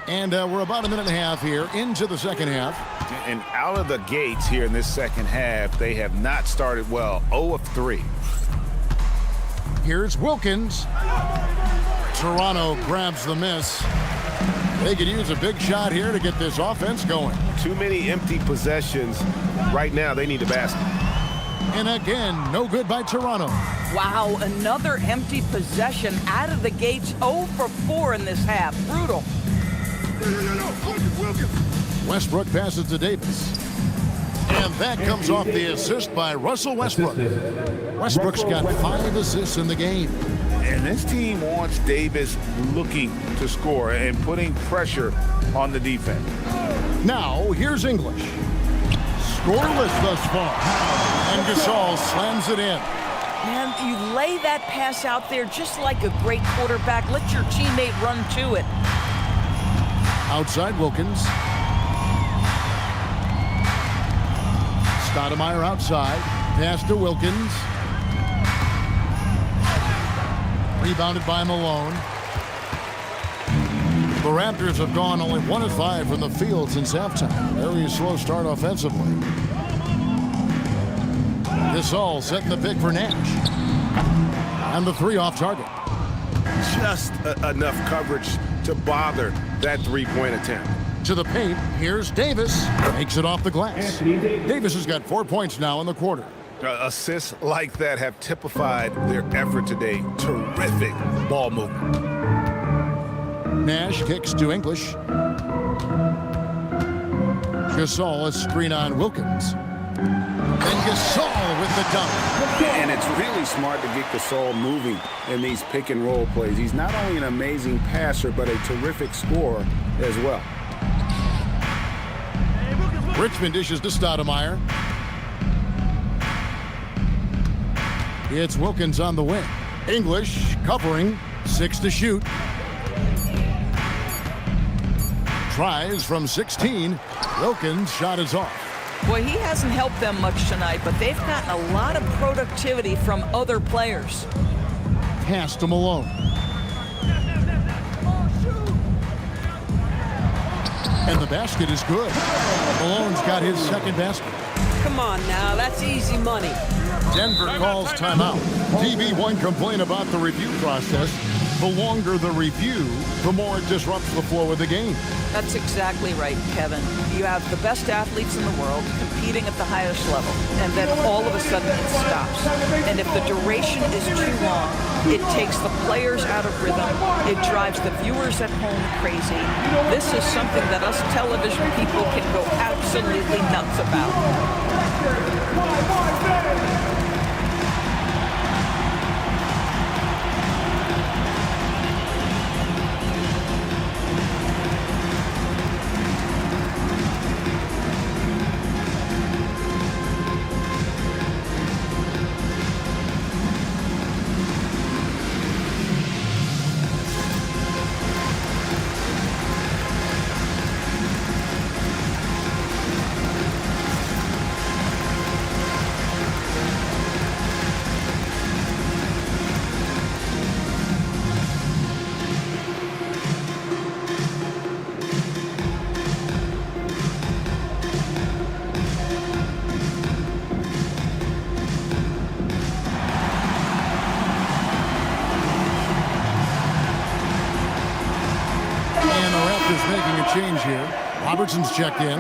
And we're about a minute and a half here into the second half. And out of the gates here in this second half, they have not started well. 0 of 3. Here's Wilkins. Toronto grabs the miss. They could use a big shot here to get this offense going. Too many empty possessions. Right now, they need a basket. And again, no good by Toronto. Wow, another empty possession out of the gates. 0 for 4 in this half. Brutal. Westbrook passes to Davis. And that comes off the assist by Russell Westbrook. Westbrook's got 5 assists in the game. And this team wants Davis looking to score and putting pressure on the defense. Now, here's English. scoreless thus far. And Gasol slams it in. Man, you lay that pass out there just like a great quarterback. Let your teammate run to it. Outside Wilkins. Stoudemire outside. Pass to Wilkins. Rebounded by Malone. The Raptors have gone only 1 of 5 from the field since halftime. Very slow start offensively. Gasol setting the pick for Nash. And the 3 off target. Just enough coverage to bother that three-point attempt. To the paint, here's Davis. Makes it off the glass. Davis has got 4 points now in the quarter. Assists like that have typified their effort today. Terrific ball movement. Nash kicks to English. Gasol a screen on Wilkins. And Gasol with the dunk. And it's really smart to get Gasol moving in these pick and roll plays. He's not only an amazing passer, but a terrific scorer as well. Richmond dishes to Stoudemire. It's Wilkins on the wing. English covering, 6 to shoot. Tries from 16. Wilkins' shot is off. Boy, he hasn't helped them much tonight, but they've gotten a lot of productivity from other players. Pass to Malone. And the basket is good. Malone's got his second basket. Come on now, that's easy money. Denver calls timeout. TV1 complain about the review process. The longer the review, the more it disrupts the flow of the game. That's exactly right, Kevin. You have the best athletes in the world competing at the highest level, and then all of a sudden it stops. And if the duration is too long, it takes the players out of rhythm. It drives the viewers at home crazy. This is something that us television people can go absolutely nuts about. Making a change here. Robertson's checked in.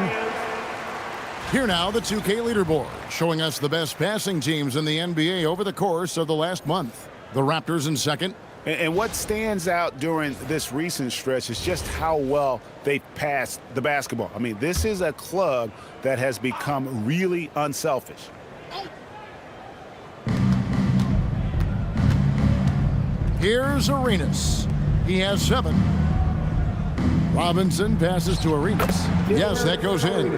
Here now, the 2K leaderboard, showing us the best passing teams in the NBA over the course of the last month. The Raptors in second. And what stands out during this recent stretch is just how well they passed the basketball. I mean, this is a club that has become really unselfish. Here's Arenas. He has 7. Robinson passes to Arenas. Yes, that goes in.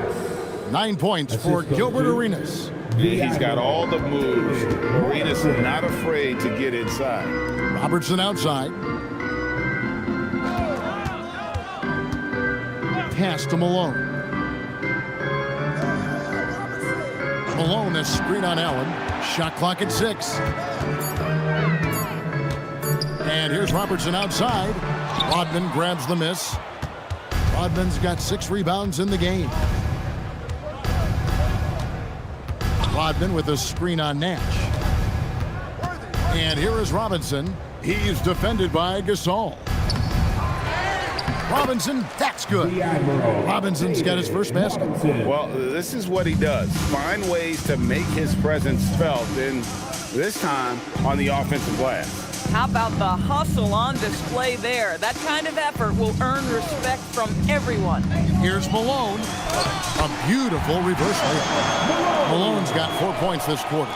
9 points for Gilbert Arenas. He's got all the moves. Arenas is not afraid to get inside. Robertson outside. Pass to Malone. Malone, a screen on Allen. Shot clock at 6. And here's Robertson outside. Rodman grabs the miss. Rodman's got 6 rebounds in the game. Rodman with a screen on Nash. And here is Robinson. He's defended by Gasol. Robinson, that's good. Robinson's got his first basket. Well, this is what he does. Find ways to make his presence felt, and this time on the offensive glass. How about the hustle on display there? That kind of effort will earn respect from everyone. Here's Malone. A beautiful reverse layup. Malone's got 4 points this quarter.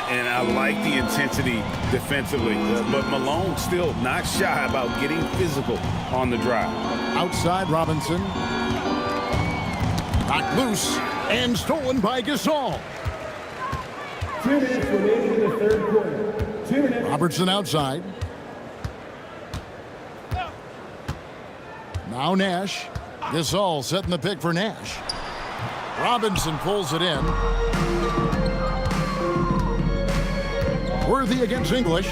And I like the intensity defensively, but Malone still not shy about getting physical on the drive. Outside Robinson. Knocked loose. And stolen by Gasol. 2 minutes remaining in the third quarter. 2 minutes. Robertson outside. Now Nash. Gasol setting the pick for Nash. Robinson pulls it in. Worthy against English.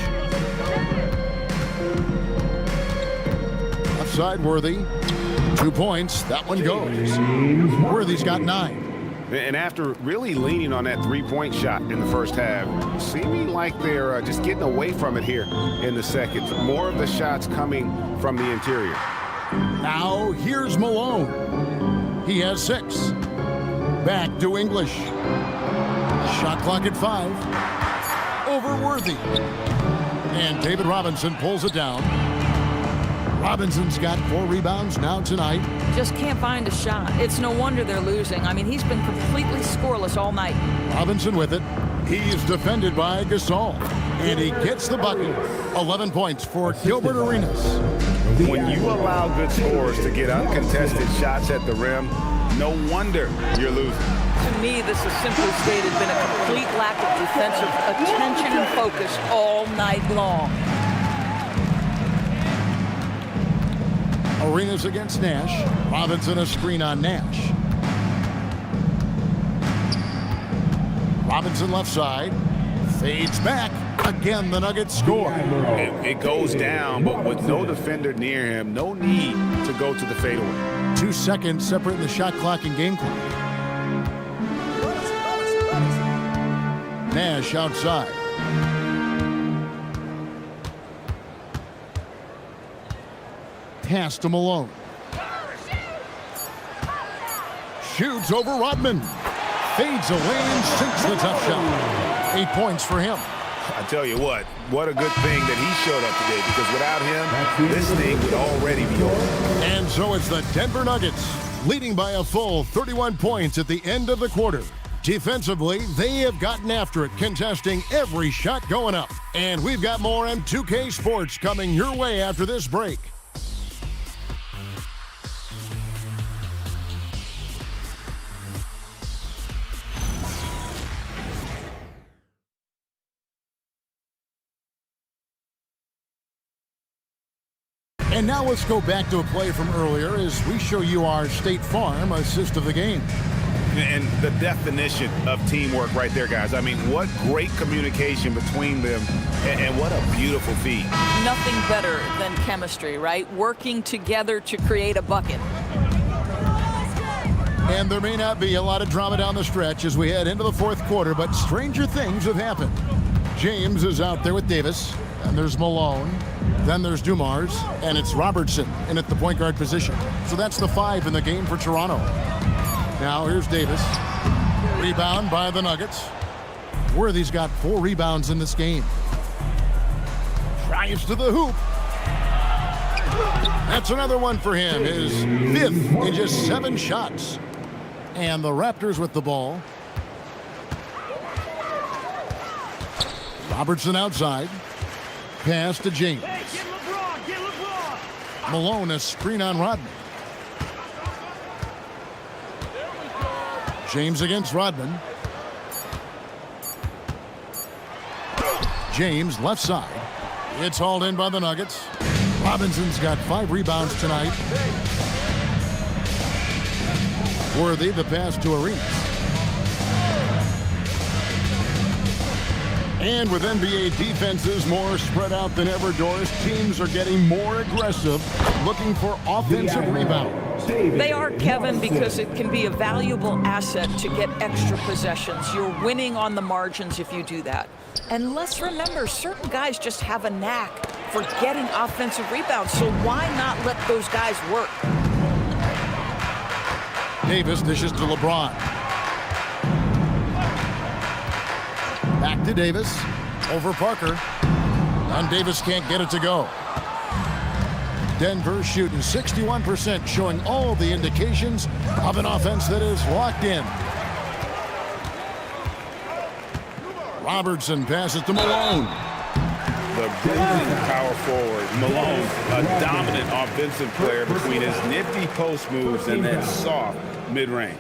Left side, Worthy. 2 points. That one goes. Worthy's got 9. And after really leaning on that three-point shot in the first half, seeming like they're just getting away from it here in the second. More of the shots coming from the interior. Now here's Malone. He has 6. Back to English. Shot clock at 5. Over Worthy. And David Robinson pulls it down. Robinson's got 4 rebounds now tonight. Just can't find a shot. It's no wonder they're losing. I mean, he's been completely scoreless all night. Robinson with it. He's defended by Gasol. And he gets the bucket. 11 points for Gilbert Arenas. When you allow good scorers to get uncontested shots at the rim, no wonder you're losing. To me, this has simply stated been a complete lack of defensive attention and focus all night long. Arenas against Nash. Robinson a screen on Nash. Robinson left side. Fades back. Again, the Nuggets score. It goes down, but with no defender near him, no need to go to the fadeaway. 2 seconds separating the shot clock and game clock. Nash outside. Pass to Malone. Shoots over Rodman. Fades away and sinks the tough shot. 8 points for him. I tell you what a good thing that he showed up today, because without him, this thing would already be over. And so it's the Denver Nuggets, leading by a full 31 points at the end of the quarter. Defensively, they have gotten after it, contesting every shot going up. And we've got more M2K Sports coming your way after this break. And now let's go back to a play from earlier as we show you our State Farm assist of the game. And the definition of teamwork right there, guys. I mean, what great communication between them, and what a beautiful feat. Nothing better than chemistry, right? Working together to create a bucket. And there may not be a lot of drama down the stretch as we head into the fourth quarter, but stranger things have happened. James is out there with Davis, and there's Malone. Then there's Dumars, and it's Robertson in at the point guard position. So that's the 5 in the game for Toronto. Now here's Davis. Rebound by the Nuggets. Worthy's got 4 rebounds in this game. Drives to the hoop. That's another one for him. His 5th in just 7 shots. And the Raptors with the ball. Robertson outside. Pass to James. Malone, a screen on Rodman. James against Rodman. James left side. It's hauled in by the Nuggets. Robinson's got 5 rebounds tonight. Worthy, the pass to Arenas. And with NBA defenses more spread out than ever, Doris, teams are getting more aggressive, looking for offensive rebounds. They are, Kevin, because it can be a valuable asset to get extra possessions. You're winning on the margins if you do that. And let's remember, certain guys just have a knack for getting offensive rebounds, so why not let those guys work? Davis dishes to LeBron. Back to Davis, over Parker, and Davis can't get it to go. Denver shooting 61%, showing all the indications of an offense that is locked in. Robertson passes to Malone. The brilliant power forward, Malone, a dominant offensive player between his nifty post moves and that soft mid-range.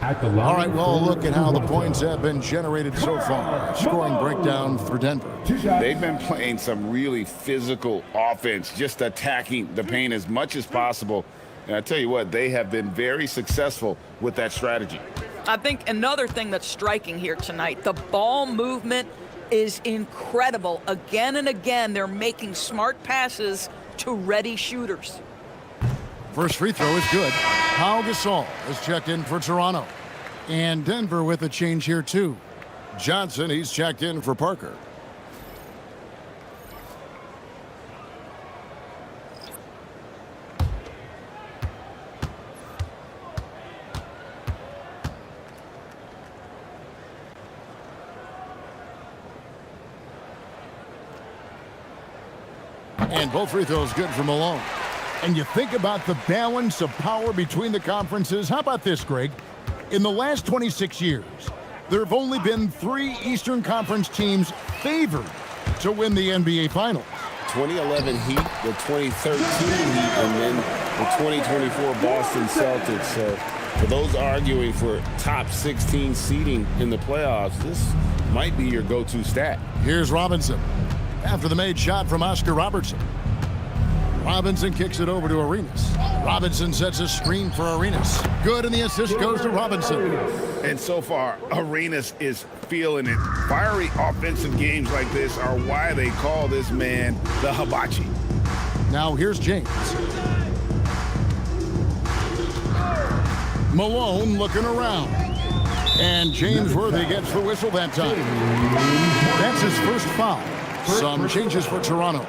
All right, well, look at how the points have been generated so far. Scoring breakdown for Denver. They've been playing some really physical offense, just attacking the paint as much as possible. And I tell you what, they have been very successful with that strategy. I think another thing that's striking here tonight, the ball movement is incredible. Again and again, they're making smart passes to ready shooters. First free throw is good. Pau Gasol is checked in for Toronto. And Denver with a change here, too. Johnson, he's checked in for Parker. And both free throws good for Malone. And you think about the balance of power between the conferences. How about this, Greg? In the last 26 years, there have only been 3 Eastern Conference teams favored to win the NBA Finals. 2011 Heat, the 2013 Heat, and then the 2024 Boston Celtics. So for those arguing for top 16 seeding in the playoffs, this might be your go-to stat. Here's Robinson. After the made shot from Oscar Robertson. Robinson kicks it over to Arenas. Robinson sets a screen for Arenas. Good, and the assist goes to Robinson. And so far, Arenas is feeling it. Fiery offensive games like this are why they call this man the hibachi. Now here's James. Malone looking around. And James Worthy gets the whistle that time. That's his first foul. Some changes for Toronto.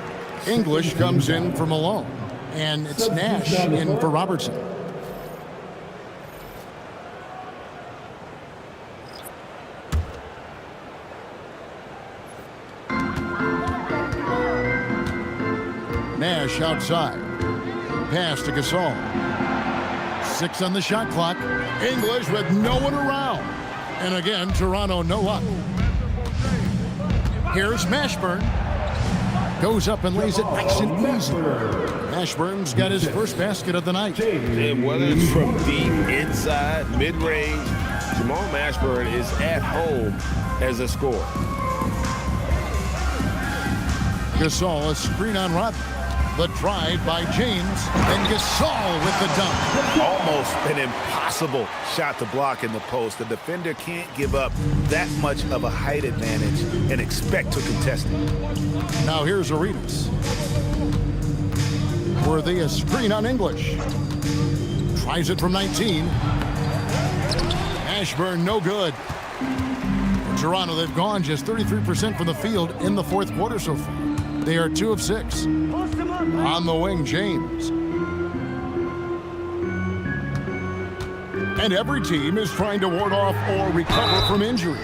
English comes in for Malone. And it's Nash in for Robertson. Nash outside. Pass to Gasol. 6 on the shot clock. English with no one around. And again, Toronto no luck. Here's Mashburn. Goes up and lays it nice and easy. Mashburn's got his first basket of the night. And whether it's from deep, inside, mid-range, Jamal Mashburn is at home as a scorer. Gasol, a screen on Rodney. The drive by James, and Gasol with the dunk. Almost an impossible shot to block in the post. The defender can't give up that much of a height advantage and expect to contest it. Now here's Arenas. Worthy, a screen on English. Tries it from 19. Ashburn, no good. In Toronto, they've gone just 33% from the field in the fourth quarter so far. They are 2 of 6. On the wing, James. And every team is trying to ward off or recover from injury.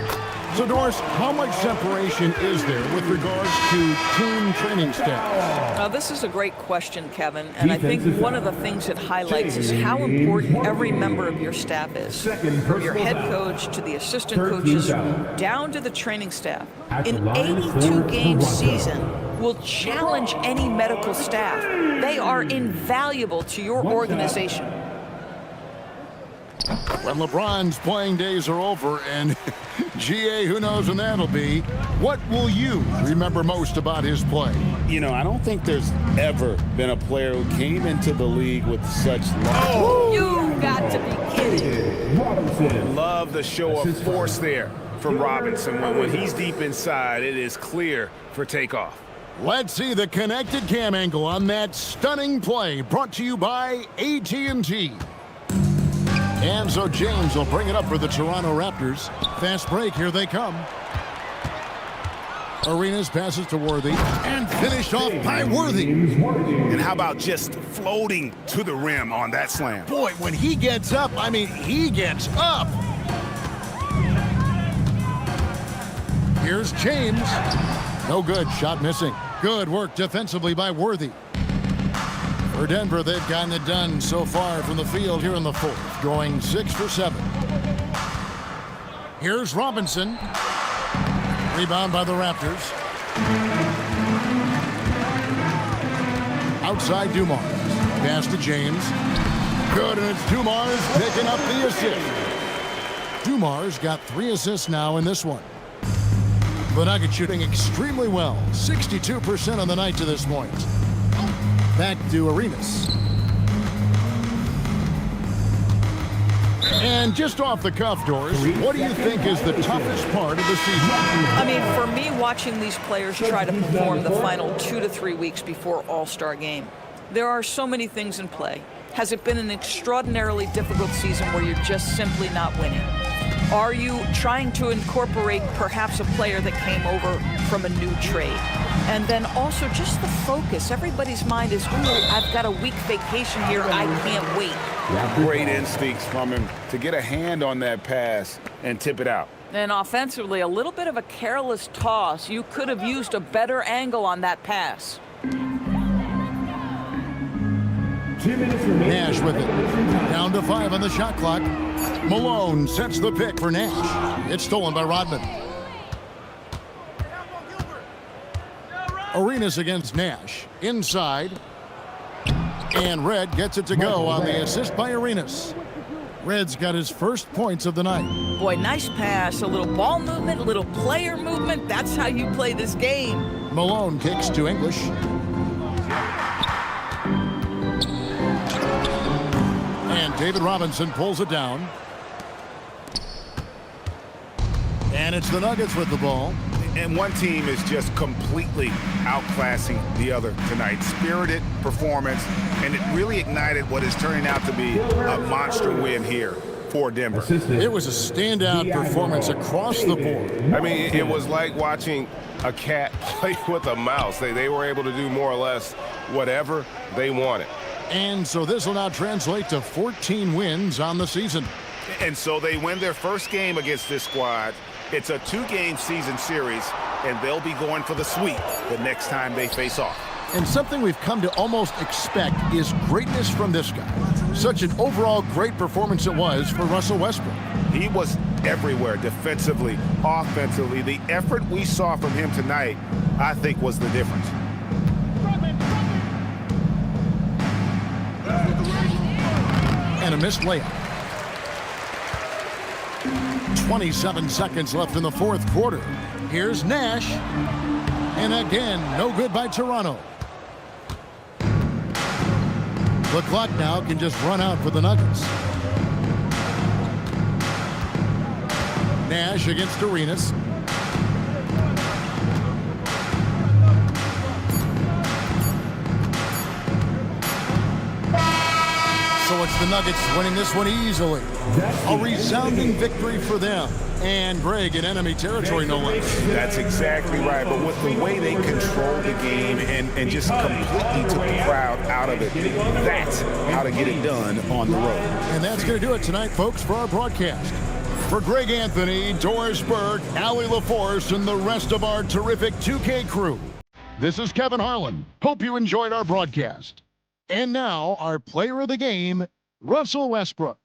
So, Doris, how much separation is there with regards to team training staff? Now, this is a great question, Kevin, and I think one of the things it highlights is how important every member of your staff is, from your head coach to the assistant coaches, down to the training staff. An 82-game season will challenge any medical staff. They are invaluable to your organization. When LeBron's playing days are over, and GA, who knows when that'll be, what will you remember most about his play? You know, I don't think there's ever been a player who came into the league with such You got to be kidding. Love the show of force there from Robinson. When he's deep inside, it is clear for takeoff. Let's see the connected cam angle on that stunning play, brought to you by AT&T. And so James will bring it up for the Toronto Raptors. Fast break, here they come. Arenas passes to Worthy and finished off by Worthy. And how about just floating to the rim on that slam? Boy, when he gets up, I mean, he gets up. Here's James. No good, shot missing. Good work defensively by Worthy. For Denver, they've gotten it done so far from the field here in the fourth, going 6 for 7. Here's Robinson. Rebound by the Raptors. Outside Dumars. Pass to James. Good, and it's Dumars picking up the assist. Dumar's got 3 assists now in this one. The Nuggets shooting extremely well, 62% on the night to this point. Back to Arenas. And just off the cuff, Doris, what do you think is the toughest part of the season? I mean, for me, watching these players try to perform the final 2 to 3 weeks before All-Star game, there are so many things in play. Has it been an extraordinarily difficult season where you're just simply not winning? Are you trying to incorporate perhaps a player that came over from a new trade? And then also just the focus. Everybody's mind is, ooh, I've got a week vacation here. I can't wait. Great instincts from him to get a hand on that pass and tip it out. And offensively, a little bit of a careless toss. You could have used a better angle on that pass. Nash with it. Down to 5 on the shot clock. Malone sets the pick for Nash. It's stolen by Rodman. Arenas against Nash. Inside. And Red gets it to go on the assist by Arenas. Red's got his first points of the night. Boy, nice pass. A little ball movement, a little player movement. That's how you play this game. Malone kicks to English. And David Robinson pulls it down. And it's the Nuggets with the ball. And one team is just completely outclassing the other tonight. Spirited performance, and it really ignited what is turning out to be a monster win here for Denver. It was a standout performance across the board. I mean, it was like watching a cat play with a mouse. They were able to do more or less whatever they wanted. And so this will now translate to 14 wins on the season. And so they win their first game against this squad. It's a 2-game season series, and they'll be going for the sweep the next time they face off. And something we've come to almost expect is greatness from this guy. Such an overall great performance it was for Russell Westbrook. He was everywhere, defensively, offensively. The effort we saw from him tonight, I think, was the difference. And a missed layup. 27 seconds left in the fourth quarter. Here's Nash. And again, no good by Toronto. The clock now can just run out for the Nuggets. Nash against Arenas. So it's the Nuggets winning this one easily. A resounding victory for them. And Greg in enemy territory, no less. That's exactly right. But with the way they controlled the game and just completely took the crowd out of it, that's how to get it done on the road. And that's going to do it tonight, folks, for our broadcast. For Greg Anthony, Doris Burke, Allie LaForce, and the rest of our terrific 2K crew, this is Kevin Harlan. Hope you enjoyed our broadcast. And now, our player of the game, Russell Westbrook.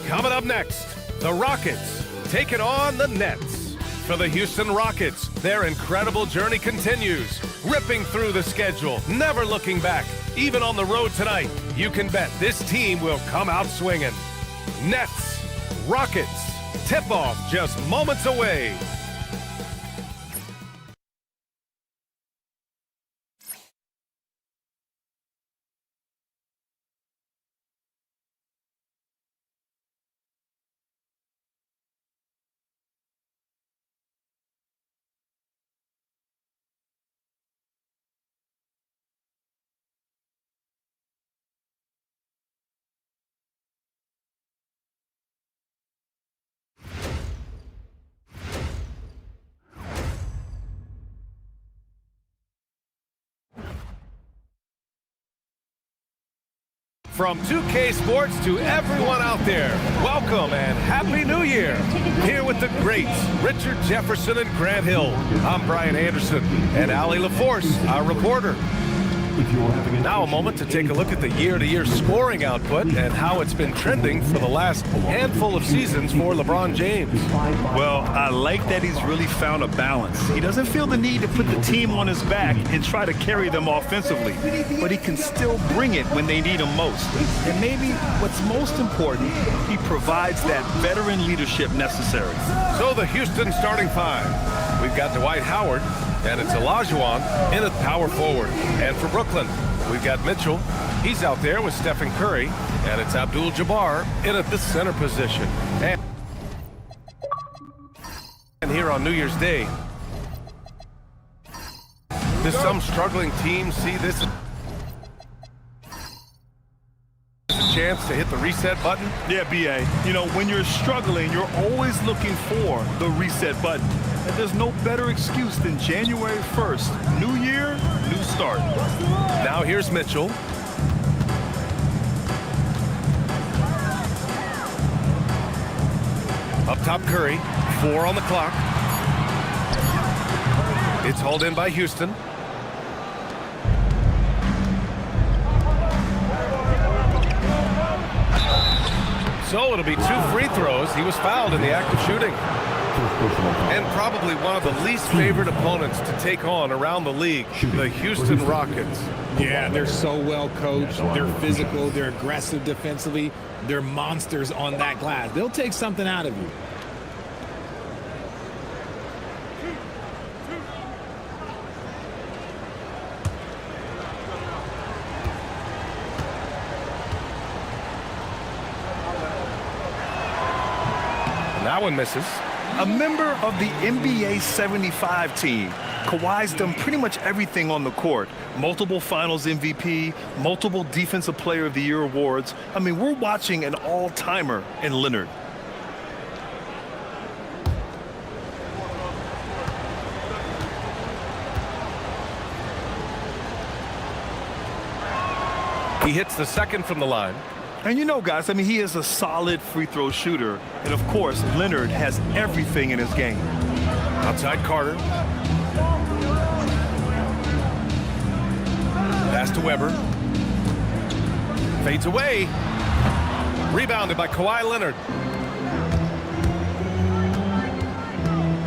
Coming up next, the Rockets taking on the Nets. For the Houston Rockets, their incredible journey continues, ripping through the schedule, never looking back. Even on the road tonight, you can bet this team will come out swinging. Nets, Rockets, tip-off just moments away. From 2K Sports to everyone out there, welcome and Happy New Year. Here with the greats, Richard Jefferson and Grant Hill. I'm Brian Anderson and Allie LaForce, our reporter. Now a moment to take a look at the year-to-year scoring output and how it's been trending for the last handful of seasons for LeBron James. Well, I like that he's really found a balance. He doesn't feel the need to put the team on his back and try to carry them offensively, but he can still bring it when they need him most. And maybe what's most important, he provides that veteran leadership necessary. So the Houston starting five. We've got Dwight Howard, and it's Olajuwon in at power forward. And for Brooklyn, we've got Mitchell. He's out there with Stephen Curry, and it's Abdul-Jabbar in at the center position. And here on New Year's Day, does some struggling teams see this as a chance to hit the reset button? Yeah, B.A. You know, when you're struggling, you're always looking for the reset button. And there's no better excuse than January 1st. New year, new start. Now here's Mitchell. Up top, Curry. 4 on the clock. It's hauled in by Houston. So it'll be 2 free throws. He was fouled in the act of shooting. And probably one of the least favorite opponents to take on around the league, the Houston Rockets. Yeah, they're so well coached. They're physical. They're aggressive defensively. They're monsters on that glass. They'll take something out of you. And that one misses. A member of the NBA 75 team, Kawhi's done pretty much everything on the court. Multiple Finals MVP, multiple Defensive Player of the Year awards. I mean, we're watching an all-timer in Leonard. He hits the second from the line. And you know, guys, I mean, he is a solid free throw shooter. And, of course, Leonard has everything in his game. Outside Carter. Pass to Weber. Fades away. Rebounded by Kawhi Leonard.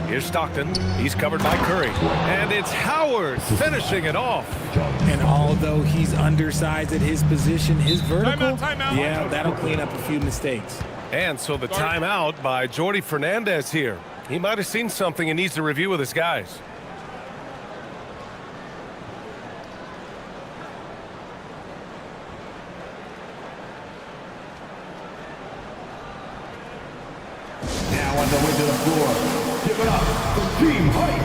Here's Stockton. He's covered by Curry. And it's Howard finishing it off. And although he's undersized at his position, his vertical, Timeout. yeah, that'll clean up a few mistakes. And so the timeout by Jordi Fernandez here. He might have seen something and needs to review with his guys. Now on the way to the floor. Give it up for Team Hype.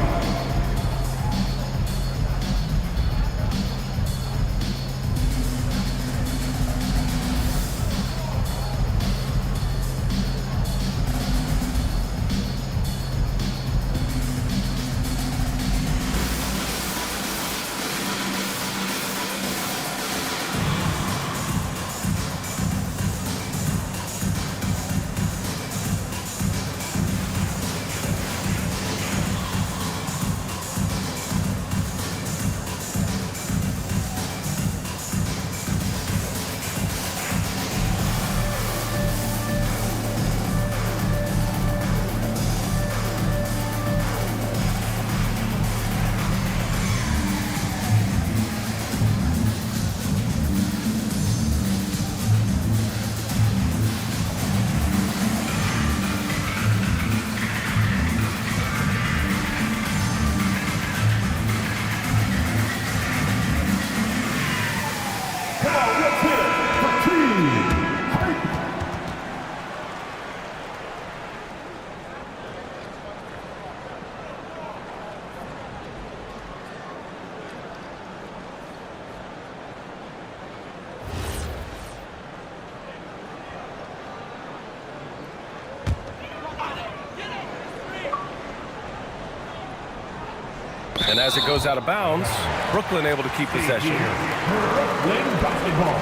And as it goes out of bounds, Brooklyn able to keep possession. Brooklyn basketball.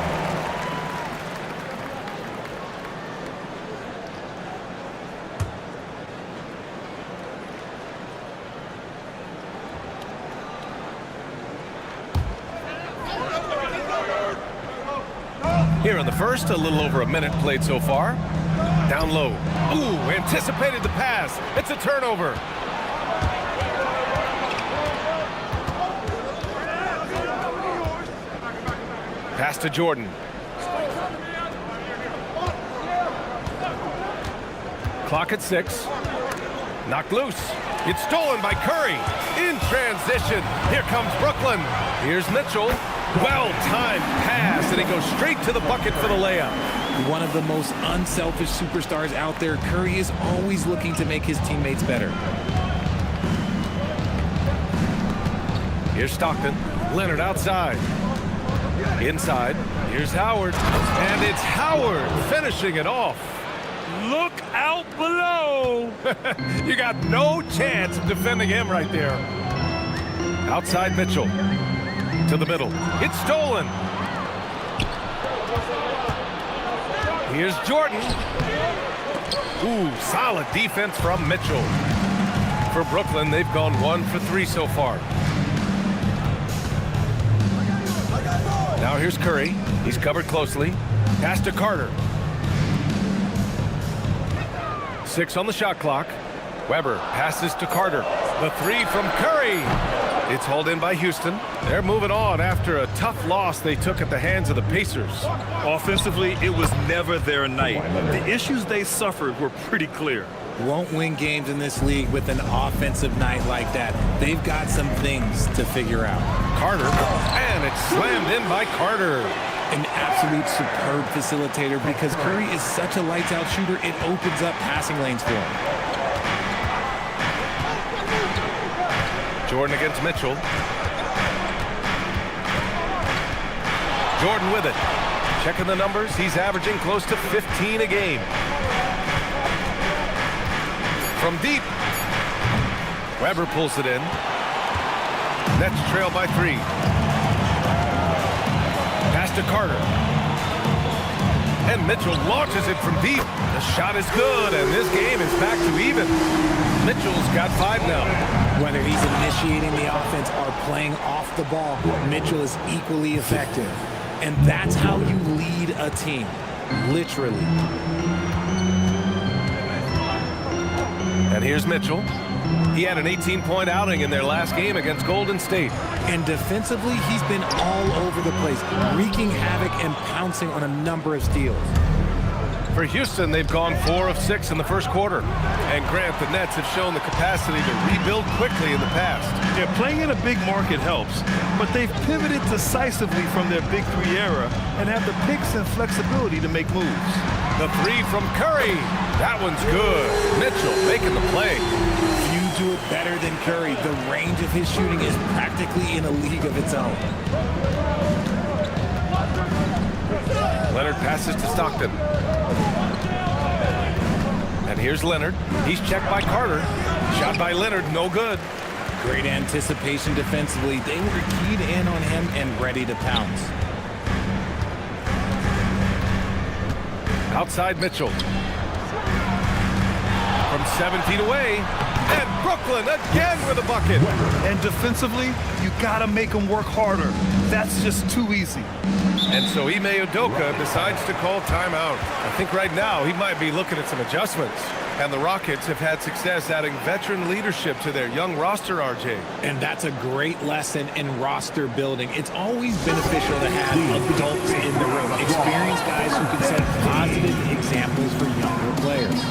Here in the first, a little over a minute played so far. Down low. Ooh, anticipated the pass. It's a turnover. Pass to Jordan. Clock at 6. Knocked loose. It's stolen by Curry. In transition. Here comes Brooklyn. Here's Mitchell. Well-timed pass, and he goes straight to the bucket for the layup. One of the most unselfish superstars out there, Curry is always looking to make his teammates better. Here's Stockton. Leonard outside. Inside. Here's Howard. And it's Howard finishing it off. Look out below! You got no chance of defending him right there. Outside Mitchell. To the middle. It's stolen. Here's Jordan. Ooh, solid defense from Mitchell. For Brooklyn, they've gone 1 for 3 so far. Now here's Curry. He's covered closely. Pass to Carter. 6 on the shot clock. Weber passes to Carter. The 3 from Curry. It's hauled in by Houston. They're moving on after a tough loss they took at the hands of the Pacers. Offensively, it was never their night. The issues they suffered were pretty clear. Won't win games in this league with an offensive night like that. They've got some things to figure out. Carter, and it's slammed in by Carter. An absolute superb facilitator because Curry is such a lights-out shooter, it opens up passing lanes for him. Jordan against Mitchell. Jordan with it. Checking the numbers, he's averaging close to 15 a game. From deep. Weber pulls it in. Nets trail by 3. Pass to Carter. And Mitchell launches it from deep. The shot is good, and this game is back to even. Mitchell's got 5 now. Whether he's initiating the offense or playing off the ball, Mitchell is equally effective. And that's how you lead a team, literally. And here's Mitchell. He had an 18-point outing in their last game against Golden State. And defensively, he's been all over the place, wreaking havoc and pouncing on a number of steals. For Houston, they've gone 4 of 6 in the first quarter. And Grant, the Nets have shown the capacity to rebuild quickly in the past. Yeah, playing in a big market helps, but they've pivoted decisively from their Big 3 era and have the picks and flexibility to make moves. The 3 from Curry. That one's good. Mitchell making the play. Few do it better than Curry. The range of his shooting is practically in a league of its own. Leonard passes to Stockton. And here's Leonard. He's checked by Carter. Shot by Leonard, no good. Great anticipation defensively. They were keyed in on him and ready to pounce. Outside Mitchell. From 7 feet away. And Brooklyn again with a bucket. And defensively, you got to make them work harder. That's just too easy. And so Ime Udoka decides to call timeout. I think right now he might be looking at some adjustments. And the Rockets have had success adding veteran leadership to their young roster, RJ. And that's a great lesson in roster building. It's always beneficial to have adults in the room, experienced guys who can set positive examples for younger players.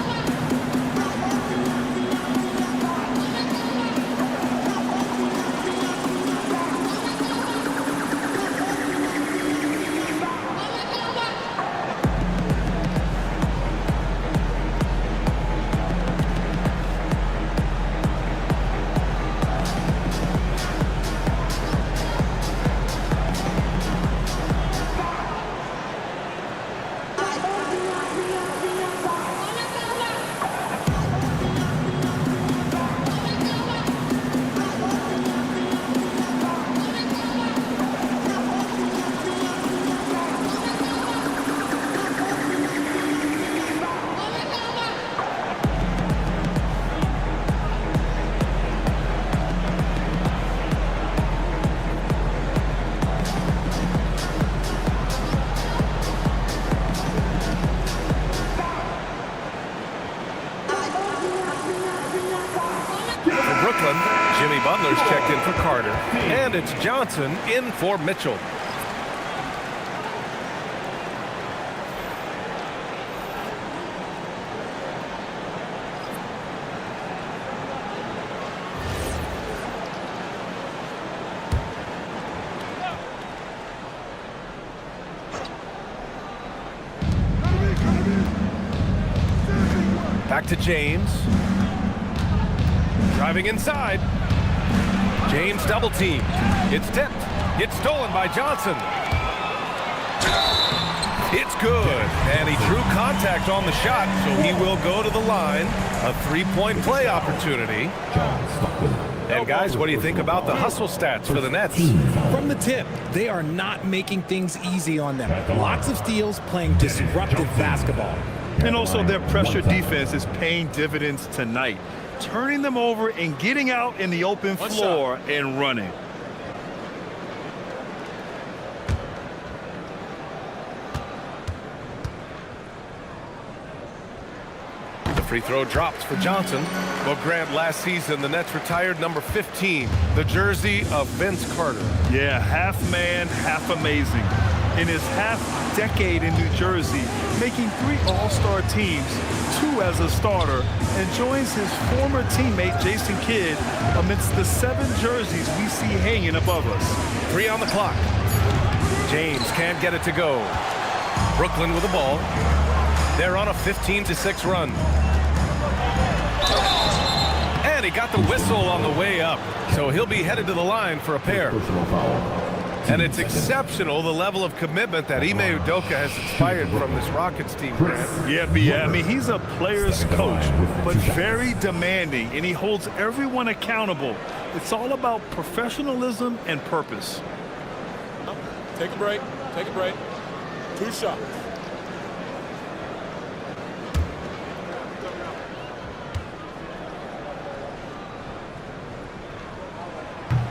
Brooklyn. Jimmy Butler's checked in for Carter. And it's Johnson in for Mitchell. Back to James. Driving inside. James double team. It's tipped. It's stolen by Johnson. It's good. And he drew contact on the shot, so he will go to the line. A three-point play opportunity. And guys, what do you think about the hustle stats for the Nets? From the tip, they are not making things easy on them. Lots of steals, playing disruptive basketball. And also their pressure defense is paying dividends tonight, turning them over and getting out in the open floor and running. The free throw drops for Johnson. Well, Grant, last season the Nets retired number 15, the jersey of Vince Carter. Yeah, half man, half amazing. In his half-decade in New Jersey, making 3 All-Star teams, 2 as a starter, and joins his former teammate Jason Kidd amidst the 7 jerseys we see hanging above us. 3 on the clock. James can't get it to go. Brooklyn with the ball. They're on a 15-6 run. And he got the whistle on the way up, so he'll be headed to the line for a pair. And it's exceptional, the level of commitment that Ime Udoka has inspired from this Rockets team, Grant. Yeah, I mean, he's a player's coach, but very demanding, and he holds everyone accountable. It's all about professionalism and purpose. Take a break. Take a break. 2 shots.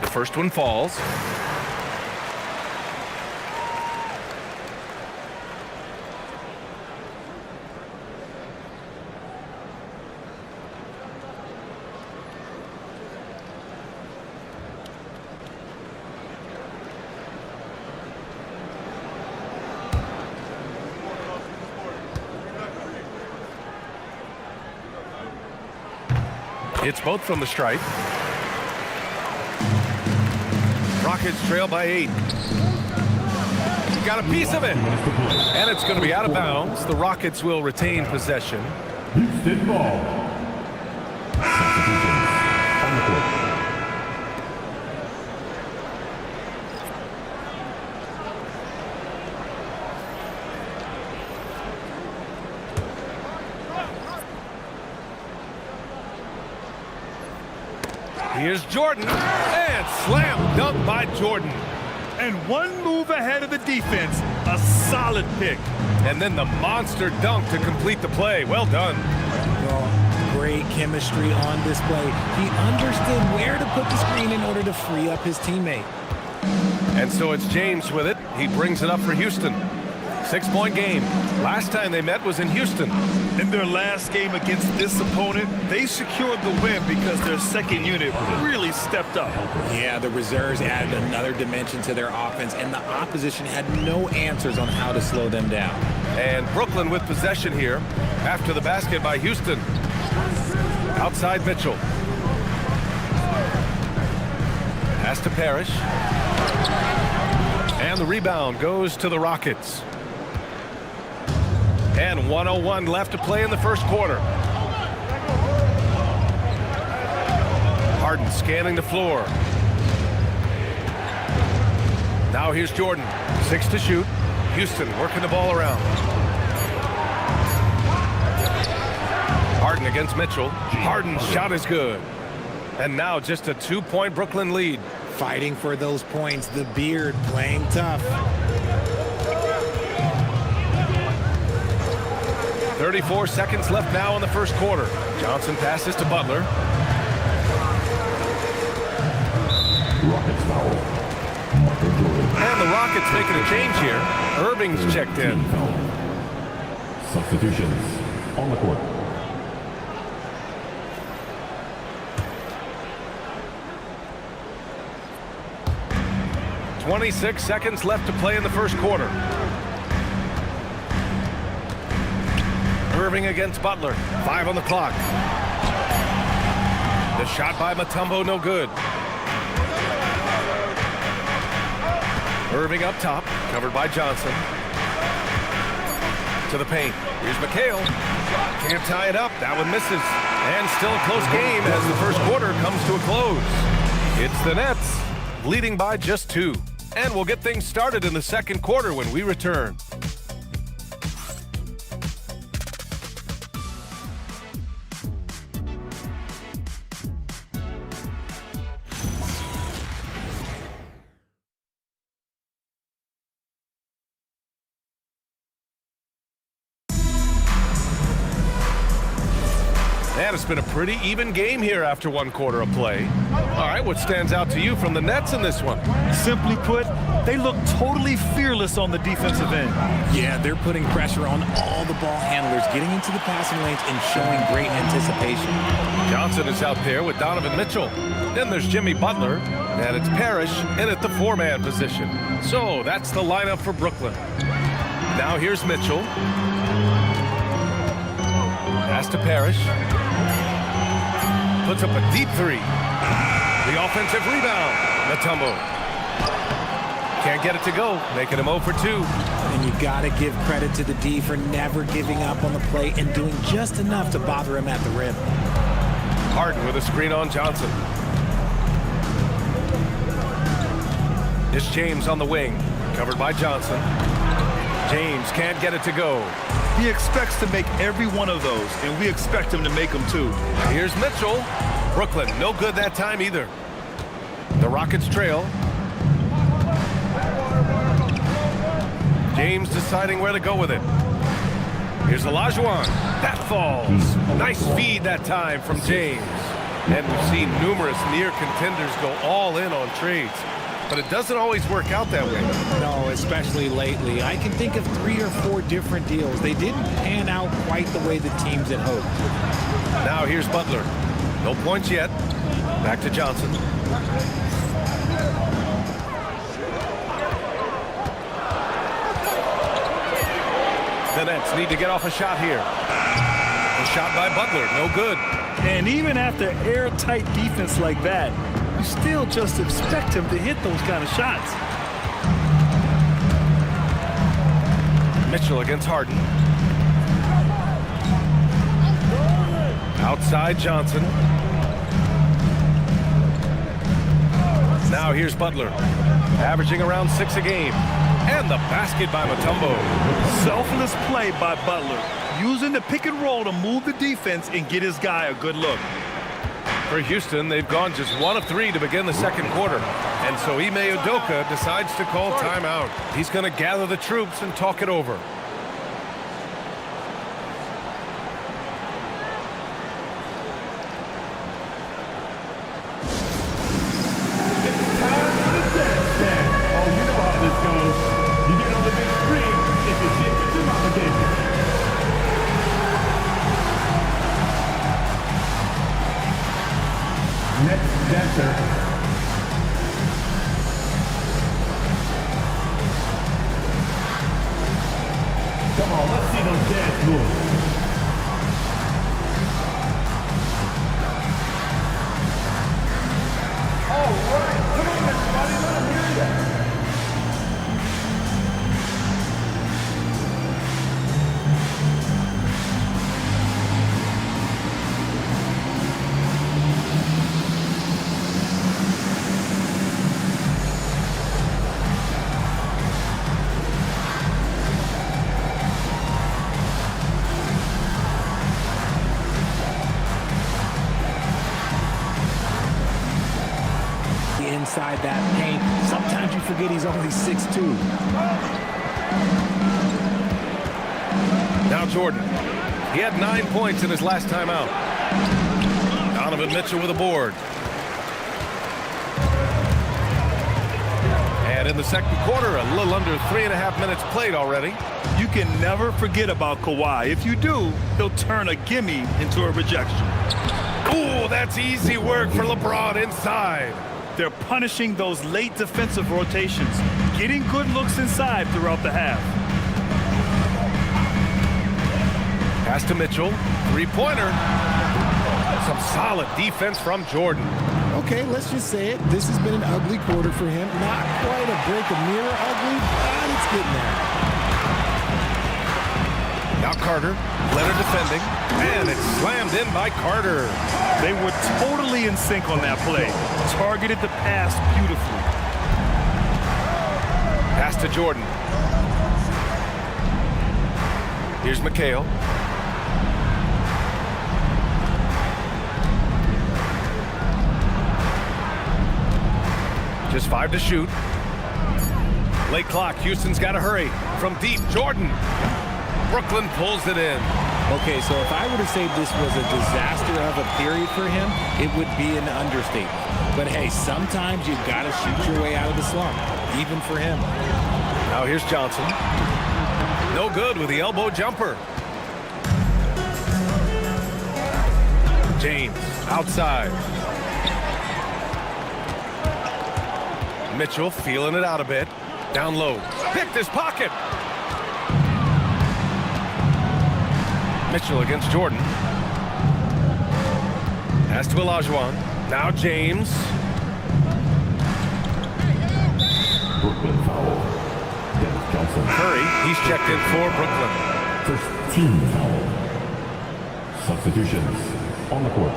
The first one falls. It's both from the stripe. Rockets trail by 8. Got a piece of it. And it's going to be out of bounds. The Rockets will retain possession. Houston ball. On the court. Here's Jordan, and slam dunk by Jordan. And one move ahead of the defense, a solid pick. And then the monster dunk to complete the play. Well done. Well, great chemistry on display. He understood where to put the screen in order to free up his teammate. And so it's James with it. He brings it up for Houston. 6-point game. Last time they met was in Houston. In their last game against this opponent, they secured the win because their second unit really stepped up. Yeah, the reserves added another dimension to their offense, and the opposition had no answers on how to slow them down. And Brooklyn with possession here after the basket by Houston. Outside Mitchell. Pass to Parrish. And the rebound goes to the Rockets. And 1:01 left to play in the first quarter. Harden scanning the floor. Now here's Jordan. 6 to shoot. Houston working the ball around. Harden against Mitchell. Harden's shot is good. And now just a 2-point Brooklyn lead. Fighting for those points. The Beard playing tough. 34 seconds left now in the first quarter. Johnson passes to Butler. And the Rockets making a change here. Irving's checked in. Substitutions on the court. 26 seconds left to play in the first quarter. Irving against Butler. 5 on the clock. The shot by Mutombo, no good. Irving up top, covered by Johnson. To the paint. Here's McHale. Can't tie it up. That one misses. And still a close game as the first quarter comes to a close. It's the Nets, leading by just 2. And we'll get things started in the second quarter when we return. And it's been a pretty even game here after 1 quarter of play. All right, what stands out to you from the Nets in this one? Simply put, they look totally fearless on the defensive end. Yeah, they're putting pressure on all the ball handlers, getting into the passing lanes and showing great anticipation. Johnson is out there with Donovan Mitchell. Then there's Jimmy Butler, and it's Parrish in at the 4-man position. So that's the lineup for Brooklyn. Now here's Mitchell. Pass to Parrish. Puts up a deep 3. The offensive rebound. Mutombo. Can't get it to go, making him 0 for 2. And you got to give credit to the D for never giving up on the play and doing just enough to bother him at the rim. Harden with a screen on Johnson. It's James on the wing, covered by Johnson. James can't get it to go. He expects to make every one of those, and we expect him to make them too. Here's Mitchell. Brooklyn, no good that time either. The Rockets trail. James deciding where to go with it. Here's Olajuwon. That falls. Nice feed that time from James. And we've seen numerous near contenders go all in on trades. But it doesn't always work out that way. No, especially lately. I can think of 3 or 4 different deals. They didn't pan out quite the way the teams had hoped. Now here's Butler. No points yet. Back to Johnson. The Nets need to get off a shot here. A shot by Butler, no good. And even after airtight defense like that, you still just expect him to hit those kind of shots. Mitchell against Harden. Outside Johnson. Now here's Butler, averaging around 6 a game. And the basket by Mutombo. Selfless play by Butler, using the pick and roll to move the defense and get his guy a good look. For Houston, they've gone just 1 of 3 to begin the second quarter. And so Ime Udoka decides to call timeout. He's going to gather the troops and talk it over. Next dancer. Come on, let's see those dance moves. All right, come on everybody, let them hear that. Inside that paint. Sometimes you forget he's only 6'2". Now Jordan. He had 9 points in his last time out. Donovan Mitchell with a board. And in the second quarter, a little under 3.5 minutes played already. You can never forget about Kawhi. If you do, he'll turn a gimme into a rejection. Ooh, that's easy work for LeBron inside. They're punishing those late defensive rotations, getting good looks inside throughout the half. Pass to Mitchell. Three-pointer. Some solid defense from Jordan. Okay, let's just say it. This has been an ugly quarter for him. Not quite a break of mirror ugly, but it's getting there. Now Carter, Leonard defending, and it's slammed in by Carter. They were totally in sync on that play. Targeted the pass beautifully. Pass to Jordan. Here's McHale. Just 5 to shoot. Late clock. Houston's got to hurry. From deep, Jordan. Brooklyn pulls it in. Okay, so if I were to say this was a disaster of a period for him, it would be an understatement. But hey, sometimes you've got to shoot your way out of the slump, even for him. Now here's Johnson. No good with the elbow jumper. James outside. Mitchell feeling it out a bit. Down low. Picked his pocket. Mitchell against Jordan. Pass to Olajuwon. Now James. Brooklyn foul. Dennis Johnson. Curry, he's checked in for Brooklyn. First team foul. Substitutions on the court.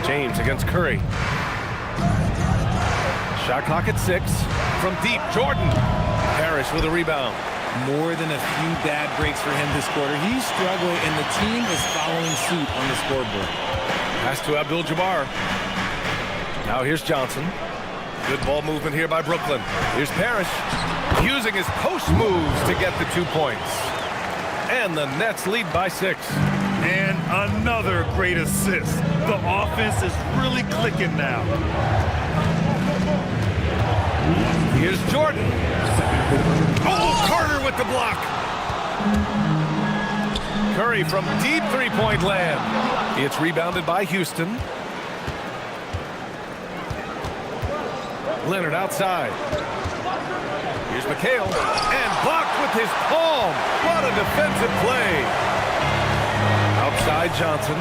James against Curry. Shot clock at 6. From deep, Jordan. Parrish with a rebound. More than a few bad breaks for him this quarter. He's struggling, and the team is following suit on the scoreboard. Pass to Abdul-Jabbar. Now here's Johnson. Good ball movement here by Brooklyn. Here's Parrish. Using his post moves to get the 2 points. And the Nets lead by 6. And another great assist. The offense is really clicking now. Here's Jordan. Oh, Carter with the block. Curry from deep three-point land. It's rebounded by Houston. Leonard outside. Here's McHale. And blocked with his palm. What a defensive play. Outside Johnson.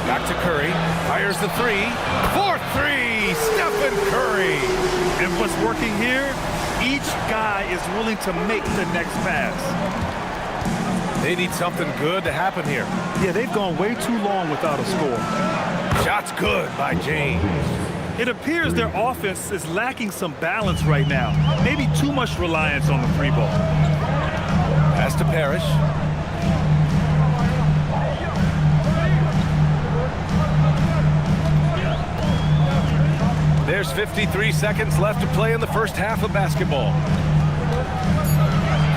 Back to Curry. Fires the 3. 4-3. Stephen Curry. And what's working here? Each guy is willing to make the next pass. They need something good to happen here. Yeah, they've gone way too long without a score. Shot's good by James. It appears their offense is lacking some balance right now. Maybe too much reliance on the 3 ball. Pass to Parrish. There's 53 seconds left to play in the first half of basketball.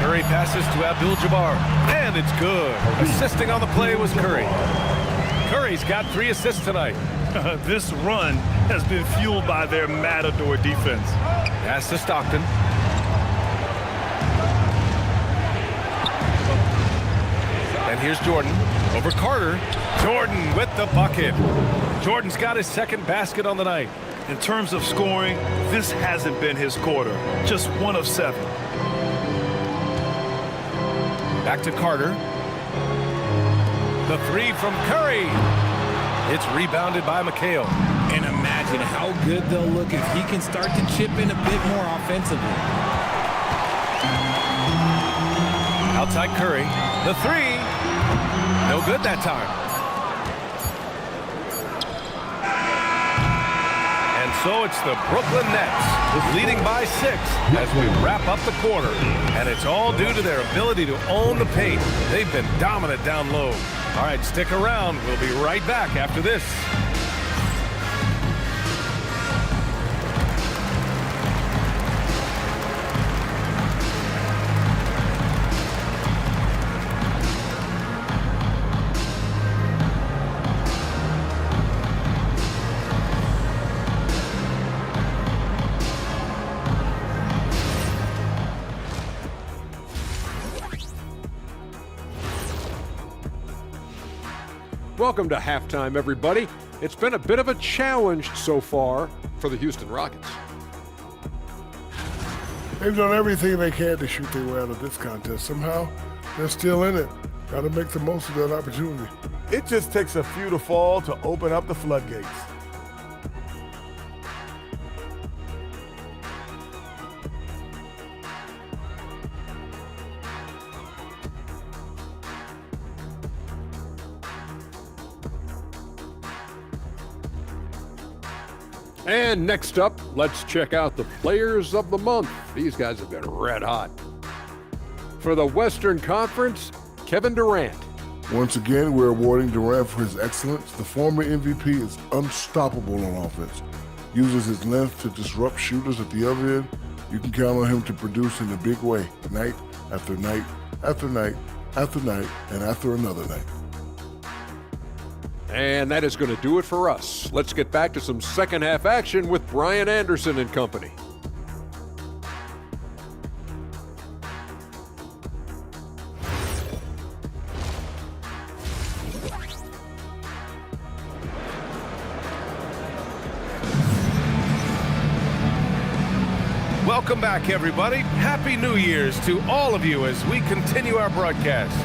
Curry passes to Abdul-Jabbar, and it's good. Assisting on the play was Curry. Curry's got 3 assists tonight. This run has been fueled by their matador defense. Pass to Stockton. And here's Jordan over Carter. Jordan with the bucket. Jordan's got his second basket on the night. In terms of scoring, this hasn't been his quarter. Just 1 of 7. Back to Carter. The 3 from Curry. It's rebounded by McHale. And imagine how good they'll look if he can start to chip in a bit more offensively. Outside Curry. The 3. No good that time. And so it's the Brooklyn Nets leading by 6 as we wrap up the quarter. And it's all due to their ability to own the paint. They've been dominant down low. All right, stick around. We'll be right back after this. Welcome to halftime, everybody. It's been a bit of a challenge so far for the Houston Rockets. They've done everything they can to shoot their way out of this contest. Somehow, they're still in it. Got to make the most of that opportunity. It just takes a few to fall to open up the floodgates. And next up, let's check out the players of the month. These guys have been red hot. For the Western Conference, Kevin Durant. Once again, we're awarding Durant for his excellence. The former MVP is unstoppable on offense. Uses his length to disrupt shooters at the other end. You can count on him to produce in a big way, night after night after night after night and after another night. And that is going to do it for us. Let's get back to some second half action with Brian Anderson and company. Welcome back, everybody. Happy New Year's to all of you as we continue our broadcast.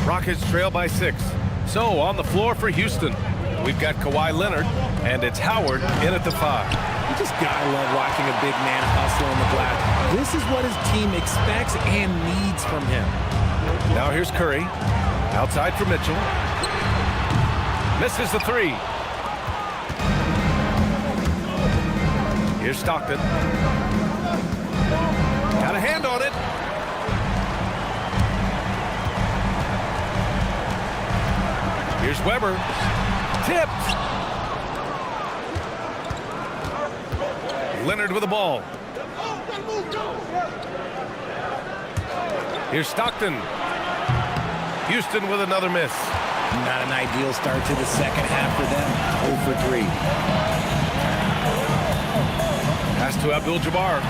Rockets trail by 6. So on the floor for Houston, we've got Kawhi Leonard, and it's Howard in at the 5. You just gotta love watching a big man hustle on the glass. This is what his team expects and needs from him. Now here's Curry, outside for Mitchell. Misses the 3. Here's Stockton. Got a hand on it. Here's Weber. Tipped. Leonard with the ball. Here's Stockton. Houston with another miss. Not an ideal start to the second half for them. 0 for 3. Pass to Abdul-Jabbar.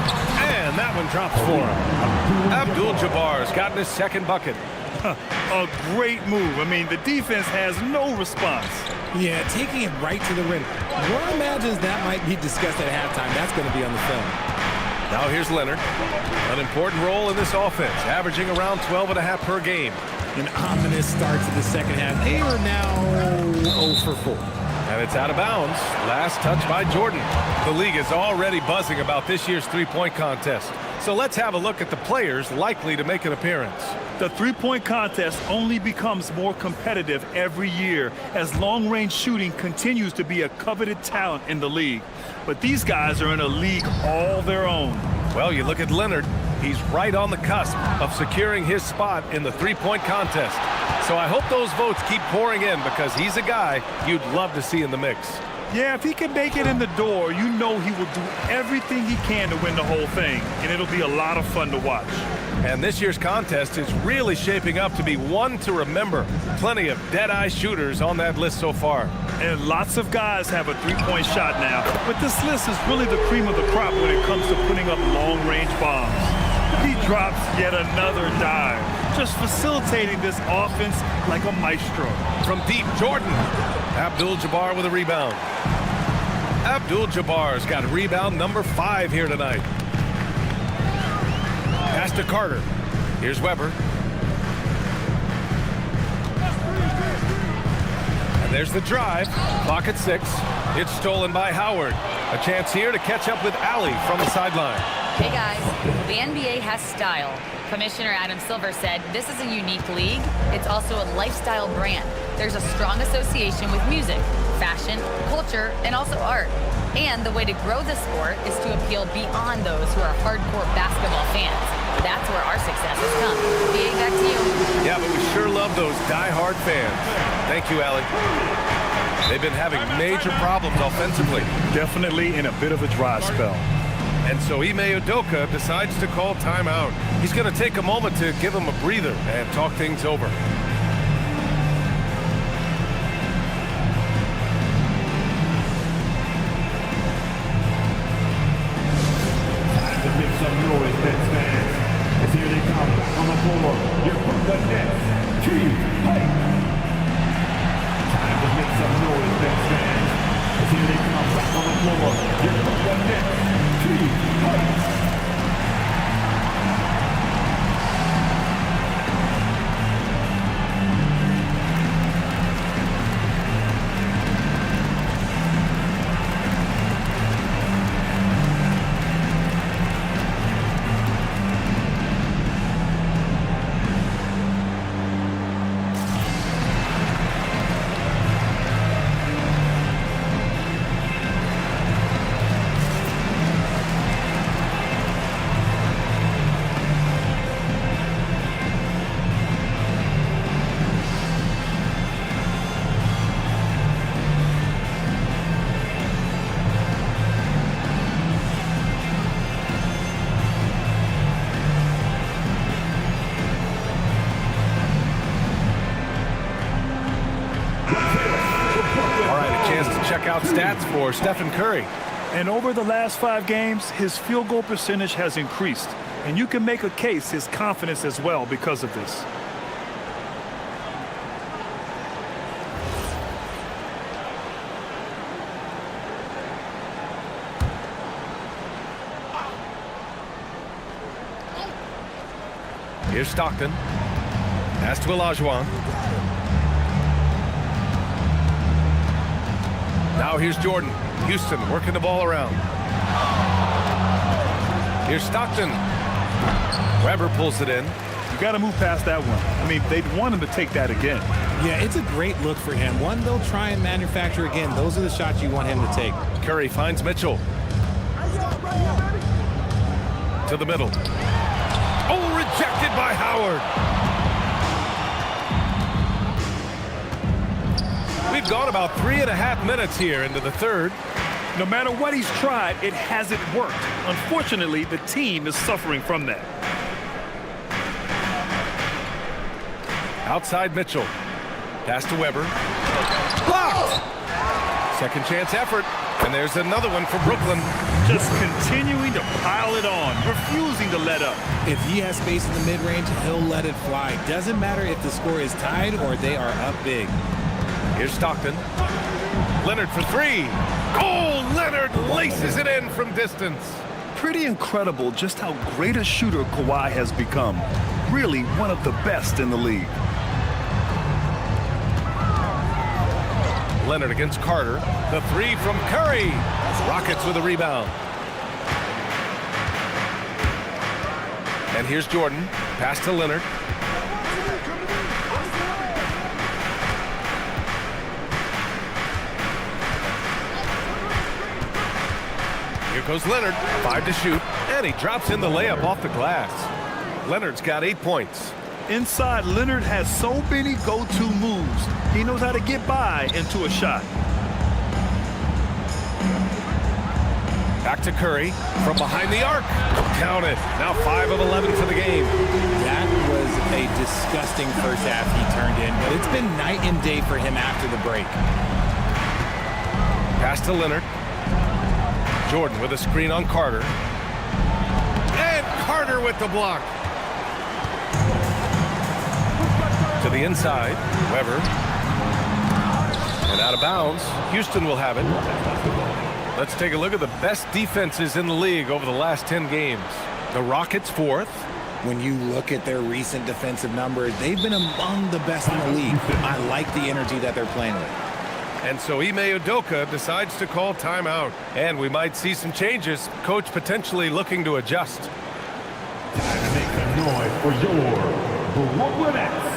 And that one drops for him. Abdul-Jabbar's gotten his second bucket. A great move. I mean, the defense has no response. Yeah, taking it right to the rim. One imagines that might be discussed at halftime. That's going to be on the film. Now here's Leonard. An important role in this offense, averaging around 12.5 per game. An ominous start to the second half. They are now 0 for 4. And it's out of bounds. Last touch by Jordan. The league is already buzzing about this year's three-point contest. So let's have a look at the players likely to make an appearance. The three-point contest only becomes more competitive every year as long-range shooting continues to be a coveted talent in the league. But these guys are in a league all their own. Well, you look at Leonard. He's right on the cusp of securing his spot in the three-point contest. So I hope those votes keep pouring in because he's a guy you'd love to see in the mix. Yeah, if he can make it in the door, you know he will do everything he can to win the whole thing, and it'll be a lot of fun to watch. And this year's contest is really shaping up to be one to remember. Plenty of dead-eye shooters on that list so far. And lots of guys have a three-point shot now, but this list is really the cream of the crop when it comes to putting up long-range bombs. He drops yet another dive, just facilitating this offense like a maestro. From deep, Jordan. Abdul-Jabbar with a rebound. Abdul-Jabbar's got rebound number 5 here tonight. Pass to Carter. Here's Weber. And there's the drive. Clock at 6. It's stolen by Howard. A chance here to catch up with Allie from the sideline. Hey guys, the NBA has style. Commissioner Adam Silver said this is a unique league. It's also a lifestyle brand. There's a strong association with music, fashion, culture, and also art. And the way to grow the sport is to appeal beyond those who are hardcore basketball fans. That's where our success has come. BA, back to you. Yeah, but we sure love those die-hard fans. Thank you, Allie. They've been having major problems offensively. Definitely in a bit of a dry spell. And so Ime Udoka decides to call timeout. He's going to take a moment to give him a breather and talk things over. Make some noise, Nets fans, as here they come on the floor. Your Brooklyn Nets, Keith Hype. Time to make some noise, Nets fans, as here they come back on the floor. Your Brooklyn Nets, Keith Hype. Check out stats for Stephen Curry. And over the last 5 games, his field goal percentage has increased. And you can make a case his confidence as well because of this. Here's Stockton. Pass to Olajuwon. Now here's Jordan. Houston working the ball around. Here's Stockton. Weber pulls it in. You got to move past that one. I mean, they'd want him to take that again. Yeah, it's a great look for him. One they'll try and manufacture again. Those are the shots you want him to take. Curry finds Mitchell. To the middle. Oh, rejected by Howard. We've gone about 3.5 minutes here into the third. No matter what he's tried, it hasn't worked. Unfortunately, the team is suffering from that. Outside Mitchell. Pass to Weber. Blocked! Second chance effort. And there's another one for Brooklyn. Just continuing to pile it on, refusing to let up. If he has space in the mid-range, he'll let it fly. Doesn't matter if the score is tied or they are up big. Here's Stockton. Leonard for 3. Oh, Leonard laces it in from distance. Pretty incredible just how great a shooter Kawhi has become. Really one of the best in the league. Leonard against Carter. The 3 from Curry. Rockets with a rebound. And here's Jordan. Pass to Leonard. Here goes Leonard. 5 to shoot. And he drops in the layup off the glass. Leonard's got 8 points. Inside, Leonard has so many go-to moves. He knows how to get by into a shot. Back to Curry from behind the arc. Count it. Now 5 of 11 for the game. That was a disgusting first half he turned in, but it's been night and day for him after the break. Pass to Leonard. Jordan with a screen on Carter. And Carter with the block. To the inside, Weber. And out of bounds, Houston will have it. Let's take a look at the best defenses in the league over the last 10 games. The Rockets 4th. When you look at their recent defensive numbers, they've been among the best in the league. I like the energy that they're playing with. And so Ime Udoka decides to call timeout. And we might see some changes. Coach potentially looking to adjust. Time to make some noise for your Brooklyn Nets.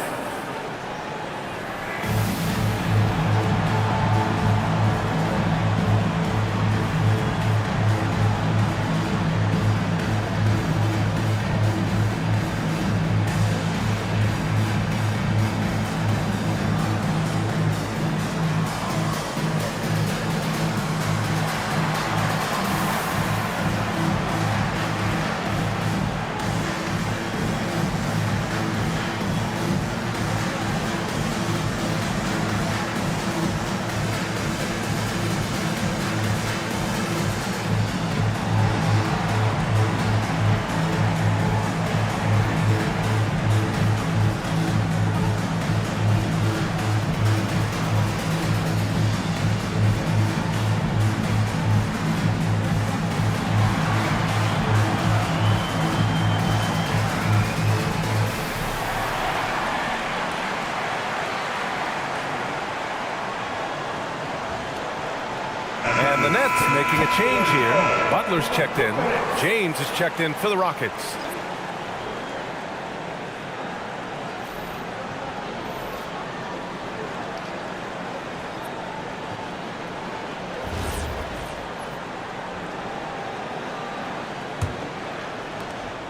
the Nets making a change here. Butler's checked in. James is checked in for the Rockets.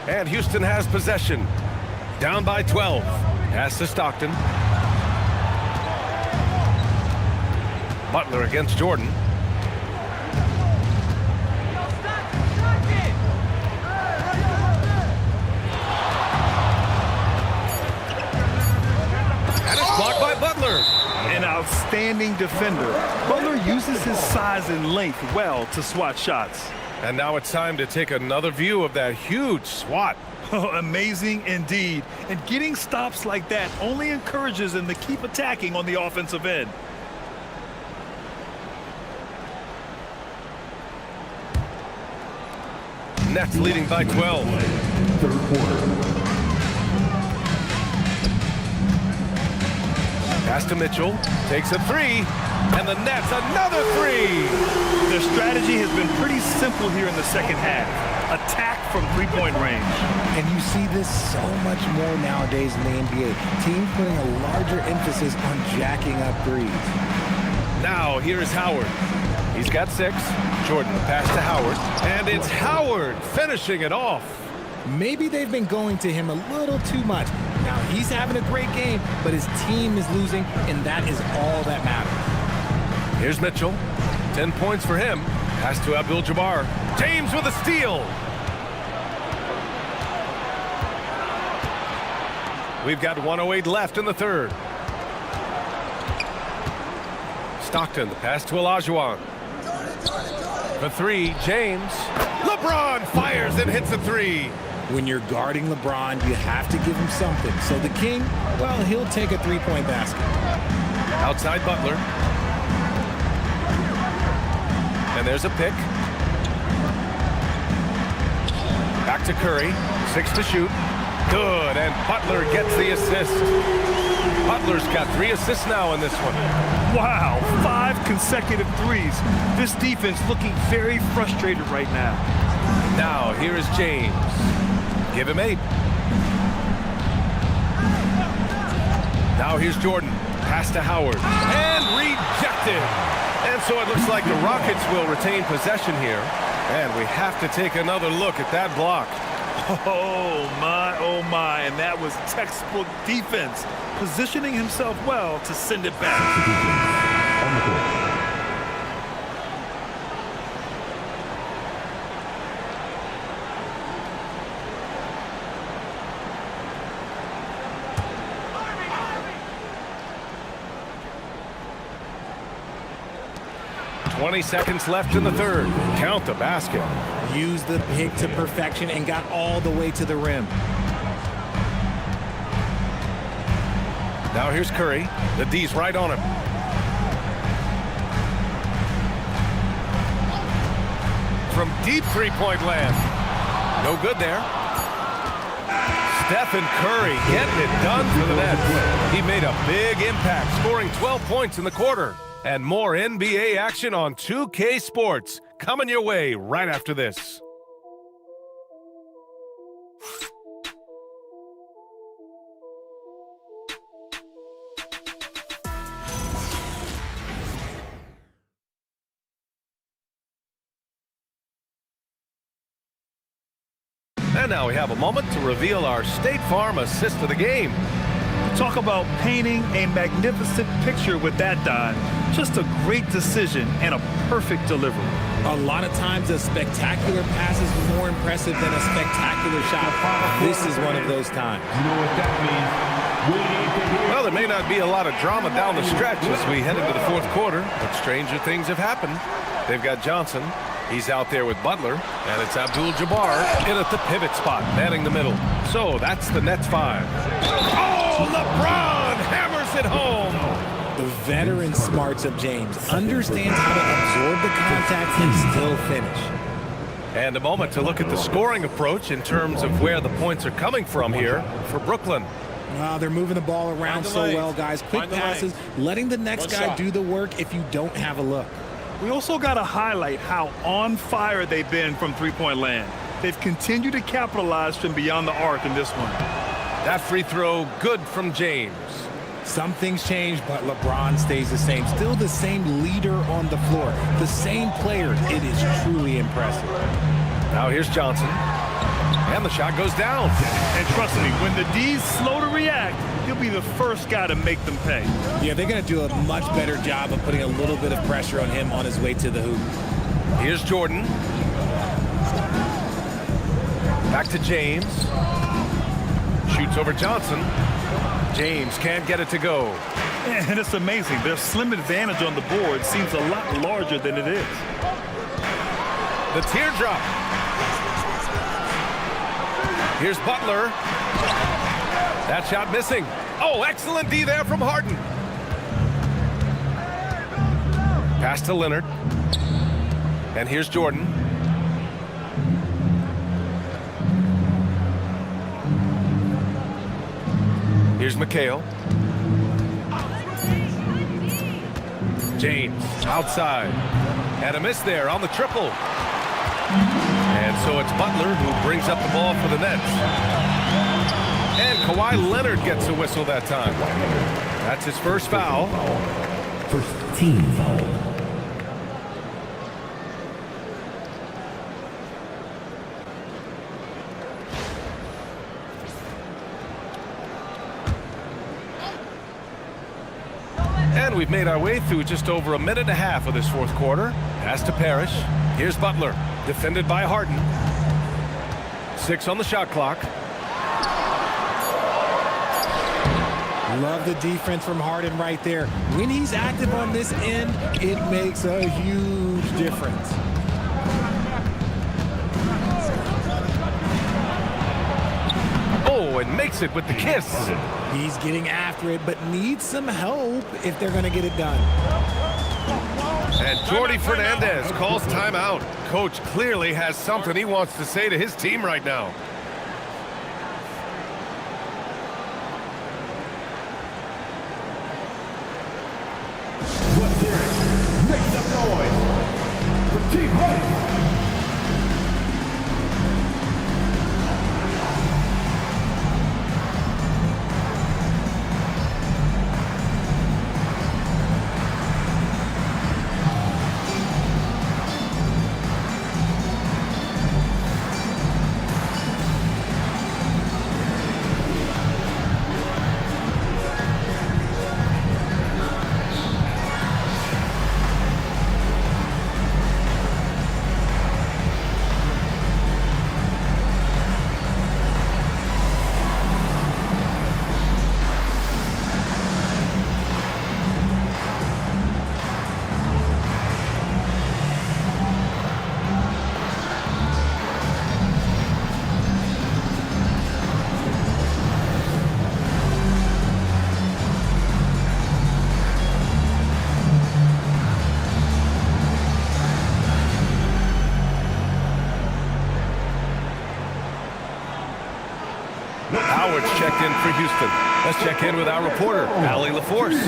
And Houston has possession. Down by 12. Pass to Stockton. Butler against Jordan. And it's blocked by Butler. An outstanding defender. Butler uses his size and length well to swat shots. And now it's time to take another view of that huge swat. Oh, amazing indeed. And getting stops like that only encourages him to keep attacking on the offensive end. Nets leading by 12. Third quarter. Pass to Mitchell. Takes a three. And the Nets another three. Their strategy has been pretty simple here in the second half. Attack from three-point range. And you see this so much more nowadays in the NBA. Teams putting a larger emphasis on jacking up threes. Now here's Howard. He's got 6. Jordan, the pass to Howard. And it's Howard finishing it off. Maybe they've been going to him a little too much. Now he's having a great game, but his team is losing, and that is all that matters. Here's Mitchell. 10 points for him. Pass to Abdul-Jabbar. James with a steal. We've got 1:08 left in the third. Stockton, the pass to Olajuwon. For 3, James. LeBron fires and hits a 3. When you're guarding LeBron, you have to give him something. So the King, well, he'll take a three-point basket. Outside Butler. And there's a pick. Back to Curry. 6 to shoot. Good, and Butler gets the assist. Butler's got 3 assists now in this one. Wow, 5 consecutive threes. This defense looking very frustrated right now. Now, here is James. Give him 8. Now here's Jordan. Pass to Howard. And rejected. And so it looks like the Rockets will retain possession here. And we have to take another look at that block. Oh my, and that was textbook defense, positioning himself well to send it back. 20 seconds left in the third. Count the basket. Used the pick to perfection and got all the way to the rim. Now here's Curry. The D's right on him. From deep three-point land. No good there. Stephen Curry getting it done for the Nets. He made a big impact, scoring 12 points in the quarter. And more NBA action on 2K Sports coming your way right after this. And now we have a moment to reveal our State Farm assist of the game. Talk about painting a magnificent picture with that, Don. Just a great decision and a perfect delivery. A lot of times a spectacular pass is more impressive than a spectacular shot. This is one of those times. You know what that means? Well, there may not be a lot of drama down the stretch as we head into the fourth quarter, but stranger things have happened. They've got Johnson. He's out there with Butler, and it's Abdul-Jabbar in at the pivot spot, manning the middle. So that's the Nets 5. Oh, LeBron hammers it home. The veteran smarts of James understands how to absorb the contact and still finish. And a moment to look at the scoring approach in terms of where the points are coming from here for Brooklyn. They're moving the ball around so well, guys. Quick passes, letting the next guy do the work if you don't have a look. We also got to highlight how on fire they've been from three-point land. They've continued to capitalize from beyond the arc in this one. That free throw, good from James. Some things change, but LeBron stays the same. Still the same leader on the floor. The same player. It is truly impressive. Now here's Johnson. And the shot goes down. And trust me, when the D's slow to react, he'll be the first guy to make them pay. Yeah, they're going to do a much better job of putting a little bit of pressure on him on his way to the hoop. Here's Jordan. Back to James. Shoots over Johnson. James can't get it to go. And it's amazing. Their slim advantage on the board seems a lot larger than it is. The teardrop. Here's Butler. That shot missing. Oh, excellent D there from Harden. Pass to Leonard. And here's Jordan. Here's McHale. James outside. And a miss there on the triple. And so it's Butler who brings up the ball for the Nets. And Kawhi Leonard gets a whistle that time. That's his first foul. First team foul. And we've made our way through just over a minute and a half of this fourth quarter. Pass to Parrish. Here's Butler, defended by Harden. 6 on the shot clock. Love the defense from Harden right there. When he's active on this end, it makes a huge difference. Oh, and makes it with the kiss. He's getting after it, but needs some help if they're going to get it done. And Jordi Fernandez calls timeout. Coach clearly has something he wants to say to his team right now. Let's hear it. Make some noise for Team White. Howard's checked in for Houston. Let's check in with our reporter, Allie LaForce.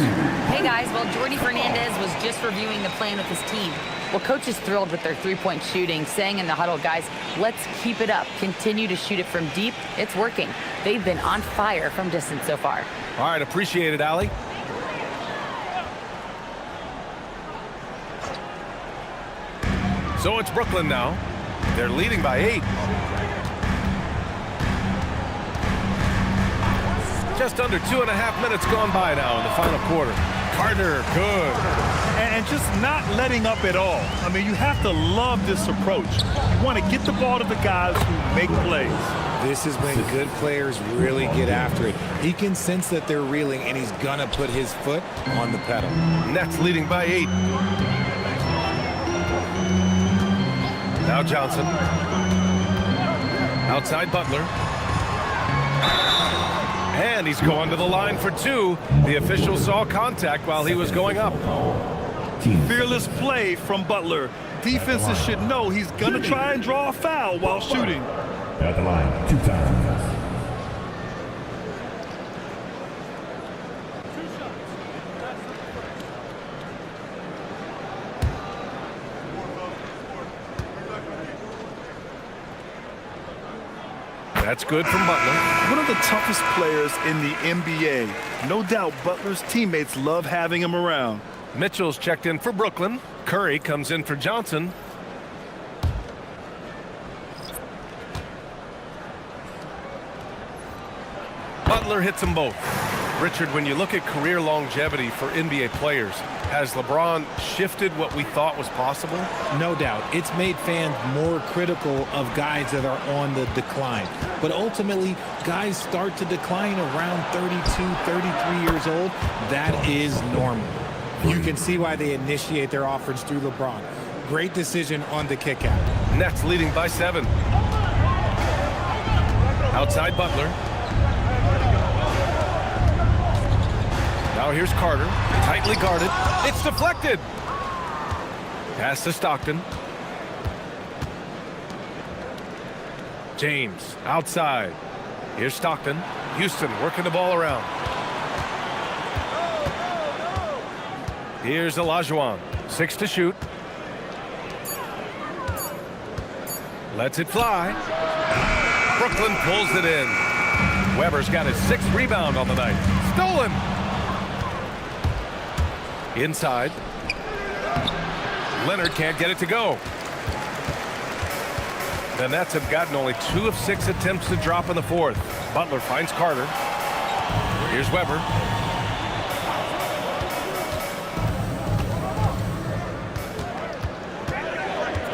Hey guys, well, Jordi Fernandez was just reviewing the plan with his team. Well, coach is thrilled with their three-point shooting, saying in the huddle, guys, let's keep it up. Continue to shoot it from deep. It's working. They've been on fire from distance so far. All right, appreciate it, Allie. So it's Brooklyn now. They're leading by 8. Just under 2.5 minutes gone by now in the final quarter. Carter, good. And just not letting up at all. I mean, you have to love this approach. You want to get the ball to the guys who make plays. This is when good players really get after it. He can sense that they're reeling, and he's going to put his foot on the pedal. Nets leading by 8. Now Johnson. Outside Butler. And he's going to the line for 2. The official saw contact while he was going up. Fearless play from Butler. Defenses should know he's going to try and draw a foul while shooting. At the line, 2 times. That's good from Butler. One of the toughest players in the NBA. No doubt Butler's teammates love having him around. Mitchell's checked in for Brooklyn. Curry comes in for Johnson. Butler hits them both. Richard, when you look at career longevity for NBA players, has LeBron shifted what we thought was possible? No doubt. It's made fans more critical of guys that are on the decline. But ultimately, guys start to decline around 32, 33 years old. That is normal. You can see why they initiate their offense through LeBron. Great decision on the kick out. Nets leading by 7. Outside Butler. Now here's Carter, tightly guarded. It's deflected. Pass to Stockton. James outside. Here's Stockton. Houston working the ball around. Here's Olajuwon. 6 to shoot. Lets it fly. Brooklyn pulls it in. Weber's got his 6th rebound on the night. Stolen. Inside. Leonard can't get it to go. The Nets have gotten only 2 of 6 attempts to drop in the 4th. Butler finds Carter. Here's Weber.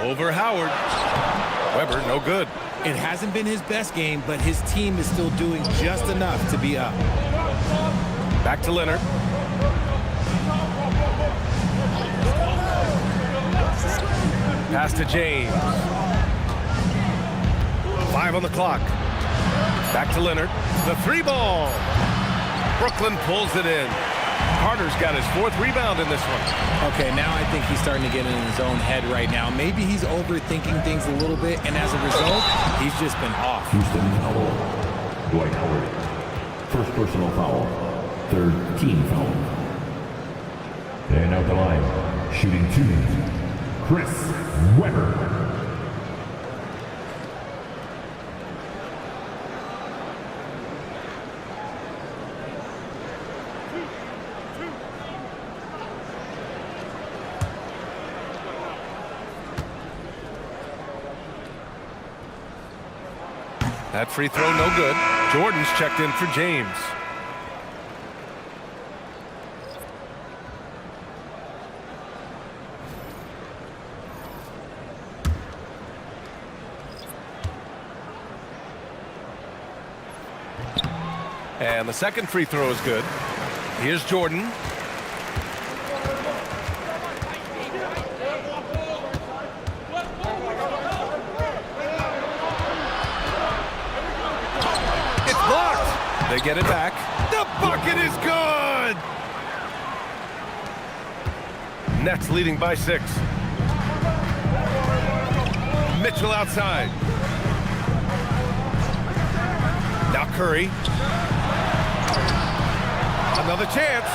Over Howard. Weber, no good. It hasn't been his best game, but his team is still doing just enough to be up. Back to Leonard. Pass to James. 5 on the clock. Back to Leonard. The 3-ball. Brooklyn pulls it in. Carter's got his 4th rebound in this one. Okay, now I think he's starting to get in his own head right now. Maybe he's overthinking things a little bit, and as a result, he's just been off. Houston foul. Dwight Howard. First personal foul. 3rd team foul. And out the line, shooting 2, Chris Weber. That free throw no good. Jordan's checked in for James. And the second free throw is good. Here's Jordan. They get it back. The bucket is good! Nets leading by 6. Mitchell outside. Now Curry. Another chance.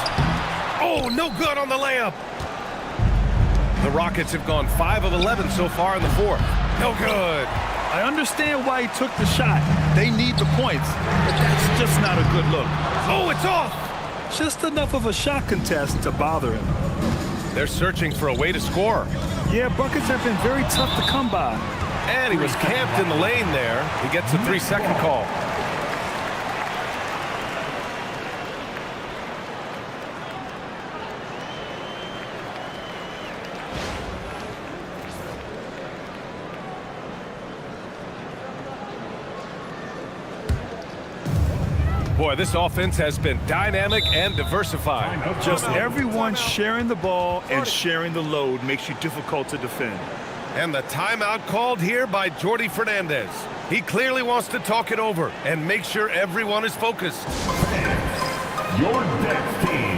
Oh, no good on the layup. The Rockets have gone 5 of 11 so far in the 4th. No good. I understand why he took the shot. They need the points, but that's just not a good look. Oh, it's off! Just enough of a shot contest to bother him. They're searching for a way to score. Yeah, buckets have been very tough to come by. And he was camped in the lane there. He gets a 3-second call. Boy, this offense has been dynamic and diversified. Just everyone sharing the ball and sharing the load makes you difficult to defend. And the timeout called here by Jordi Fernandez. He clearly wants to talk it over and make sure everyone is focused. Your next team.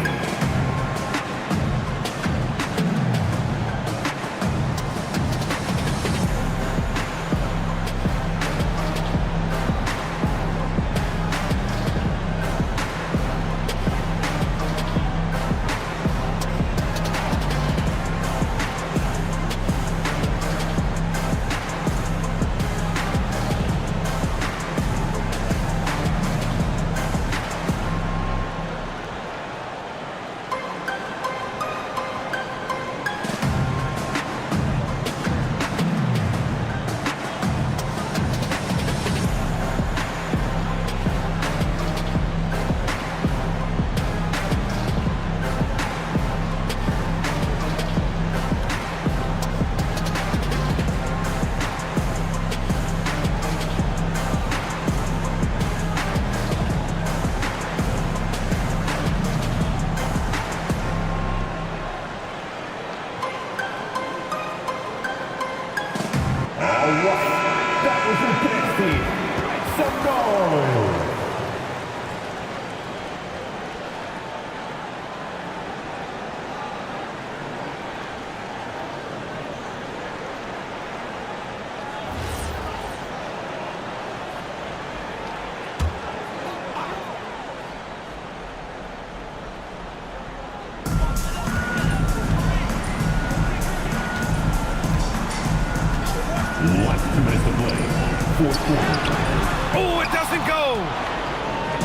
Oh, it doesn't go!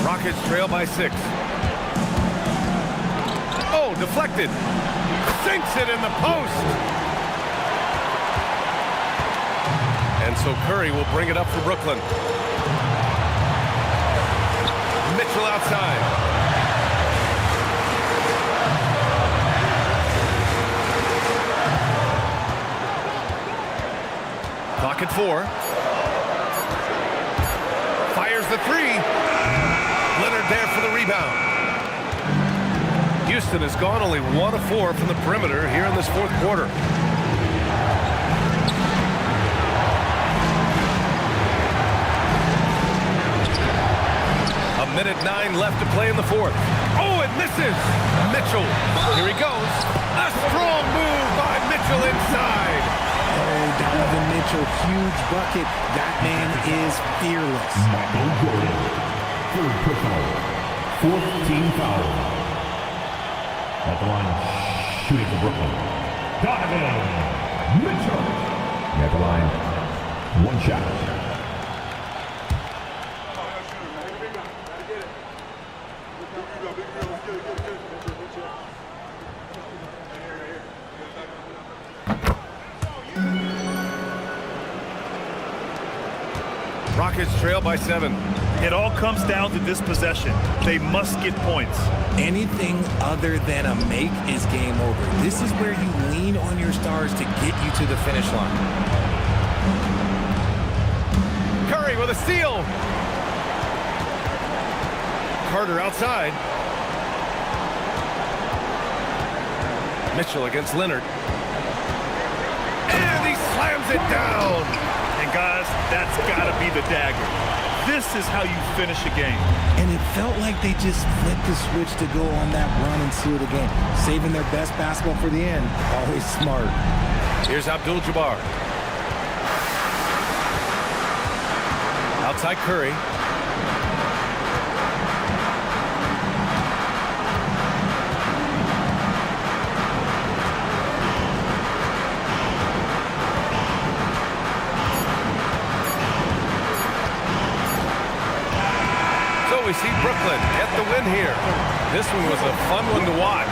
Rockets trail by 6. Oh, deflected. Sinks it in the post. And so Curry will bring it up for Brooklyn. Mitchell outside. Clock at 4. Fires the 3. Leonard there for the rebound. Houston has gone only 1 of 4 from the perimeter here in this fourth quarter. A minute 9 left to play in the fourth. Oh, it misses. Mitchell. Here he goes. A strong move by Mitchell inside. Oh, Donovan Mitchell, huge bucket. That man is fearless. Michael Jordan, third personal, 4th team foul. At the line, shooting for Brooklyn, Donovan Mitchell. At the line, 1 shot. Rockets trail by 7. It all comes down to this possession. They must get points. Anything other than a make is game over. This is where you lean on your stars to get you to the finish line. Curry with a steal. Carter outside. Mitchell against Leonard. And he slams it down. And guys, that's got to be the dagger. This is how you finish a game. And it felt like they just flipped the switch to go on that run and seal the game. Saving their best basketball for the end. Always smart. Here's Abdul-Jabbar. Outside Curry. We see Brooklyn get the win here. This one was a fun one to watch.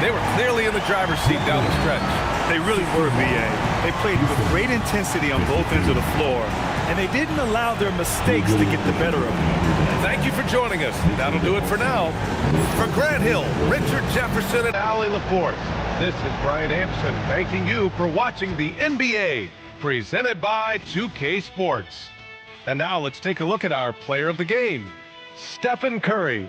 They were clearly in the driver's seat down the stretch. They really were, B.A. They played with great intensity on both ends of the floor, and they didn't allow their mistakes to get the better of them. Thank you for joining us. That'll do it for now. For Grant Hill, Richard Jefferson, and Allie Laporte, this is Brian Anderson thanking you for watching the NBA, presented by 2K Sports. And now let's take a look at our player of the game, Stephen Curry.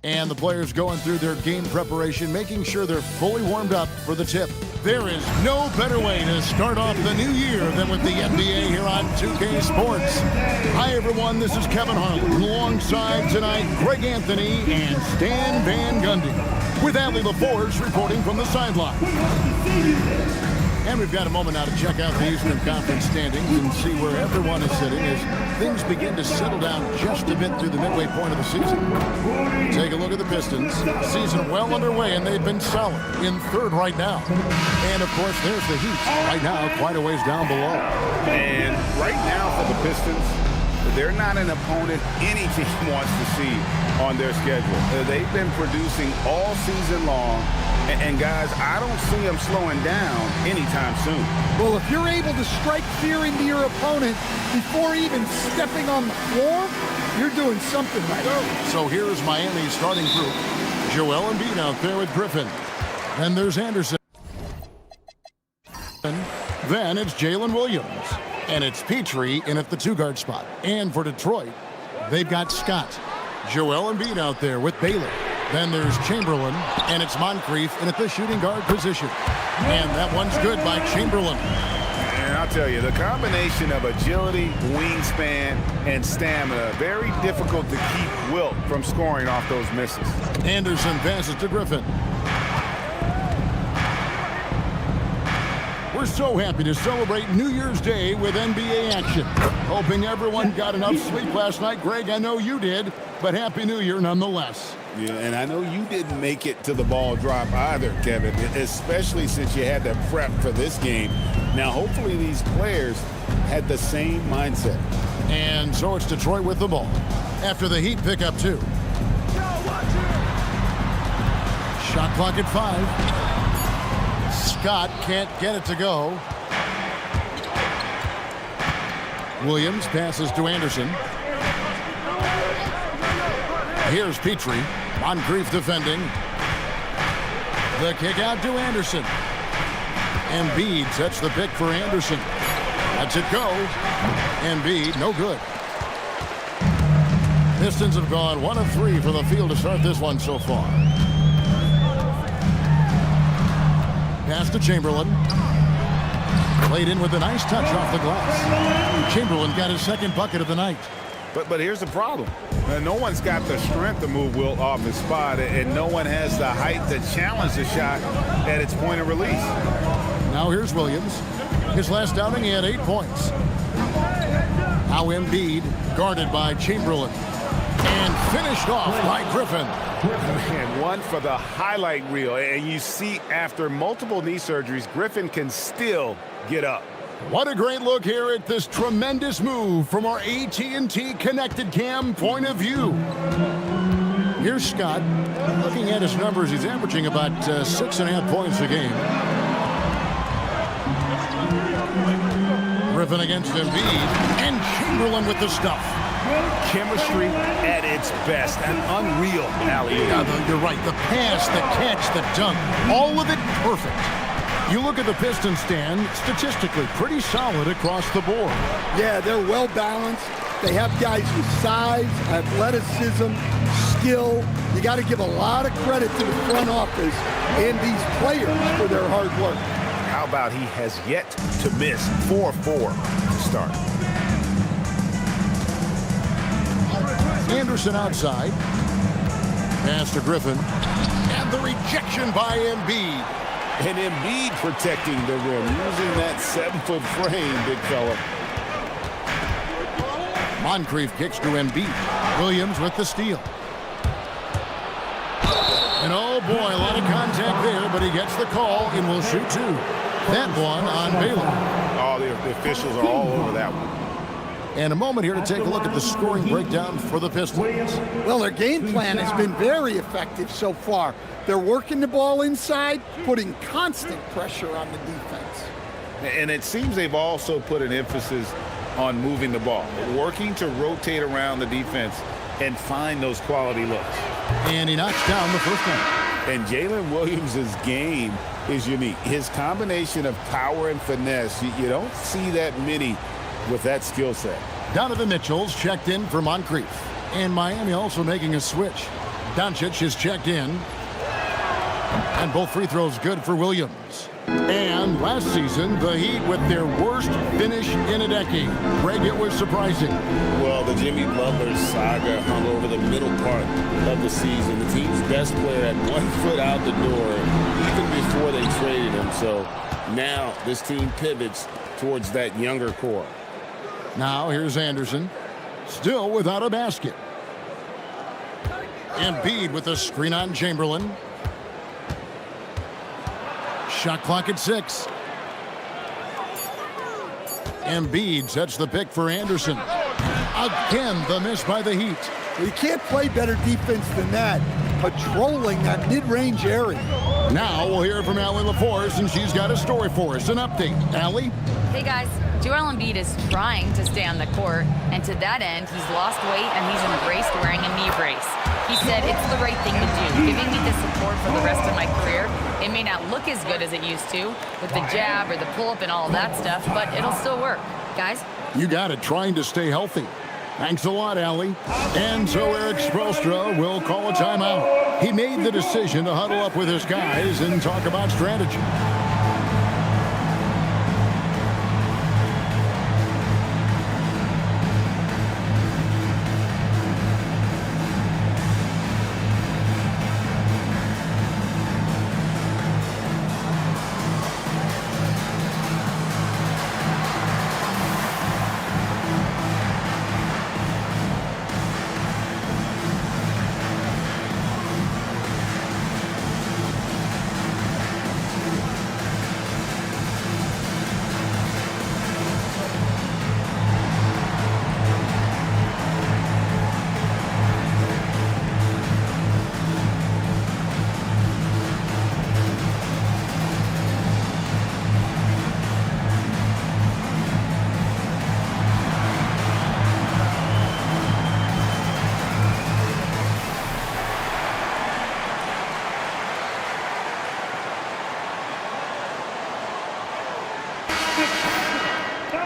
And the players going through their game preparation, making sure they're fully warmed up for the tip. There is no better way to start off the new year than with the NBA here on 2K Sports. Hi, everyone. This is Kevin Harlan. Alongside tonight, Greg Anthony and Stan Van Gundy, with Allie Laporte reporting from the sideline. And we've got a moment now to check out the Eastern Conference standings and see where everyone is sitting as things begin to settle down just a bit through the midway point of the season. Take a look at the Pistons. Season well underway, and they've been solid in third right now. And, of course, there's the Heat right now, quite a ways down below. And right now for the Pistons, they're not an opponent any team wants to see on their schedule. They've been producing all season long. And guys, I don't see them slowing down anytime soon. Well, if you're able to strike fear into your opponent before even stepping on the floor, you're doing something right. So here's Miami's starting group. Joel Embiid out there with Griffin. Then there's Anderson. Then it's Jalen Williams. And it's Petrie in at the 2-guard spot. And for Detroit, they've got Scott. Joel Embiid out there with Baylor. Then there's Chamberlain, and it's Moncrief in at the shooting guard position. And that one's good by Chamberlain. And I'll tell you, the combination of agility, wingspan, and stamina, very difficult to keep Wilt from scoring off those misses. Anderson passes to Griffin. We're so happy to celebrate New Year's Day with NBA action. Hoping everyone got enough sleep last night. Greg, I know you did, but Happy New Year nonetheless. Yeah, and I know you didn't make it to the ball drop either, Kevin, especially since you had to prep for this game. Now, hopefully these players had the same mindset. And so it's Detroit with the ball. After the Heat pick up 2. Shot clock at 5. Scott can't get it to go. Williams passes to Anderson. Here's Petrie. Moncrief defending. The kick out to Anderson. Embiid sets the pick for Anderson. Lets it go. Embiid, no good. Pistons have gone 1 of 3 for the field to start this one so far. Pass to Chamberlain. Played in with a nice touch off the glass. Chamberlain got his second bucket of the night. But here's the problem. No one's got the strength to move Wilt off his spot, and no one has the height to challenge the shot at its point of release. Now here's Williams. His last outing, he had 8 points. Now Embiid, guarded by Chamberlain. And finished off by Griffin. And one for the highlight reel. And you see after multiple knee surgeries, Griffin can still get up. What a great look here at this tremendous move from our AT&T Connected Cam point of view. Here's Scott. Looking at his numbers, he's averaging about 6.5 points a game. Griffin against Embiid. And Chamberlain with the stuff. Chemistry at its best. An unreal alley-oop. Yeah, you're right. The pass, the catch, the dunk. All of it perfect. You look at the Pistons stand, statistically pretty solid across the board. Yeah, they're well balanced. They have guys with size, athleticism, skill. You got to give a lot of credit to the front office and these players for their hard work. How about he has yet to miss 4-4 to start. Anderson outside. Pass to Griffin. And the rejection by Embiid. And Embiid protecting the rim, using that 7-foot frame, big fella. Moncrief kicks to Embiid. Williams with the steal. And oh boy, a lot of contact there, but he gets the call and will shoot 2. That one on Baylor. Oh, the officials are all over that one. And a moment here to take a look at the scoring breakdown for the Pistons. Well, their game plan has been very effective so far. They're working the ball inside, putting constant pressure on the defense. And it seems they've also put an emphasis on moving the ball, working to rotate around the defense and find those quality looks. And he knocks down the first one. And Jalen Williams' game is unique. His combination of power and finesse, you don't see that many with that skill set. Donovan Mitchell's checked in for Moncrief. And Miami also making a switch. Doncic is checked in. And both free throws good for Williams. And last season, the Heat with their worst finish in a decade. Greg, it was surprising. Well, the Jimmy Butler saga hung over the middle part of the season. The team's best player had 1 foot out the door even before they traded him. So now this team pivots towards that younger core. Now here's Anderson, still without a basket. Embiid with a screen on Chamberlain. Shot clock at 6. Embiid sets the pick for Anderson. Again, the miss by the Heat. You can't play better defense than that, patrolling that mid-range area. Now we'll hear from Allie LaForce, and she's got a story for us. An update. Allie? Hey, guys. Joel Embiid is trying to stay on the court, and to that end, he's lost weight and he's embraced wearing a knee brace. He said, "It's the right thing to do, giving me the support for the rest of my career. It may not look as good as it used to with the jab or the pull-up and all of that stuff, but it'll still work." Guys? You got it, trying to stay healthy. Thanks a lot, Allie. And so Eric Spoelstra will call a timeout. He made the decision to huddle up with his guys and talk about strategy.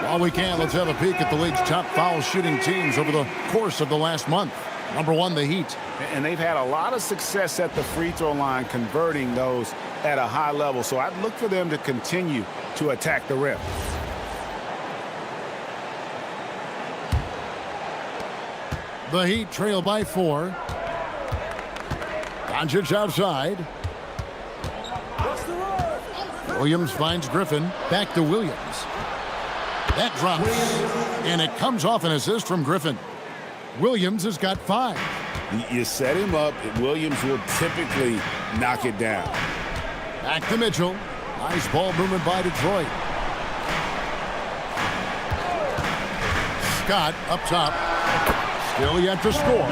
While we can, let's have a peek at the league's top foul shooting teams over the course of the last month. Number 1, the Heat. And they've had a lot of success at the free throw line, converting those at a high level. So I'd look for them to continue to attack the rim. The Heat trail by 4. Doncic outside. Williams finds Griffin. Back to Williams. That drops, and it comes off an assist from Griffin. Williams has got 5. You set him up, Williams will typically knock it down. Back to Mitchell. Nice ball movement by Detroit. Scott up top. Still yet to score.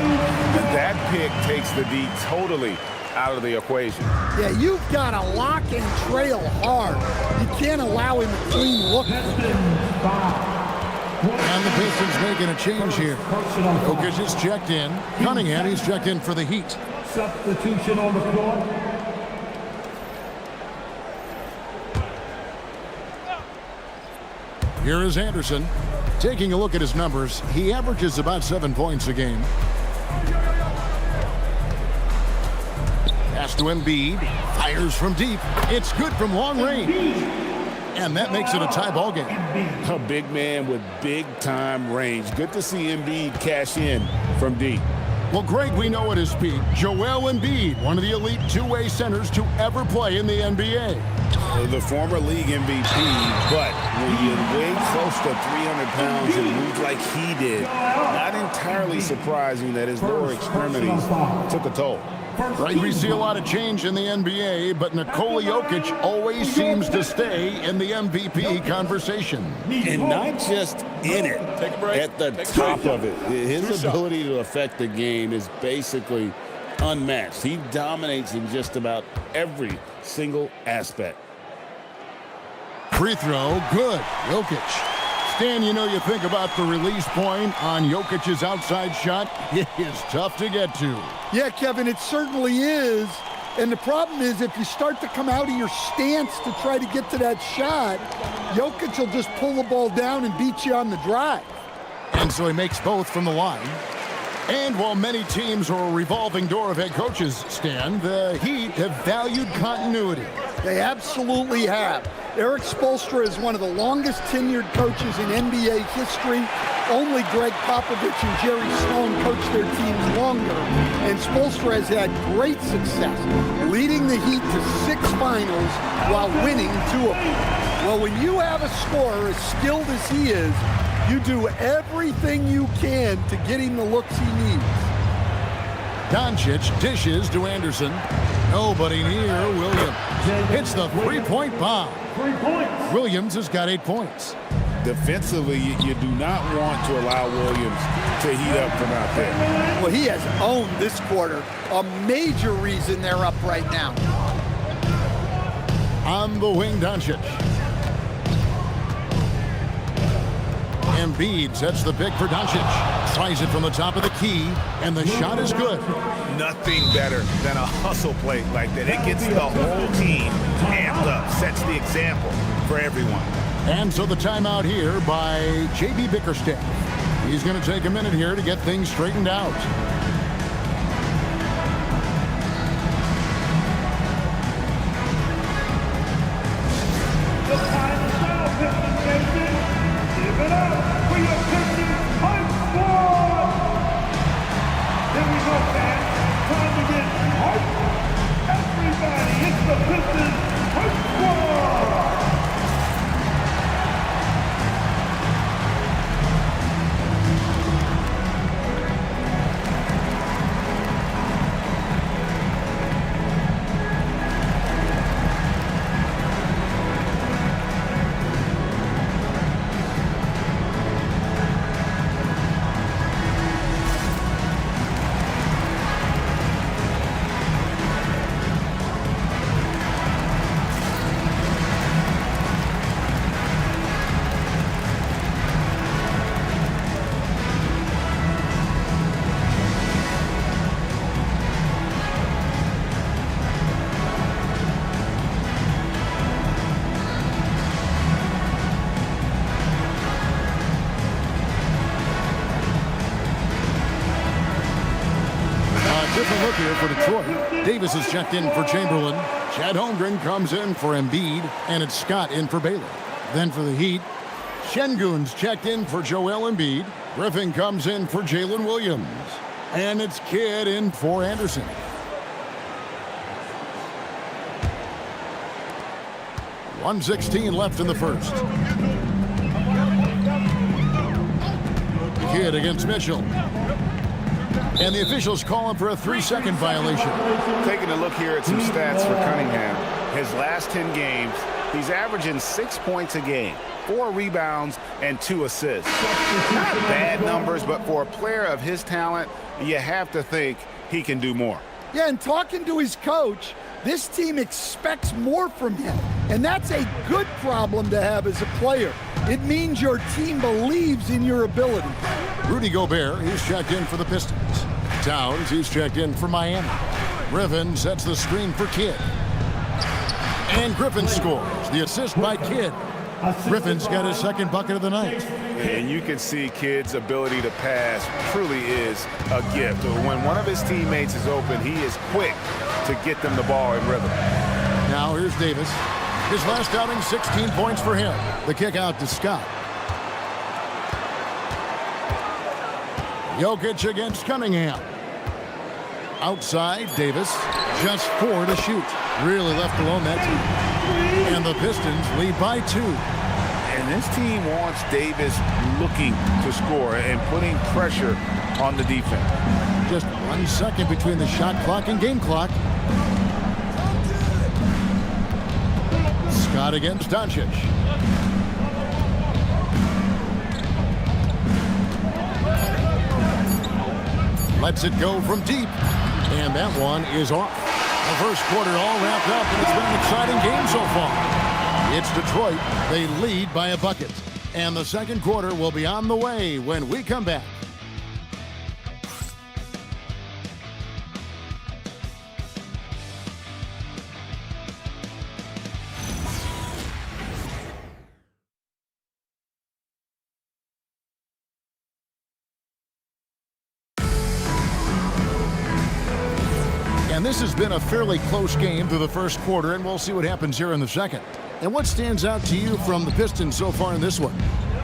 That pick takes the D totally out of the equation. Yeah, you've got to lock and trail hard. You can't allow him a clean look. And the Pistons making a change here. Jokic is checked in. Cunningham, he's checked in for the Heat. Substitution on the floor. Here is Anderson. Taking a look at his numbers, he averages about 7 points a game. Pass to Embiid. Fires from deep. It's good from long range. And that makes it a tie ball game. A big man with big-time range. Good to see Embiid cash in from deep. Well, Greg, we know at his peak, Joel Embiid, one of the elite two-way centers to ever play in the NBA. The former league MVP, but when you weigh close to 300 pounds and move like he did, not entirely surprising that his lower extremities took a toll. Right, we see a lot of change in the NBA, but Nikola Jokic always seems to stay in the MVP conversation. And not just in it, at the top of it. His ability to affect the game is basically unmatched. He dominates in just about every single aspect. Free throw, good. Jokic. Stan, you know, you think about the release point on Jokic's outside shot. It is tough to get to. Yeah, Kevin, it certainly is. And the problem is if you start to come out of your stance to try to get to that shot, Jokic will just pull the ball down and beat you on the drive. And so he makes both from the line. And while many teams are a revolving door of head coaches, Stan, the Heat have valued continuity. They absolutely have. Eric Spoelstra is one of the longest tenured coaches in NBA history. Only Greg Popovich and Jerry Sloan coached their teams longer. And Spoelstra has had great success, leading the Heat to 6 finals while winning 2 of them. Well, when you have a scorer as skilled as he is, you do everything you can to get him the looks he needs. Doncic dishes to Anderson. Nobody near Williams. Hits the three-point bomb. 3 points. Williams has got 8 points. Defensively, you do not want to allow Williams to heat up from out there. Well, he has owned this quarter. A major reason they're up right now. On the wing, Doncic. Embiid sets the pick for Doncic. Tries it from the top of the key, and the shot is good. Nothing better than a hustle play like that. It gets the whole team amped up, sets the example for everyone. And so the timeout here by J.B. Bickerstaff. He's going to take a minute here to get things straightened out. The time is now, Pistons Nation. Give it up for your Pistons Hype Squad! Here we go, fans. Time to get hype. Everybody, it's the Pistons Hype Squad! Different look here for Detroit. Davis is checked in for Chamberlain. Chad Holmgren comes in for Embiid, and it's Scott in for Baylor. Then for the Heat, Şengün's checked in for Joel Embiid. Griffin comes in for Jalen Williams. And it's Kidd in for Anderson. .116 left in the first. Kidd against Mitchell. And the officials call him for a 3-second violation. Taking a look here at some stats for Cunningham. His last 10 games, he's averaging 6 points a game, 4 rebounds, and 2 assists. Not bad numbers, but for a player of his talent, you have to think he can do more. Yeah, and talking to his coach, this team expects more from him. And that's a good problem to have as a player. It means your team believes in your ability. Rudy Gobert, he's checked in for the Pistons. Towns, he's checked in for Miami. Griffin sets the screen for Kidd. And Griffin scores. The assist by Kidd. Griffin's got his second bucket of the night. And you can see Kidd's ability to pass truly is a gift. When one of his teammates is open, he is quick to get them the ball in rhythm. Now here's Davis. His last outing, 16 points for him. The kick out to Scott. Jokic against Cunningham. Outside, Davis. Just 4 to shoot. Really left alone that team. And the Pistons lead by 2. And this team wants Davis looking to score and putting pressure on the defense. Just 1 second between the shot clock and game clock. Scott against Doncic. Lets it go from deep. And that one is off. The first quarter all wrapped up, and it's been an exciting game so far. It's Detroit. They lead by a bucket. And the second quarter will be on the way when we come back. And this has been a fairly close game through the first quarter, and we'll see what happens here in the second. And what stands out to you from the Pistons so far in this one?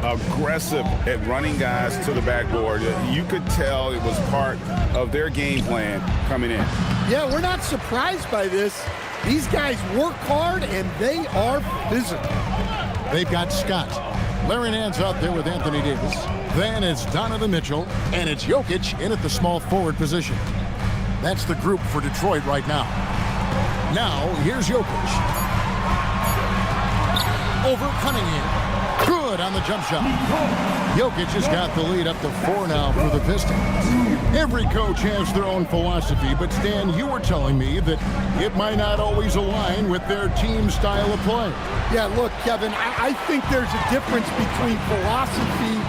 Aggressive at running guys to the backboard. You could tell it was part of their game plan coming in. Yeah, we're not surprised by this. These guys work hard, and they are physical. They've got Scott. Larry Nance out there with Anthony Davis. Then it's Donovan Mitchell, and it's Jokic in at the small forward position. That's the group for Detroit right now. Now, here's Jokic. Over Cunningham. Good on the jump shot. Jokic has got the lead up to 4 now for the Pistons. Every coach has their own philosophy, but Stan, you were telling me that it might not always align with their team style of play. Yeah, look, Kevin, I think there's a difference between philosophy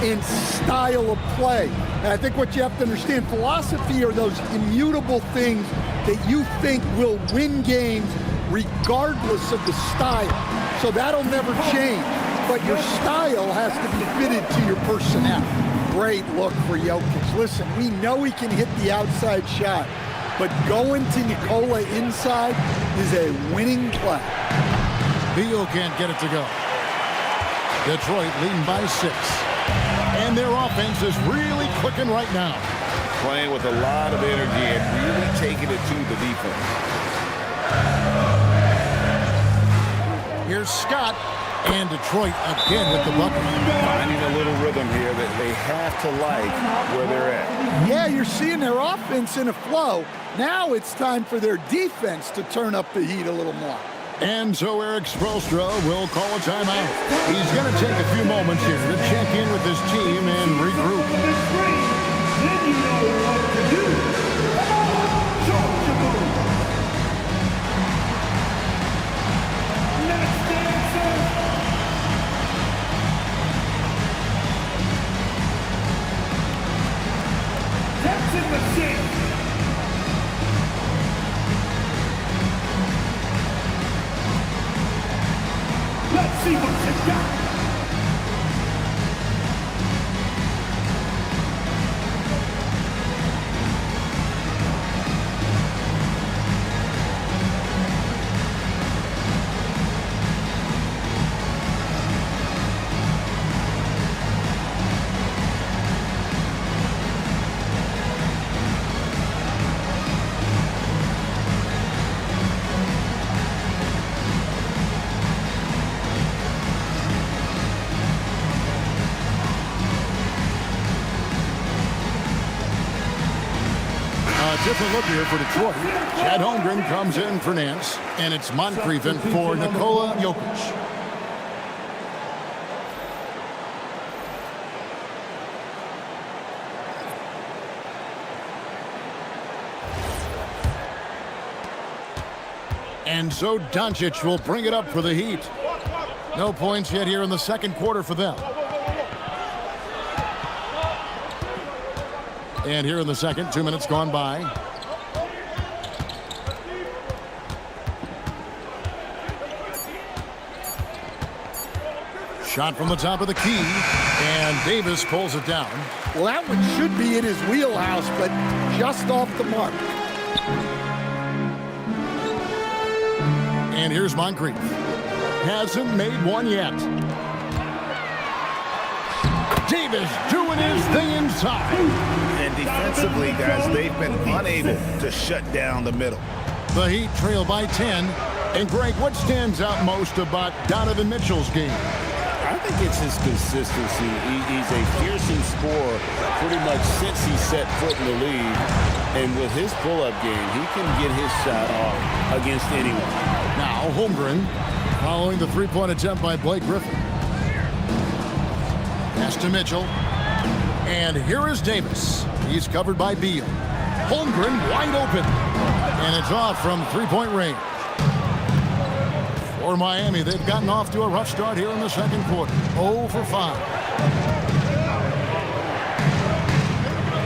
and style of play. And I think what you have to understand, philosophy are those immutable things that you think will win games regardless of the style. So that'll never change. But your style has to be fitted to your personnel. Great look for Jokic. Listen, we know he can hit the outside shot, but going to Nikola inside is a winning play. Beal can't get it to go. Detroit leading by 6. And their offense is really clicking right now. Playing with a lot of energy and really taking it to the defense. Here's Scott. And Detroit again with the bucket. Finding a little rhythm here that they have to like where they're at. Yeah, you're seeing their offense in a flow. Now it's time for their defense to turn up the heat a little more. And so Eric Spoelstra will call a timeout. He's going to take a few moments here to check in with his team and regroup. Then you know what to do. Come on, Georgia move. Let's dance. Dancing machine. Let's see what you got. Different look here for Detroit. Chad Holmgren comes in for Nance, and it's Moncrief in for Nikola Jokic. And so Doncic will bring it up for the Heat. No points yet here in the second quarter for them. And here in the second, 2 minutes gone by. Shot from the top of the key, and Davis pulls it down. Well, that one should be in his wheelhouse, but just off the mark. And here's Moncrief. Hasn't made one yet. Davis doing his thing inside. And defensively, guys, they've been unable to shut down the middle. The Heat trail by 10. And Greg, what stands out most about Donovan Mitchell's game? I think it's his consistency. He's a fearsome scorer pretty much since he set foot in the league. And with his pull-up game, he can get his shot off against anyone. Now Holmgren following the three-point attempt by Blake Griffin. Pass to Mitchell. And here is Davis. He's covered by Beal. Holmgren wide open. And it's off from three-point range. For Miami, they've gotten off to a rough start here in the second quarter. 0 for 5.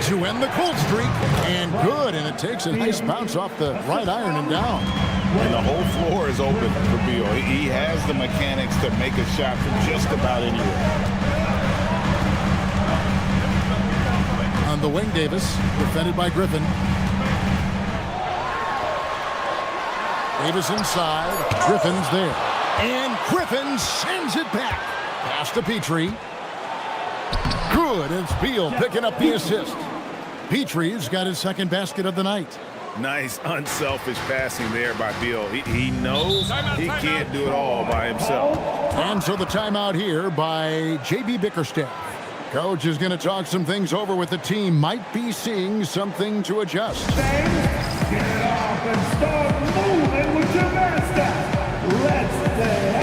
To end the cold streak. And good. And it takes a nice bounce off the right iron and down. And the whole floor is open for Beal. He has the mechanics to make a shot from just about anywhere. On the wing, Davis, defended by Griffin. Davis inside. Griffin's there. And Griffin sends it back. Pass to Petrie. Good. It's Beal picking up the assist. Petrie's got his second basket of the night. Nice, unselfish passing there by Beal. He knows he can't do it all by himself. And so the timeout here by J.B. Bickerstaff. Coach is going to talk some things over with the team. Might be seeing something to adjust. Get off and start moving with your master. Let's dance.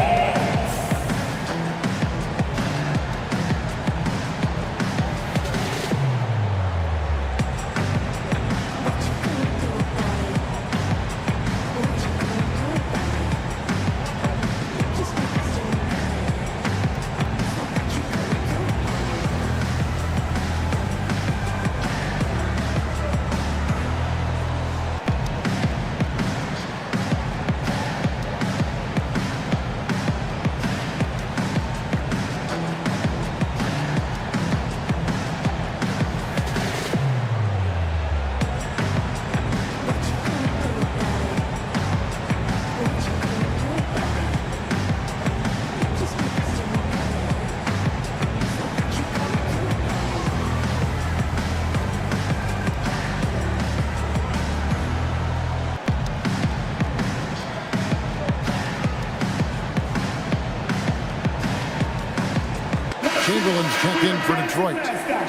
Chamberlain's checked in for Detroit.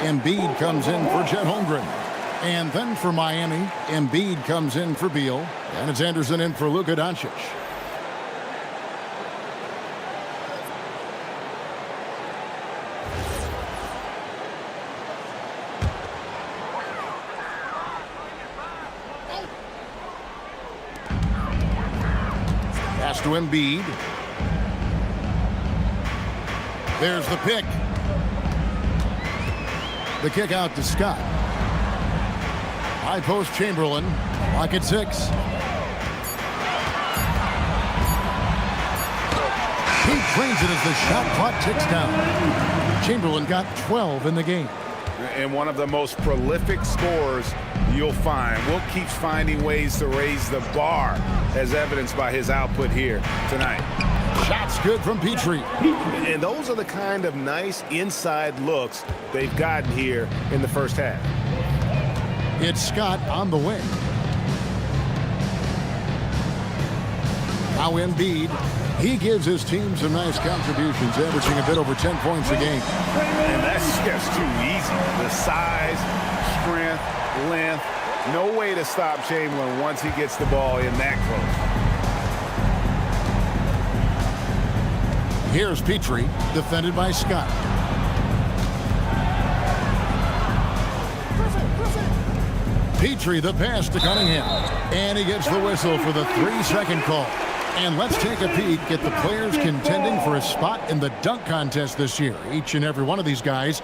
Embiid comes in for Chet Holmgren. And then for Miami, Embiid comes in for Beal. And it's Anderson in for Luka Doncic. Pass to Embiid. There's the pick. The kick out to Scott. High post Chamberlain. Lock at 6. He drains it as the shot clock ticks down. Chamberlain got 12 in the game. And one of the most prolific scorers you'll find. Wilt keeps finding ways to raise the bar, as evidenced by his output here tonight. Shots good from Petrie. And those are the kind of nice inside looks they've gotten here in the first half. It's Scott on the wing. Now Embiid. He gives his team some nice contributions, averaging a bit over 10 points a game. And that's just too easy. The size, strength, length. No way to stop Chamberlain once he gets the ball in that close. Here's Petrie, defended by Scott. Petrie, the pass to Cunningham. And he gets the whistle for the 3-second call. And let's take a peek at the players contending for a spot in the dunk contest this year. Each and every one of these guys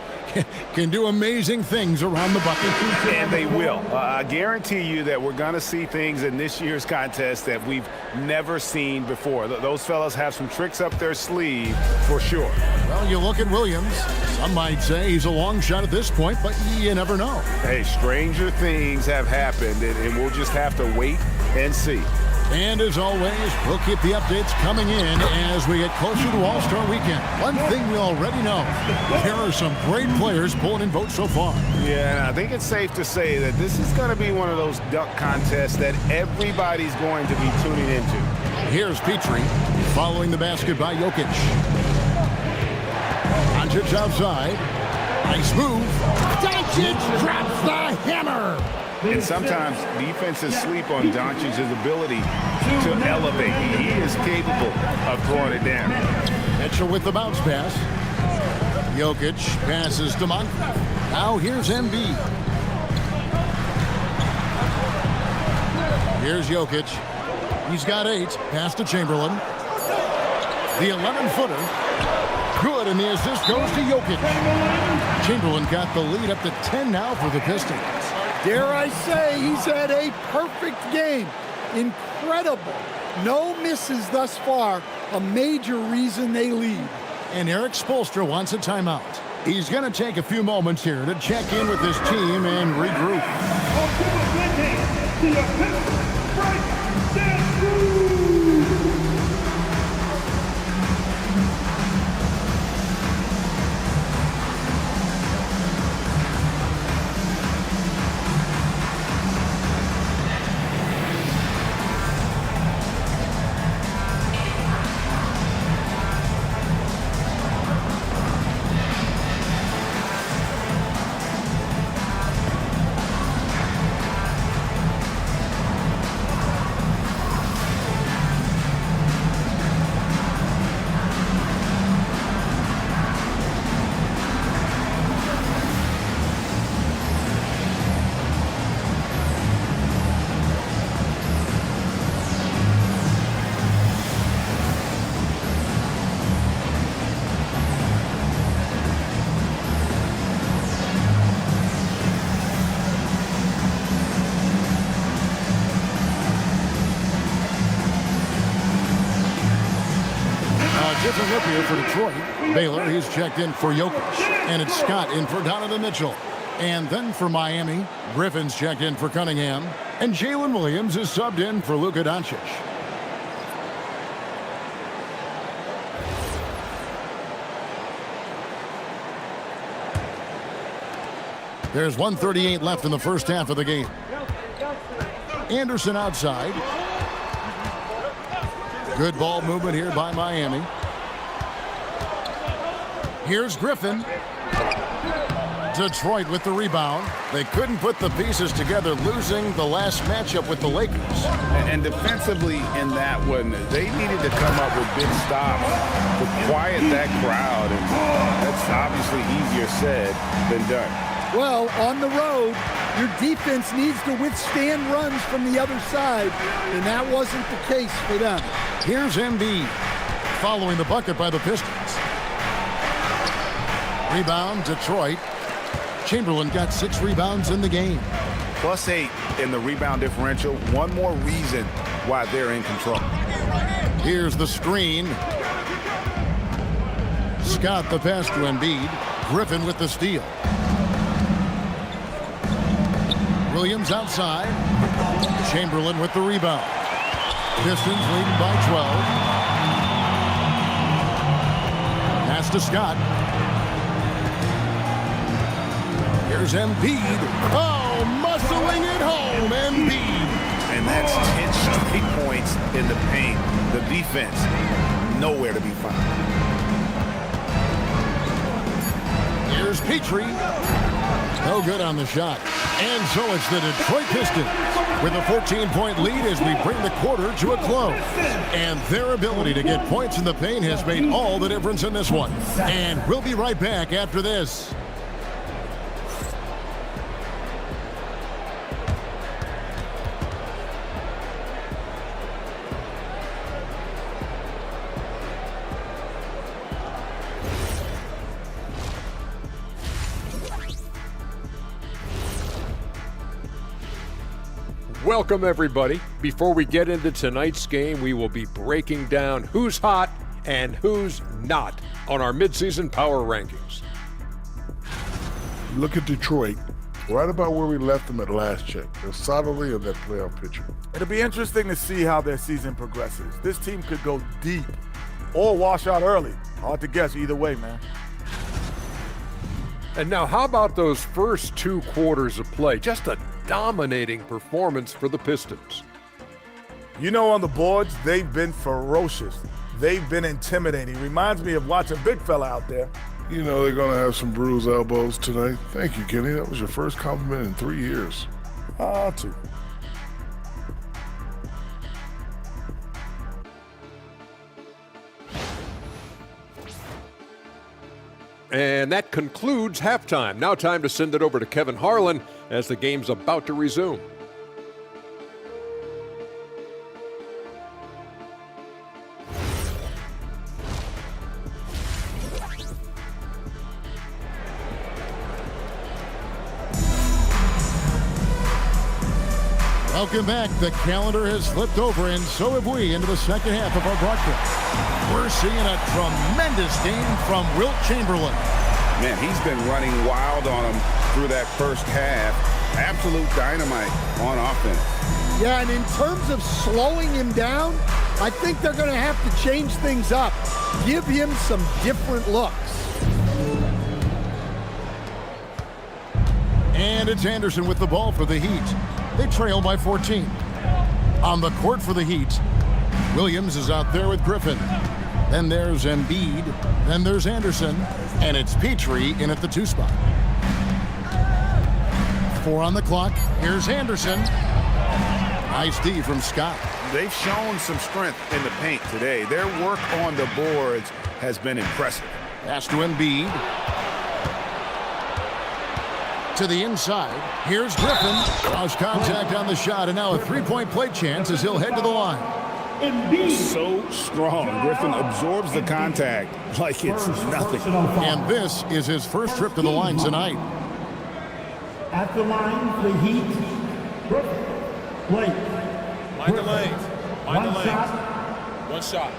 can do amazing things around the bucket. And they will. I guarantee you that we're going to see things in this year's contest that we've never seen before. Those fellas have some tricks up their sleeve for sure. Well, you look at Williams. Some might say he's a long shot at this point, but you never know. Hey, stranger things have happened, and we'll just have to wait and see. And as always, we'll keep the updates coming in as we get closer to All-Star Weekend. One thing we already know, there are some great players pulling in votes so far. Yeah, I think it's safe to say that this is going to be one of those dunk contests that everybody's going to be tuning into. Here's Petrie, following the basket by Jokic. Doncic outside. Nice move. Doncic drops the hammer. And sometimes defenses sleep on Doncic's ability to elevate. He is capable of throwing it down. Mitchell with the bounce pass. Jokic passes to Monk. Now here's Embiid. Here's Jokic. He's got 8. Pass to Chamberlain. The 11-footer. Good, and the assist goes to Jokic. Chamberlain got the lead up to 10 now for the Pistons. Dare I say, he's had a perfect game. Incredible. No misses thus far. A major reason they lead. And Eric Spoelstra wants a timeout. He's going to take a few moments here to check in with his team and regroup. Different look here for Detroit. Baylor, he's checked in for Jokic. And it's Scott in for Donovan Mitchell. And then for Miami, Griffin's checked in for Cunningham. And Jalen Williams is subbed in for Luka Doncic. There's 1:38 left in the first half of the game. Anderson outside. Good ball movement here by Miami. Here's Griffin. Detroit with the rebound. They couldn't put the pieces together, losing the last matchup with the Lakers. And defensively in that one, they needed to come up with big stops to quiet that crowd. And that's obviously easier said than done. Well, on the road, your defense needs to withstand runs from the other side, and that wasn't the case for them. Here's Embiid following the bucket by the Pistons. Rebound, Detroit. Chamberlain got 6 rebounds in the game. +8 in the rebound differential. One more reason why they're in control. Here's the screen. Scott the pass to Embiid. Griffin with the steal. Williams outside. Chamberlain with the rebound. Pistons leading by 12. Pass to Scott. Here's Embiid. Oh, muscling it home, Embiid. And that's 10 straight points in the paint. The defense, nowhere to be found. Here's Petrie. No good on the shot. And so it's the Detroit Pistons with a 14-point lead as we bring the quarter to a close. And their ability to get points in the paint has made all the difference in this one. And we'll be right back after this. Welcome, everybody. Before we get into tonight's game, we will be breaking down who's hot and who's not on our midseason power rankings. Look at Detroit, right about where we left them at last check. They're solidly in that playoff picture. It'll be interesting to see how their season progresses. This team could go deep or wash out early. Hard to guess either way, man. And now, how about those first 2 quarters of play? Just a dominating performance for the Pistons. You know, on the boards, they've been ferocious. They've been intimidating. Reminds me of watching big fella out there. You know they're going to have some bruised elbows tonight. Thank you, Kenny. That was your first compliment in 3 years. 2. And that concludes halftime. Now time to send it over to Kevin Harlan as the game's about to resume. Welcome back. The calendar has flipped over, and so have we, into the second half of our broadcast. We're seeing a tremendous game from Wilt Chamberlain. Man, he's been running wild on him through that first half. Absolute dynamite on offense. Yeah, and in terms of slowing him down, I think they're going to have to change things up. Give him some different looks. And it's Anderson with the ball for the Heat. They trail by 14. On the court for the Heat, Williams is out there with Griffin. Then there's Embiid. Then there's Anderson. And it's Petrie in at the 2 spot. 4 on the clock. Here's Anderson. Nice D from Scott. They've shown some strength in the paint today. Their work on the boards has been impressive. Pass to Embiid. To the inside. Here's Griffin. Lost contact on the shot, and now a 3-point play chance as he'll head to the line. So strong. Griffin absorbs the contact like it's nothing. And this is his first trip to the line tonight. At the line, the Heat. Griffin. Blake. Mind the lanes. Mind the lanes. Shot. 1 shot.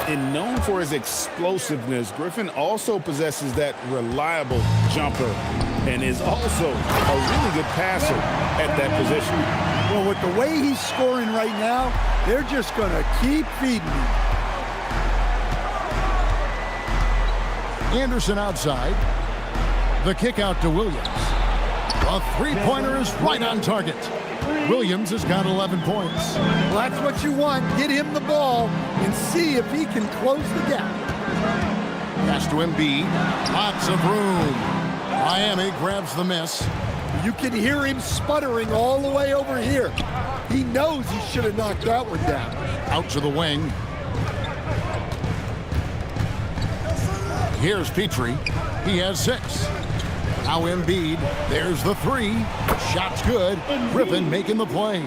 And known for his explosiveness, Griffin also possesses that reliable jumper and is also a really good passer at that position. Well, with the way he's scoring right now, they're just going to keep feeding him. Anderson outside. The kick out to Williams. A 3-pointer is right on target. Williams has got 11 points. Well, that's what you want. Get him the ball and see if he can close the gap. Pass to Embiid. Lots of room. Miami grabs the miss. You can hear him sputtering all the way over here. He knows he should have knocked that one down. Out to the wing. Here's Petrie. He has 6. Now Embiid. There's the 3. Shot's good. Griffin making the play.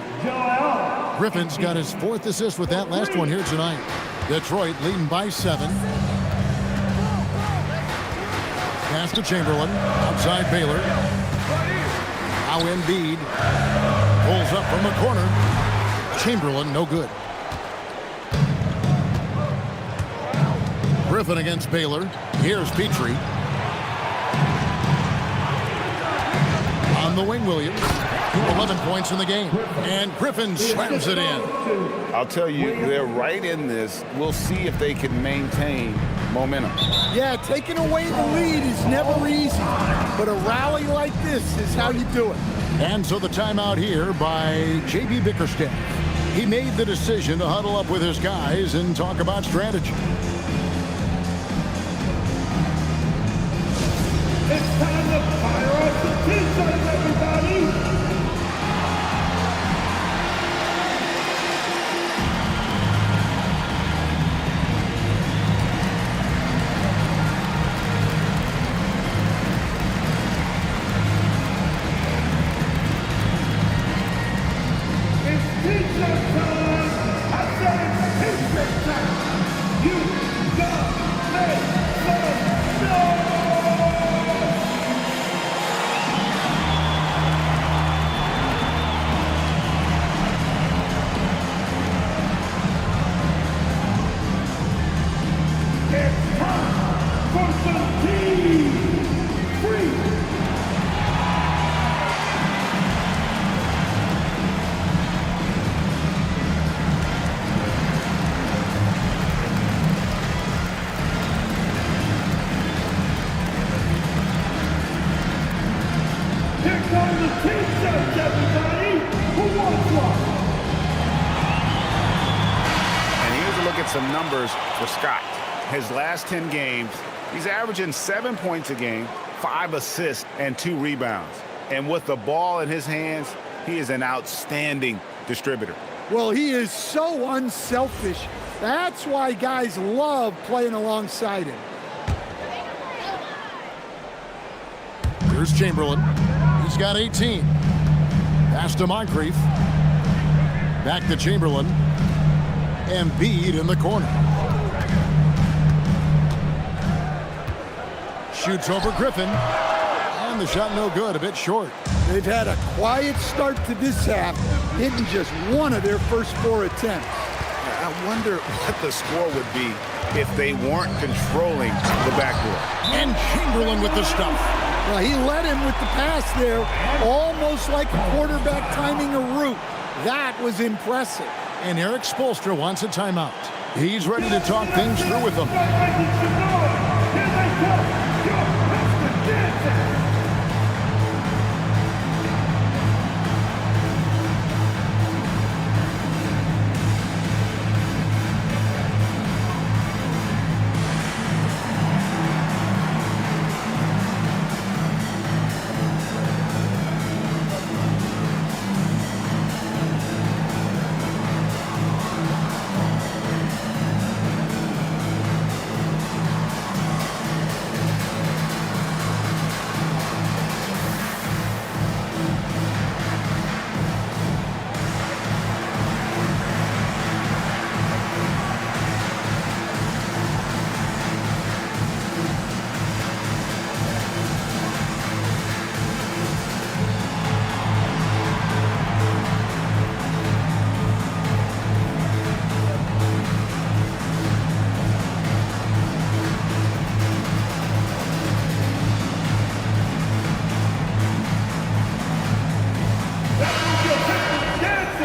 Griffin's got his 4th assist with that last one here tonight. Detroit leading by 7. Pass to Chamberlain. Outside Baylor. Now Embiid. Pulls up from the corner. Chamberlain, no good. Griffin against Baylor. Here's Petrie. On the wing, Williams. 11 points in the game. And Griffin slams it in. I'll tell you, they're right in this. We'll see if they can maintain momentum. Yeah, taking away the lead is never easy. But a rally like this is how you do it. And so the timeout here by J.B. Bickerstaff. He made the decision to huddle up with his guys and talk about strategy. It's time to fire up the Pistons, everybody! It's pizza time! I said it's pizza time! You got make some noise! Some numbers for Scott. His last 10 games, he's averaging 7 points a game, 5 assists, and 2 rebounds. And with the ball in his hands, he is an outstanding distributor. Well, he is so unselfish. That's why guys love playing alongside him. Here's Chamberlain. He's got 18. Pass to Moncrief. Back to Chamberlain. Embiid in the corner. Shoots over Griffin. And the shot no good, a bit short. They've had a quiet start to this half, hitting just one of their first 4 attempts. I wonder what the score would be if they weren't controlling the backboard. And Chamberlain with the stuff. Well, he led him with the pass there, almost like a quarterback timing a route. That was impressive. And Eric Spoelstra wants a timeout. He's ready to talk things through with them.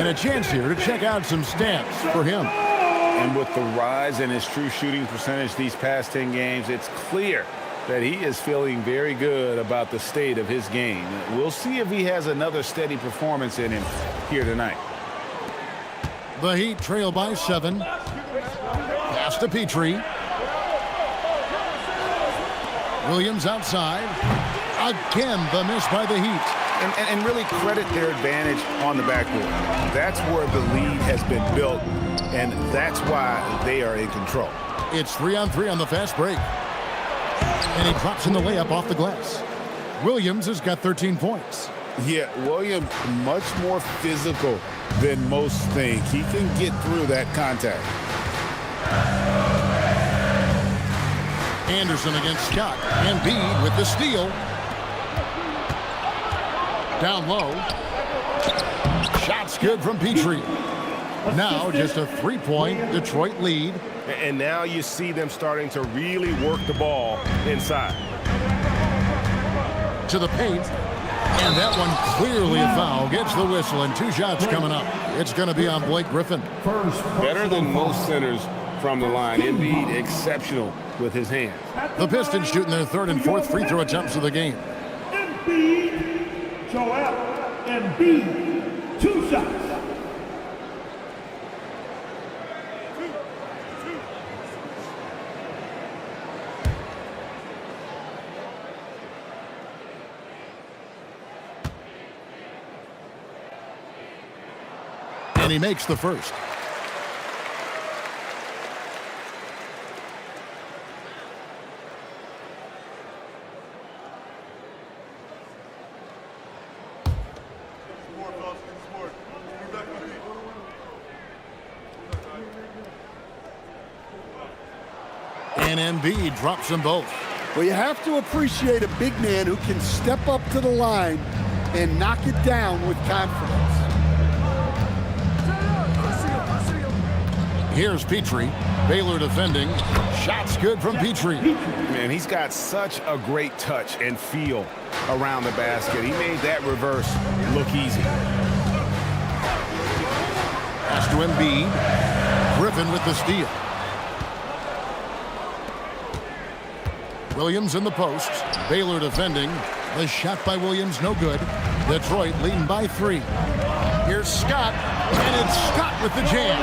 And a chance here to check out some stats for him. And with the rise in his true shooting percentage these past 10 games, it's clear that he is feeling very good about the state of his game. We'll see if he has another steady performance in him here tonight. The Heat trail by 7. Pass to Petrie. Williams outside. Again, the miss by the Heat. And really credit their advantage on the backboard. That's where the lead has been built, and that's why they are in control. It's 3-on-3 on the fast break. And he drops in the layup off the glass. Williams has got 13 points. Yeah, Williams much more physical than most think. He can get through that contact. Anderson against Scott. Embiid with the steal. Down low. Shots good from Petrie. Now just a 3-point Detroit lead. And now you see them starting to really work the ball inside. To the paint. And that one clearly a foul. Gets the whistle and 2 shots coming up. It's going to be on Blake Griffin. Better than most centers from the line. Embiid exceptional with his hands. The Pistons shooting their 3rd and 4th free throw attempts of the game. Embiid, Joel, Embiid, 2 shots. And he makes the first. And Embiid drops them both. Well, you have to appreciate a big man who can step up to the line and knock it down with confidence. Here's Petrie. Baylor defending. Shots good from Petrie. Man, he's got such a great touch and feel around the basket. He made that reverse look easy. Pass to Embiid. Griffin with the steal. Williams in the post. Baylor defending. The shot by Williams, no good. Detroit leading by 3. Here's Scott, and it's Scott with the jam.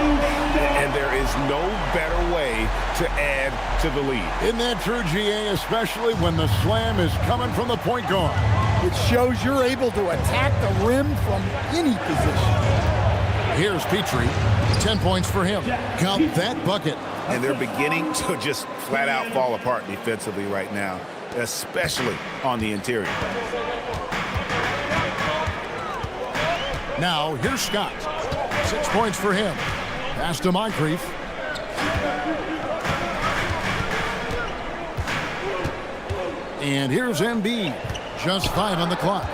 And there is no better way to add to the lead. Isn't that true, GA, especially when the slam is coming from the point guard? It shows you're able to attack the rim from any position. Here's Petrie. 10 points for him. Count that bucket. And they're beginning to just flat out fall apart defensively right now, especially on the interior. Now, here's Scott. 6 points for him. Pass to Moncrief. And here's Embiid. Just 5 on the clock.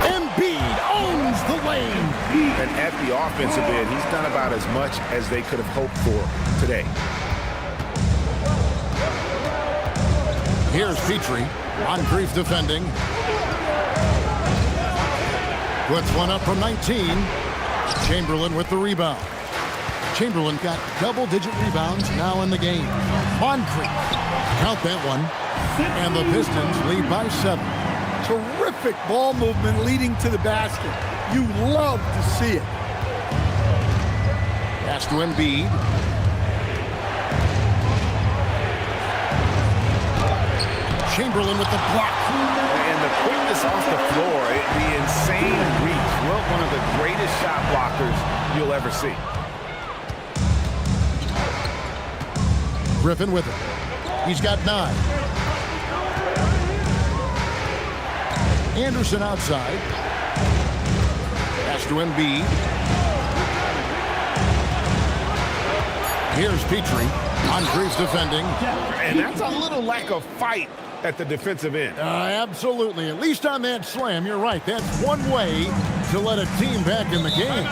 Embiid owns the lane. And at the offensive end, he's done about as much as they could have hoped for today. Here's Petrie. Moncrief defending. Puts one up from 19. Chamberlain with the rebound. Chamberlain got double-digit rebounds now in the game. Moncrief. Count that one. And the Pistons lead by 7. Terrific ball movement leading to the basket. You love to see it. Pass to Embiid. Chamberlain with the block. And the quickness off the floor, the insane reach. Well, one of the greatest shot blockers you'll ever see. Griffin with it. He's got 9. Anderson outside. Pass to Embiid. Here's Petrie. Moncrief's defending. And that's a little lack of fight at the defensive end. Absolutely. At least on that slam, you're right. That's one way to let a team back in the game.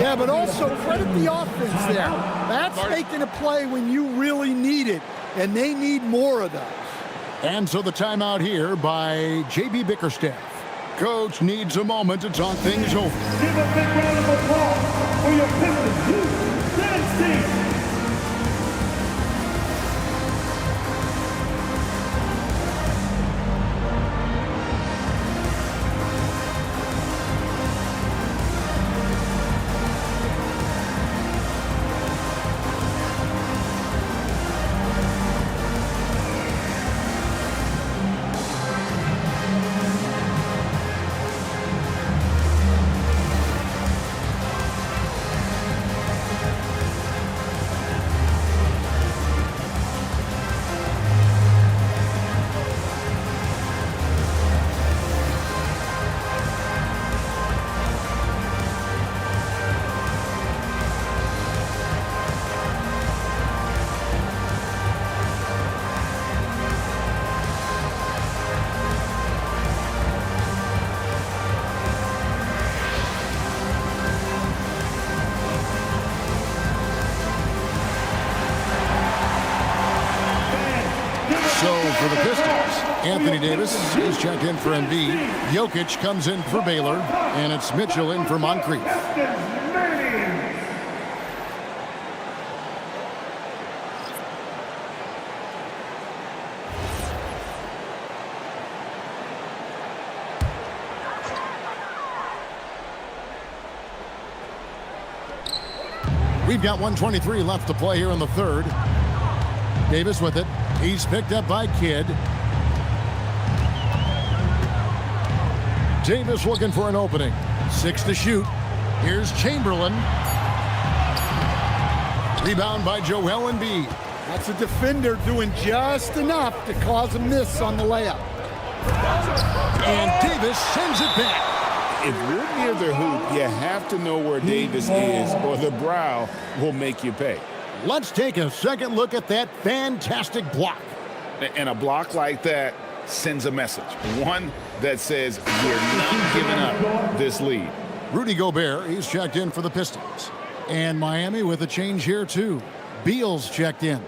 Yeah, but also credit the offense there. That's making a play when you really need it, and they need more of those. And so the timeout here by J.B. Bickerstaff. Coach needs a moment to talk things over. Give a big round of applause for your Pistons dance team. So for the Pistons, Anthony Davis is checked in for Embiid. Jokic comes in for Baylor. And it's Mitchell in for Moncrief. We've got 1:23 left to play here in the third. Davis with it. He's picked up by Kidd. Davis looking for an opening. 6 to shoot. Here's Chamberlain. Rebound by Joel Embiid. That's a defender doing just enough to cause a miss on the layup. And Davis sends it back. If you're near the hoop, you have to know where Davis is, or the brow will make you pay. Let's take a second look at that fantastic block. And a block like that sends a message. One that says, we're not giving up this lead. Rudy Gobert, he's checked in for the Pistons. And Miami with a change here, too. Beal's checked in.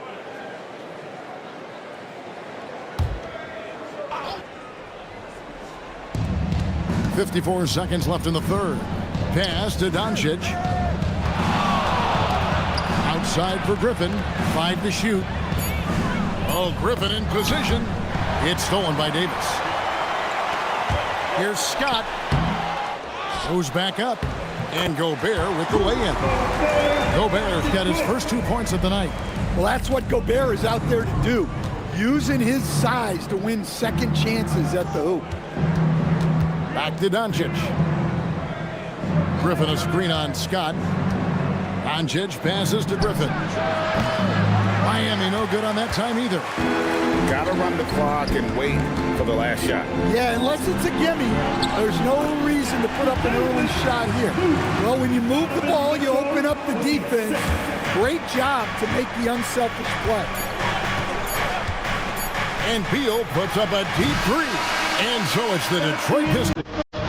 .54 seconds left in the third. Pass to Doncic. Outside for Griffin. 5 to shoot. Oh, Griffin in position. It's stolen by Davis. Here's Scott. Goes back up. And Gobert with the lay-in. Gobert's got his first 2 points of the night. Well, that's what Gobert is out there to do. Using his size to win second chances at the hoop. Back to Doncic. Griffin a screen on Scott. Doncic passes to Griffin. Miami no good on that time either. Got to run the clock and wait for the last shot. Yeah, unless it's a gimme, there's no reason to put up an early shot here. Well, when you move the ball, you open up the defense. Great job to make the unselfish play. And Beal puts up a deep three. And so it's the Detroit Pistons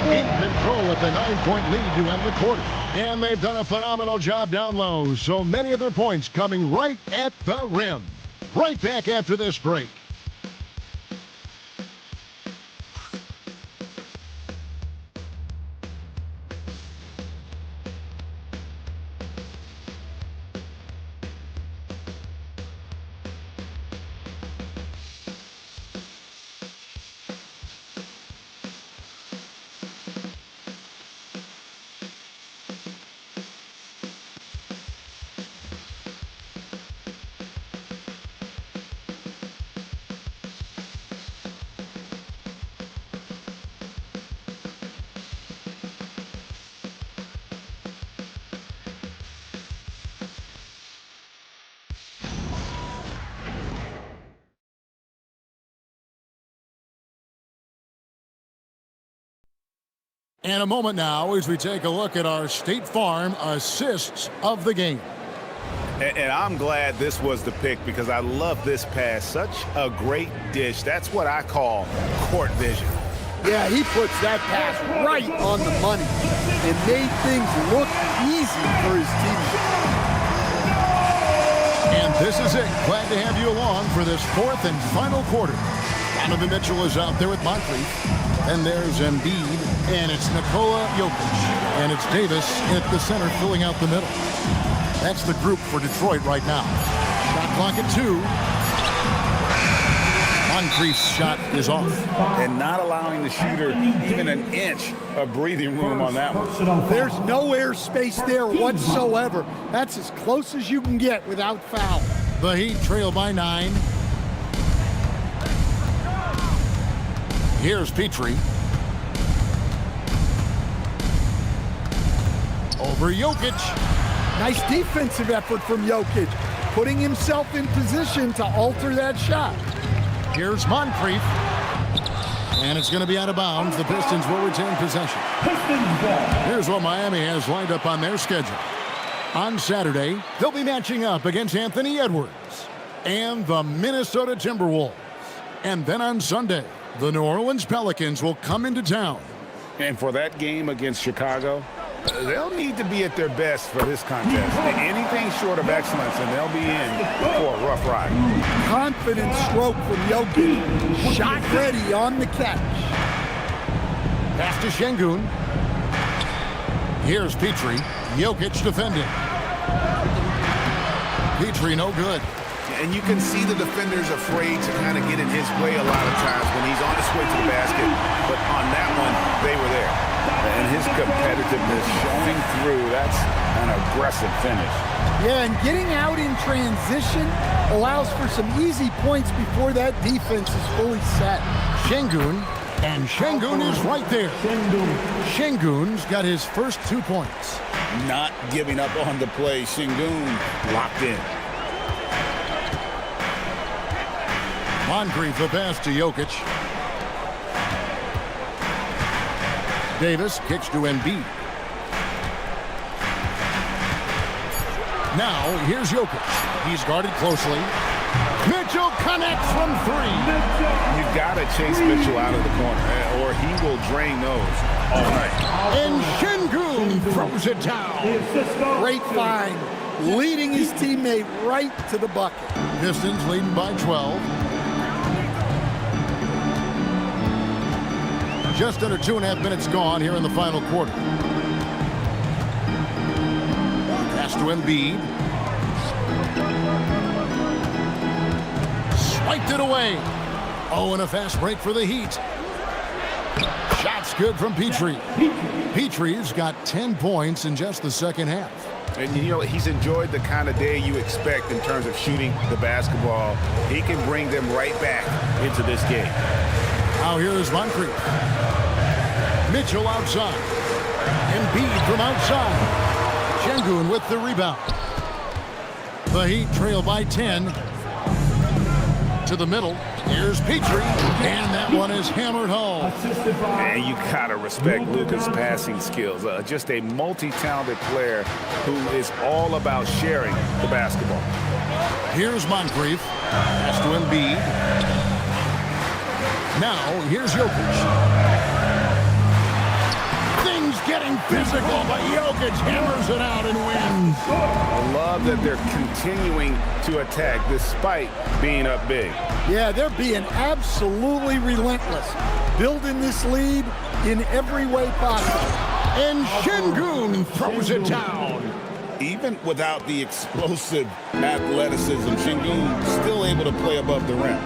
in control of the 9-point lead to end the quarter. And they've done a phenomenal job down low. So many of their points coming right at the rim. Right back after this break. And a moment now as we take a look at our State Farm assists of the game. And I'm glad this was the pick because I love this pass. Such a great dish. That's what I call court vision. Yeah, he puts that pass right on the money and made things look easy for his teammates. And this is it. Glad to have you along for this fourth and final quarter. Donovan Mitchell is out there with Moncrief. And there's Embiid, and it's Nikola Jokic. And it's Davis at the center filling out the middle. That's the group for Detroit right now. Shot clock at 2. Moncrief's shot is off. And not allowing the shooter even an inch of breathing room on that one. There's no air space there whatsoever. That's as close as you can get without foul. The Heat trail by 9. Here's Petrie. Over Jokic. Nice defensive effort from Jokic, putting himself in position to alter that shot. Here's Moncrief. And it's going to be out of bounds. The Pistons will retain possession. Here's what Miami has lined up on their schedule. On Saturday, they'll be matching up against Anthony Edwards and the Minnesota Timberwolves. And then on Sunday, the New Orleans Pelicans will come into town. And for that game against Chicago, They'll need to be at their best for this contest. Anything short of excellence, and they'll be in for a rough ride. Confident stroke from Jokic. Shot ready on the catch. Pass to Şengün. Here's Petrie. Jokic defending. Petrie no good. And you can see the defenders afraid to kind of get in his way a lot of times when he's on his way to the basket. But on that one, they were there. And his competitiveness showing through. That's an aggressive finish. Yeah, and getting out in transition allows for some easy points before that defense is fully set. Şengün, and Şengün is right there. Şengün's got his first 2 points. Not giving up on the play. Şengün locked in. Moncrief the pass to Jokic. Davis kicks to Embiid. Now, here's Jokic. He's guarded closely. Mitchell connects from 3. You got to chase Mitchell out of the corner, or he will drain those all night. And Şengün throws it down. Great find, leading his teammate right to the bucket. Pistons leading by 12. Just under 2.5 minutes gone here in the final quarter. Pass to Embiid. Swiped it away. Oh, and a fast break for the Heat. Shots good from Petrie. Petrie's got 10 points in just the second half. And, you know, he's enjoyed the kind of day you expect in terms of shooting the basketball. He can bring them right back into this game. Now here's Moncrief. Mitchell outside. Embiid from outside. Şengün with the rebound. The Heat trail by 10. To the middle. Here's Petrie. And that one is hammered home. And you gotta respect Luka's passing skills. Just a multi-talented player who is all about sharing the basketball. Here's Moncrief. Pass to Embiid. Now, here's Jokic. Things getting physical, but Jokic hammers it out and wins. I love that they're continuing to attack despite being up big. Yeah, they're being absolutely relentless, building this lead in every way possible. And Şengün throws it down. Even without the explosive athleticism, Şengün still able to play above the rim.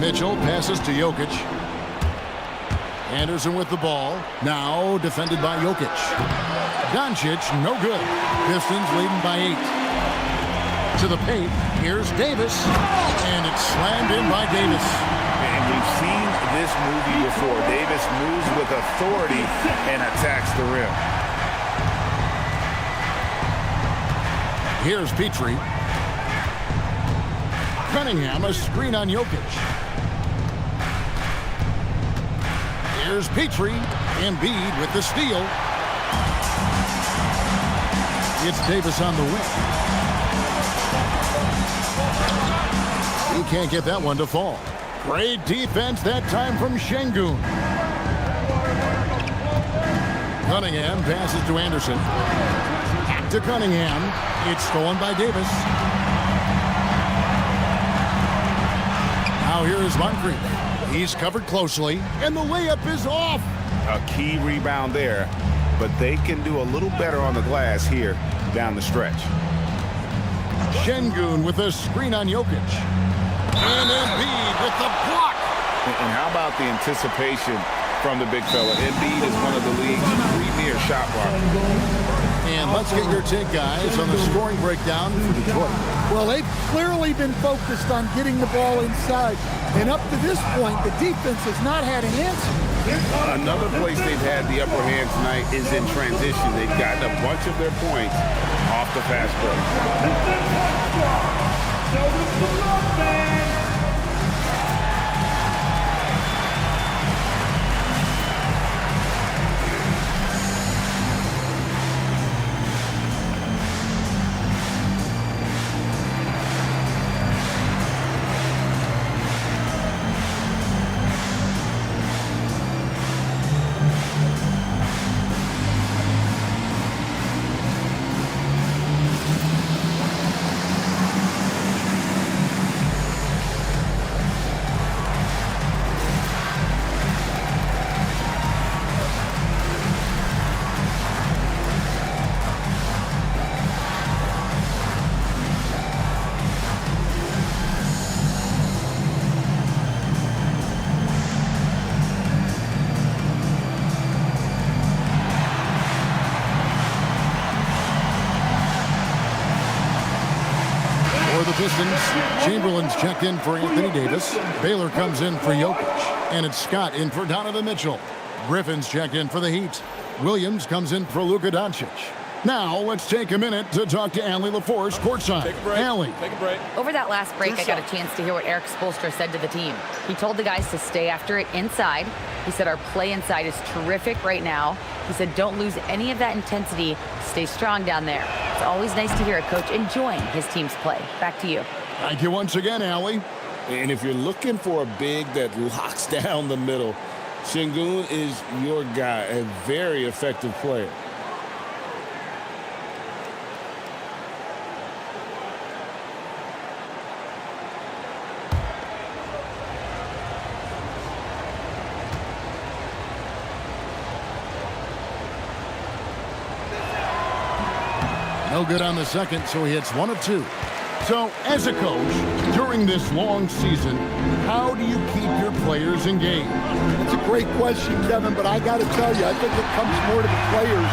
Mitchell passes to Jokic. Anderson with the ball. Now defended by Jokic. Doncic, no good. Pistons leading by 8. To the paint, here's Davis. And it's slammed in by Davis. And we've seen this movie before. Davis moves with authority and attacks the rim. Here's Petrie. Cunningham, a screen on Jokic. Here's Petrie. Embiid with the steal. It's Davis on the wing. He can't get that one to fall. Great defense that time from Şengün. Cunningham passes to Anderson. Back to Cunningham. It's stolen by Davis. Now here is Moncrief. He's covered closely, and the layup is off. A key rebound there, but they can do a little better on the glass here down the stretch. Şengün with a screen on Jokic. And Embiid with the block. And how about the anticipation from the big fella? Embiid is one of the league's premier shot blockers. And let's get your take, guys, on the scoring breakdown for Detroit. Well, they've clearly been focused on getting the ball inside. And up to this point, the defense has not had an answer. Another place they've had the upper hand tonight is in transition. They've gotten a bunch of their points off the fast break. Pistons. Chamberlain's checked in for Anthony Davis. Baylor comes in for Jokic. And it's Scott in for Donovan Mitchell. Griffin's checked in for the Heat. Williams comes in for Luka Doncic. Now, let's take a minute to talk to Allie LaForce courtside. Take a break. Allie. Take a break. Over that last break, I got a chance to hear what Eric Spoelstra said to the team. He told the guys to stay after it inside. He said our play inside is terrific right now. He said don't lose any of that intensity. Stay strong down there. It's always nice to hear a coach enjoying his team's play. Back to you. Thank you once again, Allie. And if you're looking for a big that locks down the middle, Şengün is your guy, a very effective player. No good on the second, so he hits 1 of 2. So, as a coach, during this long season, how do you keep your players engaged? That's a great question, Kevin, but I got to tell you, I think it comes more to the players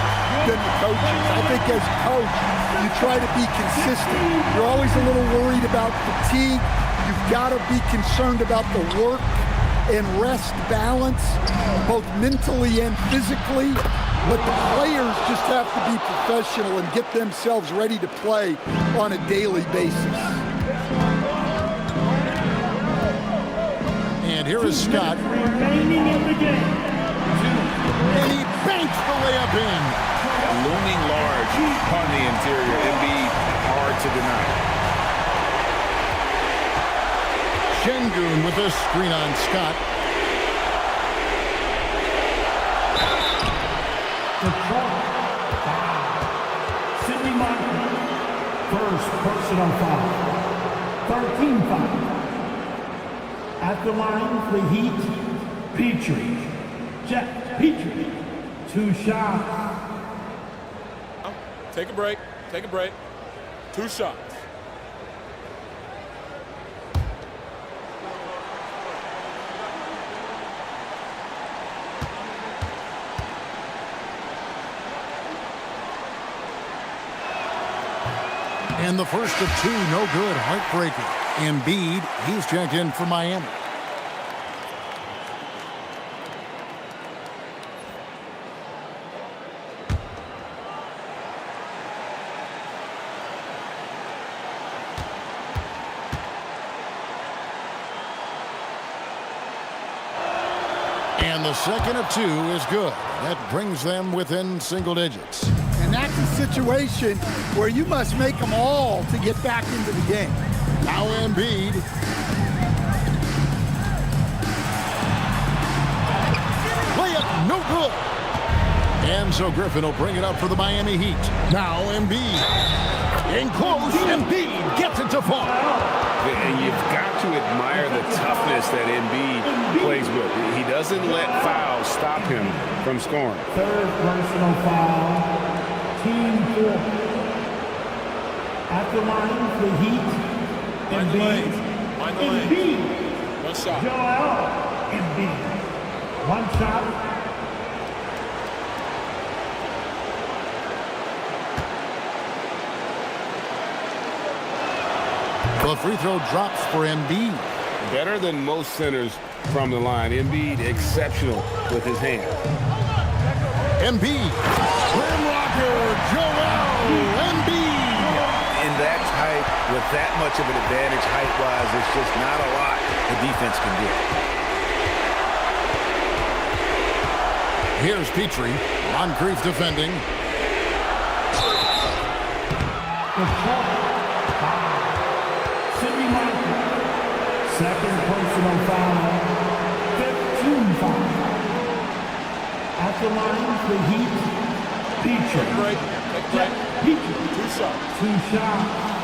than the coaches. I think as a coach, you try to be consistent. You're always a little worried about fatigue. You've got to be concerned about the work and rest balance, both mentally and physically. But the players just have to be professional and get themselves ready to play on a daily basis. And here is Scott. Remaining in the game. And he banks the layup in. Looming large on the interior. Embiid hard to deny. Şengün with a screen on Scott. Sidney Martin, first personal foul. 13 foul. At the line, the Heat, Petrie. Jeff Petrie, 2 shots. Take a break. Take a break. 2 shots. And the first of 2, no good, heartbreaker. Embiid, he's checked in for Miami. And the second of 2 is good. That brings them within single digits. And that's a situation where you must make them all to get back into the game. Now Embiid. Layup, no good. And so Griffin will bring it up for the Miami Heat. Now Embiid. In close, Embiid gets it to fall. And you've got to admire the toughness that Embiid plays with. He doesn't let fouls stop him from scoring. Third personal foul. Team 4. At the line, the Heat, Embiid. 1 shot. Joel Embiid. 1 shot. The free throw drops for Embiid. Better than most centers from the line. Embiid exceptional with his hand. Embiid. Rim rocker, Joel Embiid. In that height, with that much of an advantage height-wise, it's just not a lot the defense can do. Here's Petrie. Moncrief defending. Sidney Martin. Second personal foul. 15 foul. At the line, the Heat, Petrie. Take a break. Take a break. Petrie. 2 shots. 2 shots.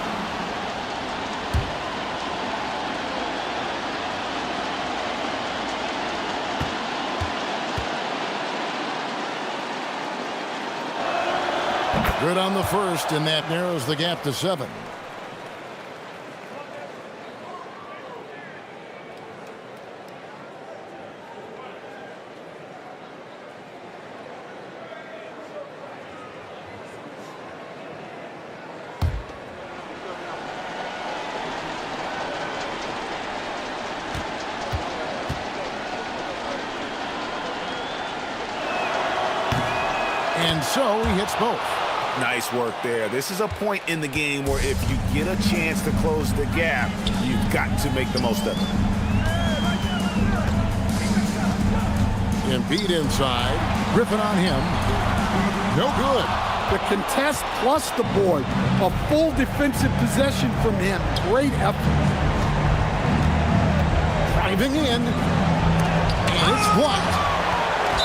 Good on the first, and that narrows the gap to 7. so he hits both. Nice work there. This is a point in the game where if you get a chance to close the gap, you've got to make the most of it. Embiid inside. Griffin on him. No good. The contest plus the board. A full defensive possession from him. Great effort. Driving in. And it's blocked.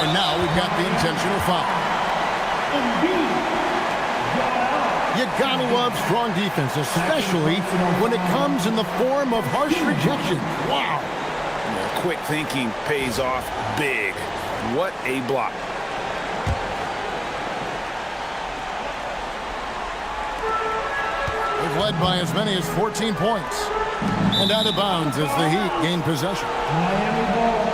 And now we've got the intentional foul. You gotta love strong defense, especially when it comes in the form of harsh rejection. Wow. Yeah, quick thinking pays off big. What a block. They've led by as many as 14 points. And out of bounds as the Heat gain possession. Miami ball.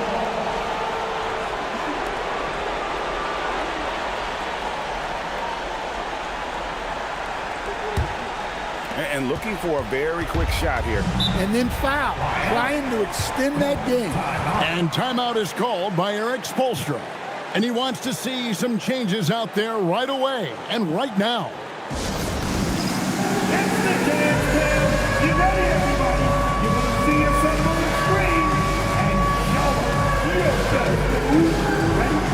And looking for a very quick shot here. And then foul, trying to extend that game. And timeout is called by Eric Spoelstra. And he wants to see some changes out there right away and right now. It's the dance bell. You ready, everybody? You're going to see us up on the screen and show us your best move.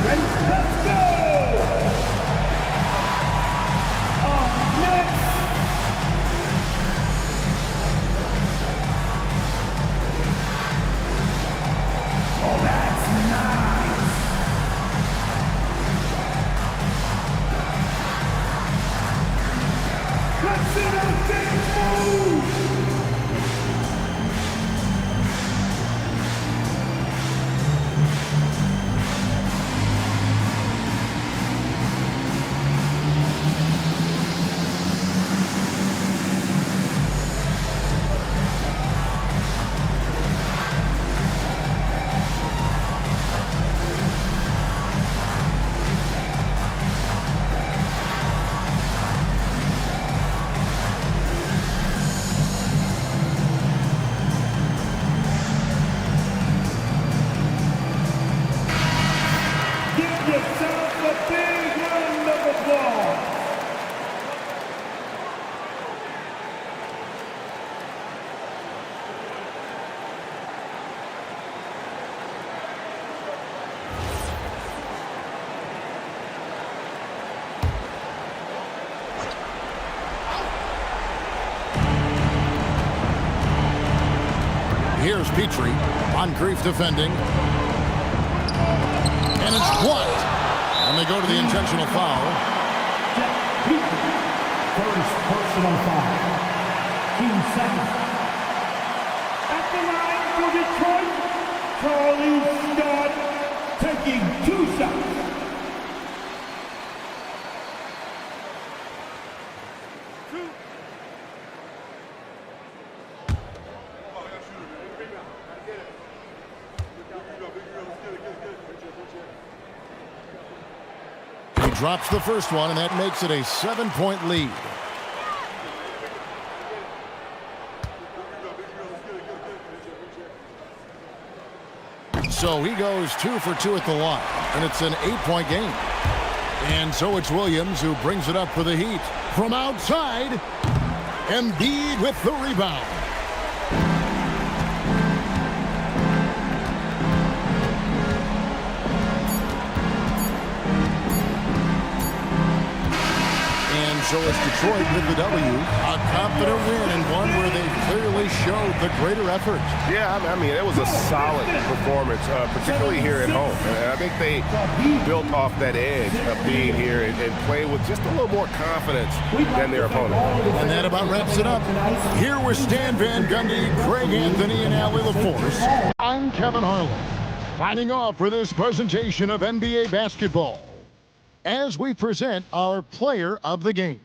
Ready, let's go! Next. Oh, that's nice. Let's see those dance moves. Give yourself a big round of applause. Here's Petrie on Grief defending. And it's blocked. And they go to the intentional foul. First personal foul. 2 seconds. At the line for Detroit, Charlie Scott taking 2 shots. He drops the first one, and that makes it a 7-point lead. So he goes 2 for 2 at the line, and it's an 8-point game. And so it's Williams who brings it up for the Heat. From outside, Embiid with the rebound. So it's Detroit with the W. A confident win and one where they clearly showed the greater effort. Yeah, I mean, it was a solid performance, particularly here at home. And I think they built off that edge of being here and played with just a little more confidence than their opponent. And that about wraps it up. Here with Stan Van Gundy, Craig Anthony, and Allie LaForce. I'm Kevin Harlan, signing off for this presentation of NBA basketball, as we present our player of the game.